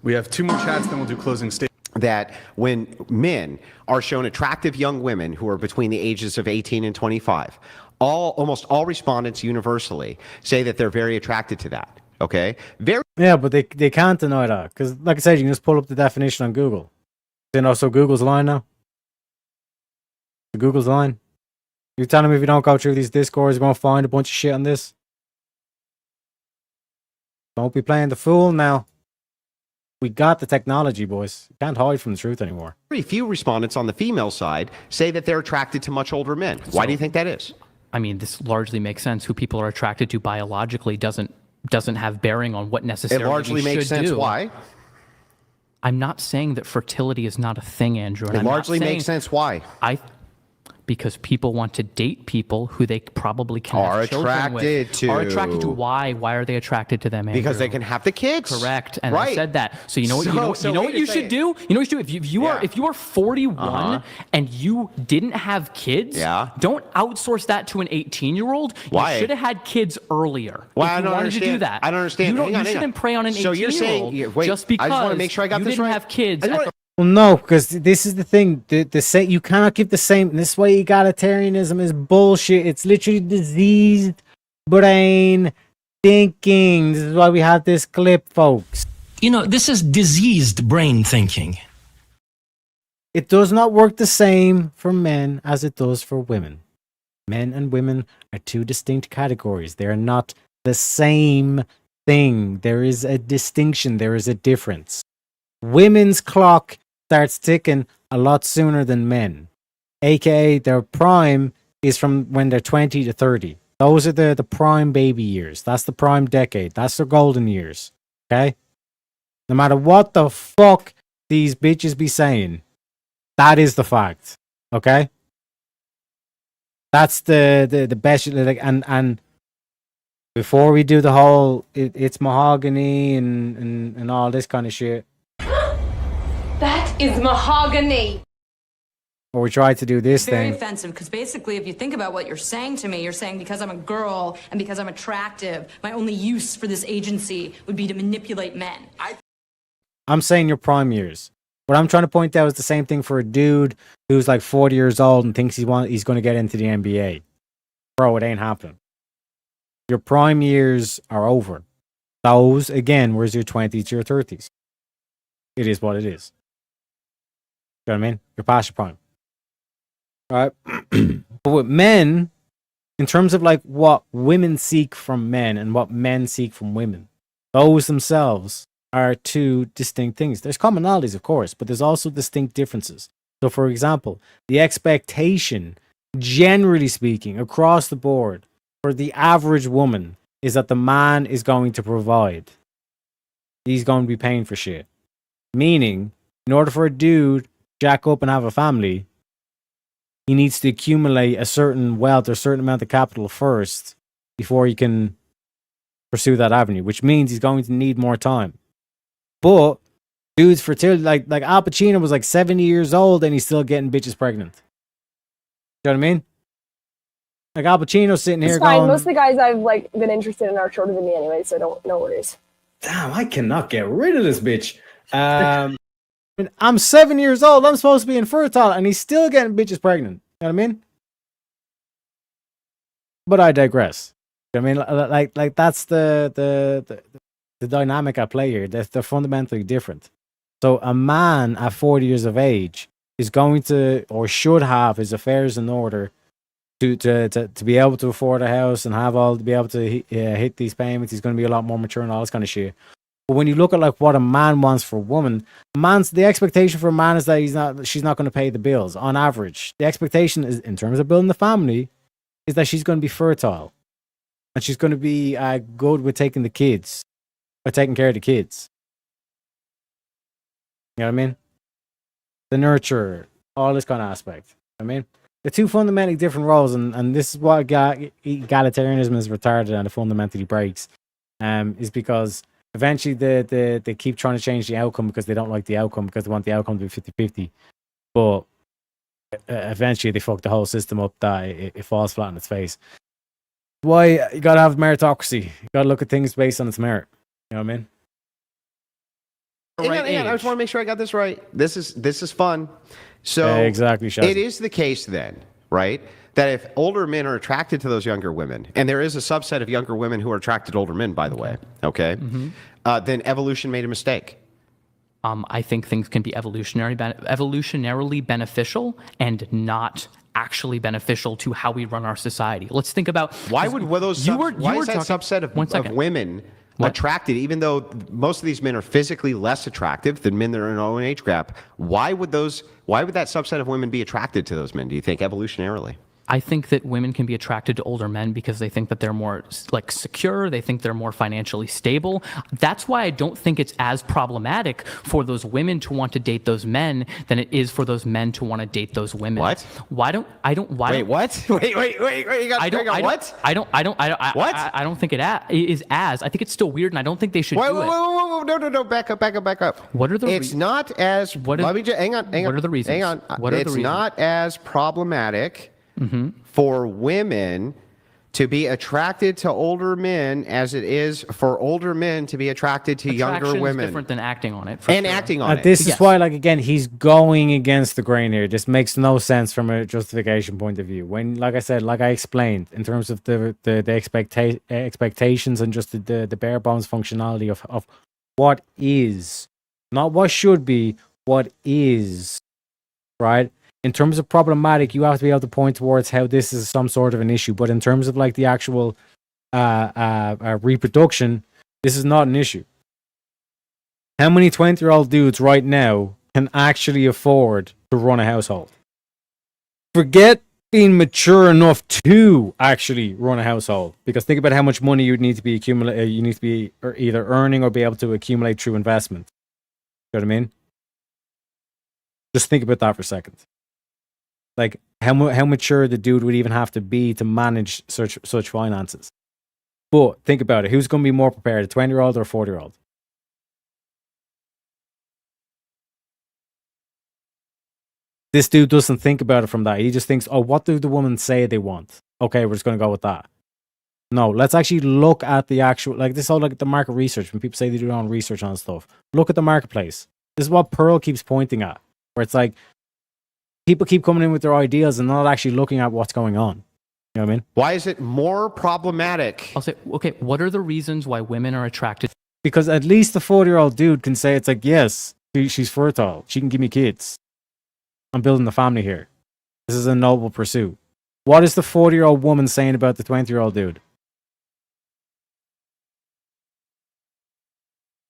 we have 2 more chats, then we'll do closing statements. That when men are shown attractive young women who are between the ages of 18 and 25, almost all respondents universally say that they're very attracted to that, okay? Yeah, but they can't deny that. Because, like I said, you can just pull up the definition on Google. You know, so Google's lying now. Google's lying. You're telling me if you don't go through these discords, you're going to find a bunch of shit on this? Don't be playing the fool now. We got the technology, boys. You can't hide from the truth anymore. Very few respondents on the female side say that they're attracted to much older men. Why do you think that is? I mean, this largely makes sense. Who people are attracted to biologically doesn't have bearing on what necessarily It largely we makes should sense. do. Why? I'm not saying that fertility is not a thing, Andrew. It largely makes sense. Why? Because people want to date people who they probably can Are have children attracted with. to. Are attracted to. Why? Why are they attracted to them, Andrew? Because they can have the kids. Correct. And Right. I said that. So you know what So you know wait what a you should second. do? You know what you should do? If you are 41 and you didn't have kids, don't outsource that to an 18-year-old. Why? You should have had kids earlier. Why? If I you don't wanted to do understand. that. I don't understand. You, don't, Hang on, you hang on. shouldn't prey on an 18-year-old So you're saying, wait, just because I just want to make sure I got you this didn't right. have kids. I just at wanna- the Well, no, because this is the thing. You cannot give the same. This way, egalitarianism is bullshit. It's literally diseased brain thinking. This is why we have this clip, folks. You know, this is diseased brain thinking. It does not work the same for men as it does for women. Men and women are two distinct categories. They are not the same thing. There is a distinction. There is a difference. Women's clock starts ticking a lot sooner than men, aka their prime is from when they're 20 to 30. Those are the prime baby years. That's the prime decade. That's their golden years. Okay? No matter what the fuck these bitches be saying, that is the fact. Okay? That's the best. Like, and before we do the whole it's mahogany and all this kind of shit, That is mahogany. or we try to do this Very thing. offensive because basically, if you think about what you're saying to me, you're saying because I'm a girl and because I'm attractive, my only use for this agency would be to manipulate men. I'm saying your prime years. What I'm trying to point out is the same thing for a dude who's like 40 years old and thinks he's going to get into the NBA. Bro, it ain't happening. Your prime years are over. Those, again, where's your 20s to your 30s? It is what it is. You know what I mean? You're past your prime. Right? But with men, in terms of like what women seek from men and what men seek from women, those themselves are two distinct things. There's commonalities, of course, but there's also distinct differences. So, for example, the expectation, generally speaking, across the board, for the average woman is that the man is going to provide. He's going to be paying for shit. Meaning, in order for a dude to jack up and have a family, he needs to accumulate a certain wealth or a certain amount of capital first before he can pursue that avenue, which means he's going to need more time. But dudes fertility, like Al Pacino was like 70 years old and he's still getting bitches pregnant. You know what I mean? Like Al Pacino's sitting It's here fine. going, Most of the guys I've like been interested in are shorter than me anyway, so no worries. damn, I cannot get rid of this bitch. I'm 7 years old. I'm supposed to be infertile, and he's still getting bitches pregnant. You know what I mean? But I digress. I mean, like that's the dynamic at play here. They're fundamentally different. So a man at 40 years of age is going to, or should have, his affairs in order to be able to afford a house and have all to be able to hit these payments. He's going to be a lot more mature and all this kind of shit. But when you look at like what a man wants for a woman, the expectation for a man is that she's not going to pay the bills on average. The expectation is, in terms of building the family, is that she's going to be fertile and she's going to be good with taking care of the kids. You know what I mean? The nurture, all this kind of aspect. I mean, they're two fundamentally different roles, and this is what egalitarianism is retarded and it fundamentally breaks. Is because eventually they keep trying to change the outcome because they don't like the outcome, because they want the outcome to be 50-50. But eventually they fuck the whole system up that it falls flat on its face. Why you gotta have meritocracy? You gotta look at things based on its merit. You know what I mean? Hang on, I just want to make sure I got this right. This is fun. So exactly, Shaz. It is the case then, right, that if older men are attracted to those younger women, and there is a subset of younger women who are attracted to older men, by the way, okay, then evolution made a mistake. I think things can be evolutionarily beneficial and not actually beneficial to how we run our society. Let's think about why is that subset of women attracted, even though most of these men are physically less attractive than men that are in their own age gap? Why would that subset of women be attracted to those men, do you think, evolutionarily? I think that women can be attracted to older men because they think that they're more like secure. They think they're more financially stable. That's why I don't think it's as problematic for those women to want to date those men than it is for those men to want to date those women. What? Why don't? Wait, what? Wait. You got what? I don't think it is as. I think it's still weird, and I don't think they should do it. Whoa, no, back up. What are the? It's not as. Let me just hang on. What are the reasons? Hang on. It's not as problematic for women to be attracted to older men as it is for older men to be attracted to younger women. Is different than acting on it. Acting on it. This is why, like, again, he's going against the grain here. This makes no sense from a justification point of view. When, like I said, like I explained, in terms of the expectations and just the bare bones functionality of what is, not what should be, what is, right? In terms of problematic, you have to be able to point towards how this is some sort of an issue. But in terms of like the actual reproduction, this is not an issue. How many 20-year-old dudes right now can actually afford to run a household? Forget being mature enough to actually run a household. Because think about how much money you'd need to be either earning or be able to accumulate through investment. You know what I mean? Just think about that for a second. Like how mature the dude would even have to be to manage such finances. But think about it. Who's going to be more prepared, a 20-year-old or a 40-year-old? This dude doesn't think about it from that. He just thinks, oh, what do the women say they want? Okay, we're just going to go with that. No, let's actually look at the actual, like this whole, like the market research. When people say they do their own research on stuff, look at the marketplace. This is what Pearl keeps pointing at, where it's like, people keep coming in with their ideas and not actually looking at what's going on. You know what I mean? Why is it more problematic? I'll say, okay, what are the reasons why women are attracted? Because at least the 40-year-old dude can say, it's like, yes, she's fertile. She can give me kids. I'm building the family here. This is a noble pursuit. What is the 40-year-old woman saying about the 20-year-old dude?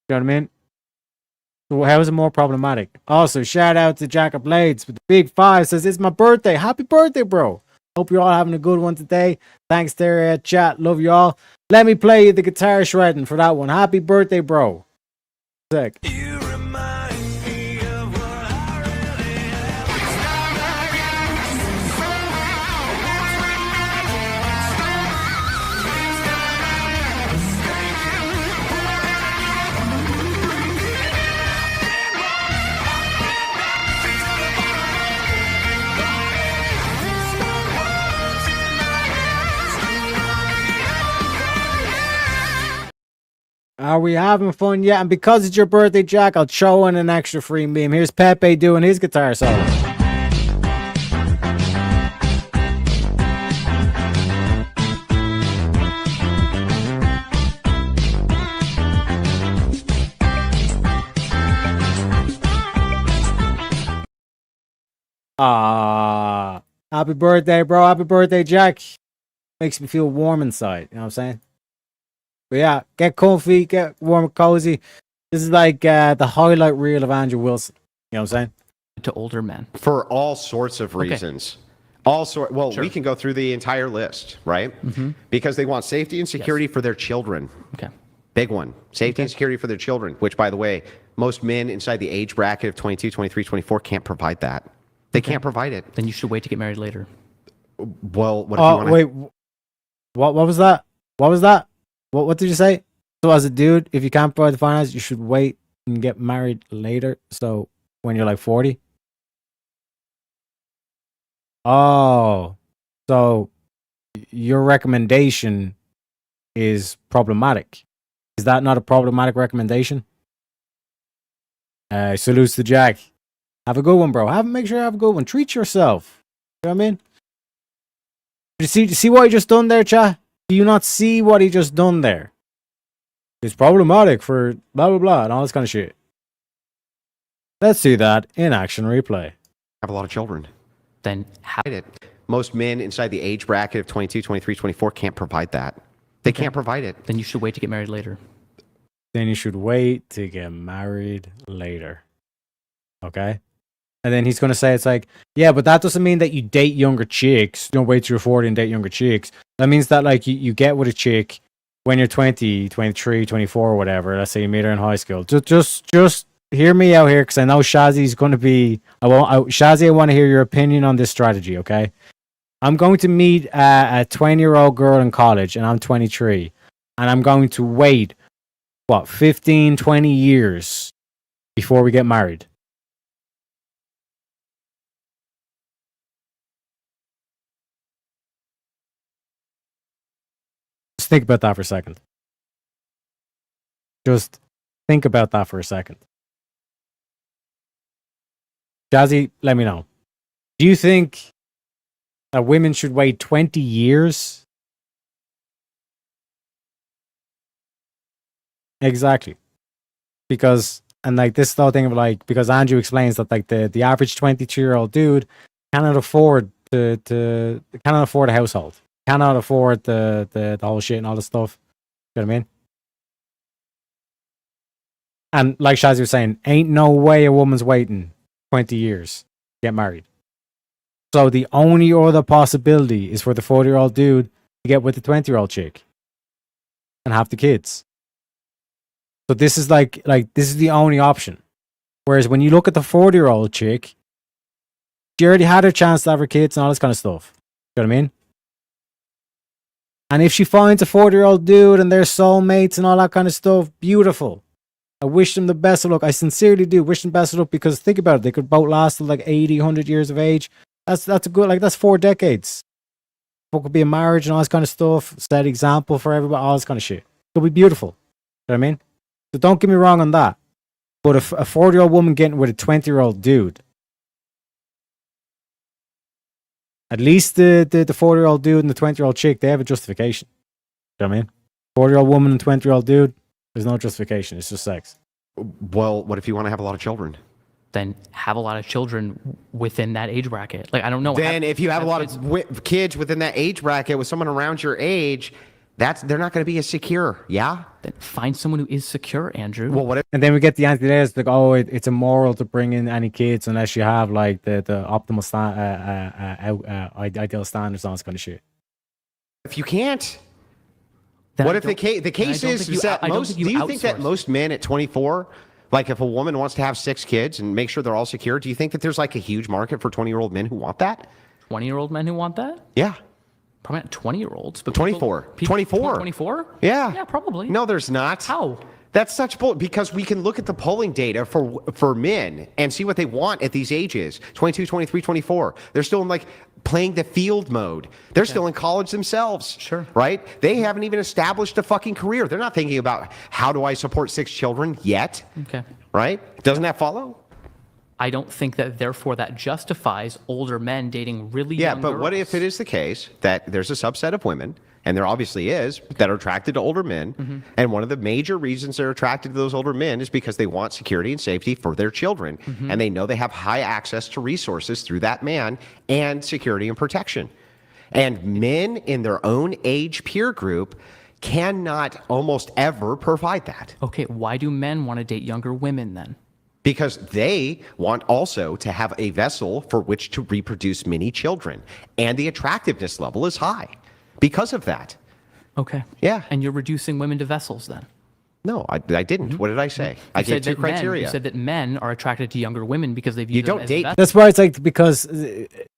You know what I mean? So how is it more problematic? Also, shout out to Jack of Blades with the big 5. Says, it's my birthday. Happy birthday, bro. Hope you're all having a good one today. Thanks there, chat. Love you all. Let me play you the guitar shredding for that one. Happy birthday, bro. Sick. Are we having fun yet? And because it's your birthday, Jack, I'll throw in an extra free meme. Here's Pepe doing his guitar solo. Happy birthday, bro. Happy birthday, Jack. Makes me feel warm inside. You know what I'm saying? But yeah, get comfy, get warm and cozy. This is like the highlight reel of Andrew Wilson. You know what I'm saying? To older men. For all sorts of reasons. Well, we can go through the entire list, right? Because they want safety and security for their children. Okay. Big one. Safety and security for their children, which, by the way, most men inside the age bracket of 22, 23, 24 can't provide that. They can't provide it. Then you should wait to get married later. Well, what if you want wait. What was that? What was that? What did you say? So as a dude, if you can't provide the finance, you should wait and get married later. So when you're like 40? Oh. So your recommendation is problematic. Is that not a problematic recommendation? Salutes to Jack. Have a good one, bro. Make sure you have a good one. Treat yourself. You know what I mean? You see what he just done there, chat? Do you not see what he just done there? It's problematic for blah, blah, blah, and all this kind of shit. Let's see that in action replay. Have a lot of children. Then have it. Most men inside the age bracket of 22, 23, 24 can't provide that. They can't provide it. Then you should wait to get married later. Then you should wait to get married later. Okay? And then he's going to say, it's like, yeah, but that doesn't mean that you date younger chicks. Don't wait till you're 40 and date younger chicks. That means that, like, you get with a chick when you're 20, 23, 24, or whatever. Let's say you meet her in high school. Just hear me out here, because I know Shazzy's going to be... Shazzy, I want to hear your opinion on this strategy, okay? I'm going to meet a 20-year-old girl in college, and I'm 23. And I'm going to wait, 15, 20 years before we get married. Just think about that for a second. Just think about that for a second. Jazzy, let me know. Do you think that women should wait 20 years? Exactly. Because, and like this whole thing of like, because Andrew explains that like the average 22-year-old dude cannot afford cannot afford a household. Cannot afford the whole shit and all the stuff. You know what I mean? And like Shazzy was saying, ain't no way a woman's waiting 20 years to get married. So the only other possibility is for the 40-year-old dude to get with the 20-year-old chick and have the kids. So this is like this is the only option. Whereas when you look at the 40-year-old chick, she already had her chance to have her kids and all this kind of stuff. You know what I mean? And if she finds a 40-year-old dude and they're soulmates and all that kind of stuff, beautiful. I wish them the best of luck. I sincerely do wish them best of luck, because think about it. They could both last to like 80, 100 years of age. That's a good, like, that's 4 decades. It could be a marriage and all this kind of stuff. Set example for everybody, all this kind of shit. It'll be beautiful. You know what I mean? So don't get me wrong on that. But if a 40-year-old woman getting with a 20-year-old dude, at least the 40-year-old dude and the 20-year-old chick, they have a justification. You know what I mean? 40-year-old woman and 20-year-old dude, there's no justification. It's just sex. Well, what if you want to have a lot of children? Then have a lot of children within that age bracket. Like, I don't know. Then if you have a lot of kids within that age bracket with someone around your age, they're not going to be as secure. Yeah. Then find someone who is secure, Andrew. Well, what if? And then we get the anti-there's like, oh, it's immoral to bring in any kids unless you have like the optimal ideal standards on this kind of shit. If you can't. What if the case is that most? Do you think that most men at 24, like if a woman wants to have 6 kids and make sure they're all secure, do you think that there's like a huge market for 20-year-old men who want that? 20-year-old men who want that? Yeah. Probably not 20-year-olds, but 24. 24. 24? Yeah. Yeah, probably. No, there's not. How? That's such bull, because we can look at the polling data for men and see what they want at these ages. 22, 23, 24. They're still in like playing the field mode. They're still in college themselves. Sure. Right? They haven't even established a fucking career. They're not thinking about how do I support 6 children yet. Okay. Right? Doesn't that follow? I don't think that therefore that justifies older men dating really young but girls. what if it is the case that there's a subset of women, and there obviously is, that are attracted to older men, and one of the major reasons they're attracted to those older men is because they want security and safety for their children, and they know they have high access to resources through that man and security and protection. And men in their own age peer group cannot almost ever provide that. Okay, why do men want to date younger women then? Because they want also to have a vessel for which to reproduce many children. And the attractiveness level is high because of that. Okay. Yeah. And you're reducing women to vessels then? No, I didn't. What did I say? I gave two criteria. You said that men are attracted to younger women because they view them as vessels. That's why it's like, because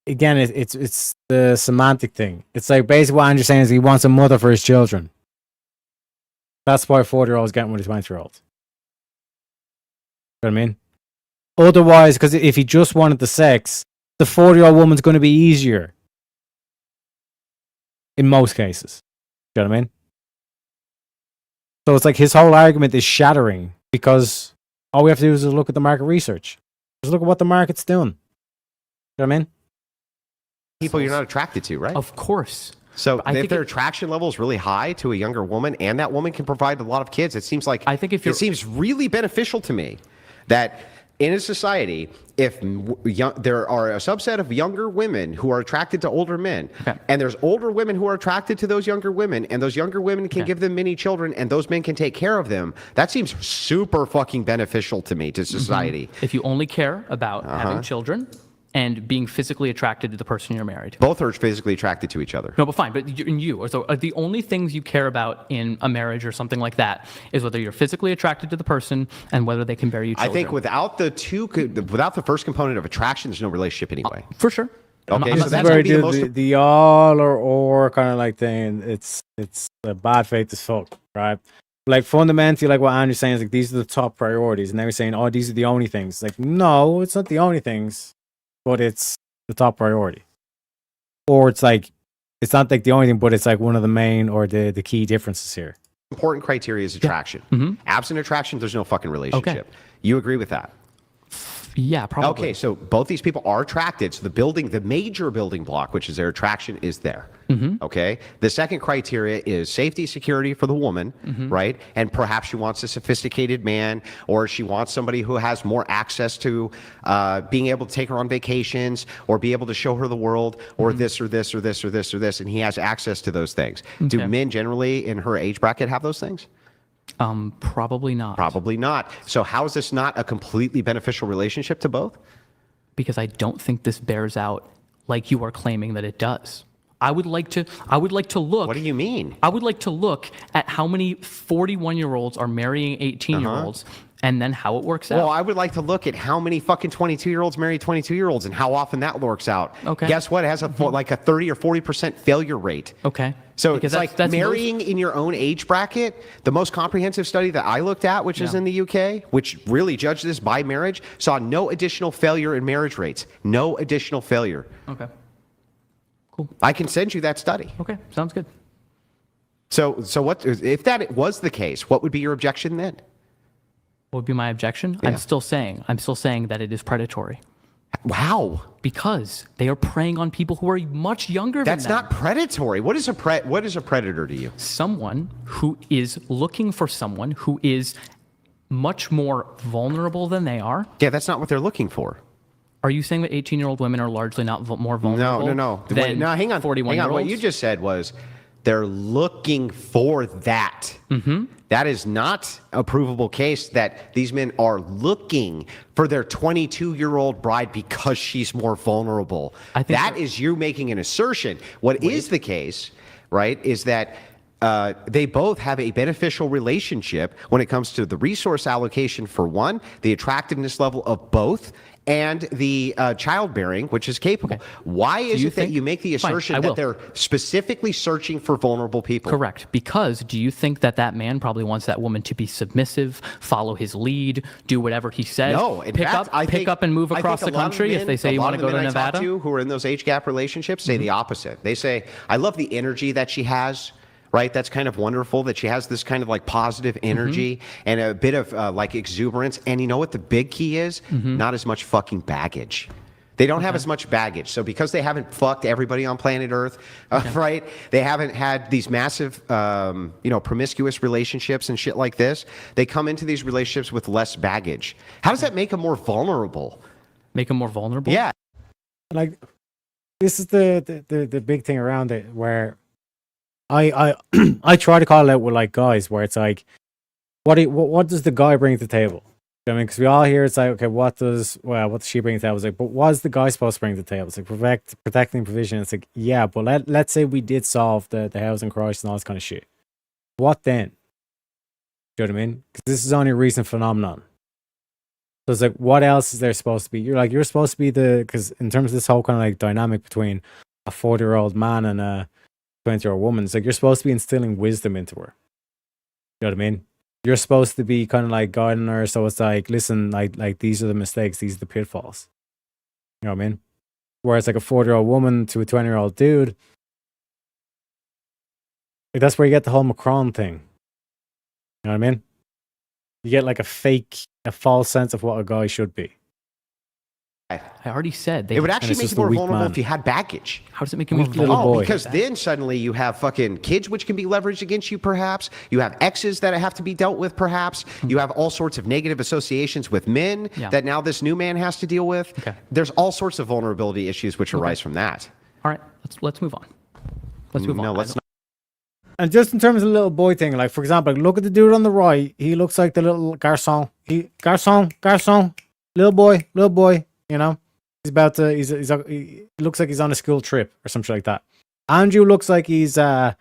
again, it's the semantic thing. It's like basically what Andrew's saying is he wants a mother for his children. That's why a 40-year-old is getting with a 20-year-old. You know what I mean? Otherwise, because if he just wanted the sex, the 40-year-old woman's going to be easier. In most cases. You know what I mean? So it's like his whole argument is shattering because all we have to do is look at the market research. Just look at what the market's doing. You know what I mean? People you're not attracted to, right? Of course. So if their attraction level is really high to a younger woman and that woman can provide a lot of kids, it seems like it seems really beneficial to me that in a society, if there are a subset of younger women who are attracted to older men, and there's older women who are attracted to those younger women, and those younger women can give them many children, and those men can take care of them, that seems super fucking beneficial to me, to society. If you only care about having children and being physically attracted to the person you're married. Both are physically attracted to each other. No, but fine. But so the only things you care about in a marriage or something like that is whether you're physically attracted to the person and whether they can bear you children. I think without the first component of attraction, there's no relationship anyway. For sure. Okay, so that's where gonna be the all or kind of like thing. It's a bad faith as fuck, right? Like fundamentally, like what Andrew's saying is like these are the top priorities, and then we're saying, oh, these are the only things. Like, no, it's not the only things. But it's the top priority. Or it's like, it's not like the only thing, but it's like one of the main or the key differences here. Important criteria is attraction. Absent attraction, there's no fucking relationship. You agree with that? Yeah, probably. Okay, so both these people are attracted. So the major building block, which is their attraction, is there. Okay. The second criteria is safety, security for the woman, right? And perhaps she wants a sophisticated man, or she wants somebody who has more access to being able to take her on vacations, or be able to show her the world, or this or this or this or this or this, and he has access to those things. Do men generally in her age bracket have those things? Probably not. Probably not. So how is this not a completely beneficial relationship to both? Because I don't think this bears out like you are claiming that it does. I would like to look. What do you mean? I would like to look at how many 41-year-olds are marrying 18-year-olds and then how it works out. Well, I would like to look at how many fucking 22-year-olds marry 22-year-olds and how often that works out. Okay. Guess what? It has like a 30 or 40% failure rate. Okay. So because it's like marrying in your own age bracket. The most comprehensive study that I looked at, which is in the UK, which really judged this by marriage, saw no additional failure in marriage rates. No additional failure. Okay. Cool. I can send you that study. Okay. Sounds good. So what if that was the case? What would be your objection then? What would be my objection? Yeah. I'm still saying that it is predatory. Wow. Because they are preying on people who are much younger than them. That's not predatory. What is a predator to you? Someone who is looking for someone who is much more vulnerable than they are. Yeah, that's not what they're looking for. Are you saying that 18-year-old women are largely not more vulnerable? No. Than hang on. 41-year-olds? What you just said was they're looking for that. That is not a provable case that these men are looking for their 22-year-old bride because she's more vulnerable. That is you making an assertion. What is the case, right, is that they both have a beneficial relationship when it comes to the resource allocation for one, the attractiveness level of both, and the childbearing, which is capable. Okay. Why is it that you make the assertion that they're specifically searching for vulnerable people? Correct. Because do you think that man probably wants that woman to be submissive, follow his lead, do whatever he says? No. In fact, pick up and move across the country if they say you want to go to Nevada? Who are in those age gap relationships say the opposite. They say, I love the energy that she has. Right, that's kind of wonderful that she has this kind of like positive energy and a bit of like exuberance. And you know what the big key is? Not as much fucking baggage. They don't have as much baggage. So because they haven't fucked everybody on planet Earth, right? They haven't had these massive, promiscuous relationships and shit like this. They come into these relationships with less baggage. How does that make them more vulnerable? Make them more vulnerable? Yeah. Like, this is the big thing around it where I try to call it out with like guys where it's like, what does the guy bring to the table? I mean, because we all hear it's like, okay, what does she bring to the table? It's like, but what is the guy supposed to bring to the table? It's like protecting provision. It's like, yeah, but let's say we did solve the housing crisis and all this kind of shit. What then? Do you know what I mean? Because this is only a recent phenomenon. So it's like, what else is there supposed to be? You're supposed to be because in terms of this whole kind of like dynamic between a 40-year-old man and a 20-year-old woman, it's like you're supposed to be instilling wisdom into her. You know what I mean? You're supposed to be kind of like guiding her, so it's like, listen, like these are the mistakes, these are the pitfalls. You know what I mean? Whereas like a 40-year-old woman to a 20-year-old dude, like that's where you get the whole Macron thing. You know what I mean? You get like a false sense of what a guy should be. I already said it would actually make you more vulnerable if you had baggage. How does it make you more vulnerable? Oh, because then suddenly you have fucking kids which can be leveraged against you, perhaps. You have exes that have to be dealt with, perhaps. You have all sorts of negative associations with men that now this new man has to deal with. Okay. There's all sorts of vulnerability issues which arise from that. All right, let's move on. Let's move on. No, let's not. And just in terms of the little boy thing, like for example, look at the dude on the right. He looks like the little garçon. Garçon, little boy. You know, he's about to. He looks like he's on a school trip or something like that. Andrew looks like he's a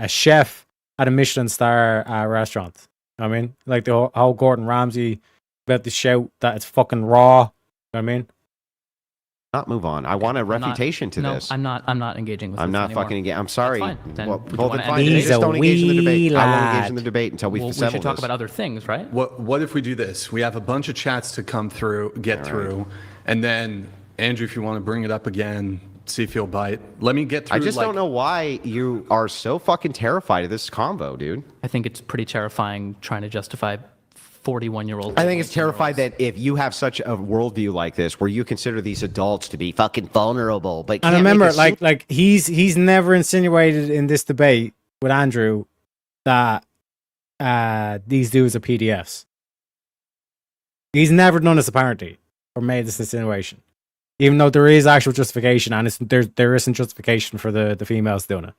chef at a Michelin star restaurant. You know what I mean, like the whole Gordon Ramsay about to shout that it's fucking raw. You know what I mean? Not move on. I want a refutation to this. I'm not engaging with. I'm this not anymore. fucking engaging. I'm sorry. Fine. Then Well, would you then wanna fine. end it? Just don't engage in the debate. I won't engage in the lad. debate until we Well, we settle should talk this. about other things, right? What if we do this? We have a bunch of chats to come through, get through, and then Andrew, if you want to bring it up again, see if you'll bite. Let me get through. I just don't know why you are so fucking terrified of this convo, dude. I think it's pretty terrifying trying to justify 41-year-old. I think it's terrified that if you have such a worldview like this, where you consider these adults to be fucking vulnerable, but And can't remember, make like he's never insinuated in this debate with Andrew that these dudes are PDFs. He's never done this apparently or made this insinuation, even though there is actual justification, and there isn't justification for the females doing it.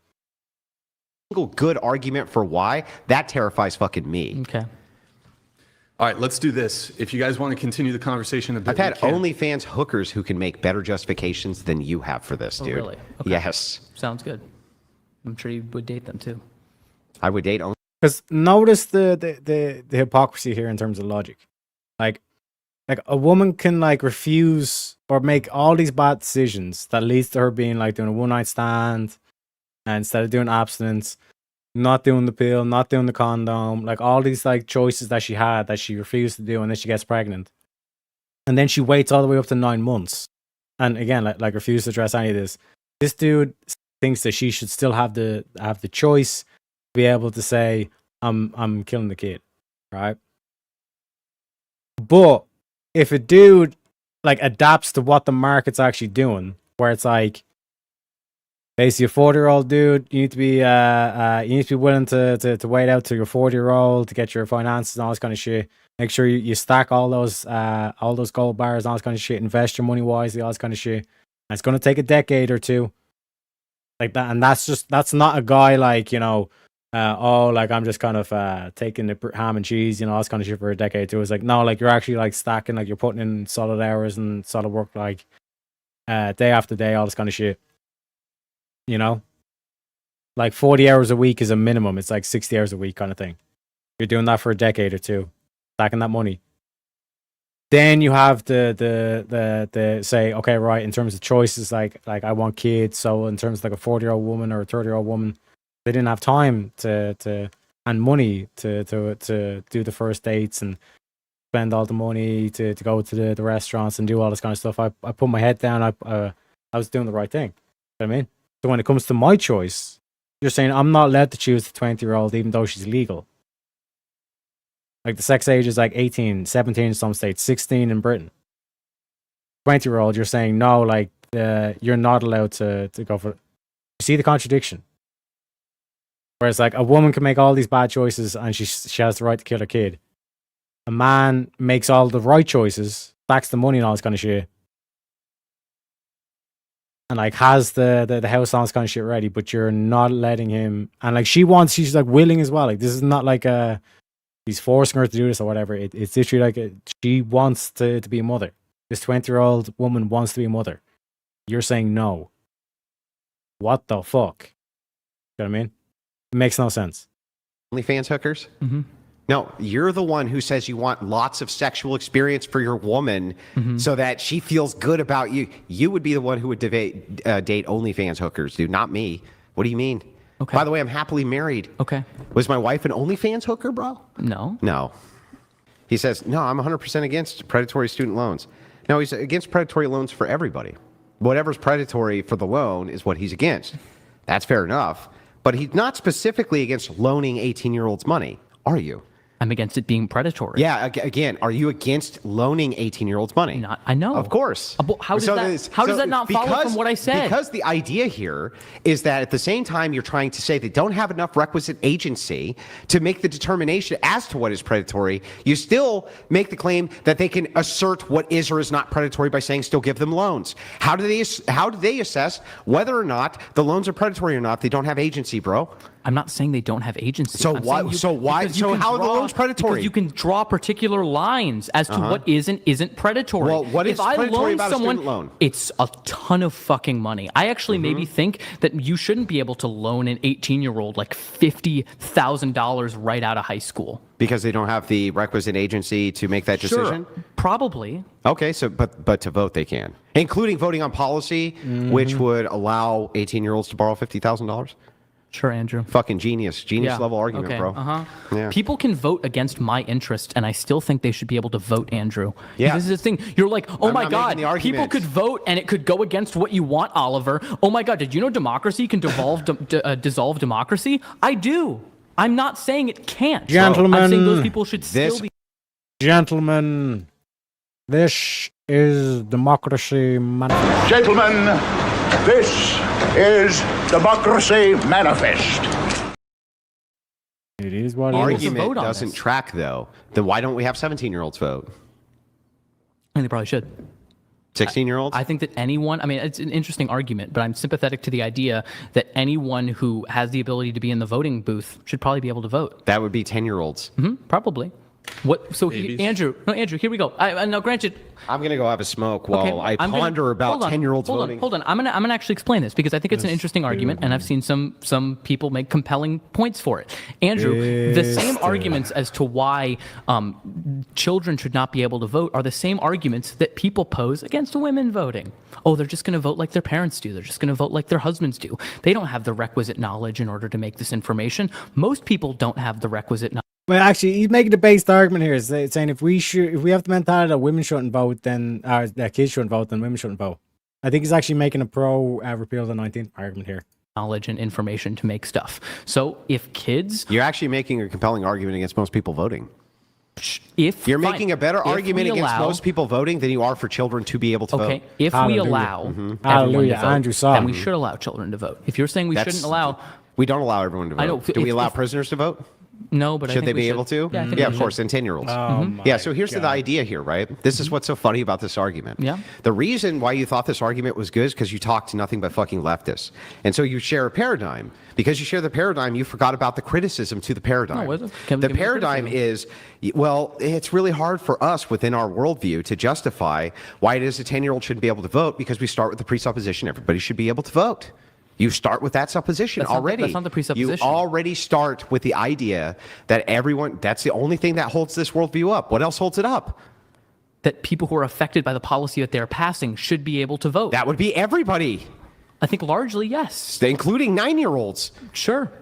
single good argument for why, that terrifies fucking me. Okay. All right, let's do this. If you guys want to continue the conversation a bit, I've had we can. OnlyFans hookers who can make better justifications than you have for this, Oh, dude. really? Okay. Yes. Sounds good. I'm sure you would date them too. I would date only. Because notice the hypocrisy here in terms of logic. Like a woman can like refuse or make all these bad decisions that leads to her being like doing a one night stand, and instead of doing abstinence, not doing the pill, not doing the condom, like all these like choices that she had that she refused to do, and then she gets pregnant, and then she waits all the way up to 9 months, and again like refuse to address any of this. This dude thinks that she should still have the choice to be able to say I'm killing the kid, right? But if a dude like adapts to what the market's actually doing, where it's like basically a 40-year-old dude, you need to be willing to wait out till you're 40-year-old to get your finances and all this kind of shit. Make sure you stack all those gold bars and all this kind of shit. Invest your money wisely, all this kind of shit. And it's gonna take a decade or two, like that. And that's not a guy like, you know, like I'm just kind of taking the ham and cheese, you know, all this kind of shit for a decade too. It's like, no, like you're actually like stacking, like you're putting in solid hours and solid work, like day after day, all this kind of shit. You know, like 40 hours a week is a minimum. It's like 60 hours a week kind of thing. You're doing that for a decade or two, stacking that money. Then you have the say, okay, right, in terms of choices, like I want kids. So in terms of like a 40-year-old woman or a 30-year-old woman, they didn't have time to and money to do the first dates and spend all the money to go to the restaurants and do all this kind of stuff. I put my head down. I was doing the right thing. You know what I mean? So when it comes to my choice, you're saying I'm not allowed to choose the 20-year-old even though she's legal. Like the sex age is like 18, 17 in some states, 16 in Britain. 20-year-old, you're saying no, like you're not allowed to go for it. You see the contradiction? Whereas like a woman can make all these bad choices and she has the right to kill her kid. A man makes all the right choices, backs the money and all this kind of shit, and like has the house on kind of shit ready, but you're not letting him. And like she's like willing as well. Like this is not like he's forcing her to do this or whatever. It's literally like she wants to be a mother. This 20-year-old woman wants to be a mother. You're saying no. What the fuck? You know what I mean? It makes no sense. OnlyFans hookers? Mm-hmm. No, you're the one who says you want lots of sexual experience for your woman so that she feels good about you. You would be the one who would date OnlyFans hookers, dude, not me. What do you mean? Okay. By the way, I'm happily married. Okay. Was my wife an OnlyFans hooker, bro? No. No. He says, no, I'm 100% against predatory student loans. No, he's against predatory loans for everybody. Whatever's predatory for the loan is what he's against. That's fair enough. But he's not specifically against loaning 18-year-olds money, are you? I'm against it being predatory. Yeah, again, are you against loaning 18-year-olds money? I know. Of course. How does that not follow from what I said? Because the idea here is that at the same time you're trying to say they don't have enough requisite agency to make the determination as to what is predatory, you still make the claim that they can assert what is or is not predatory by saying still give them loans. How do they assess whether or not the loans are predatory or not? They don't have agency, bro. I'm not saying they don't have agency. So why? So how are the loans predatory? Because you can draw particular lines as to what is and isn't predatory. Well, what is predatory about a student loan? It's a ton of fucking money. I actually maybe think that you shouldn't be able to loan an 18-year-old like $50,000 right out of high school. Because they don't have the requisite agency to make that decision? Sure, probably. Okay, so but to vote they can, including voting on policy, which would allow 18-year-olds to borrow $50,000. Sure, Andrew. Fucking genius level argument, bro. Yeah. People can vote against my interest, and I still think they should be able to vote, Andrew. Yeah. This is the thing. You're like, oh I'm my not God, making the people argument. could vote, and it could go against what you want, Oliver. Oh my God, did you know democracy can dissolve democracy? I do. I'm not saying it can't. Gentlemen, I'm saying those people should still be. Gentlemen, this is Democracy Manifest. Gentlemen, this is Democracy Manifest. It is what it is. Argument doesn't track, though. Then why don't we have 17-year-olds vote? I think they probably should. 16-year-olds? I think that anyone, I mean, it's an interesting argument, but I'm sympathetic to the idea that anyone who has the ability to be in the voting booth should probably be able to vote. That would be 10-year-olds. Probably. What? So, Andrew, here we go. Now, granted, I'm gonna go have a smoke while I ponder about 10-year-olds voting. Hold on. I'm gonna actually explain this because I think it's an interesting argument, and I've seen some people make compelling points for it. Andrew, the same arguments as to why children should not be able to vote are the same arguments that people pose against women voting. Oh, they're just going to vote like their parents do. They're just going to vote like their husbands do. They don't have the requisite knowledge in order to make this information. Most people don't have the requisite knowledge. Well, actually, he's making the based argument here, saying if we have the mentality that women shouldn't vote, then that kids shouldn't vote, then women shouldn't vote. I think he's actually making a pro repeal of the 19th argument here. Knowledge and information to make stuff. So if kids, you're actually making a compelling argument against most people voting. If you're making a better argument against most people voting than you are for children to be able to vote. Okay, if we allow everyone to vote, then we should allow children to vote. If you're saying we shouldn't allow, we don't allow everyone to vote. I know, Do we allow prisoners to vote? No, but should I think they we be should. able to? Yeah, I think yeah, we of course, and 10-year-olds. Yeah, so here's the idea here, right? This is what's so funny about this argument. Yeah. The reason why you thought this argument was good is because you talked to nothing but fucking leftists. And so you share a paradigm. Because you share the paradigm, you forgot about the criticism to the paradigm. The paradigm is, well, it's really hard for us within our worldview to justify why it is a 10-year-old shouldn't be able to vote because we start with the presupposition everybody should be able to vote. You start with that supposition already. That's not the presupposition. You already start with the idea that that's the only thing that holds this worldview up. What else holds it up? That people who are affected by the policy that they're passing should be able to vote. That would be everybody. I think largely, yes. Including 9-year-olds. Sure.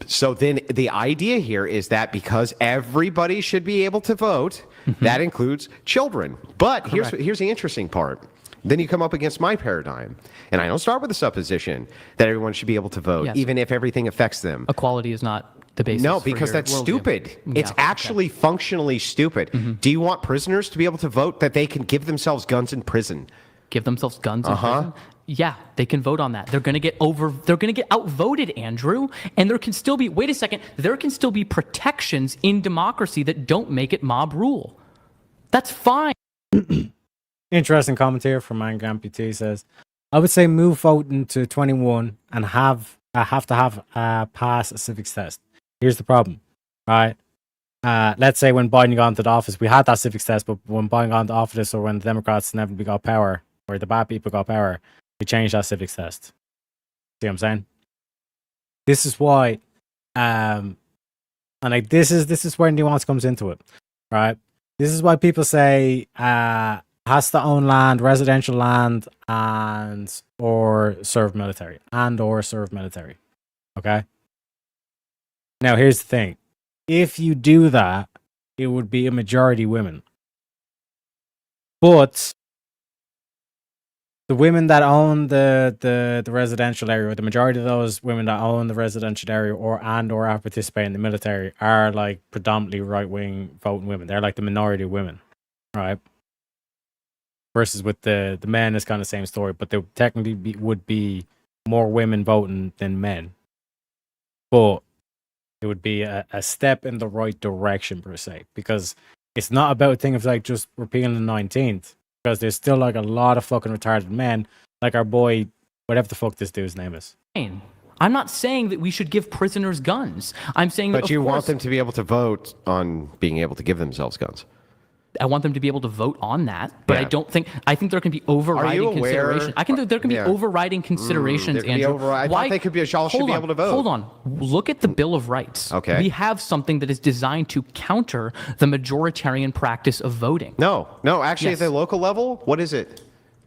So then the idea here is that because everybody should be able to vote, that includes children. But here's the interesting part. Then you come up against my paradigm. And I don't start with the supposition that everyone should be able to vote, even if everything affects them. Equality is not the basis. No, because that's stupid. It's actually functionally stupid. Do you want prisoners to be able to vote that they can give themselves guns in prison? Give themselves guns in prison? Yeah, they can vote on that. They're going to get outvoted, Andrew. And there can still be, wait a second, there can still be protections in democracy that don't make it mob rule. That's fine. Interesting commentary from Mank Amputee says, I would say move voting to 21 and have to pass a civics test. Here's the problem, right? Let's say when Biden got into the office, we had that civics test, but when Biden got into office, or when the Democrats never got power, or the bad people got power, we changed that civics test. See what I'm saying? This is why, and like this is where nuance comes into it, right? This is why people say has to own land, residential land, and or serve military. Okay. Now here's the thing: if you do that, it would be a majority women, but the women that own the residential area, the majority of those women that own the residential area or are participating in the military are like predominantly right-wing voting women. They're like the minority of women, right? Versus with the men, it's kind of the same story, but there technically would be more women voting than men. But it would be a step in the right direction per se, because it's not about a thing of like just repealing the 19th. Because there's still like a lot of fucking retarded men, like our boy, whatever the fuck this dude's name is. I'm not saying that we should give prisoners guns. I'm saying that, but you want them to be able to vote on being able to give themselves guns. I want them to be able to vote on that, but yeah. I think there can be overriding considerations. I think there can be overriding considerations, Andrew. I thought they could be all should be able to vote. Hold on. Look at the Bill of Rights. Okay. We have something that is designed to counter the majoritarian practice of voting. No, actually at the local level, what is it?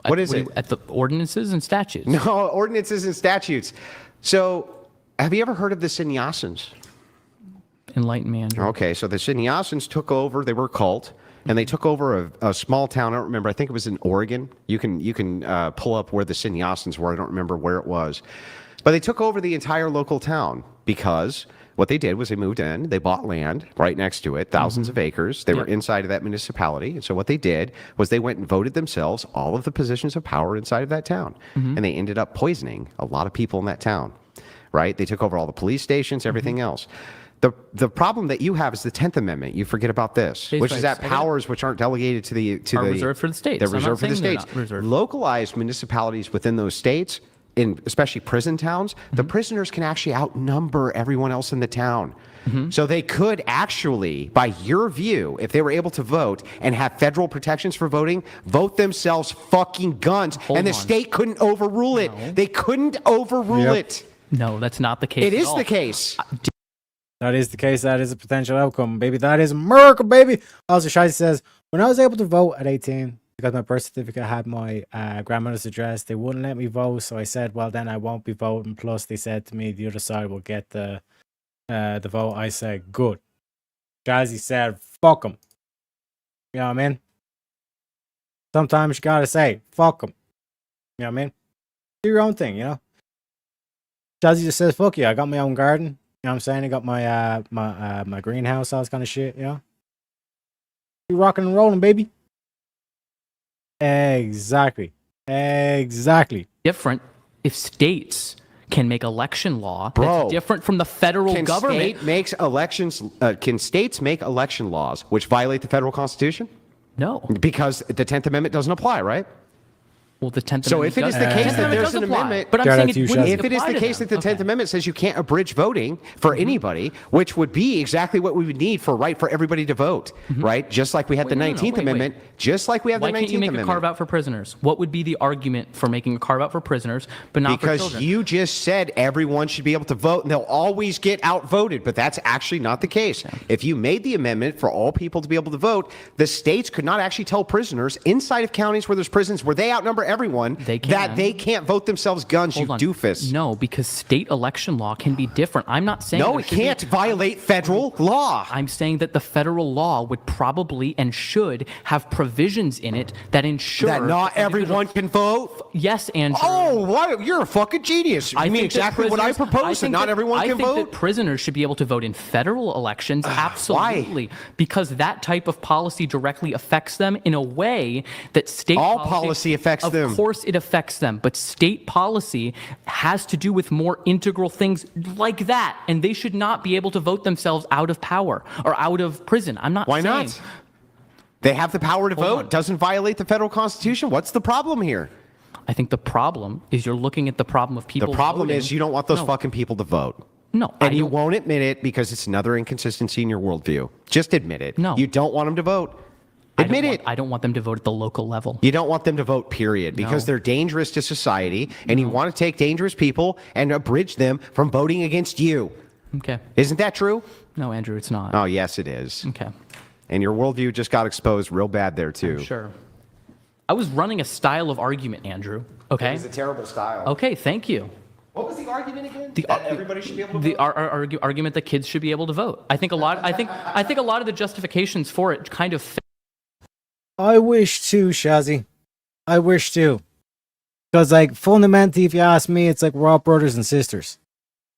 What is it? At the ordinances and statutes. No, ordinances and statutes. So, have you ever heard of the sannyasins? Enlighten me, Andrew. Okay, so the sannyasins took over. They were a cult. And they took over a small town. I don't remember. I think it was in Oregon. You can pull up where the sannyasins were. I don't remember where it was. But they took over the entire local town because what they did was they moved in. They bought land right next to it, thousands of acres. They were inside of that municipality. And so what they did was they went and voted themselves all of the positions of power inside of that town. And they ended up poisoning a lot of people in that town, right? They took over all the police stations, everything else. The problem that you have is the 10th Amendment. You forget about this, which is that powers which aren't delegated to the reserved for the states. They're reserved for the states. Localized municipalities within those states, in especially prison towns, the prisoners can actually outnumber everyone else in the town. So they could actually, by your view, if they were able to vote and have federal protections for voting, vote themselves fucking guns, and the state couldn't overrule it. They couldn't overrule it. No, that's not the case. It is the case. That is the case. That is a potential outcome, baby. That is America, baby. Also, Shizzy says, when I was able to vote at 18, because my birth certificate had my grandmother's address, they wouldn't let me vote. So I said, well, then I won't be voting. Plus, they said to me, the other side will get the vote. I said, good. Shizzy said, fuck them. You know what I mean? Sometimes you gotta say, fuck them. You know what I mean? Do your own thing, you know? Shizzy just says, fuck you. I got my own garden. You know what I'm saying? I got my my greenhouse, all this kind of shit, you know? You rocking and rolling, baby. Exactly. Different if states can make election law that's different from the federal government. Can states make election laws which violate the federal Constitution? No. Because the 10th Amendment doesn't apply, right? Well, the 10th Amendment. So if it is the case that there's an amendment, but I'm saying if it is the case that the 10th Amendment says you can't abridge voting for anybody, which would be exactly what we would need for everybody to vote, right? Just like we had the 19th Amendment, just like we have the 19th Amendment. Why can't you make a carve out for prisoners? What would be the argument for making a carve out for prisoners, but not for children? Because you just said everyone should be able to vote, and they'll always get outvoted, but that's actually not the case. If you made the amendment for all people to be able to vote, the states could not actually tell prisoners inside of counties where there's prisons where they outnumber everyone that they can't vote themselves guns, you doofus. No, because state election law can be different. I'm not saying... No, it can't violate federal law. I'm saying that the federal law would probably and should have provisions in it that ensure... That not everyone can vote? Yes, Andrew. Oh, wow, you're a fucking genius. You mean exactly what I proposed, that not everyone can vote? I think that prisoners should be able to vote in federal elections, absolutely. Why? Because that type of policy directly affects them in a way that state policy affects them. Of course it affects them, but state policy has to do with more integral things like that, and they should not be able to vote themselves out of power or out of prison. I'm not saying... Why not? They have the power to vote. Doesn't violate the federal Constitution. What's the problem here? I think the problem is you're looking at the problem of people. The problem voting. is you don't want those No. fucking people to vote. No, and you won't admit it because it's another inconsistency in your worldview. Just admit it. No, you don't want them to vote. Admit it. I don't want them to vote at the local level. You don't want them to vote, period, because they're dangerous to society, and you want to take dangerous people and abridge them from voting against you. Okay. Isn't that true? No, Andrew, it's not. Oh, yes, it is. Okay. And your worldview just got exposed real bad there, too. Sure. I was running a style of argument, Andrew. Okay. It was a terrible style. Okay, thank you. What was the argument again? That everybody should be able to the vote? argument that kids should be able to vote. I think a lot. I think a lot of the justifications for it kind of. I wish too, Shazzy. I wish too. Because, like, fundamentally, if you ask me, it's like we're all brothers and sisters.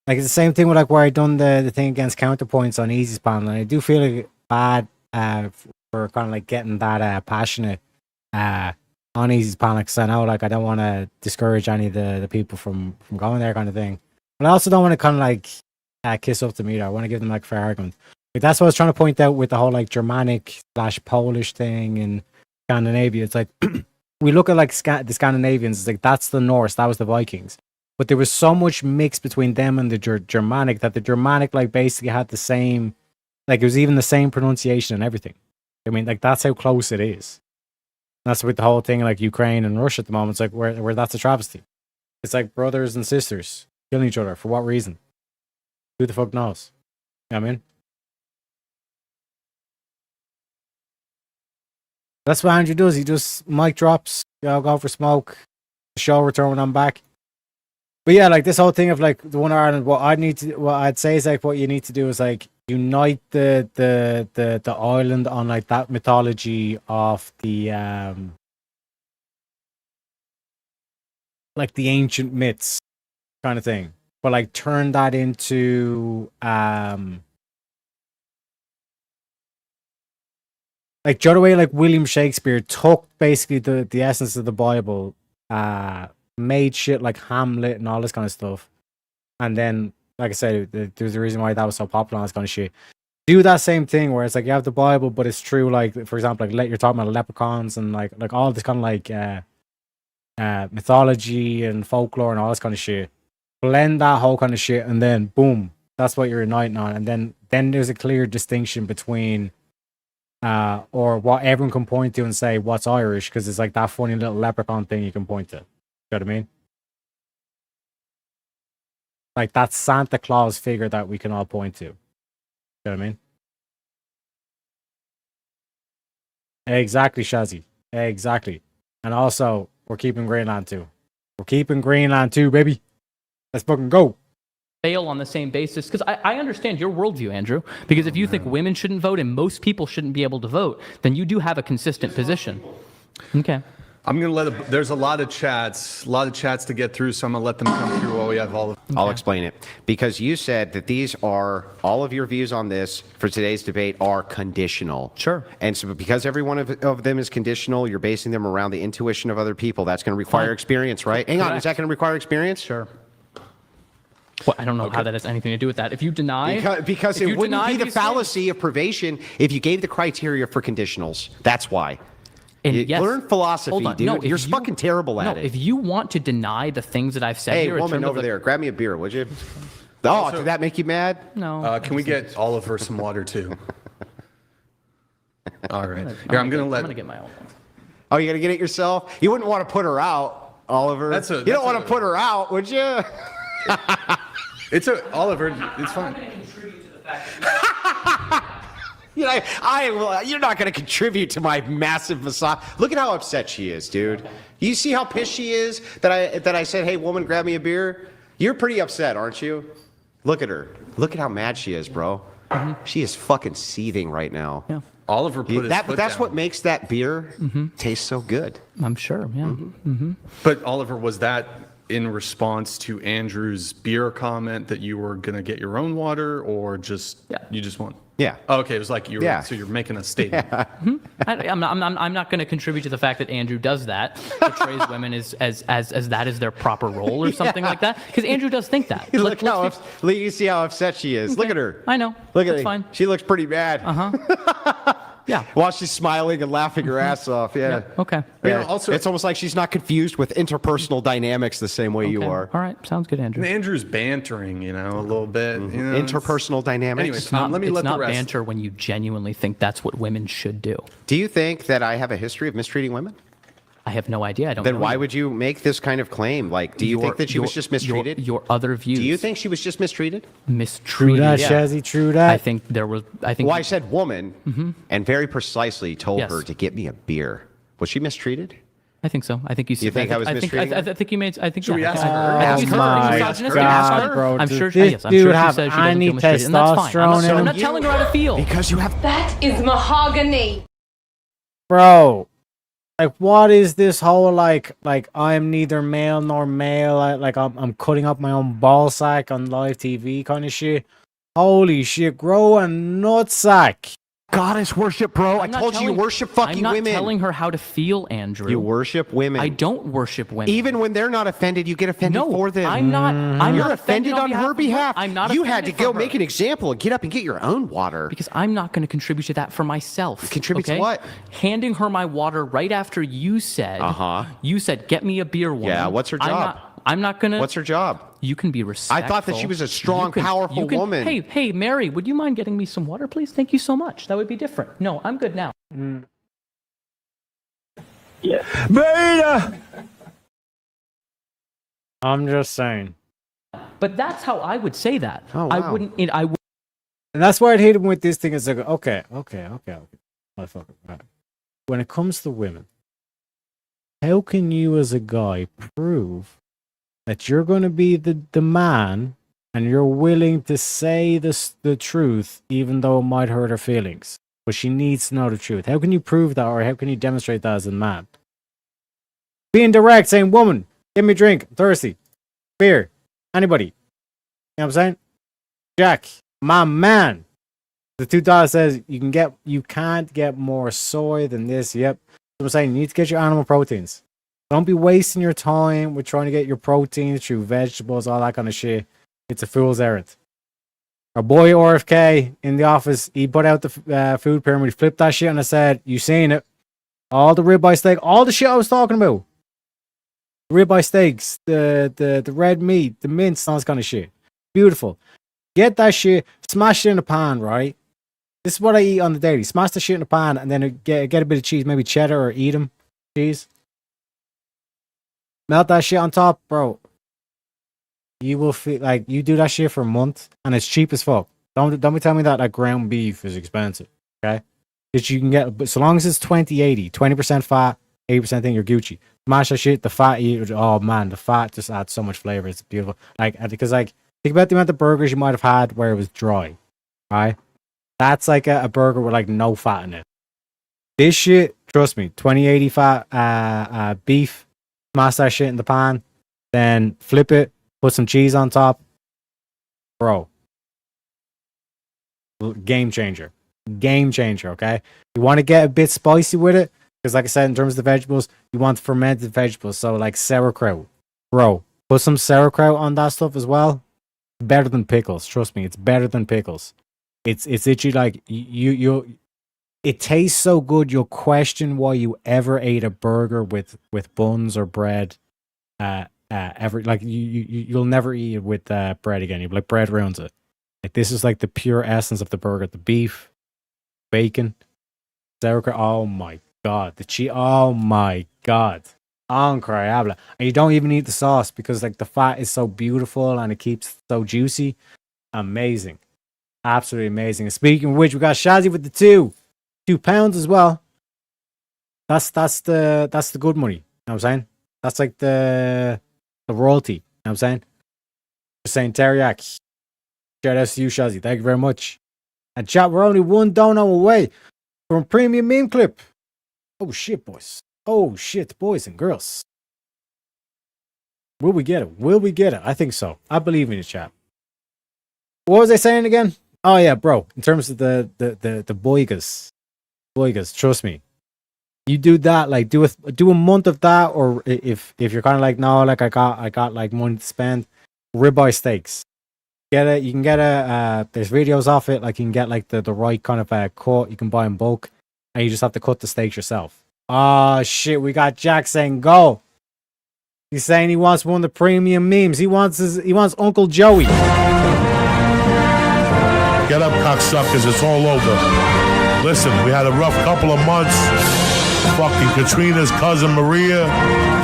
Like, it's the same thing with, like, where I done the thing against counterpoints on Easy's panel. And I do feel like bad for kind of, like, getting that passionate on Easy's panel. Because I know, like, I don't want to discourage any of the people from going there kind of thing. But I also don't want to kind of, like, kiss up to me either. I want to give them, like, fair argument. Like, that's what I was trying to point out with the whole, like, Germanic/Polish thing in Scandinavia. It's like, we look at, like, the Scandinavians, it's like, that's the Norse, that was the Vikings. But there was so much mix between them and the Germanic that the Germanic, like, basically had the same, like, it was even the same pronunciation and everything. I mean, like, that's how close it is. And that's with the whole thing, like, Ukraine and Russia at the moment. It's like, where that's a travesty. It's like brothers and sisters killing each other. For what reason? Who the fuck knows? You know what I mean? That's what Andrew does. He just mic drops, go for smoke, show return when I'm back. But yeah, like this whole thing of like the One Ireland, what I'd say is like what you need to do is like unite the island on like that mythology of the like the ancient myths kind of thing. But like turn that into like, the other way, like William Shakespeare took basically the essence of the Bible, made shit like Hamlet and all this kind of stuff. And then, like I said, there's a reason why that was so popular and this kind of shit. Do that same thing where it's like you have the Bible, but it's true, like, for example, like you're talking about leprechauns and like all this kind of like mythology and folklore and all this kind of shit. Blend that whole kind of shit and then boom, that's what you're uniting on. And then there's a clear distinction between or what everyone can point to and say what's Irish, because it's like that funny little leprechaun thing you can point to. You know what I mean? Like that Santa Claus figure that we can all point to. You know what I mean? Exactly, Shazzy. Exactly. And also, we're keeping Greenland too. We're keeping Greenland too, baby. Let's fucking go. Fail on the same basis, because I understand your worldview, Andrew, because if you think women shouldn't vote and most people shouldn't be able to vote, then you do have a consistent position. Okay. I'm going to there's a lot of chats to get through, so I'm going to let them come through while we have all of them. I'll explain it. Because you said that these are, all of your views on this for today's debate are conditional. Sure. And so because every one of them is conditional, you're basing them around the intuition of other people. That's going to require experience, right? Hang on, is that going to require experience? Sure. Well, I don't know how that has anything to do with that. If you deny... Because it wouldn't be the fallacy of privation if you gave the criteria for conditionals. That's why. And you learn philosophy, dude. No, you're fucking terrible at it. If you want to deny the things that I've said hey, here... woman over there, grab me a beer, would you? Oh, did that make you mad? No. Can we get Oliver some water, too? All right. Here, I'm going to get my own. Oh, you going to get it yourself? You wouldn't want to put her out, Oliver. You don't want to put her out, would you? Oliver, it's fine. You know, you're not going to contribute to my massive massage. Look at how upset she is, dude. Okay. You see how pissed she is that I said, "Hey, woman, grab me a beer." You're pretty upset, aren't you? Look at her. Look at how mad she is, bro. Mm-hmm. She is fucking seething right now. Yeah. Oliver put his foot that's down. what makes that beer taste so good. I'm sure. Yeah. Mm-hmm. But Oliver, was that in response to Andrew's beer comment that you were going to get your own water, or you just want? Yeah. Oh, okay, it was like so you're making a statement. Yeah. I'm not going to contribute to the fact that Andrew does that, portrays women as that is their proper role or something like that, because Andrew does think that. Look, you see how upset she is. Okay. Look at her. I know. Look at That's her. fine. She looks pretty bad. Yeah. While she's smiling and laughing her ass off. Yeah. Okay. Yeah. Also, it's almost like she's not confused with interpersonal dynamics the same way you are. All right. Sounds good, Andrew. and Andrew's bantering, a little bit. Interpersonal dynamics. Anyways, It's not, let me it's let not the rest. banter when you genuinely think that's what women should do. Do you think that I have a history of mistreating women? I have no idea. I don't Then know why you. would you make this kind of claim? Like, do you think that she was just mistreated? Your other views. Do you think she was just mistreated? Mistreated. True that, Shazzy. True that. I think there was. I think. Well, I said woman, and very precisely told Yes. her to get me a beer. Was she mistreated? I think so. I think you. You think I was mistreating her? I think you made. I think. Should we yeah, ask I- her? I Ask think you her. said Should we she's ask her? misogynistic. God, Ask her. bro, I'm does sure. this Yes, I'm dude sure she have says she doesn't any feel mistreated, and that's fine. I'm testosterone in not him? telling her how to feel. Because you have. That is mahogany. Bro, like, what is this whole like I'm neither male nor male? I'm cutting up my own ball sack on live TV kind of shit. Holy shit, grow a nutsack. Goddess worship, bro. I I'm not told you you telling- worship fucking I'm not women. telling her how to feel, Andrew. You worship women. I don't worship women. Even when they're not offended, you get offended No, for them. I'm not. I'm You're not offended on her of behalf. I'm not. You had to offended go for make her. an example and get up and get your own water. Because I'm not going to contribute to that for myself. Contribute to okay? what? Handing her my water right after you said. You said, "Get me a beer, woman." Yeah, what's her job? I'm not gonna. What's her job? You can be respectful. I thought that she was a strong, powerful woman. Hey, Mary, would you mind getting me some water, please? Thank you so much. That would be different. No, I'm good now. Beta! I'm just saying. But that's how I would say that. Oh, I wow. wouldn't. And that's why I'd hate him with this thing. It's like, okay. Motherfucker. Right. When it comes to women, how can you as a guy prove that you're going to be the man and you're willing to say the truth even though it might hurt her feelings? But she needs to know the truth. How can you prove that, or how can you demonstrate that as a man? Being direct, saying, woman, give me a drink, I'm thirsty. Beer. Anybody. You know what I'm saying? Jack, my man. The $2 says you can't get more soy than this. Yep. So I'm saying you need to get your animal proteins. Don't be wasting your time with trying to get your proteins through vegetables, all that kind of shit. It's a fool's errand. Our boy RFK in the office, he put out the food pyramid, he flipped that shit, and I said, you seen it. All the ribeye steak, all the shit I was talking about. Ribeye steaks, the red meat, the mince, all this kind of shit. Beautiful. Get that shit, smash it in a pan, right? This is what I eat on the daily. Smash the shit in a pan, and then get a bit of cheese, maybe cheddar or Edam cheese. Melt that shit on top, bro. You will feel like you do that shit for a month, and it's cheap as fuck. Don't be telling me that ground beef is expensive, okay? That you can get, but so long as it's 20-80, 20% fat, 80% thing, you're Gucci. Smash that shit, the fat, oh man, the fat just adds so much flavor. It's beautiful. Because think about the amount of burgers you might have had where it was dry, right? That's like a burger with like no fat in it. This shit, trust me, 20-80 fat beef, smash that shit in the pan, then flip it, put some cheese on top. Bro. Game changer. Game changer, okay? You want to get a bit spicy with it, because like I said, in terms of the vegetables, you want fermented vegetables, so like sauerkraut. Bro, put some sauerkraut on that stuff as well. Better than pickles, trust me, it's better than pickles. It's literally like, you it tastes so good, you'll question why you ever ate a burger with buns or bread. Ever, like you'll never eat it with bread again. You'll be like, bread ruins it. Like, this is like the pure essence of the burger. The beef, bacon, sauerkraut. Oh my god, the cheese. Oh my god, incredible. And you don't even need the sauce because like the fat is so beautiful and it keeps so juicy. Amazing, absolutely amazing. And speaking of which, we got Shazzy with the £2 as well. That's the good money. You know what I'm saying? That's like the royalty. You know what I'm saying? Just saying, teriyaki. Shout out to you, Shazzy. Thank you very much. And chat, we're only one down away from premium meme clip. Oh shit, boys. Oh shit, boys and girls. Will we get it? Will we get it? I think so. I believe in the chat. What was I saying again? Oh yeah, bro. In terms of the boigas. Boigas, trust me. You do that, like do a month of that, or if you're kind of like, no, like I got like money to spend, ribeye steaks. You can get there's videos off it, like you can get like the right kind of cut, you can buy in bulk. and you just have to cut the steaks yourself. Oh shit, we got Jack saying go. He's saying he wants one of the premium memes. He wants Uncle Joey. Get up, cocksuckers. It's all over. Listen, we had a rough couple of months. Fucking Katrina's cousin Maria.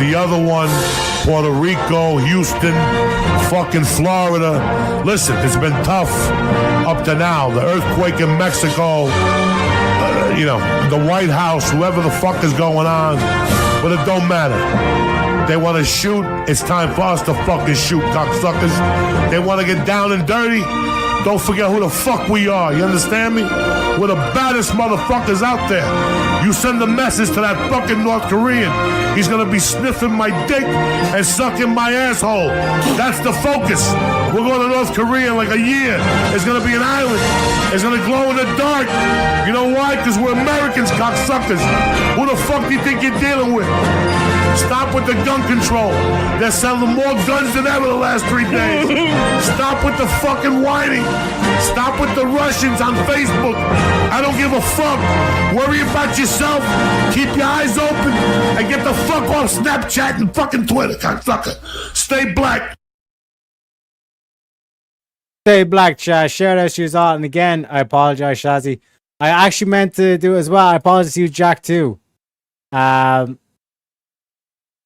The other one, Puerto Rico, Houston, fucking Florida. Listen, it's been tough up to now. The earthquake in Mexico. The White House, whoever the fuck is going on. But it don't matter. They want to shoot. It's time for us to fucking shoot, cocksuckers. They want to get down and dirty. Don't forget who the fuck we are. You understand me? We're the baddest motherfuckers out there. You send a message to that fucking North Korean. He's gonna be sniffing my dick and sucking my asshole. That's the focus. We're going to North Korea in like a year. It's gonna be an island. It's gonna glow in the dark. You know why? Because we're Americans, cocksuckers. Who the fuck do you think you're dealing with? Stop with the gun control. They're selling more guns than ever the last 3 days. Stop with the fucking whining. Stop with the Russians on Facebook. I don't give a fuck. Worry about yourself. Keep your eyes open and get the fuck off Snapchat and fucking Twitter, cocksucker. Stay black. Stay black, Chaz. Shout out to you all. And again, I apologize, Shazzy. I actually meant to do it as well. I apologize to you, Jack, too.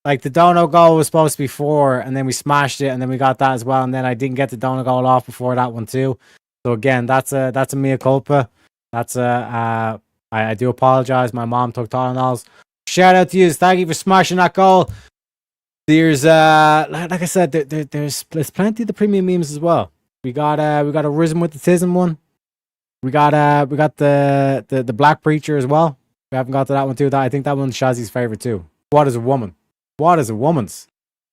Like the dono goal was supposed to be 4, and then we smashed it, and then we got that as well, and then I didn't get the dono goal off before that one too. So again, that's a mea culpa. That's I do apologize. My mom took Tylenols. Shout out to you. Thank you for smashing that goal. There's like I said, there's plenty of the premium memes as well. We got a Risen with the Tism one. We got the Black Preacher as well. We haven't got to that one too. I think that one's Shazzy's favorite too. What is a woman? What is a woman's?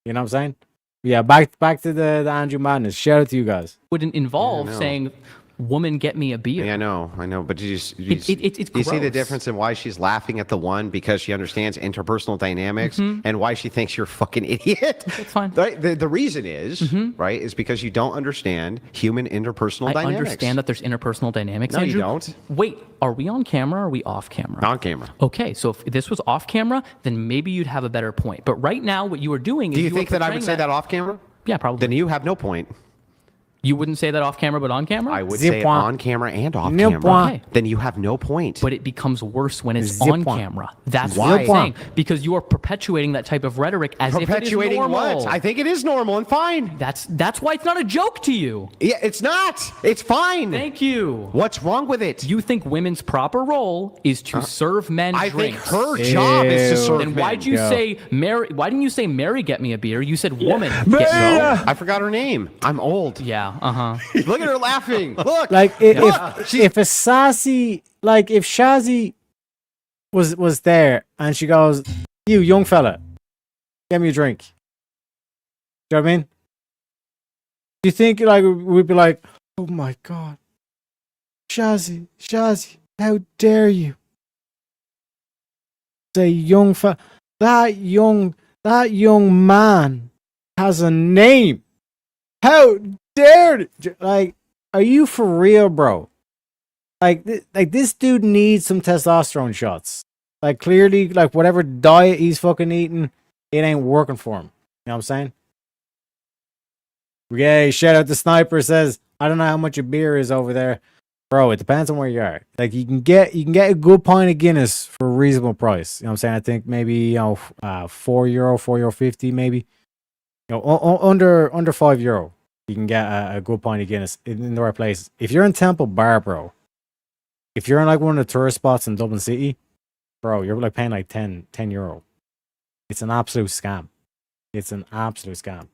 You know what I'm saying? Yeah, back to the Andrew Madness. Shout out to you guys. Wouldn't involve saying, "Woman, get me a beer." Yeah, I know. But you it's see the gross. difference in why she's laughing at the one because she understands interpersonal dynamics and why she thinks you're a fucking idiot. It's fine. Right? The reason is right is because you don't understand human interpersonal dynamics. I understand that there's interpersonal dynamics. No, Andrew. you don't. Wait, are we on camera or are we off camera? On camera. Okay, so if this was off camera, then maybe you'd have a better point. But right now, what you are doing is Do you think that I would say that off camera? Yeah, probably. Then you have no point. You wouldn't say that off camera, but on camera? I would say it on camera and off camera. Okay. Then you have no point. But it becomes worse when it's on camera. That's what I'm saying. Because you are perpetuating that type of rhetoric as if it is normal. What? I think it is normal and fine. That's why it's not a joke to you. Yeah, it's not. It's fine. Thank you. What's wrong with it? You think women's proper role is to serve men drinks. I think her job is to serve men. Then why'd you say Mary? Why didn't you say Mary get me a beer? You said woman. I forgot her name. I'm old. Yeah. Look at her laughing. Look. Like if a sassy, like if Shazzy was there and she goes, "You young fella, get me a drink." Do you know what I mean? Do you think like we'd be like, "Oh my god, Shazzy, how dare you?" Say young fella, that young man has a name. How dare, like, are you for real, bro? Like this dude needs some testosterone shots. Like clearly, like whatever diet he's fucking eating, it ain't working for him. You know what I'm saying? Yay! Shout out to Sniper says, I don't know how much a beer is over there, bro. It depends on where you are. Like you can get a good pint of Guinness for a reasonable price. You know what I'm saying? I think maybe €4, €4.50 maybe. You know, under €5, you can get a good pint of Guinness in the right place. If you're in Temple Bar, bro, if you're in like one of the tourist spots in Dublin City, bro, you're like paying like €10. It's an absolute scam. It's an absolute scam.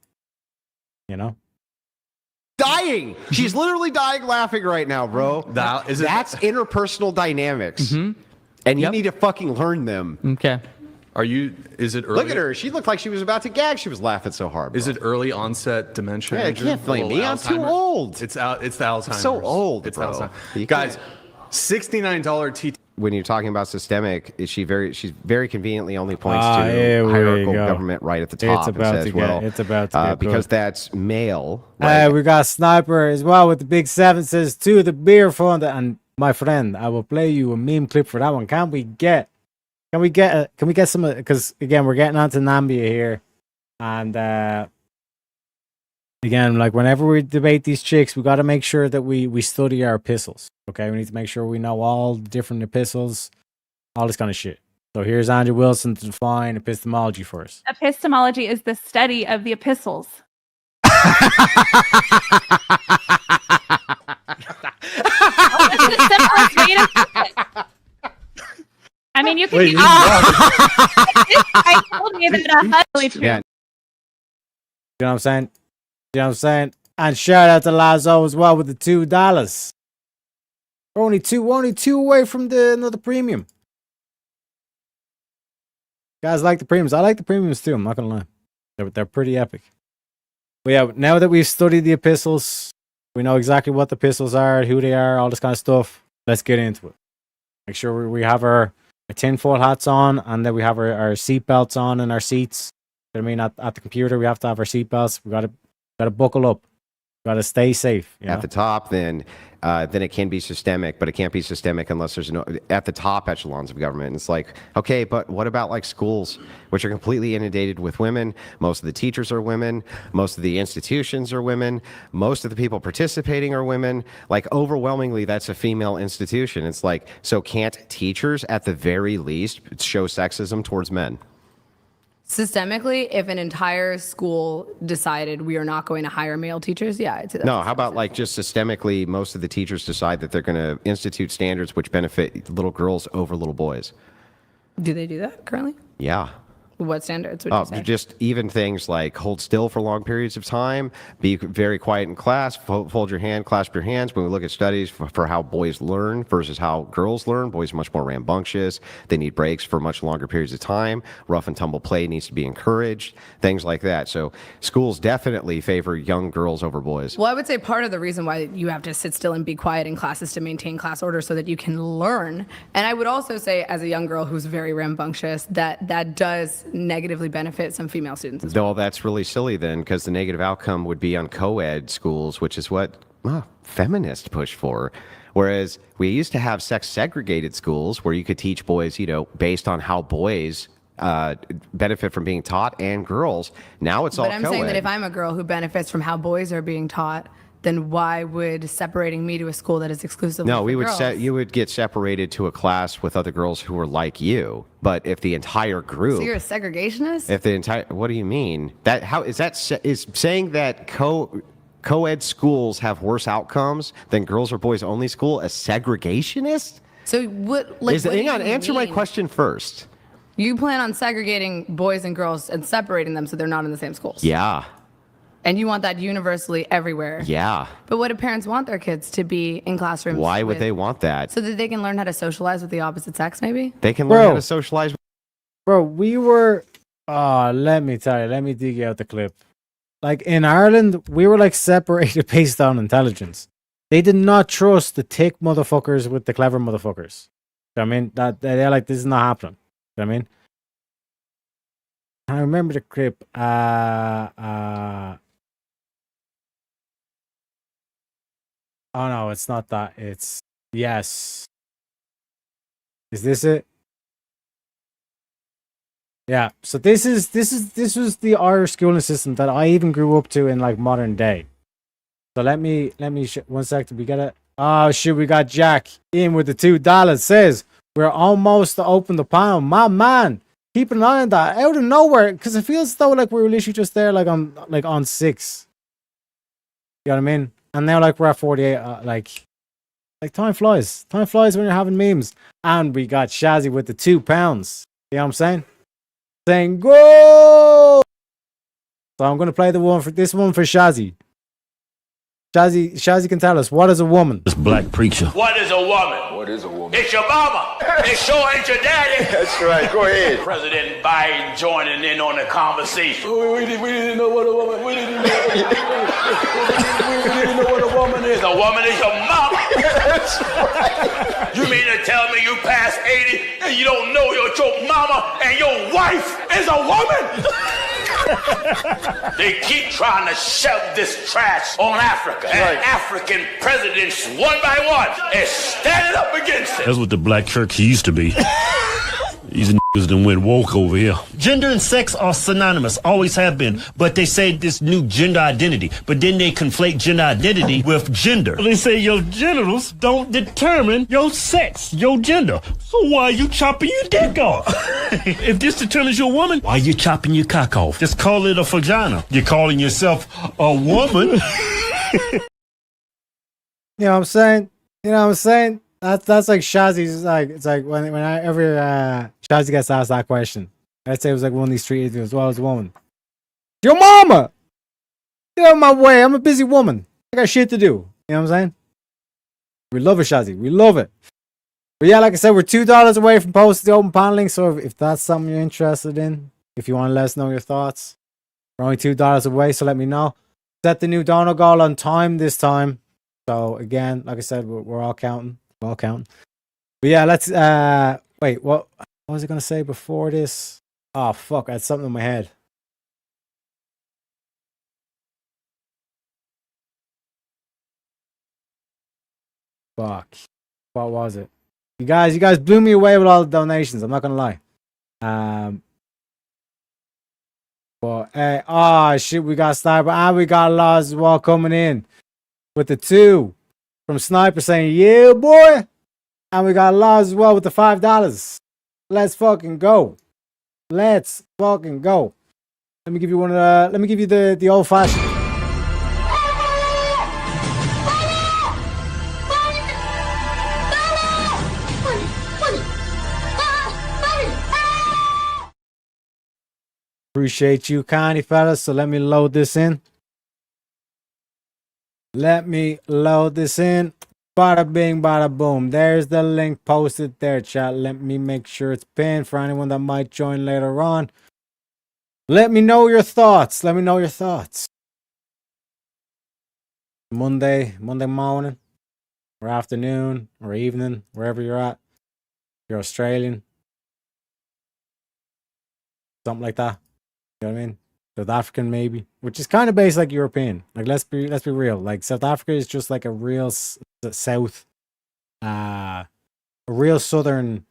You know? Dying. She's literally dying laughing right now, bro. That's interpersonal dynamics. And you need to fucking learn them. Okay. Is it early? Look at her. She looked like she was about to gag. She was laughing so hard. Bro. Is it early onset dementia? Yeah, you can't blame me. I'm too old. It's the Alzheimer's. I'm so old, it's bro. Alzheimer's. Guys, $69 TT. When you're talking about systemic, she's very conveniently only points to hierarchical government right at the top. It's about to get because that's male. Right? We got Sniper as well with the big 7 says to the beer fund, and my friend, I will play you a meme clip for that one. Can we get some? Because again, we're getting onto Nambia here, and again, like whenever we debate these chicks, we got to make sure that we study our epistles. Okay, we need to make sure we know all the different epistles, all this kind of shit. So here's Andrew Wilson to define epistemology for us. Epistemology is the study of the epistles. I mean, you can. Wait, I told you that yeah. You know what I'm saying? You know what I'm saying? And shout out to Lazo as well with the $2. We're only two away from another premium. Guys like the premiums. I like the premiums too. I'm not gonna lie. They're pretty epic. But yeah, now that we've studied the epistles, we know exactly what the epistles are, who they are, all this kind of stuff. Let's get into it. Make sure we have our tinfoil hats on, and then we have our seat belts on in our seats. You know what I mean? At the computer, we have to have our seat belts. We gotta buckle up. We gotta stay safe. At the top, then it can be systemic, but it can't be systemic unless there's at the top echelons of government. It's like, okay, but what about like schools, which are completely inundated with women? Most of the teachers are women. Most of the institutions are women. Most of the people participating are women. Like overwhelmingly, that's a female institution. It's like, so can't teachers at the very least show sexism towards men? Systemically, if an entire school decided we are not going to hire male teachers, yeah, I'd say that. No, how about like just systemically, most of the teachers decide that they're going to institute standards which benefit little girls over little boys? Do they do that currently? Yeah. What standards would you say? Just even things like hold still for long periods of time, be very quiet in class, fold your hand, clasp your hands. When we look at studies for how boys learn versus how girls learn, boys are much more rambunctious. They need breaks for much longer periods of time. Rough and tumble play needs to be encouraged, things like that. So schools definitely favor young girls over boys. Well, I would say part of the reason why you have to sit still and be quiet in class is to maintain class order so that you can learn. And I would also say, as a young girl who's very rambunctious, that does negatively benefit some female students as well. Well, that's really silly then, because the negative outcome would be on co-ed schools, which is what feminists push for. Whereas we used to have sex-segregated schools where you could teach boys, based on how boys benefit from being taught, and girls. Now it's all co-ed. But I'm saying that if I'm a girl who benefits from how boys are being taught, then why would separating me to a school that is exclusively for girls? You would get separated to a class with other girls who were like you. But if the entire group, so you're a segregationist? If the entire, what do you mean? Is saying that co-ed schools have worse outcomes than girls or boys only school a segregationist? So what? Hang on, answer my question first. You plan on segregating boys and girls and separating them so they're not in the same schools? Yeah. And you want that universally everywhere? Yeah. But what do parents want their kids to be in classrooms? Why would they want that? So that they can learn how to socialize with the opposite sex, maybe? They can learn how to socialize. Bro, we were... let me tell you. Let me dig out the clip. Like, in Ireland, we were, like, separated based on intelligence. They did not trust the thick motherfuckers with the clever motherfuckers. You know what I mean? They're like, this is not happening. You know what I mean? I remember the clip. Oh no, it's not that. It's yes. Is this it? Yeah. So this was the Irish schooling system that I even grew up to in like modern day. So let me 1 second. We got it. Oh shit, we got Jack in with the $2. Says we're almost to open the panel. My man, keep an eye on that. Out of nowhere, because it feels though like we were literally just there like on 6. You know what I mean? And now, like, we're at 48. Like time flies. Time flies when you're having memes. And we got Shazzy with the £2. You know what I'm saying? Saying go. So I'm gonna play this one for Shazzy. Shazzy can tell us, what is a woman? This black preacher. What is a woman? What is a woman? It's your mama. It sure ain't your daddy. That's right. Go ahead. President Biden joining in on the conversation. We didn't know what a woman. We didn't know what a woman is. A woman is your mama. That's right. You mean to tell me you past 80 and you don't know your mama and your wife is a woman? They keep trying to shove this trash on Africa. And African presidents, one by one, is standing up against it. That's what the black church used to be. These niggas done went woke over here. Gender and sex are synonymous, always have been. But they say this new gender identity. But then they conflate gender identity with gender. They say your genitals don't determine your sex, your gender. So why are you chopping your dick off? If this determines you're a woman, why are you chopping your cock off? Just call it a vagina. You're calling yourself a woman. You know what I'm saying? You know what I'm saying? That's like Shazzy's like it's like whenever Shazzy gets asked that question. I'd say it was like one of these street interviews. Well, as a woman. Your mama! Get out of my way. I'm a busy woman. I got shit to do. You know what I'm saying? We love it, Shazzy. We love it. But yeah, like I said, we're $2 away from posting the open paneling. So if that's something you're interested in, if you want to let us know your thoughts, we're only $2 away. So let me know. Set the new donor goal on time this time. So again, like I said, we're all counting. We're all counting. But yeah, let's wait, what was I gonna say before this? Oh fuck, I had something in my head. Fuck. What was it? You guys blew me away with all the donations, I'm not gonna lie. But shit, we got Sniper and we got Laws as well coming in with the 2 from Sniper saying, yeah, boy. And we got Laws as well with the $5. Let's fucking go. Let's fucking go. Let me give you the old fashioned. Appreciate you kindly, fellas. So let me load this in. Let me load this in. Bada bing, bada boom. There's the link posted there, chat. Let me make sure it's pinned for anyone that might join later on. Let me know your thoughts. Let me know your thoughts. Monday morning, or afternoon, or evening, wherever you're at. If you're Australian. Something like that. You know what I mean? South African maybe, which is kind of based like European. Like let's be real. Like South Africa is just like a real south, a real southern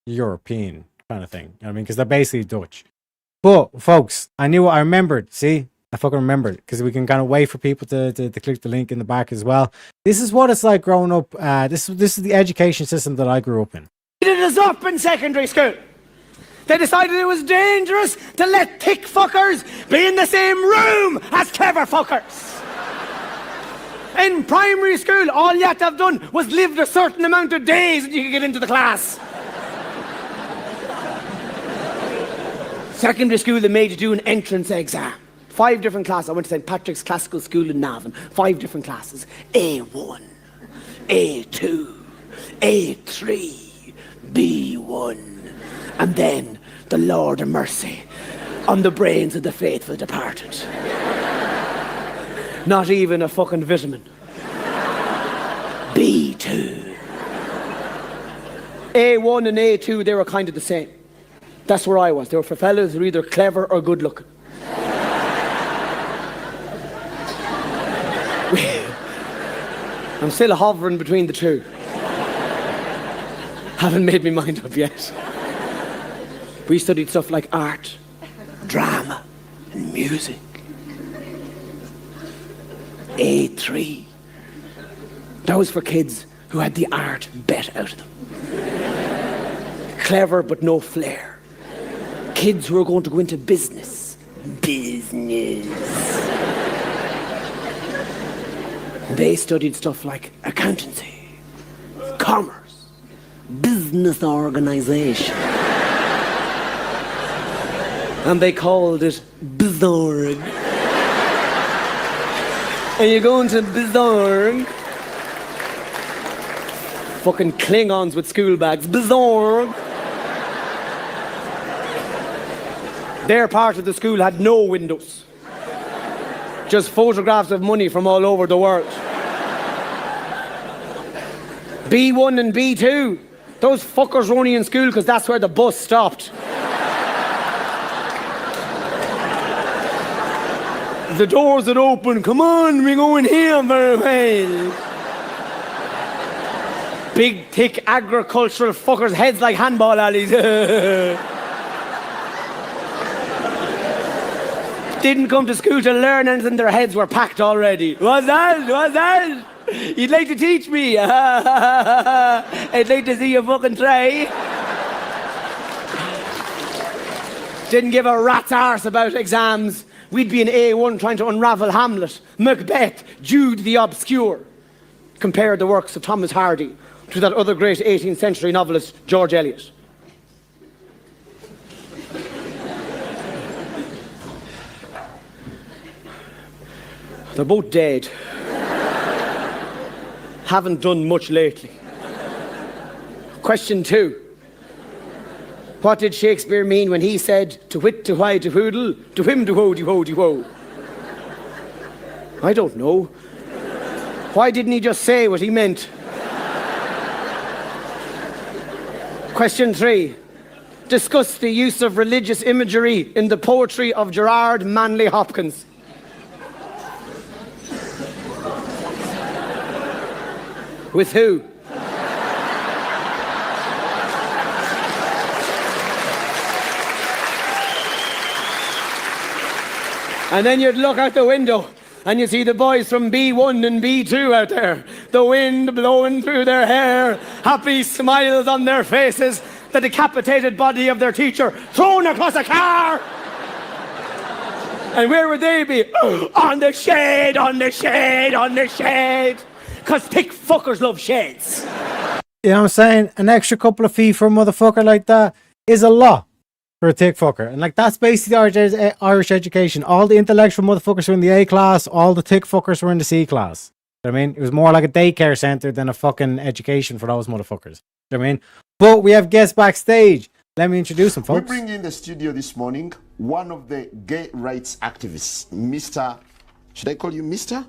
European kind of thing. You know what I mean? Because they're basically Dutch. But folks, I remembered. See, I fucking remembered because we can kind of wait for people to click the link in the back as well. This is what it's like growing up. This is the education system that I grew up in. It is up in secondary school. They decided it was dangerous to let thick fuckers be in the same room as clever fuckers. In primary school, all you had to have done was lived a certain amount of days and you could get into the class. Secondary school, they made you do an entrance exam. 5 different classes. I went to St. Patrick's Classical School in Navan. 5 different classes. A1, A2, A3, B1. And then the Lord of Mercy on the brains of the faithful departed. Not even a fucking vitamin. B2. A1 and A2, they were kind of the same. That's where I was. They were for fellas who were either clever or good looking. I'm still hovering between the two. Haven't made my mind up yet. We studied stuff like art, drama, and music. A3. That was for kids who had the art bet out of them. Clever but no flair. Kids who are going to go into business. They studied stuff like accountancy, commerce, business organization. And they called it Bizarre. And you go into Bizarre. Fucking Klingons with school bags. Bizarre. Their part of the school had no windows. Just photographs of money from all over the world. B1 and B2. Those fuckers were only in school because that's where the bus stopped. The doors are open. Come on, we go in here very well. Big, thick, agricultural fuckers, heads like handball alleys. Didn't come to school to learn anything, their heads were packed already. What's that? You'd like to teach me? I'd like to see you fucking try. Didn't give a rat's arse about exams. We'd be in A1 trying to unravel Hamlet, Macbeth, Jude the Obscure. Compared the works of Thomas Hardy to that other great 18th century novelist, George Eliot. They're both dead. Haven't done much lately. Question 2. What did Shakespeare mean when he said, to wit, to why, to whoodle, to him, to ho, de ho, de ho? I don't know. Why didn't he just say what he meant? Question 3. Discuss the use of religious imagery in the poetry of Gerard Manley Hopkins. With who? And then you'd look out the window and you see the boys from B1 and B2 out there. The wind blowing through their hair, happy smiles on their faces, the decapitated body of their teacher thrown across a car. And where would they be? On the shade, on the shade, on the shade. Because thick fuckers love shades. You know what I'm saying? An extra couple of feet for a motherfucker like that is a lot for a thick fucker. And like that's basically Irish education. All the intellectual motherfuckers were in the A class, all the thick fuckers were in the C class. You know what I mean? It was more like a daycare center than a fucking education for those motherfuckers. You know what I mean? But we have guests backstage. Let me introduce them, folks. We bring in the studio this morning one of the gay rights activists, Mr. Should I call you Mr.?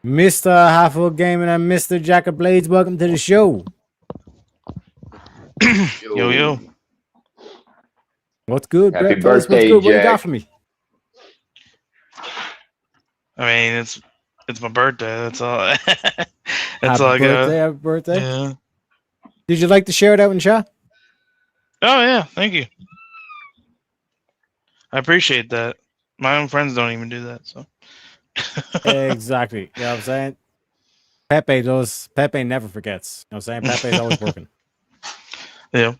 Mr. Half-Full Gaming and Mr. Jack of Blades, welcome to the show. Yo. What's good, Happy Brett? What's birthday, good? What you Jack. got for me? I mean, it's my birthday. That's all. That's Happy all I got. birthday, happy birthday. Yeah. Did you like to share it out in chat? Oh yeah, thank you. I appreciate that. My own friends don't even do that, so. Exactly. You know what I'm saying? Pepe does. Pepe never forgets. You know what I'm saying? Pepe's always working. Yeah.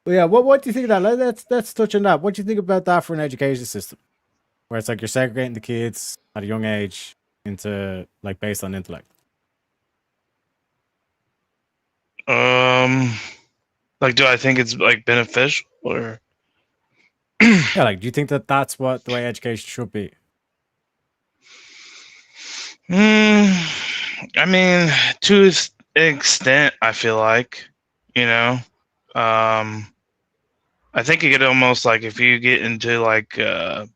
But yeah, what do you think of that? Let's touch on that. What do you think about that for an education system? Where it's like you're segregating the kids at a young age into like based on intellect. Like, do I think it's like beneficial or? Yeah, like, do you think that that's what the way education should be? I mean, to an extent, I feel like, you know, I think you get almost like if you get into like the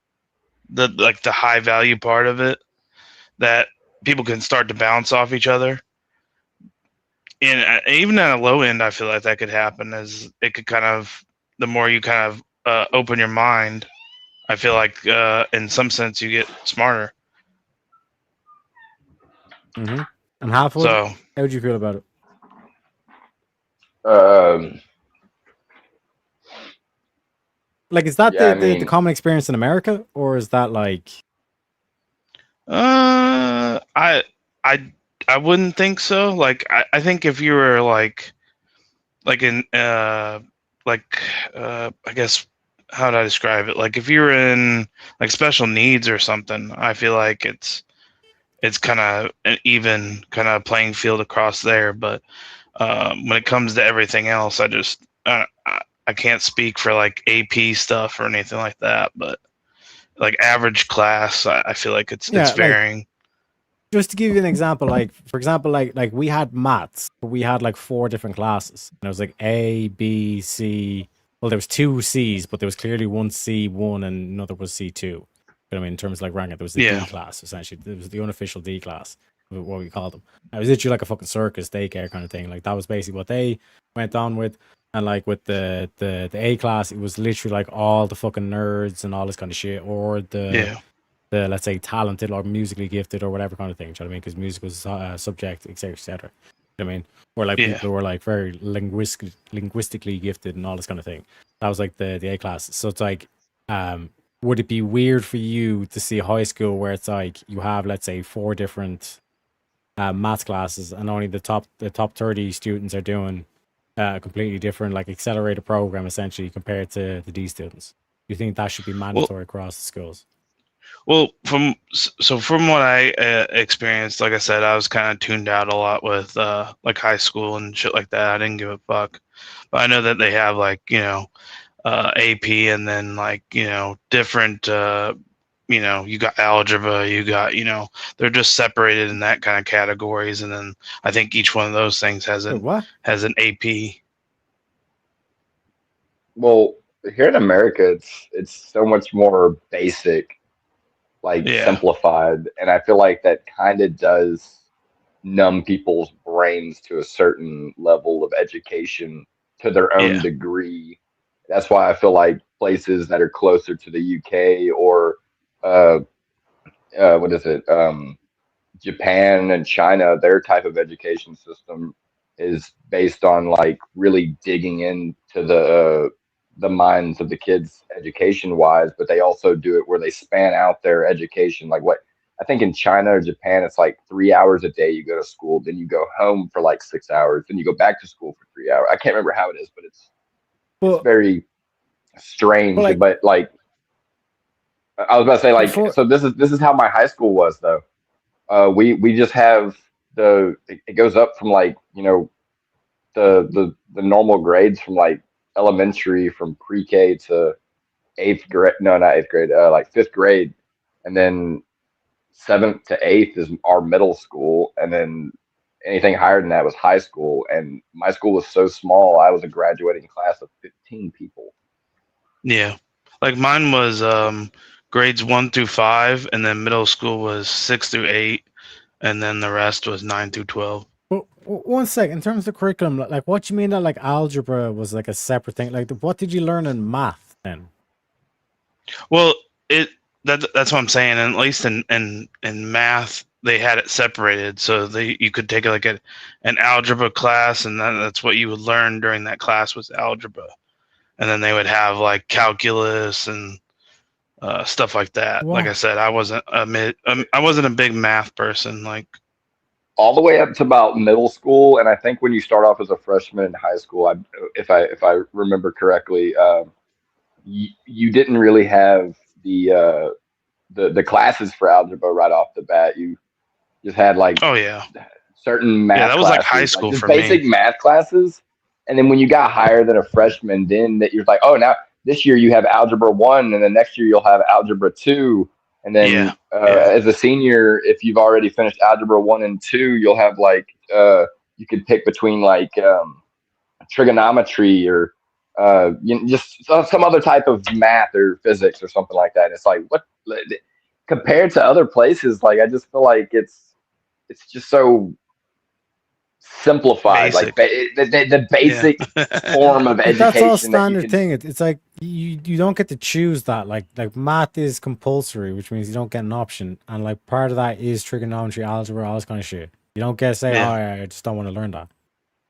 high value part of it, that people can start to bounce off each other. And even at a low end, I feel like that could happen. As it could kind of, the more you kind of open your mind, I feel like in some sense you get smarter. Mm-hmm. And how would you feel about it? Like, is that the common experience in America, or is that like? I wouldn't think so. Like, I think if you were like in I guess, how do I describe it? Like if you're in like special needs or something, I feel like it's kind of an even kind of playing field across there. But when it comes to everything else, I can't speak for like AP stuff or anything like that. But like average class, I feel like it's varying. Like, just to give you an example, like for example, like we had maths, but we had like 4 different classes, and it was like A, B, C. Well, there was 2 C's, but there was clearly one C1 and another was C2. But I mean, in terms of like ranking, there was the D class essentially. There was the unofficial D class, what we called them. It was literally like a fucking circus daycare kind of thing. Like that was basically what they went on with. And like with the A class, it was literally like all the fucking nerds and all this kind of shit, or the let's say talented or musically gifted or whatever kind of thing. Do you know what I mean? Because music was a subject, etc., etc. You know what I mean? Or like people who were like very linguistically gifted and all this kind of thing. That was like the A class. So it's like, would it be weird for you to see high school where it's like you have, let's say, 4 different maths classes and only the top 30 students are doing a completely different like accelerated program essentially compared to the D students? You think that should be mandatory across the schools? Well, from what I experienced, like I said, I was kind of tuned out a lot with like high school and shit like that. I didn't give a fuck, but I know that they have like, you know, AP and then like, you know, different, you know, you got algebra, you got, you know, they're just separated in that kind of categories, and then I think each one of those things has an AP. Well, here in America, it's so much more basic, like simplified, and I feel like that kind of does numb people's brains to a certain level of education to their own degree. That's why I feel like places that are closer to the UK or what is it, Japan and China, their type of education system is based on like really digging into the minds of the kids education wise, but they also do it where they span out their education. Like what I think in China or Japan, it's like 3 hours a day you go to school, then you go home for like 6 hours, then you go back to school for 3 hours. I can't remember how it is, but it's very strange. But like I was about to say, like, so this is how my high school was though. We just have it goes up from like, you know, the normal grades from like elementary, from pre-K to 8th grade. No, not 8th grade. Like 5th grade, and then 7th to 8th is our middle school, and then anything higher than that was high school. And my school was so small, I was a graduating class of 15 people. Yeah, like mine was grades 1 through 5, and then middle school was 6 through 8, and then the rest was 9 through 12. Well, 1 second. In terms of curriculum, like what do you mean that like algebra was like a separate thing? Like what did you learn in math then? Well, that's what I'm saying. And at least in math, they had it separated, so you could take like an algebra class, and that's what you would learn during that class was algebra, and then they would have like calculus and stuff like that. Wow. Like I said, I wasn't a big math person. Like all the way up to about middle school, and I think when you start off as a freshman in high school, if I remember correctly, you didn't really have the classes for algebra right off the bat. You just had like certain math. Yeah, that was classes, like high school just for basic me. math classes, and then when you got higher than a freshman, then that you're like, oh, now this year you have algebra 1, and the next year you'll have algebra 2. And then as a senior, if you've already finished algebra 1 and 2, you'll have like you could pick between like trigonometry or just some other type of math or physics or something like that. It's like, what compared to other places, like I just feel like it's just so simplified, Basic. like the basic form of education. That's all standard thing. It's like you don't get to choose that. Like math is compulsory, which means you don't get an option, and like part of that is trigonometry, algebra, all this kind of shit. You don't get to say, oh, I just don't want to learn that.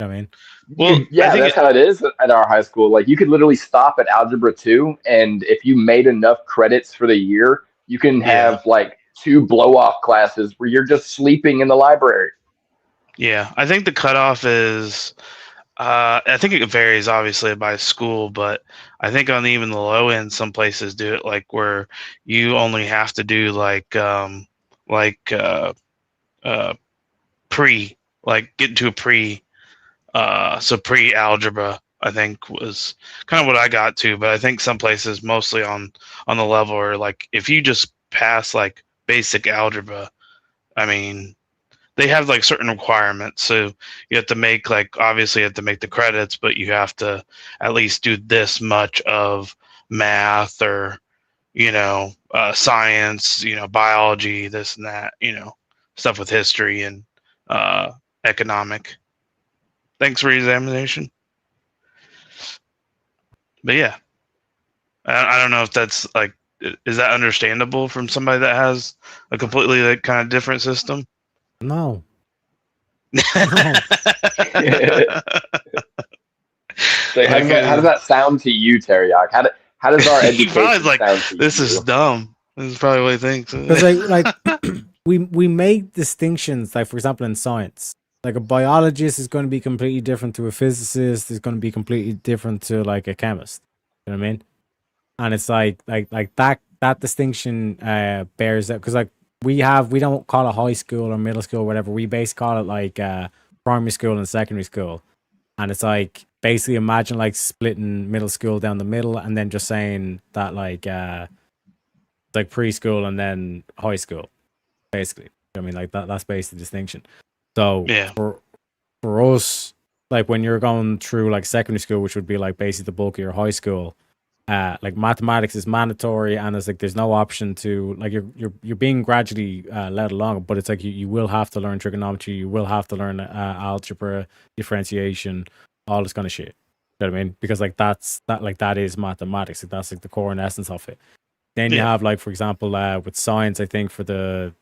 You know what I mean? Well, yeah, that's how it is at our high school. Like you could literally stop at algebra 2, and if you made enough credits for the year, you can have like 2 blow-off classes where you're just sleeping in the library. Yeah, I think the cutoff is, I think it varies obviously by school, but I think on even the low end, some places do it like where you only have to do get into a pre. So pre-algebra, I think, was kind of what I got to, but I think some places mostly on the level are like, if you just pass like basic algebra, I mean, they have like certain requirements. So you have to make obviously you have to make the credits, but you have to at least do this much of math or, science, biology, this and that, stuff with history and economic. Thanks for your examination. But yeah, I don't know if that's like, is that understandable from somebody that has a completely like kind of different system? No. So how does that sound to you, Teriyaki? How does our He probably education is like, sound to this you? is dumb. This is probably what he thinks. Because like we make distinctions, like for example in science. Like a biologist is going to be completely different to a physicist, is going to be completely different to like a chemist. You know what I mean? And it's like that distinction bears out because like we don't call it high school or middle school or whatever. We basically call it like primary school and secondary school. And it's like basically imagine like splitting middle school down the middle and then just saying that like preschool and then high school, basically. I mean, like that's basically the distinction. So Yeah. for us, like when you're going through like secondary school, which would be like basically the bulk of your high school, like mathematics is mandatory and it's like there's no option to like you're being gradually led along, but it's like you will have to learn trigonometry, you will have to learn algebra, differentiation, all this kind of shit. You know what I mean? Because like that is mathematics. Like, that's like the core and essence of it. Then you have like, for example, with science, I think for the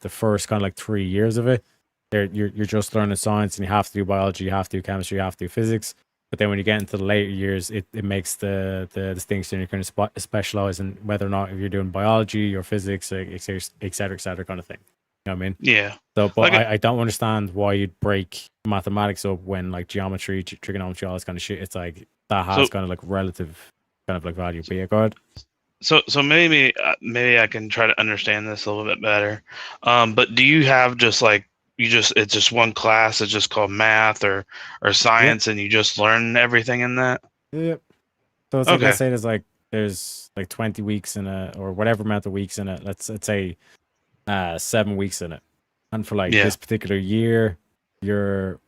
first kind of like 3 years of it, you're just learning science and you have to do biology, you have to do chemistry, you have to do physics. But then when you get into the later years, it makes the distinction. You're going to specialize in whether or not if you're doing biology or physics, et cetera, kind of thing. You know what I mean? Yeah. So, but Like I don't understand why you'd break mathematics up when like geometry, trigonometry, all this kind of shit. It's like that has kind of like relative kind of like value. But yeah, go ahead. So maybe I can try to understand this a little bit better. But do you have just like it's just one class that's just called math or science and you just learn everything in that? Yep. So it's like let's say there's like 20 weeks in it or whatever amount of weeks in it. Let's say 7 weeks in it. And for like this particular year, you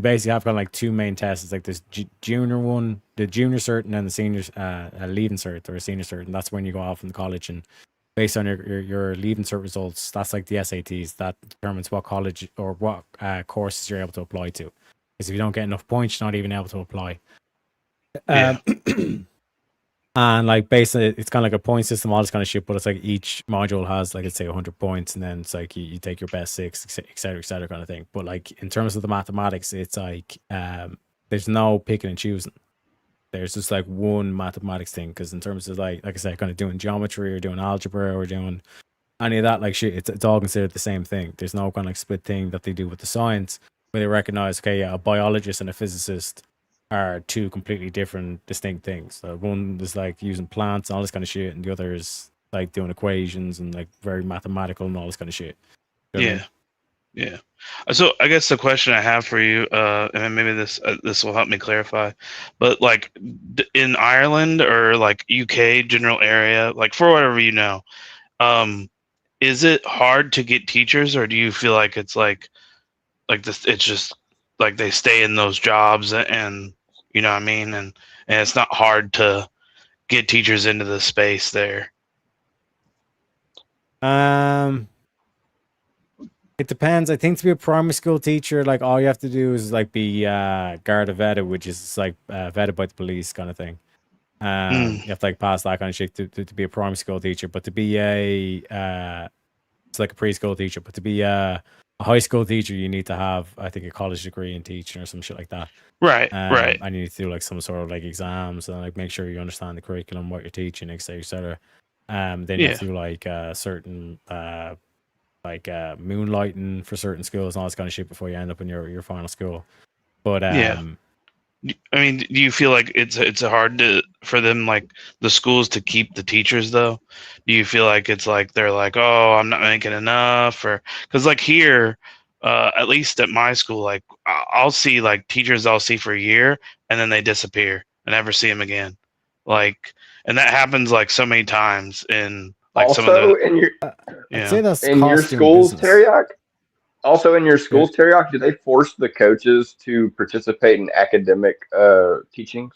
basically have kind of like two main tests. It's like this junior one, the junior cert, and then the senior leaving cert or a senior cert, and that's when you go off in college. And based on your leaving cert results, that's like the SATs that determines what college or what courses you're able to apply to. Because if you don't get enough points, you're not even able to apply. And like basically it's kind of like a point system, all this kind of shit, but it's like each module has like, let's say 100 points, and then it's like you take your best 6, et cetera kind of thing. But like in terms of the mathematics, it's like there's no picking and choosing. There's just like one mathematics thing, because in terms of like I said, kind of doing geometry or doing algebra or doing any of that like shit, it's all considered the same thing. There's no kind of like split thing that they do with the science where they recognize, okay, yeah, a biologist and a physicist are two completely different, distinct things. So one is like using plants and all this kind of shit, and the other is like doing equations and like very mathematical and all this kind of shit. You know what I mean? Yeah. So I guess the question I have for you, and maybe this will help me clarify, but like in Ireland or like UK general area, like for whatever you know, is it hard to get teachers, or do you feel like it's like this? It's just like they stay in those jobs and you know what I mean, and it's not hard to get teachers into the space there. It depends. I think to be a primary school teacher, like all you have to do is like be Garda vetted, which is like vetted by the police kind of thing. You have to like pass that kind of shit to be a primary school teacher. But to be it's like a preschool teacher. But to be a high school teacher, you need to have, I think, a college degree in teaching or some shit like that. Right. And you need to do like some sort of like exams and like make sure you understand the curriculum, what you're teaching, et cetera. Then you have to do like certain moonlighting for certain schools and all this kind of shit before you end up in your final school. But I mean, do you feel like it's hard for them, like the schools, to keep the teachers though? Do you feel like it's like they're like, oh, I'm not making enough, or because like here, at least at my school, like I'll see like teachers I'll see for a year and then they disappear. I never see them again. Like, and that happens like so many times in like also some of the in your I'd say that's in your costume schools, business. Teriyaki. Also in your schools, Teriyaki, do they force the coaches to participate in academic teachings?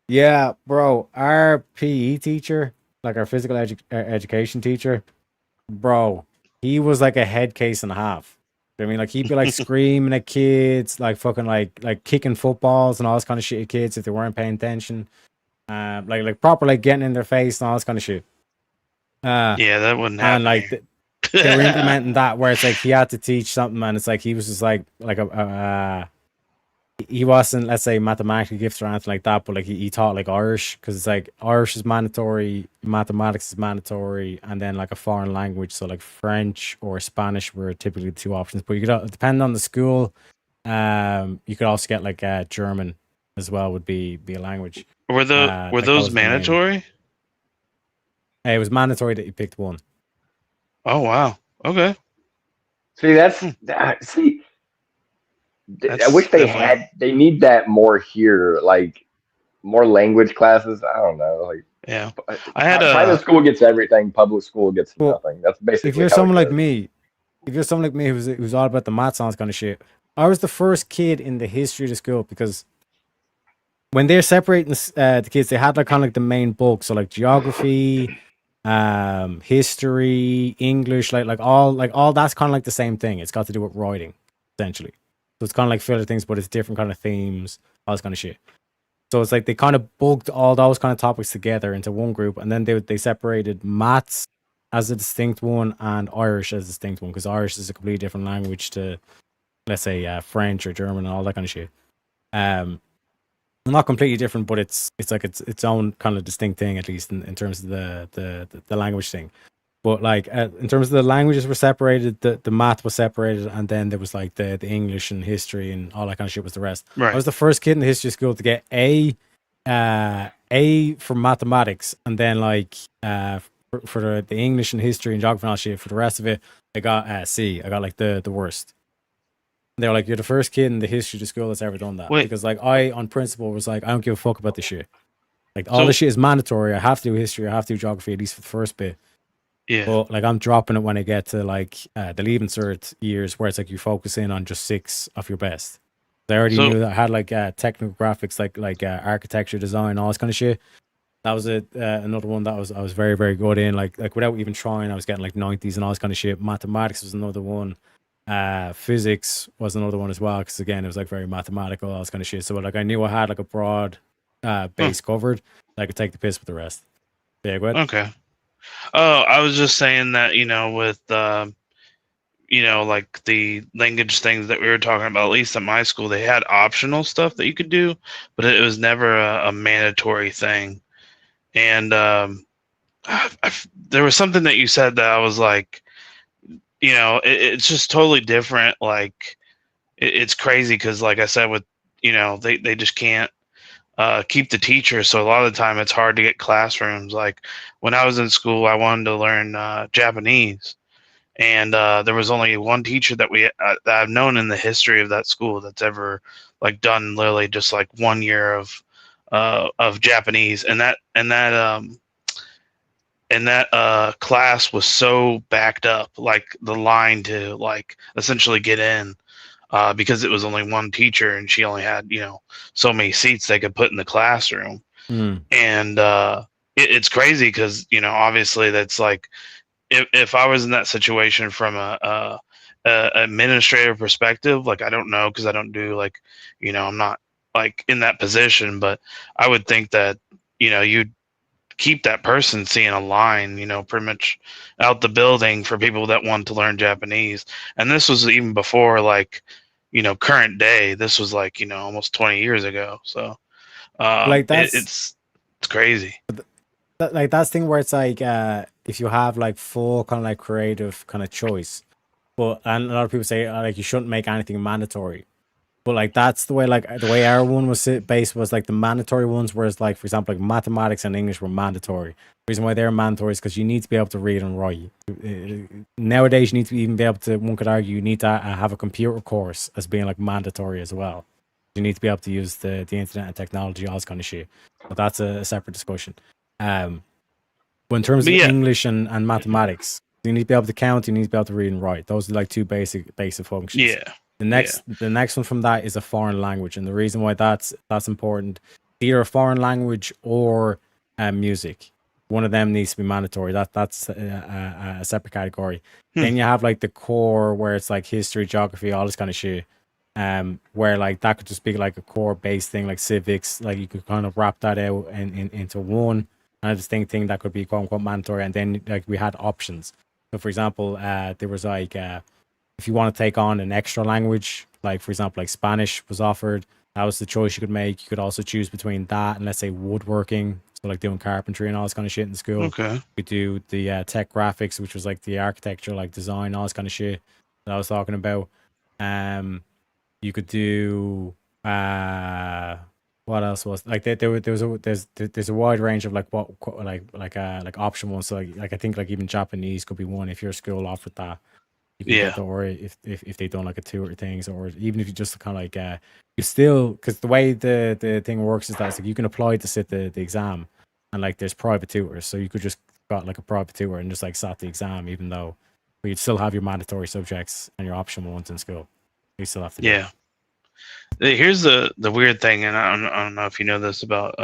Yeah, bro. Our PE teacher, like our physical education teacher, bro, he was like a head case and a half. I mean, like he'd be like screaming at kids, like fucking like kicking footballs and all this kind of shit at kids if they weren't paying attention. Like proper like getting in their face and all this kind of shit. Yeah, that wouldn't happen. And like they were implementing that where it's like he had to teach something, and it's like he was just like he wasn't, let's say, mathematically gifted or anything like that, but like he taught like Irish, because it's like Irish is mandatory, mathematics is mandatory, and then like a foreign language, so like French or Spanish were typically the two options. But you could, depending on the school, you could also get like German as well would be a language. Were those mandatory? It was mandatory that you picked one. Oh wow. Okay. See, I wish they need that more here, like more language classes. I don't know, like yeah. I had private school gets everything, public school gets nothing. That's basically. If you're someone like me, who's all about the maths and all this kind of shit, I was the first kid in the history of the school, because when they're separating the kids, they had like kind of like the main bulk, so like geography, history, English, like all that's kind of like the same thing. It's got to do with writing, essentially. So it's kind of like filler things, but it's different kind of themes, all this kind of shit. So it's like they kind of bulked all those kind of topics together into one group, and then they separated maths as a distinct one and Irish as a distinct one, because Irish is a completely different language to, let's say, French or German and all that kind of shit. Not completely different, but it's like its own kind of distinct thing, at least in terms of the language thing. But like in terms of the languages were separated, the math was separated, and then there was like the English and history and all that kind of shit was the rest. Right. I was the first kid in the history school to get A for mathematics, and then like for the English and history and geography and all shit. For the rest of it, I got C. I got like the worst. They were like, you're the first kid in the history of the school that's ever done that. Because like I, on principle, was like, I don't give a fuck about this shit. Like all this shit is mandatory. I have to do history. I have to do geography, at least for the first bit. Yeah. But like I'm dropping it when I get to like the Leaving Cert years, where it's like you focus in on just 6 of your best. I already knew that I had like technical graphics, like architecture, design, all this kind of shit. That was another one that I was very, very good in. Like without even trying, I was getting like 90s and all this kind of shit. Mathematics was another one. Physics was another one as well, because again it was like very mathematical, all this kind of shit. So like I knew I had like a broad base covered. I could take the piss with the rest. Yeah, go ahead. Okay. Oh, I was just saying that, with like the language things that we were talking about, at least at my school, they had optional stuff that you could do, but it was never a mandatory thing. And there was something that you said that I was like, it's just totally different. Like it's crazy because, like I said, with they just can't keep the teachers, so a lot of the time it's hard to get classrooms. Like when I was in school, I wanted to learn Japanese, and there was only one teacher that that I've known in the history of that school that's ever like done literally just like 1 year of Japanese, and that class was so backed up, like the line to like essentially get in, because it was only one teacher and she only had, so many seats they could put in the classroom. And it's crazy because, obviously that's like, if I was in that situation from a administrative perspective, like I don't know, because I don't do like, I'm not like in that position, but I would think that, you'd keep that person seeing a line, pretty much out the building for people that want to learn Japanese. And this was even before like, current day. This was like, almost 20 years ago. So like that's it's crazy. Like that's the thing where it's like if you have like full kind of like creative kind of choice, and a lot of people say like you shouldn't make anything mandatory. But like that's the way our one was based was like the mandatory ones, whereas like for example like mathematics and English were mandatory. The reason why they're mandatory is because you need to be able to read and write. Nowadays you need to even be able to, one could argue, you need to have a computer course as being like mandatory as well. You need to be able to use the internet and technology, all this kind of shit. But that's a separate discussion. But in terms of English and mathematics, you need to be able to count, you need to be able to read and write. Those are like two basic functions. Yeah. The next one from that is a foreign language, and the reason why that's important, either a foreign language or music. one of them needs to be mandatory. That's a separate category. Then you have like the core where it's like history, geography, all this kind of shit. Where like that could just be like a core based thing, like civics. Like you could kind of wrap that out into one distinct thing that could be quote unquote mandatory. And then like we had options. So for example, there was like if you want to take on an extra language, like for example, like Spanish was offered. That was the choice you could make. You could also choose between that and let's say woodworking, so like doing carpentry and all this kind of shit in the school. Okay. You could do the tech graphics, which was like the architecture, like design, all this kind of shit that I was talking about. You could do what else was like there's a wide range of like what like option ones. So like I think like even Japanese could be one if your school offered that. You can get that, or if they done like a tour or things, or even if you just kind of like you still, because the way the thing works is that it's like you can apply to sit the exam, and like there's private tutors, so you could just got like a private tutor and just like sat the exam, even though but you'd still have your mandatory subjects and your optional ones in school. You still have to do Yeah. Here's the weird thing, and I don't know if you know this about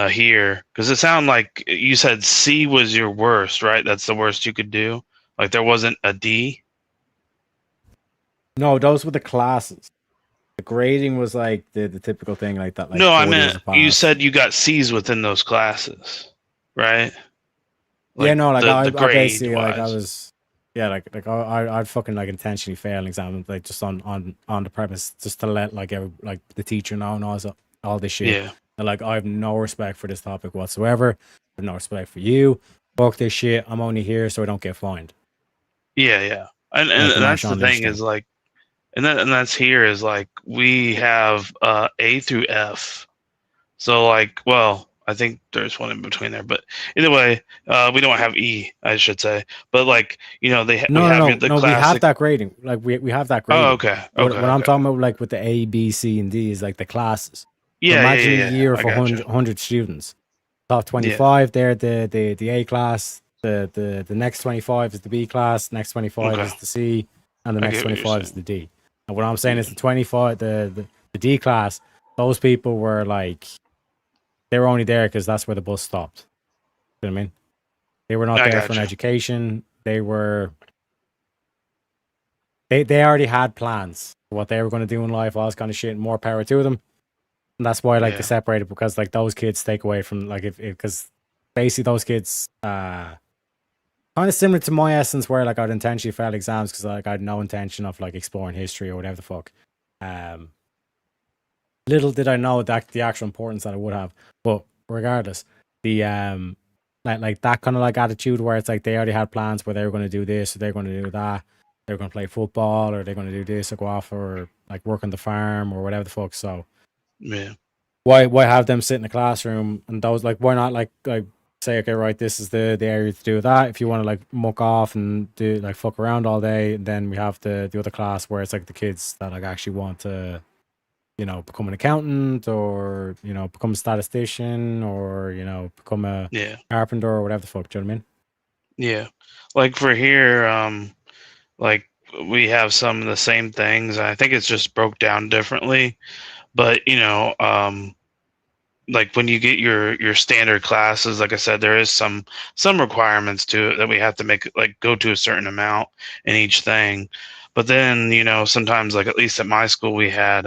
here, because it sounded like you said C was your worst, right? That's the worst you could do. Like there wasn't a D. No, those were the classes. The grading was like the typical thing like that. Like No, I 40 meant is a pass. you said you got C's within those classes, right? Yeah, no, like I grade basically like I wise. was, yeah, like I'd fucking like intentionally fail an exam, like just on the premise, just to let like the teacher know and all this shit. Yeah. And like I have no respect for this topic whatsoever. I have no respect for you. Fuck this shit. I'm only here so I don't get fined. Yeah. And Like, that's Sean the thing Lynch is like, and that's here is like we have A through F. So like, well, I think there's one in between there, but either way, we don't have E, I should say. But like, you know, we have the We classic. have that grading. Like we have that grading. Oh, okay. What Okay. I'm talking about, like with the A, B, C, and D, is like the classes. So Yeah, imagine yeah. a year I for gotcha. 100 students. Top 25, they're the A class. The next 25 is the B class. Next 25 Okay. is the C, and the I next get what you're 25 is the D. And what I'm saying is the 25, the D class. Those people were like, they were only there because that's where the bus stopped. You know what I mean? They were not I there for an gotcha. education. They were. They already had plans for what they were going to do in life, all this kind of shit. More power to them. And that's why like Yeah. they separated, because like those kids take away from like if because basically those kids kind of similar to my essence, where like I'd intentionally fail exams because like I had no intention of like exploring history or whatever the fuck. Little did I know that the actual importance that I would have. But regardless, the like that kind of like attitude where it's like they already had plans where they were going to do this or they're going to do that. They're going to play football or they're going to do this or go off or like work on the farm or whatever the fuck. So Yeah. why have them sit in the classroom, and those like why not like say, okay, right, this is the area to do that. If you want to like muck off and do like fuck around all day, then we have the other class where it's like the kids that like actually want to, you know, become an accountant or, you know, become a statistician or, you know, become a Yeah. carpenter or whatever the fuck. Do you know what I mean? Yeah. Like for here, like we have some of the same things. I think it's just broke down differently. But, you know, like when you get your standard classes, like I said, there is some requirements to it that we have to make like go to a certain amount in each thing. But then, you know, sometimes like at least at my school we had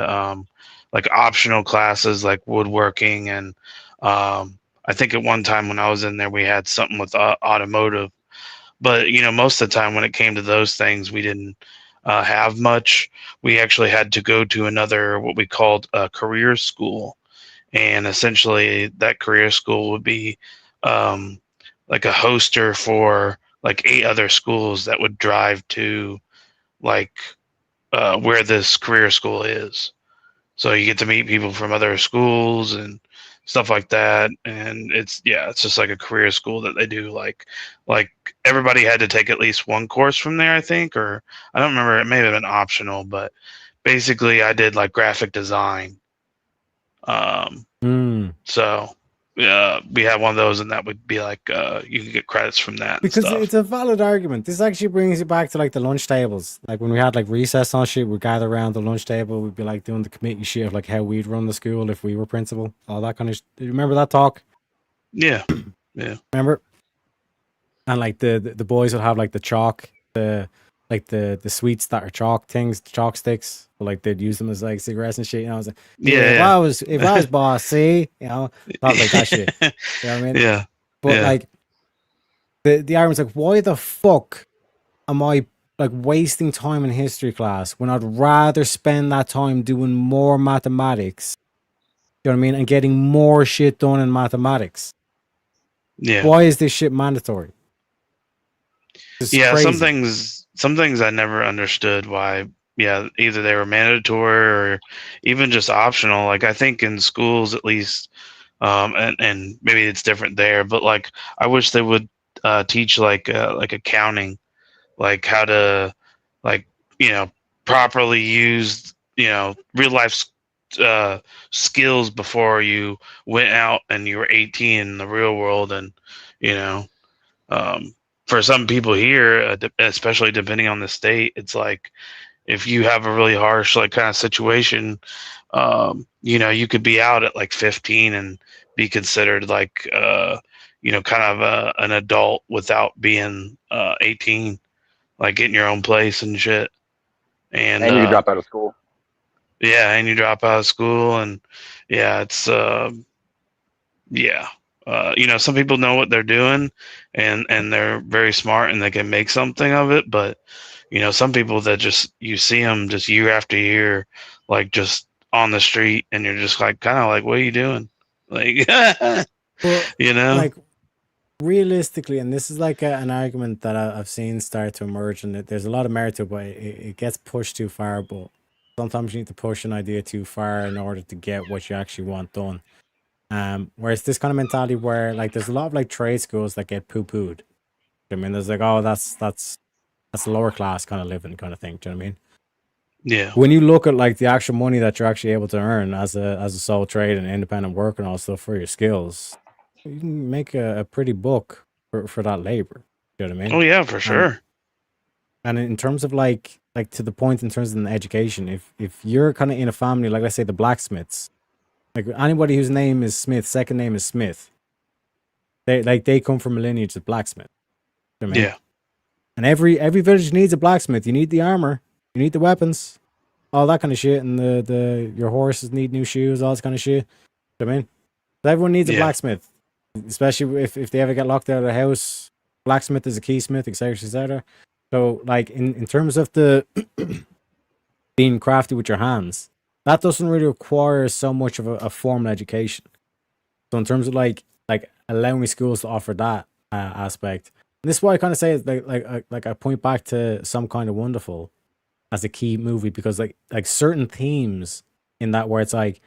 like optional classes like woodworking and I think at one time when I was in there we had something with automotive. But, you know, most of the time when it came to those things, we didn't have much. We actually had to go to another, what we called a career school. And essentially that career school would be like a hoster for like 8 other schools that would drive to like where this career school is. So you get to meet people from other schools and stuff like that. And it's just like a career school that they do. Like everybody had to take at least one course from there, I think, or I don't remember. It may have been optional, but basically I did like graphic design. So we had one of those, and that would be like you could get credits from that. Because and stuff. it's a valid argument. This actually brings you back to like the lunch tables. Like when we had like recess on shit, we'd gather around the lunch table. We'd be like doing the committee shit of like how we'd run the school if we were principal, all that kind of. Do you remember that talk? Yeah. Yeah. Remember? And like the boys would have like the chalk, the sweets that are chalk things, chalk sticks. Like they'd use them as like cigarettes and shit. You know, I was like, Yeah. if I was boss, see, you know, stuff like that shit. You know what I mean? Yeah. But Yeah. like the argument's like, why the fuck am I like wasting time in history class when I'd rather spend that time doing more mathematics? You know what I mean? And getting more shit done in mathematics. Yeah. Why is this shit mandatory? It's Yeah, crazy. some things I never understood why. Yeah, either they were mandatory or even just optional. Like I think in schools at least, and maybe it's different there, but like I wish they would teach like accounting, like how to like properly use real life skills before you went out and you were 18 in the real world, and you know um, for some people here, especially depending on the state, it's like if you have a really harsh like kind of situation, you could be out at like 15 and be considered like kind of an adult without being 18, like getting your own place and shit. And you can drop out of school. Yeah, and you drop out of school, and yeah, it's yeah. Some people know what they're doing, and they're very smart, and they can make something of it. But some people that just you see them just year after year, like just on the street, and you're just like kind of like, what are you doing? Like, Like realistically, and this is like an argument that I've seen start to emerge, and there's a lot of merit to it, but it gets pushed too far. But sometimes you need to push an idea too far in order to get what you actually want done. Whereas this kind of mentality where like there's a lot of like trade schools that get poo-pooed. I mean, there's like, oh, that's lower class kind of living kind of thing. Do you know what I mean? Yeah. When you look at like the actual money that you're actually able to earn as a sole trade and independent work and all stuff for your skills, you can make a pretty book for that labor. You know what I mean? Oh yeah, for sure. And in terms of like to the point in terms of an education, if you're kind of in a family, like let's say the blacksmiths, like anybody whose name is Smith, second name is Smith, they come from a lineage of blacksmith. You know what I mean? Yeah. And every village needs a blacksmith. You need the armor, you need the weapons, all that kind of shit, and your horses need new shoes, all this kind of shit. You know what I mean? So everyone needs a blacksmith, especially if they ever get locked out of the house. Blacksmith is a keysmith, etc., etc. So, like in terms of the being crafty with your hands, that doesn't really require so much of a formal education. So, in terms of like allowing schools to offer that aspect, and this is why I kind of say it's like I point back to Some Kind of Wonderful as a key movie, because like certain themes in that where it's like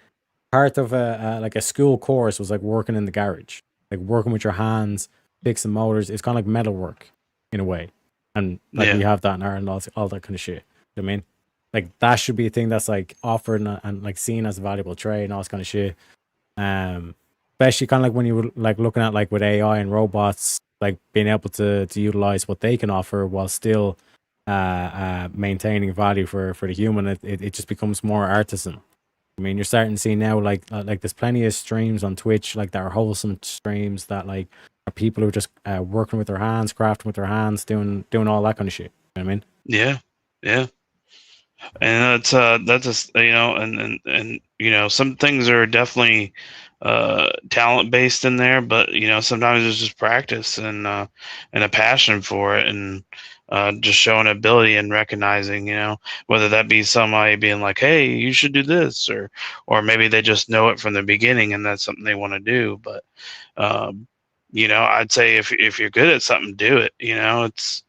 part of a school course was like working in the garage, like working with your hands, fixing motors. It's kind of like metalwork in a way, and like we have that in Ireland, all that kind of shit. You know what I mean? Like that should be a thing that's like offered and like seen as a valuable trade and all this kind of shit. Especially kind of like when you were like looking at like with AI and robots, like being able to utilize what they can offer while still maintaining value for the human. It just becomes more artisan. I mean, you're starting to see now like there's plenty of streams on Twitch like that are wholesome streams that like are people who are just working with their hands, crafting with their hands, doing all that kind of shit. You know what I mean? Yeah. Yeah. And that's just and some things are definitely talent based in there, but sometimes it's just practice and a passion for it, and just showing ability and recognizing, whether that be somebody being like, hey, you should do this, or maybe they just know it from the beginning and that's something they want to do. But I'd say if you're good at something, do it. It's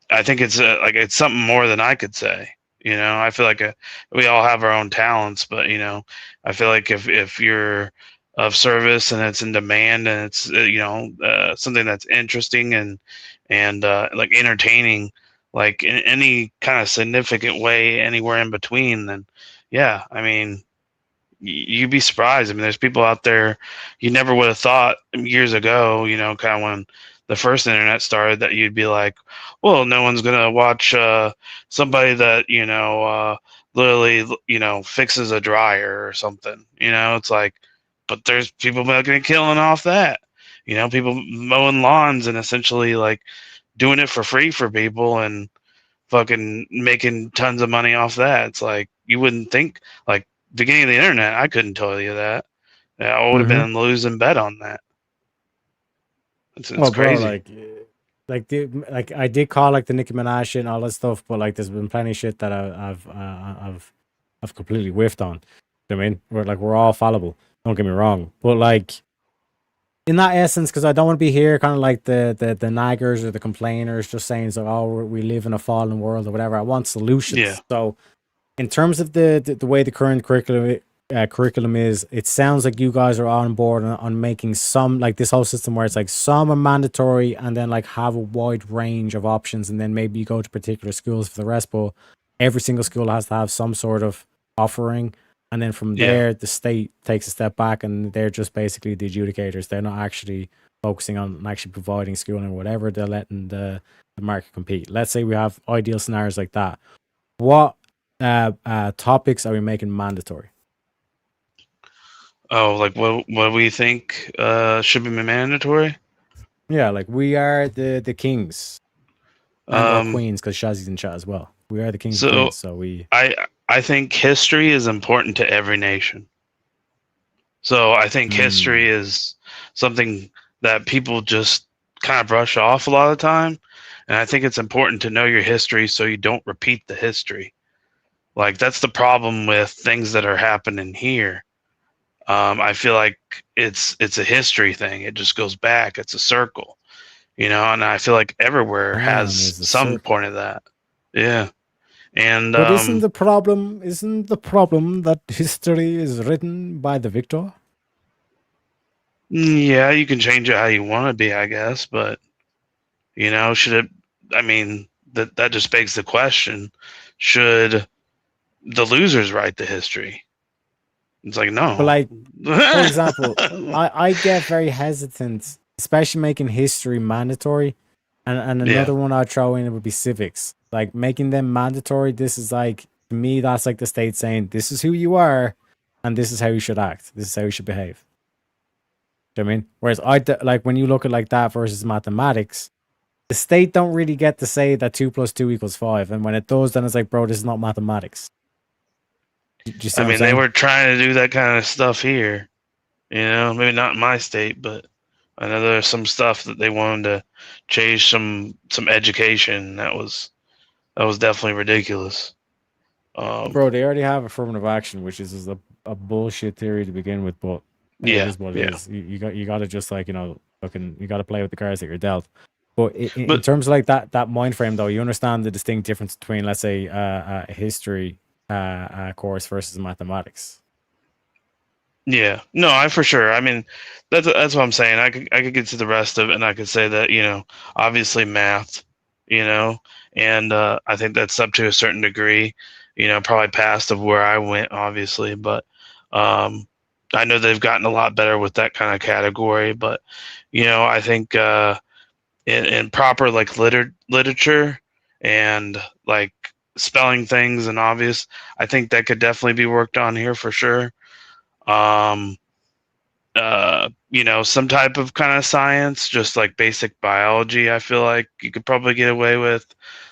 I think it's it's something more than I could say. I feel like we all have our own talents, but I feel like if you're of service and it's in demand and it's something that's interesting and like entertaining, like in any kind of significant way, anywhere in between, then yeah, I mean, you'd be surprised. I mean, there's people out there you never would have thought years ago, kind of when the first internet started, that you'd be like, well, no one's gonna watch somebody that literally fixes a dryer or something. It's like, but there's people making a killing off that. You know, people mowing lawns and essentially like doing it for free for people and fucking making tons of money off that. It's like you wouldn't think, like beginning of the internet, I couldn't tell you that. I would have been losing bet on that. It's crazy. Bro, like I did call like the Nicki Minaj shit and all that stuff, but like there's been plenty of shit that I've completely whiffed on. You know what I mean, we're all fallible. Don't get me wrong, but like in that essence, because I don't want to be here kind of like the naggers or the complainers just saying so, oh, we live in a fallen world or whatever. I want solutions. Yeah. So in terms of the way the current curriculum is, it sounds like you guys are on board on making some, like this whole system where it's like some are mandatory and then like have a wide range of options, and then maybe you go to particular schools for the rest, but every single school has to have some sort of offering. And then from there, the state takes a step back and they're just basically the adjudicators. They're not actually focusing on actually providing schooling or whatever. They're letting the market compete. Let's say we have ideal scenarios like that. What topics are we making mandatory? Oh, like what we think should be mandatory? Yeah, like we are the kings. And queens, because Shazzy's in chat as well. We are the kings and queens, so we... I think history is important to every nation. So I think history is something that people just kind of brush off a lot of the time. And I think it's important to know your history so you don't repeat the history. Like, that's the problem with things that are happening here. I feel like it's a history thing. It just goes back. It's a circle, you know, and I feel like everywhere has some point of that. Yeah. And but isn't the problem that history is written by the victor? Yeah, you can change it how you want to be, I guess, but you know, should it? I mean, that just begs the question: should the losers write the history? It's like no. But like, for example, I get very hesitant, especially making history mandatory, and another one I'd throw in would be civics. Like making them mandatory, this is like, to me, that's like the state saying, this is who you are, and this is how you should act. This is how you should behave. Do you know what I mean? Whereas like when you look at like that versus mathematics, the state don't really get to say that 2 + 2 = 5, and when it does, then it's like, bro, this is not mathematics. I mean, they were trying to do that kind of stuff here. You know, maybe not in my state, but I know there's some stuff that they wanted to change some education. That was definitely ridiculous. Bro, they already have affirmative action, which is a bullshit theory to begin with, but it is what it is. You got to just like, you know, you got to play with the cards that you're dealt. But in terms of like that mind frame, though, you understand the distinct difference between, let's say, a history course versus mathematics. Yeah, no, I for sure. I mean, that's what I'm saying. I could get to the rest of it, and I could say that, you know, obviously math, you know, and I think that's up to a certain degree, you know, probably past of where I went, obviously, but I know they've gotten a lot better with that kind of category. But you know, I think in proper like literature and like spelling things and obvious, I think that could definitely be worked on here for sure. You know, some type of kind of science, just like basic biology, I feel like you could probably get away with,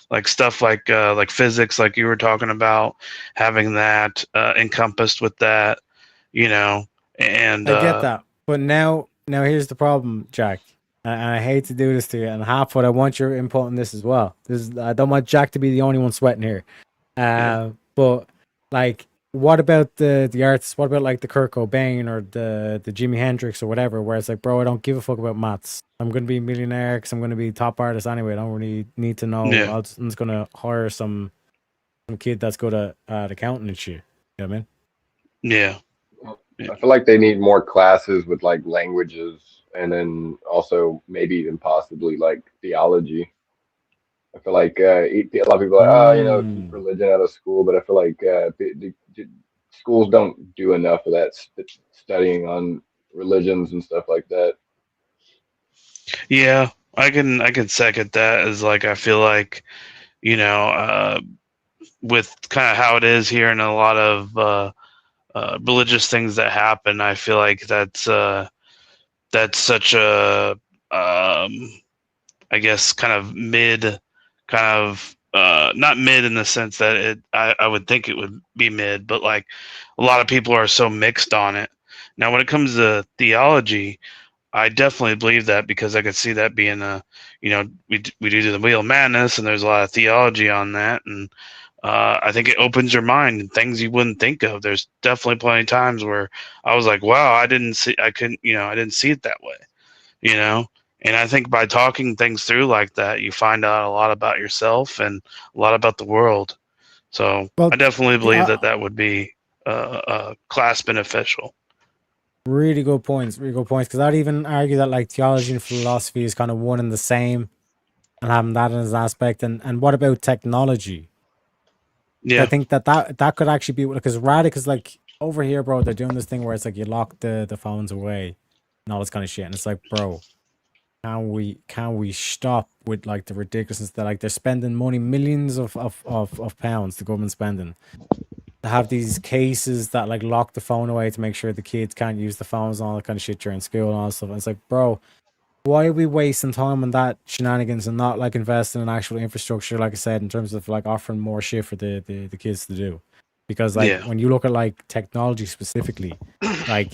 like stuff like physics, like you were talking about, having that encompassed with that, you know. And I get that, but now here's the problem, Jack. And I hate to do this to you, and half what I want your input on this as well. I don't want Jack to be the only one sweating here. But like, what about the artists? What about like the Kurt Cobain or the Jimi Hendrix or whatever? Where it's like, bro, I don't give a fuck about maths. I'm gonna be a millionaire because I'm gonna be top artist anyway. I don't really need to know. I'm just gonna hire some kid that's good at accounting and shit. You know what I mean? Yeah. I feel like they need more classes with like languages, and then also maybe even possibly like theology. I feel like a lot of people are like, you know, keep religion out of school, but I feel like the schools don't do enough of that studying on religions and stuff like that. Yeah, I can second that. As like, I feel like, you know, with kind of how it is here in a lot of religious things that happen. I feel like that's such a I guess kind of mid, not mid in the sense that I would think it would be mid, but like a lot of people are so mixed on it. Now, when it comes to theology, I definitely believe that, because I could see that being we do the Wheel of Madness, and there's a lot of theology on that, and I think it opens your mind and things you wouldn't think of. There's definitely plenty of times where I was like, wow, I didn't see it that way, And I think by talking things through like that, you find out a lot about yourself and a lot about the world. So I definitely believe that would be class beneficial. Really good points. Really good points. Because I'd even argue that like theology and philosophy is kind of one and the same, and having that as an aspect. And what about technology? Yeah, I think that could actually be, because Radic like over here, bro. They're doing this thing where it's like you lock the phones away and all this kind of shit, and it's like, bro, can we stop with like the ridiculousness that like they're spending money, millions of pounds, the government spending, to have these cases that like lock the phone away to make sure the kids can't use the phones and all that kind of shit during school and all that stuff. And it's like, bro, why are we wasting time on that shenanigans and not like investing in actual infrastructure, like I said, in terms of like offering more shit for the kids to do? Because like when you look at like technology specifically, like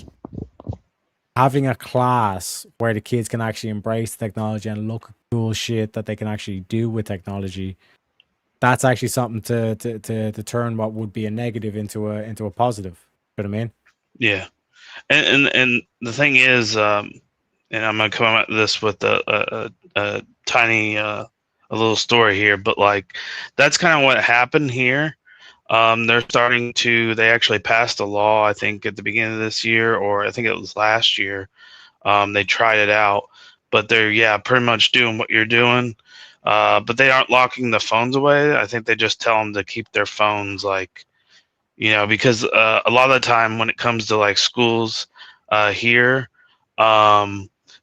having a class where the kids can actually embrace technology and look at cool shit that they can actually do with technology, that's actually something to turn what would be a negative into a positive. You know what I mean? Yeah, and the thing is, and I'm gonna come at this with a tiny a little story here, but like that's kind of what happened here. They actually passed a law, I think at the beginning of this year, or I think it was last year. They tried it out, but they're pretty much doing what you're doing. But they aren't locking the phones away. I think they just tell them to keep their phones, like, because a lot of the time when it comes to like schools here,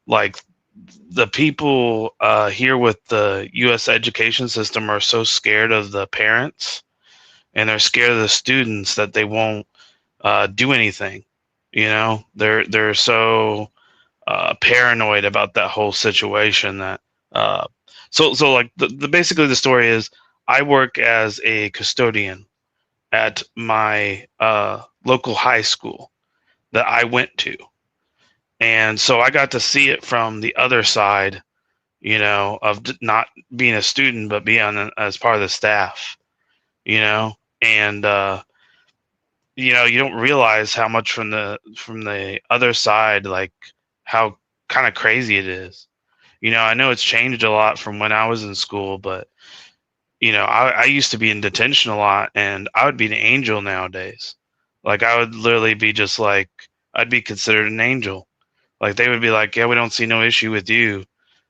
like the people here with the U.S. education system are so scared of the parents, and they're scared of the students that they won't do anything. They're so paranoid about that whole situation that. So like basically the story is, I work as a custodian at my local high school that I went to, and so I got to see it from the other side, of not being a student but being as part of the staff, and you don't realize how much from the other side, like how kind of crazy it is. I know it's changed a lot from when I was in school, but I used to be in detention a lot, and I would be an angel nowadays. Like I would literally be just like, I'd be considered an angel. Like they would be like, yeah, we don't see no issue with you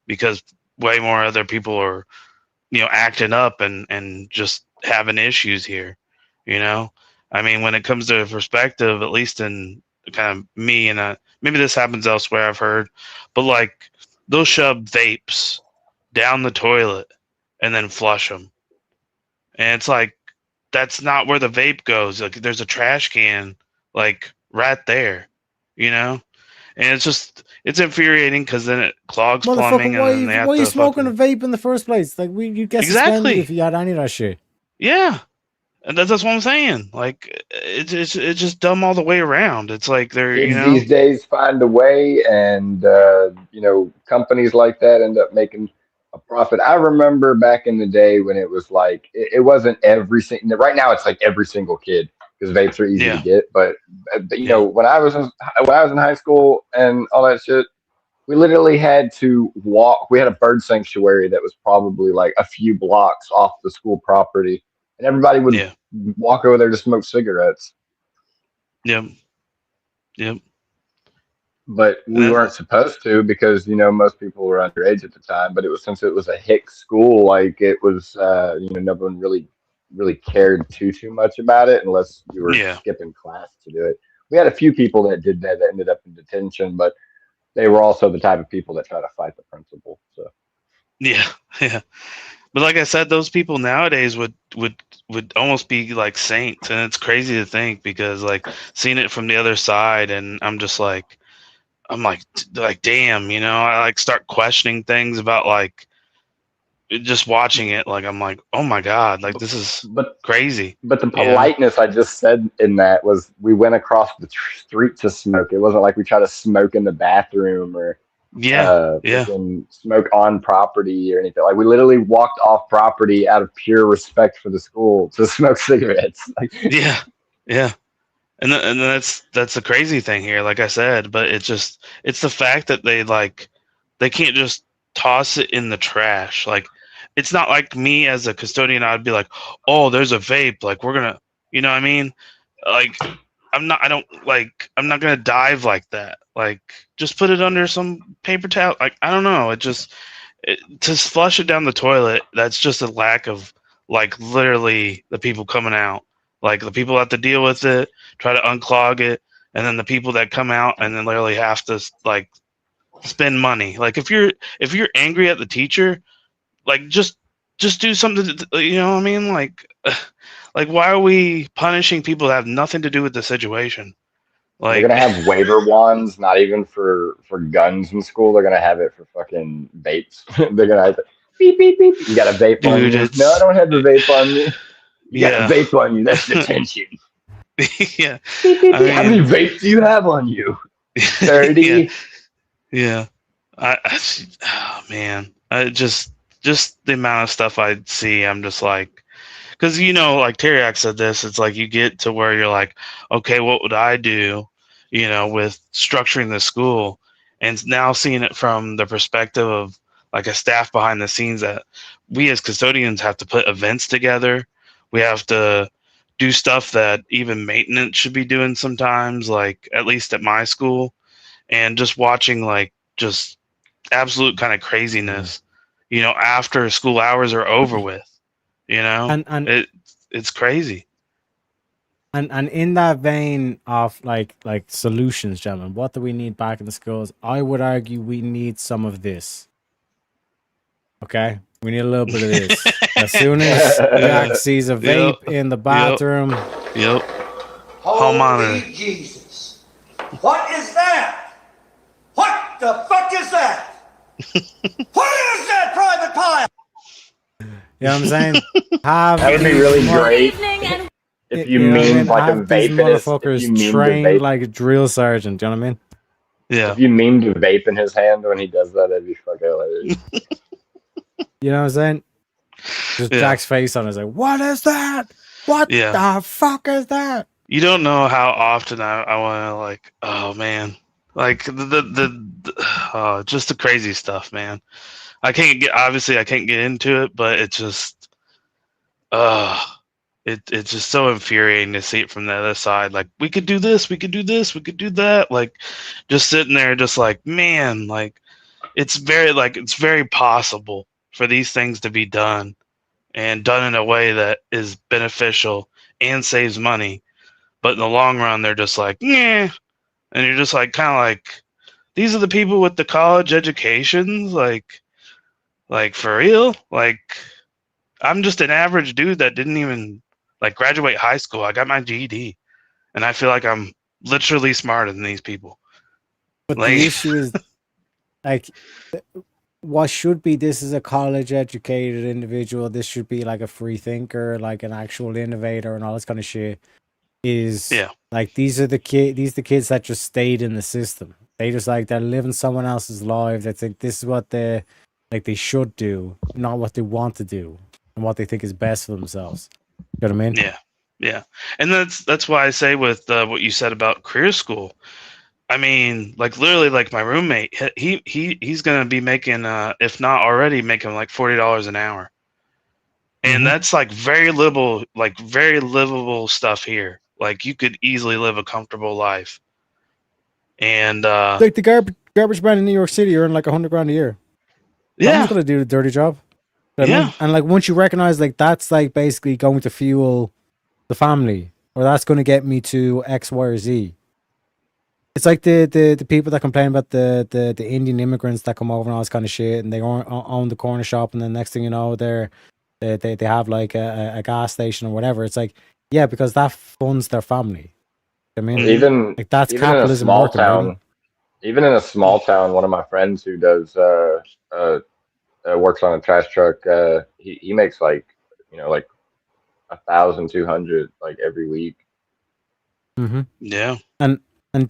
because way more other people are, acting up and just having issues here. I mean, when it comes to perspective, at least in kind of me, and maybe this happens elsewhere, I've heard, but like they'll shove vapes down the toilet and then flush them. And it's like, that's not where the vape goes. Like there's a trash can like right there, And it's infuriating because then it clogs plumbing. Motherfucker, why are you smoking a vape in the first place? Like you get suspended if you had any of that shit. Yeah. And that's what I'm saying. Like it's just dumb all the way around. It's like they're these days find a way, and companies like that end up making a profit. I remember back in the day when it was like it wasn't every single. Right now it's like every single kid, because vapes are easy to get. But when I was in high school and all that shit, we literally had to walk. We had a bird sanctuary that was probably like a few blocks off the school property. And everybody would walk over there to smoke cigarettes. Yep. But we weren't supposed to, because most people were underage at the time. But since it was a hick school, like it was, no one really cared too much about it unless you were skipping class to do it. We had a few people that did that ended up in detention, but they were also the type of people that try to fight the principal. So yeah. But like I said, those people nowadays would almost be like saints, and it's crazy to think because like seeing it from the other side, and I'm like, damn, you know, I like start questioning things about like just watching it. Like I'm like, oh my god, like this is crazy. But the you know? politeness I just said in that was we went across the street to smoke. It wasn't like we tried to smoke in the bathroom or smoke on property or anything. Like we literally walked off property out of pure respect for the school to smoke cigarettes. Like, yeah. And that's the crazy thing here, like I said, but it's the fact that they can't just toss it in the trash. Like it's not like me as a custodian, I'd be like, oh, there's a vape, like we're gonna, you know what I mean? Like I'm not gonna dive like that. Like just put it under some paper towel. Like I don't know, to flush it down the toilet, that's just a lack of like literally the people coming out. Like the people have to deal with it, try to unclog it, and then the people that come out and then literally have to like spend money. Like if you're angry at the teacher, like just do something. You know what I mean? Like why are we punishing people that have nothing to do with the situation? Like they're gonna have waiver wands, not even for guns in school. They're gonna have it for fucking vapes. They're gonna have it, beep beep beep. You got a vape on you? No, I don't have the vape on me. You got a vape on you. That's detention. Yeah. Beep, beep, beep. How many vapes do you have on you? 30. Yeah. Oh man, I just the amount of stuff I see, I'm just like, because you know, like Teriak said this, it's like you get to where you're like, okay, what would I do, you know, with structuring the school, and now seeing it from the perspective of like a staff behind the scenes that we as custodians have to put events together. We have to do stuff that even maintenance should be doing sometimes, like at least at my school, and just watching like just absolute kind of craziness, you know, after school hours are over with, you know, and it's crazy. And in that vein of like solutions, gentlemen, what do we need back in the schools? I would argue we need some of this. Okay, we need a little bit of this. As soon as Jack sees a vape in the bathroom, home monitor. Jesus! What is that? What the fuck is that? What is that private pile? you know what I'm saying? That would be really great. If you mean like a vape in his, motherfuckers trained like a drill sergeant, do you know what I mean? Yeah. If you memed a vape in his hand when he does that, that'd be fucking hilarious. You know what I'm saying? Just Jack's face on it is like, what is that? What the fuck is that? You don't know how often I want to like, oh man, like just the crazy stuff, man. I can't get into it, but it's just, it's just so infuriating to see it from the other side. Like we could do this, we could do this, we could do that. Like just sitting there, just like, man, like it's very possible for these things to be done, and done in a way that is beneficial and saves money. But in the long run, they're just like, yeah. And you're just like, kind of like, these are the people with the college educations, like for real? Like, I'm just an average dude that didn't even like graduate high school. I got my GED, and I feel like I'm literally smarter than these people. But the issue is, like, what should be, this is a college educated individual, this should be like a free thinker, like an actual innovator and all this kind of shit, is like these are the kids that just stayed in the system. They just like, they're living someone else's life. They think this is what they should do, not what they want to do and what they think is best for themselves. You know what I mean? Yeah. And that's why I say with what you said about career school, I mean, like literally, like my roommate, he's gonna be making, if not already making, like $40 an hour, and that's like very livable stuff here. Like you could easily live a comfortable life, and like the garbage man in New York City earn like $100,000 a year. Someone's gonna do the dirty job. You know what I mean? And like once you recognize like that's like basically going to fuel the family, or that's going to get me to X, Y, or Z. It's like the people that complain about the Indian immigrants that come over and all this kind of shit, and they own the corner shop, and then next thing you know, they have like a gas station or whatever. It's like, yeah, because that funds their family. I mean, Even like that's even in a capitalism small working, baby. town, even in a small town, one of my friends who does works on a trash truck, he makes like like 1,200 like every week. Mm-hmm. Yeah. And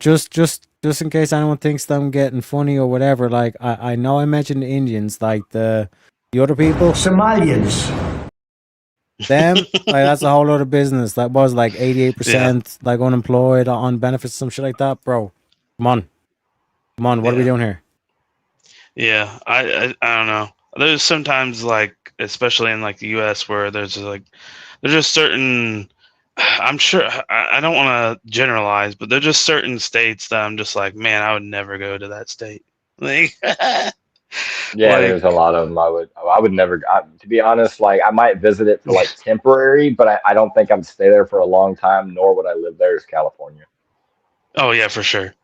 just in case anyone thinks that I'm getting funny or whatever, like I know I mentioned the Indians, like the other people, Somalians. them, like that's a whole other business. That was like 88% like unemployed on benefits, some shit like that, bro. Come on, what are we doing here? Yeah, I don't know. There's sometimes like, especially in like the U.S., where there's just certain. I'm sure I don't want to generalize, but there's just certain states that I'm just like, man, I would never go to that state. Like, Yeah, there's a lot of them. I would never. To be honest, like I might visit it for like temporary, but I don't think I'd stay there for a long time. Nor would I live there as California. Oh yeah, for sure.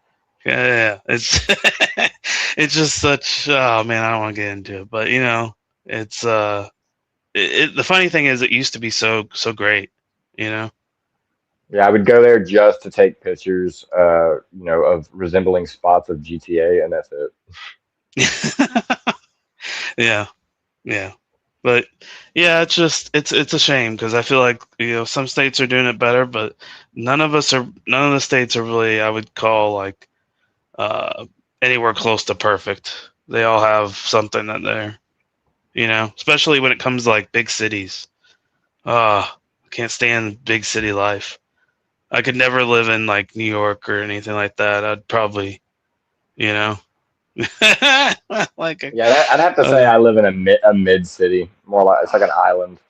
Yeah. It's it's just such. Oh man, I don't want to get into it, but it's the funny thing is, it used to be so great. Yeah, I would go there just to take pictures, of resembling spots of GTA, and that's it. Yeah. But yeah, it's just it's a shame, because I feel like some states are doing it better, but none of the states are really, I would call, like anywhere close to perfect. They all have something that they're especially when it comes to like big cities. I can't stand big city life. I could never live in like New York or anything like that. I'd probably like I'd have to say I live in a mid city, more like it's like an island.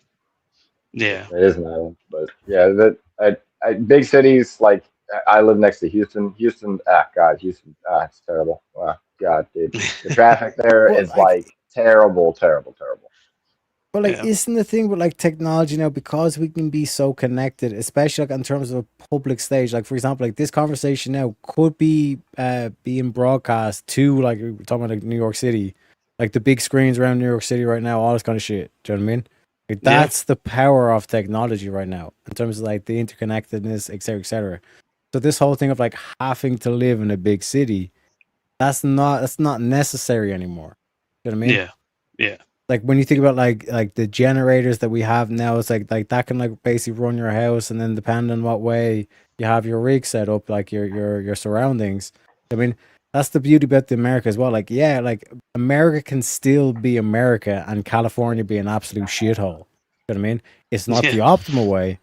Yeah, it is an island, but yeah, big cities like I live next to Houston. Houston, it's terrible. God, dude, the traffic there is like terrible. But like, isn't the thing with like technology now, because we can be so connected, especially like in terms of a public stage, like for example, like this conversation now could be being broadcast to, like we're talking about like New York City, like the big screens around New York City right now, all this kind of shit. Do you know what I mean? Like that's the power of technology right now in terms of like the interconnectedness, et cetera. So this whole thing of like having to live in a big city, that's not necessary anymore. You know what I mean? Yeah. Like when you think about like the generators that we have now, it's like that can like basically run your house, and then depending on what way you have your rig set up, like your surroundings. I mean, that's the beauty about the America as well. Like, yeah, like America can still be America and California be an absolute shithole. You know what I mean? It's not the optimal way,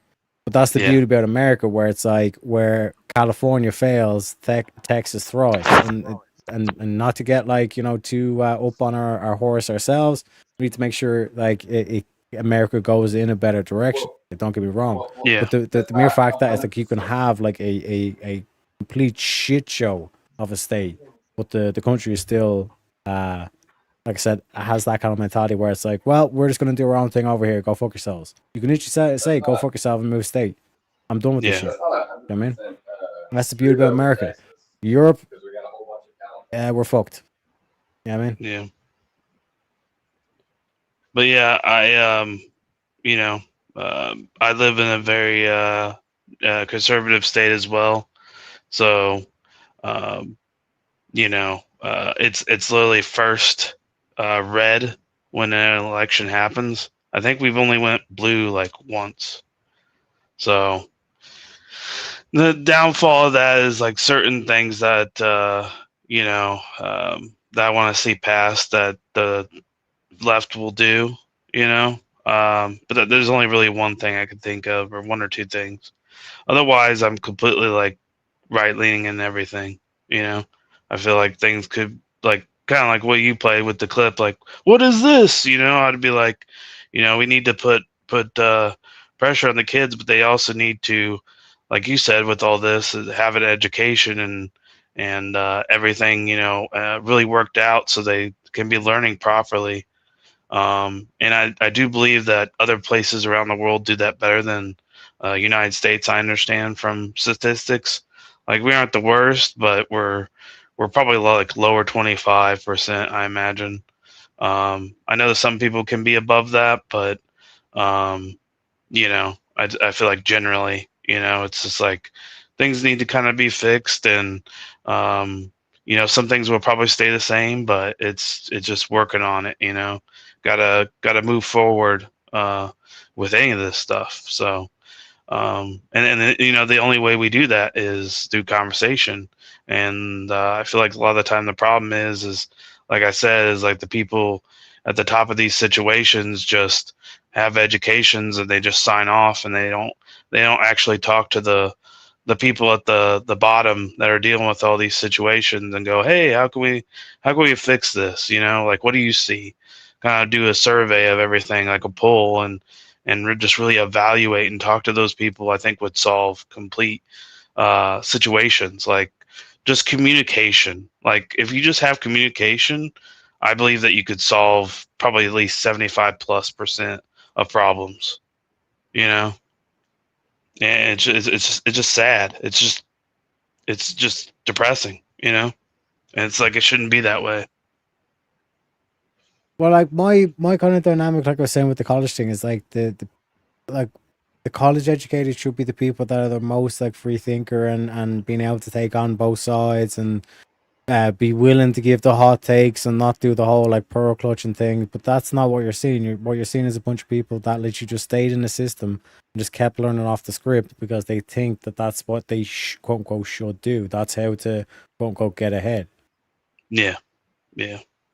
but that's the beauty about America, where it's like where California fails, Texas thrives, and not to get like too up on our horse ourselves. We need to make sure like America goes in a better direction. Don't get me wrong. Yeah. But the mere fact that is like you can have like a complete shit show of a state, but the country is still like I said, has that kind of mentality where it's like, well, we're just gonna do our own thing over here. Go fuck yourselves. You can literally say go fuck yourself and move state. I'm done with this shit. You know what I mean? That's the beauty about America. Europe, we're fucked. You know what I mean? Yeah. But yeah, I I live in a very conservative state as well. So it's literally first red when an election happens. I think we've only went blue like once. So the downfall of that is like certain things that that I want to see passed that the left will do, but there's only really one thing I could think of, or one or two things. Otherwise, I'm completely like right leaning in everything. I feel like things could like kind of like what you played with the clip. Like, what is this? I'd be like, we need to put pressure on the kids, but they also need to, like you said, with all this, have an education and everything, really worked out so they can be learning properly. And I do believe that other places around the world do that better than United States. I understand from statistics, Like we aren't the worst, but we're probably like lower 25%, I imagine. I know that some people can be above that, but you know, I feel like generally, you know, it's just like things need to kind of be fixed, and you know, some things will probably stay the same, but it's just working on it. You know, gotta move forward with any of this stuff. So. And you know, the only way we do that is through conversation. And I feel like a lot of the time the problem is like I said, is like the people at the top of these situations just have educations and they just sign off, and they don't actually talk to the people at the bottom that are dealing with all these situations and go, hey, how can we fix this? You know, like, what do you see? Kind of do a survey of everything, like a poll, and just really evaluate and talk to those people, I think would solve complete situations. Like just communication. Like if you just have communication, I believe that you could solve probably at least 75+% of problems, you know? And it's just sad. It's just depressing, you know? And it's like, it shouldn't be that way. Well, like my kind of dynamic, like I was saying with the college thing, is like the college educated should be the people that are the most like free thinker and being able to take on both sides and be willing to give the hot takes and not do the whole like pearl clutching thing. But that's not what you're seeing. What you're seeing is a bunch of people that literally just stayed in the system and just kept learning off the script because they think that that's what they quote unquote should do. That's how to quote unquote get ahead. Yeah.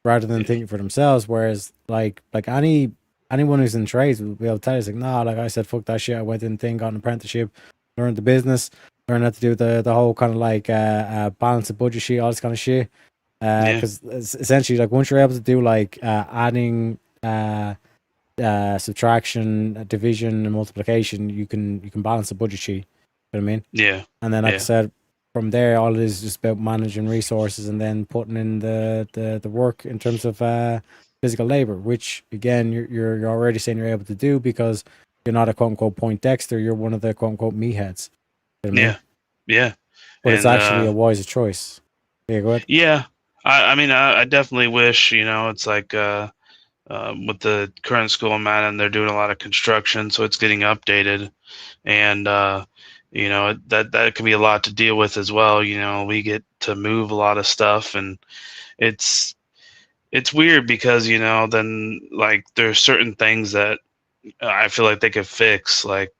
Rather than thinking for themselves. Whereas like anyone who's in trades will be able to tell you, it's like, nah, like I said, fuck that shit. I went in thing, got an apprenticeship, learned the business, learned how to do the whole kind of like balance of budget sheet, all this kind of shit. Because essentially, like once you're able to do like adding, subtraction, division, and multiplication, you can balance the budget sheet. You know what I mean? Yeah. And then, like I said, from there, all it is just about managing resources and then putting in the work in terms of physical labor, which again you're already saying you're able to do because you're not a quote unquote Poindexter. You're one of the quote unquote meatheads. You know what I mean? Yeah. But it's actually a wiser choice. Yeah, go ahead. Yeah. I mean, I definitely wish, you know, it's like with the current school I'm at, and they're doing a lot of construction, so it's getting updated, and you know, that can be a lot to deal with as well. You know, we get to move a lot of stuff, and it's weird because, you know, then like there's certain things that I feel like they could fix, like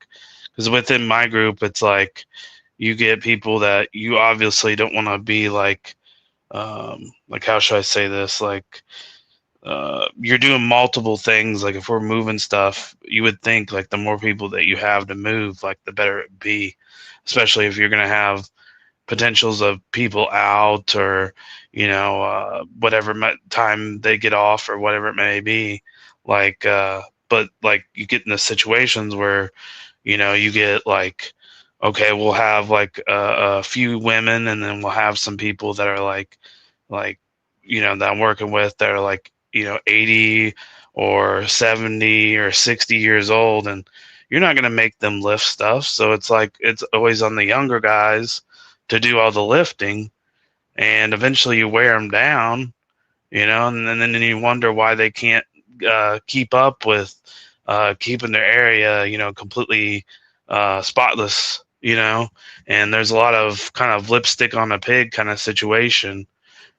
because within my group, it's like you get people that you obviously don't want to be like how should I say this, like you're doing multiple things. Like if we're moving stuff, you would think like the more people that you have to move, like the better it be, especially if you're going to have potentials of people out, or you know, whatever time they get off or whatever it may be, like but like you get in the situations where, you know, you get like, okay, we'll have like a few women, and then we'll have some people that are like you know, that I'm working with that are like, you know, 80 or 70 or 60 years old, and you're not going to make them lift stuff. So it's like, it's always on the younger guys to do all the lifting, and eventually you wear them down, you know, and then you wonder why they can't keep up with keeping their area, you know, completely spotless, you know. And there's a lot of kind of lipstick on a pig kind of situation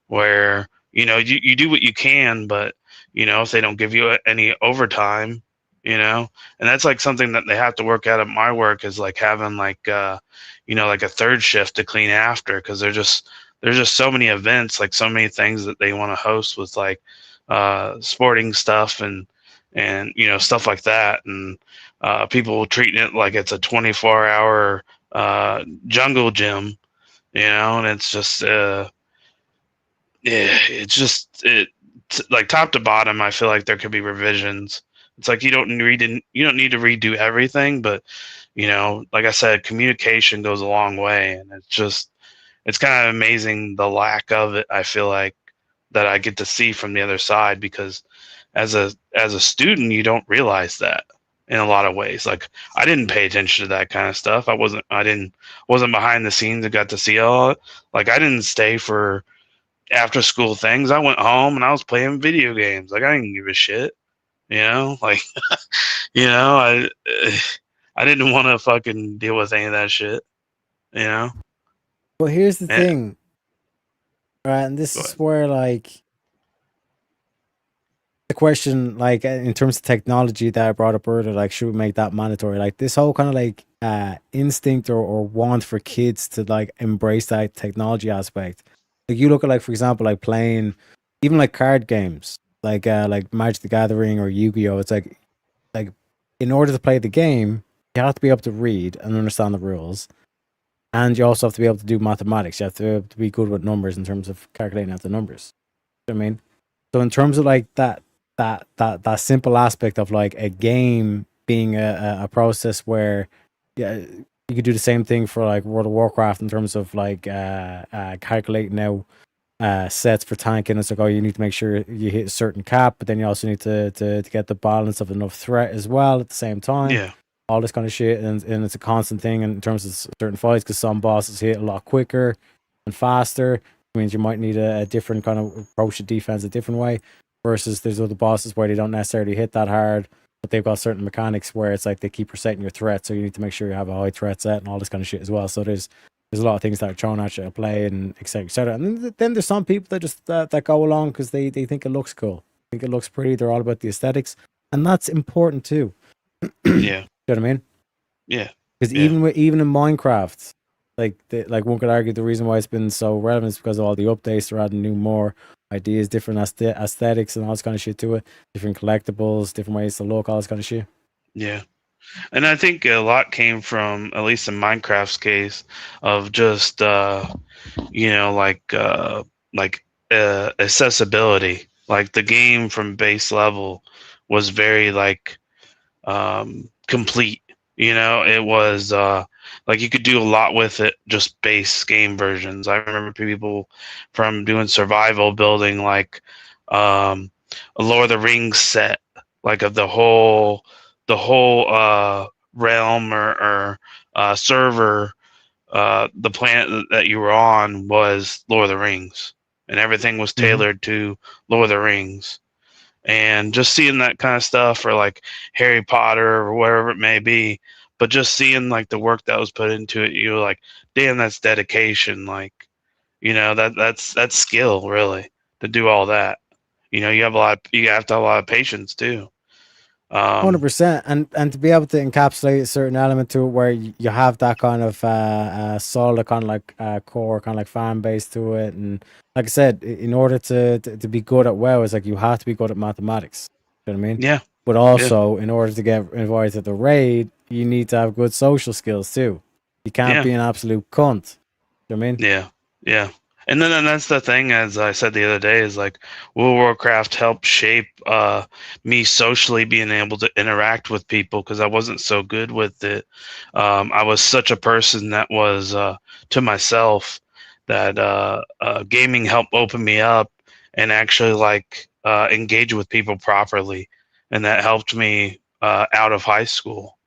where, you know, you do what you can, but, you know, if they don't give you any overtime, you know, and that's like something that they have to work out at my work, is like having like, you know, like a third shift to clean after, because there's just so many events, like so many things that they want to host with like sporting stuff and you know, stuff like that, and people treating it like it's a 24-hour jungle gym, you know, and it's just like top to bottom, I feel like there could be revisions. It's like you don't need to redo everything, but, you know, like I said, communication goes a long way, and it's kind of amazing the lack of it, I feel like, that I get to see from the other side, because as a student, you don't realize that, in a lot of ways. Like I didn't pay attention to that kind of stuff. I wasn't behind the scenes and got to see all it. Like I didn't stay for after school things. I went home and I was playing video games. Like I didn't give a shit. You know, like I didn't want to fucking deal with any of that shit. You know. Well, here's the thing, right? And this is where, like, the question, like, in terms of technology that I brought up earlier, like, should we make that mandatory? Like, this whole kind of like instinct or want for kids to like embrace that technology aspect. Like, you look at, like, for example, like playing even like card games, like Magic the Gathering or Yu-Gi-Oh. It's like in order to play the game, you have to be able to read and understand the rules. And you also have to be able to do mathematics. You have to be good with numbers in terms of calculating out the numbers. You know what I mean? So in terms of like that simple aspect of like a game being a process where you could do the same thing for like World of Warcraft in terms of like calculating out sets for tanking. It's like, oh, you need to make sure you hit a certain cap, but then you also need to get the balance of enough threat as well at the same time. Yeah. All this kind of shit, and it's a constant thing in terms of certain fights, because some bosses hit a lot quicker and faster. It means you might need a different kind of approach to defense a different way, versus there's other bosses where they don't necessarily hit that hard, but they've got certain mechanics where it's like they keep resetting your threat, so you need to make sure you have a high threat set and all this kind of shit as well. So there's a lot of things that are thrown at you to play, and et cetera, et cetera. And then there's some people that just that go along because they think it looks cool, think it looks pretty. They're all about the aesthetics, and that's important too. Yeah. You know what I mean? Yeah. Because even in Minecraft, like one could argue the reason why it's been so relevant is because of all the updates. They're adding new more ideas, different aesthetics, and all this kind of shit to it. Different collectibles, different ways to look, all this kind of shit. Yeah. And I think a lot came from, at least in Minecraft's case, of just accessibility. Like the game from base level was very like complete. You know, it was like you could do a lot with it, just base game versions. I remember people from doing survival building like a Lord of the Rings set, like of the whole realm or server, the planet that you were on was Lord of the Rings, and everything was tailored to Lord of the Rings. And just seeing that kind of stuff, or like Harry Potter or whatever it may be, but just seeing like the work that was put into it, you're like, damn, that's dedication. Like, you know, that's skill really to do all that. You know, you have to have a lot of patience too. 100%, and to be able to encapsulate a certain element to it where you have that kind of solid kind of like core kind of like fan base to it. And like I said, in order to be good at WoW, it's like you have to be good at mathematics. You know what I mean? Yeah. But also, in order to get invited to the raid, you need to have good social skills too. You can't be an absolute cunt. You know what I mean? Yeah. Yeah. And then that's the thing, as I said the other day, is like World of Warcraft helped shape me socially, being able to interact with people, because I wasn't so good with it. I was such a person that was to myself, that gaming helped open me up and actually like engage with people properly. And that helped me out of high school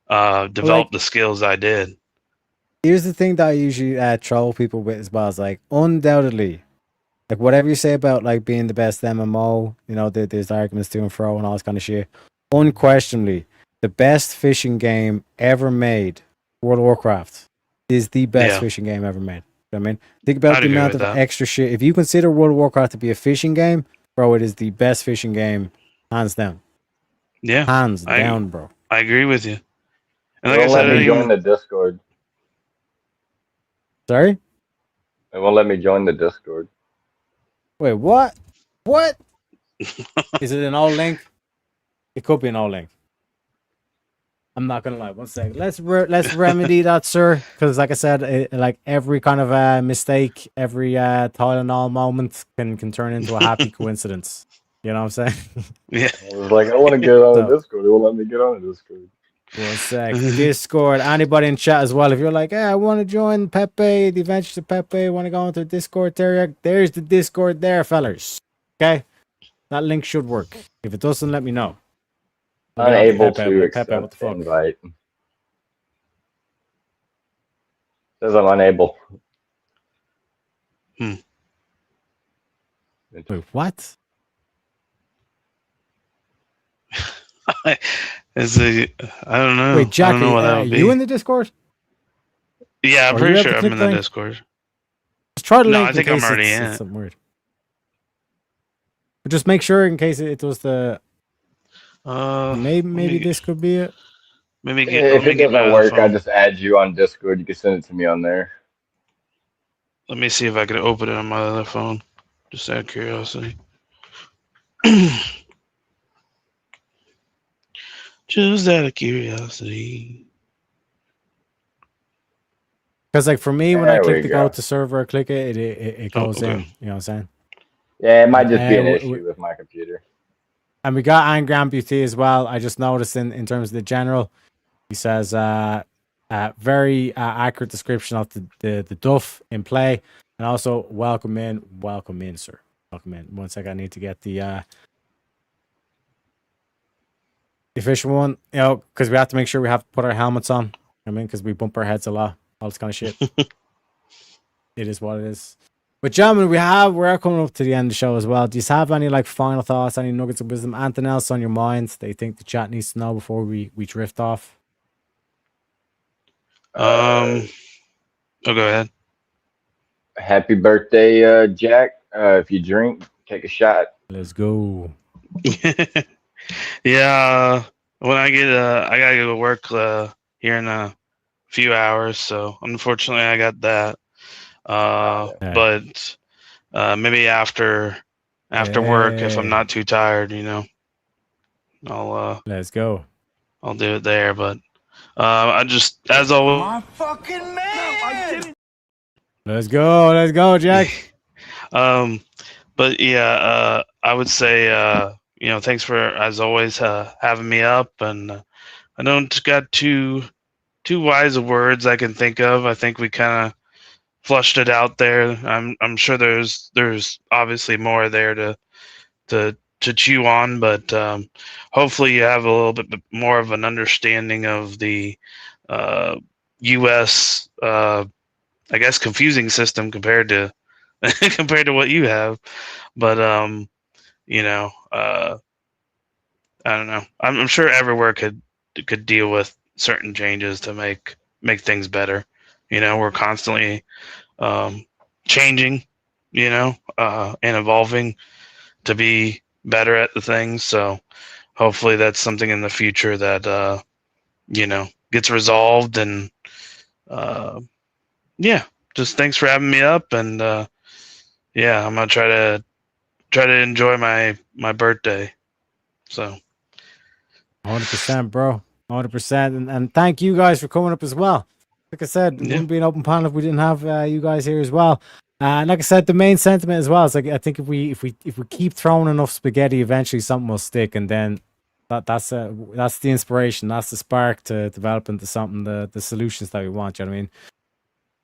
develop the skills I did. Here's the thing that I usually troll people with as well. Is like, undoubtedly, like whatever you say about like being the best MMO, you know, there's arguments to and fro and all this kind of shit. Unquestionably, the best fishing game ever made, World of Warcraft, is the best fishing game ever made. You know what I mean? Think about the amount of extra shit. If you consider World of Warcraft to be a fishing game, bro, it is the best fishing game, hands down. Yeah, hands down, bro. I agree with you. And like I said, let me join the Discord. Sorry? It won't let me join the Discord. Wait, what? What? Is it an old link? It could be an old link. I'm not gonna lie. 1 second. Let's remedy that, sir. Because, like I said, like every kind of mistake, every Tylenol moment can turn into a happy coincidence. You know what I'm saying? Yeah. I was like, I want to get on the Discord. It won't let me get on the Discord. 1 sec. Discord. Anybody in chat as well. If you're like, hey, I want to join Pepe, the Adventures of Pepe, want to go into Discord, there's the Discord there, fellas. Okay? That link should work. If it doesn't, let me know. Unable Pepe, to Pepe, what the accept fuck? invite. Says I'm unable. Wait, what? Is it? I don't know. Wait, Jackie, I don't know what that are would be. you in the Discord? Yeah, I'm Are pretty you able sure to I'm click in the the link? Discord. Just try the No, link I think in I'm case already it's, in it's it. something weird. But just make sure in case it was the. Maybe this could be it. Maybe If it doesn't work, I just add you on Discord. You can send it to me on there. Let me see if I can open it on my other phone. Just out of curiosity. Just out of curiosity. Because like for me, when I There click we the go. go to server, I click it, it goes okay. in. You know what I'm saying? Yeah, it might just be an we- issue with my computer. And we got Angry Amputee as well. I just noticed in terms of the general, he says very accurate description of the duff in play, and also welcome in, sir, welcome in. One sec, I need to get the official one, you know, because we have to make sure we have to put our helmets on. I mean, because we bump our heads a lot, all this kind of shit. It is what it is. But gentlemen, we're coming up to the end of the show as well. Do you have any like final thoughts, any nuggets of wisdom, anything else on your mind that you think the chat needs to know before we drift off? Oh, go ahead. Happy birthday, Jack. If you drink, take a shot. Let's go. Yeah, when I gotta go to work here in a few hours, so unfortunately I got that. But maybe after work, if I'm not too tired, you know, I'll let's go. I'll do it there. But I just, as always, My fucking man! Let's go, Jack. But yeah, I would say, you know, thanks for, as always, having me up. And I don't got too wise of words I can think of. I think we kind of flushed it out there. I'm sure there's obviously more there to chew on, but hopefully you have a little bit more of an understanding of the U.S. I guess confusing system compared to what you have. But you know, I don't know. I'm sure everywhere could deal with certain changes to make things better. You know, we're constantly changing, you know, and evolving to be better at the things. So hopefully that's something in the future that you know, gets resolved. And yeah, just thanks for having me up. And yeah, I'm gonna try to enjoy my birthday. So 100%, bro. 100%. And thank you guys for coming up as well. Like I said, it wouldn't be an open panel if we didn't have you guys here as well. And like I said, the main sentiment as well is like, I think if we keep throwing enough spaghetti, eventually something will stick, and then that's the inspiration, that's the spark to develop into something, the solutions that we want. You know what I mean?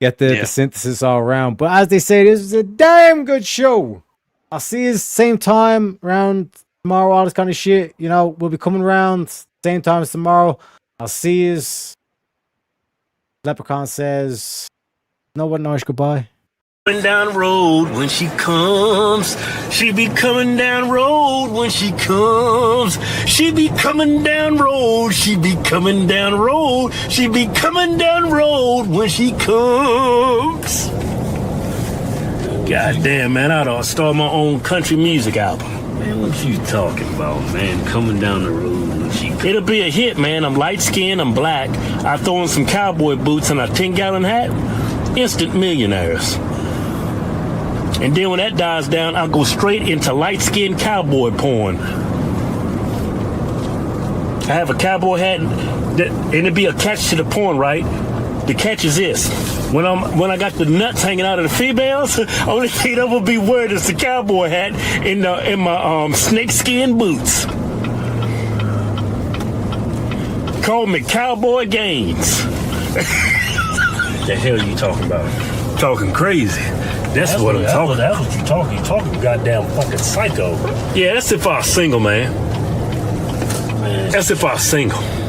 Get the synthesis all around. But as they say, this is a damn good show. I'll see you same time around tomorrow. All this kind of shit. You know, we'll be coming around same time as tomorrow. I'll see you. Leprechaun says, "No one knows goodbye." Coming down road when she comes. She be coming down road when she comes. She be coming down road. She be coming down road. She be coming down road when she comes. God damn, man, I ought to start my own country music album. Man, what you talking about, man? Coming down the road. It'll be a hit, man. I'm light-skinned, I'm black. I throw in some cowboy boots and a 10-gallon hat. Instant millionaires. And then when that dies down, I'll go straight into light-skinned cowboy porn. I have a cowboy hat, and it'll be a catch to the porn, right? The catch is this. When I got the nuts hanging out of the females, only thing that will be wearing is the cowboy hat in my snakeskin boots. Call me Cowboy Gaines. The hell you talking about? Talking crazy. That's what I'm talking about. That's what you talking. You talking goddamn fucking psycho. Yeah, that's if I was single, man. As if I was single.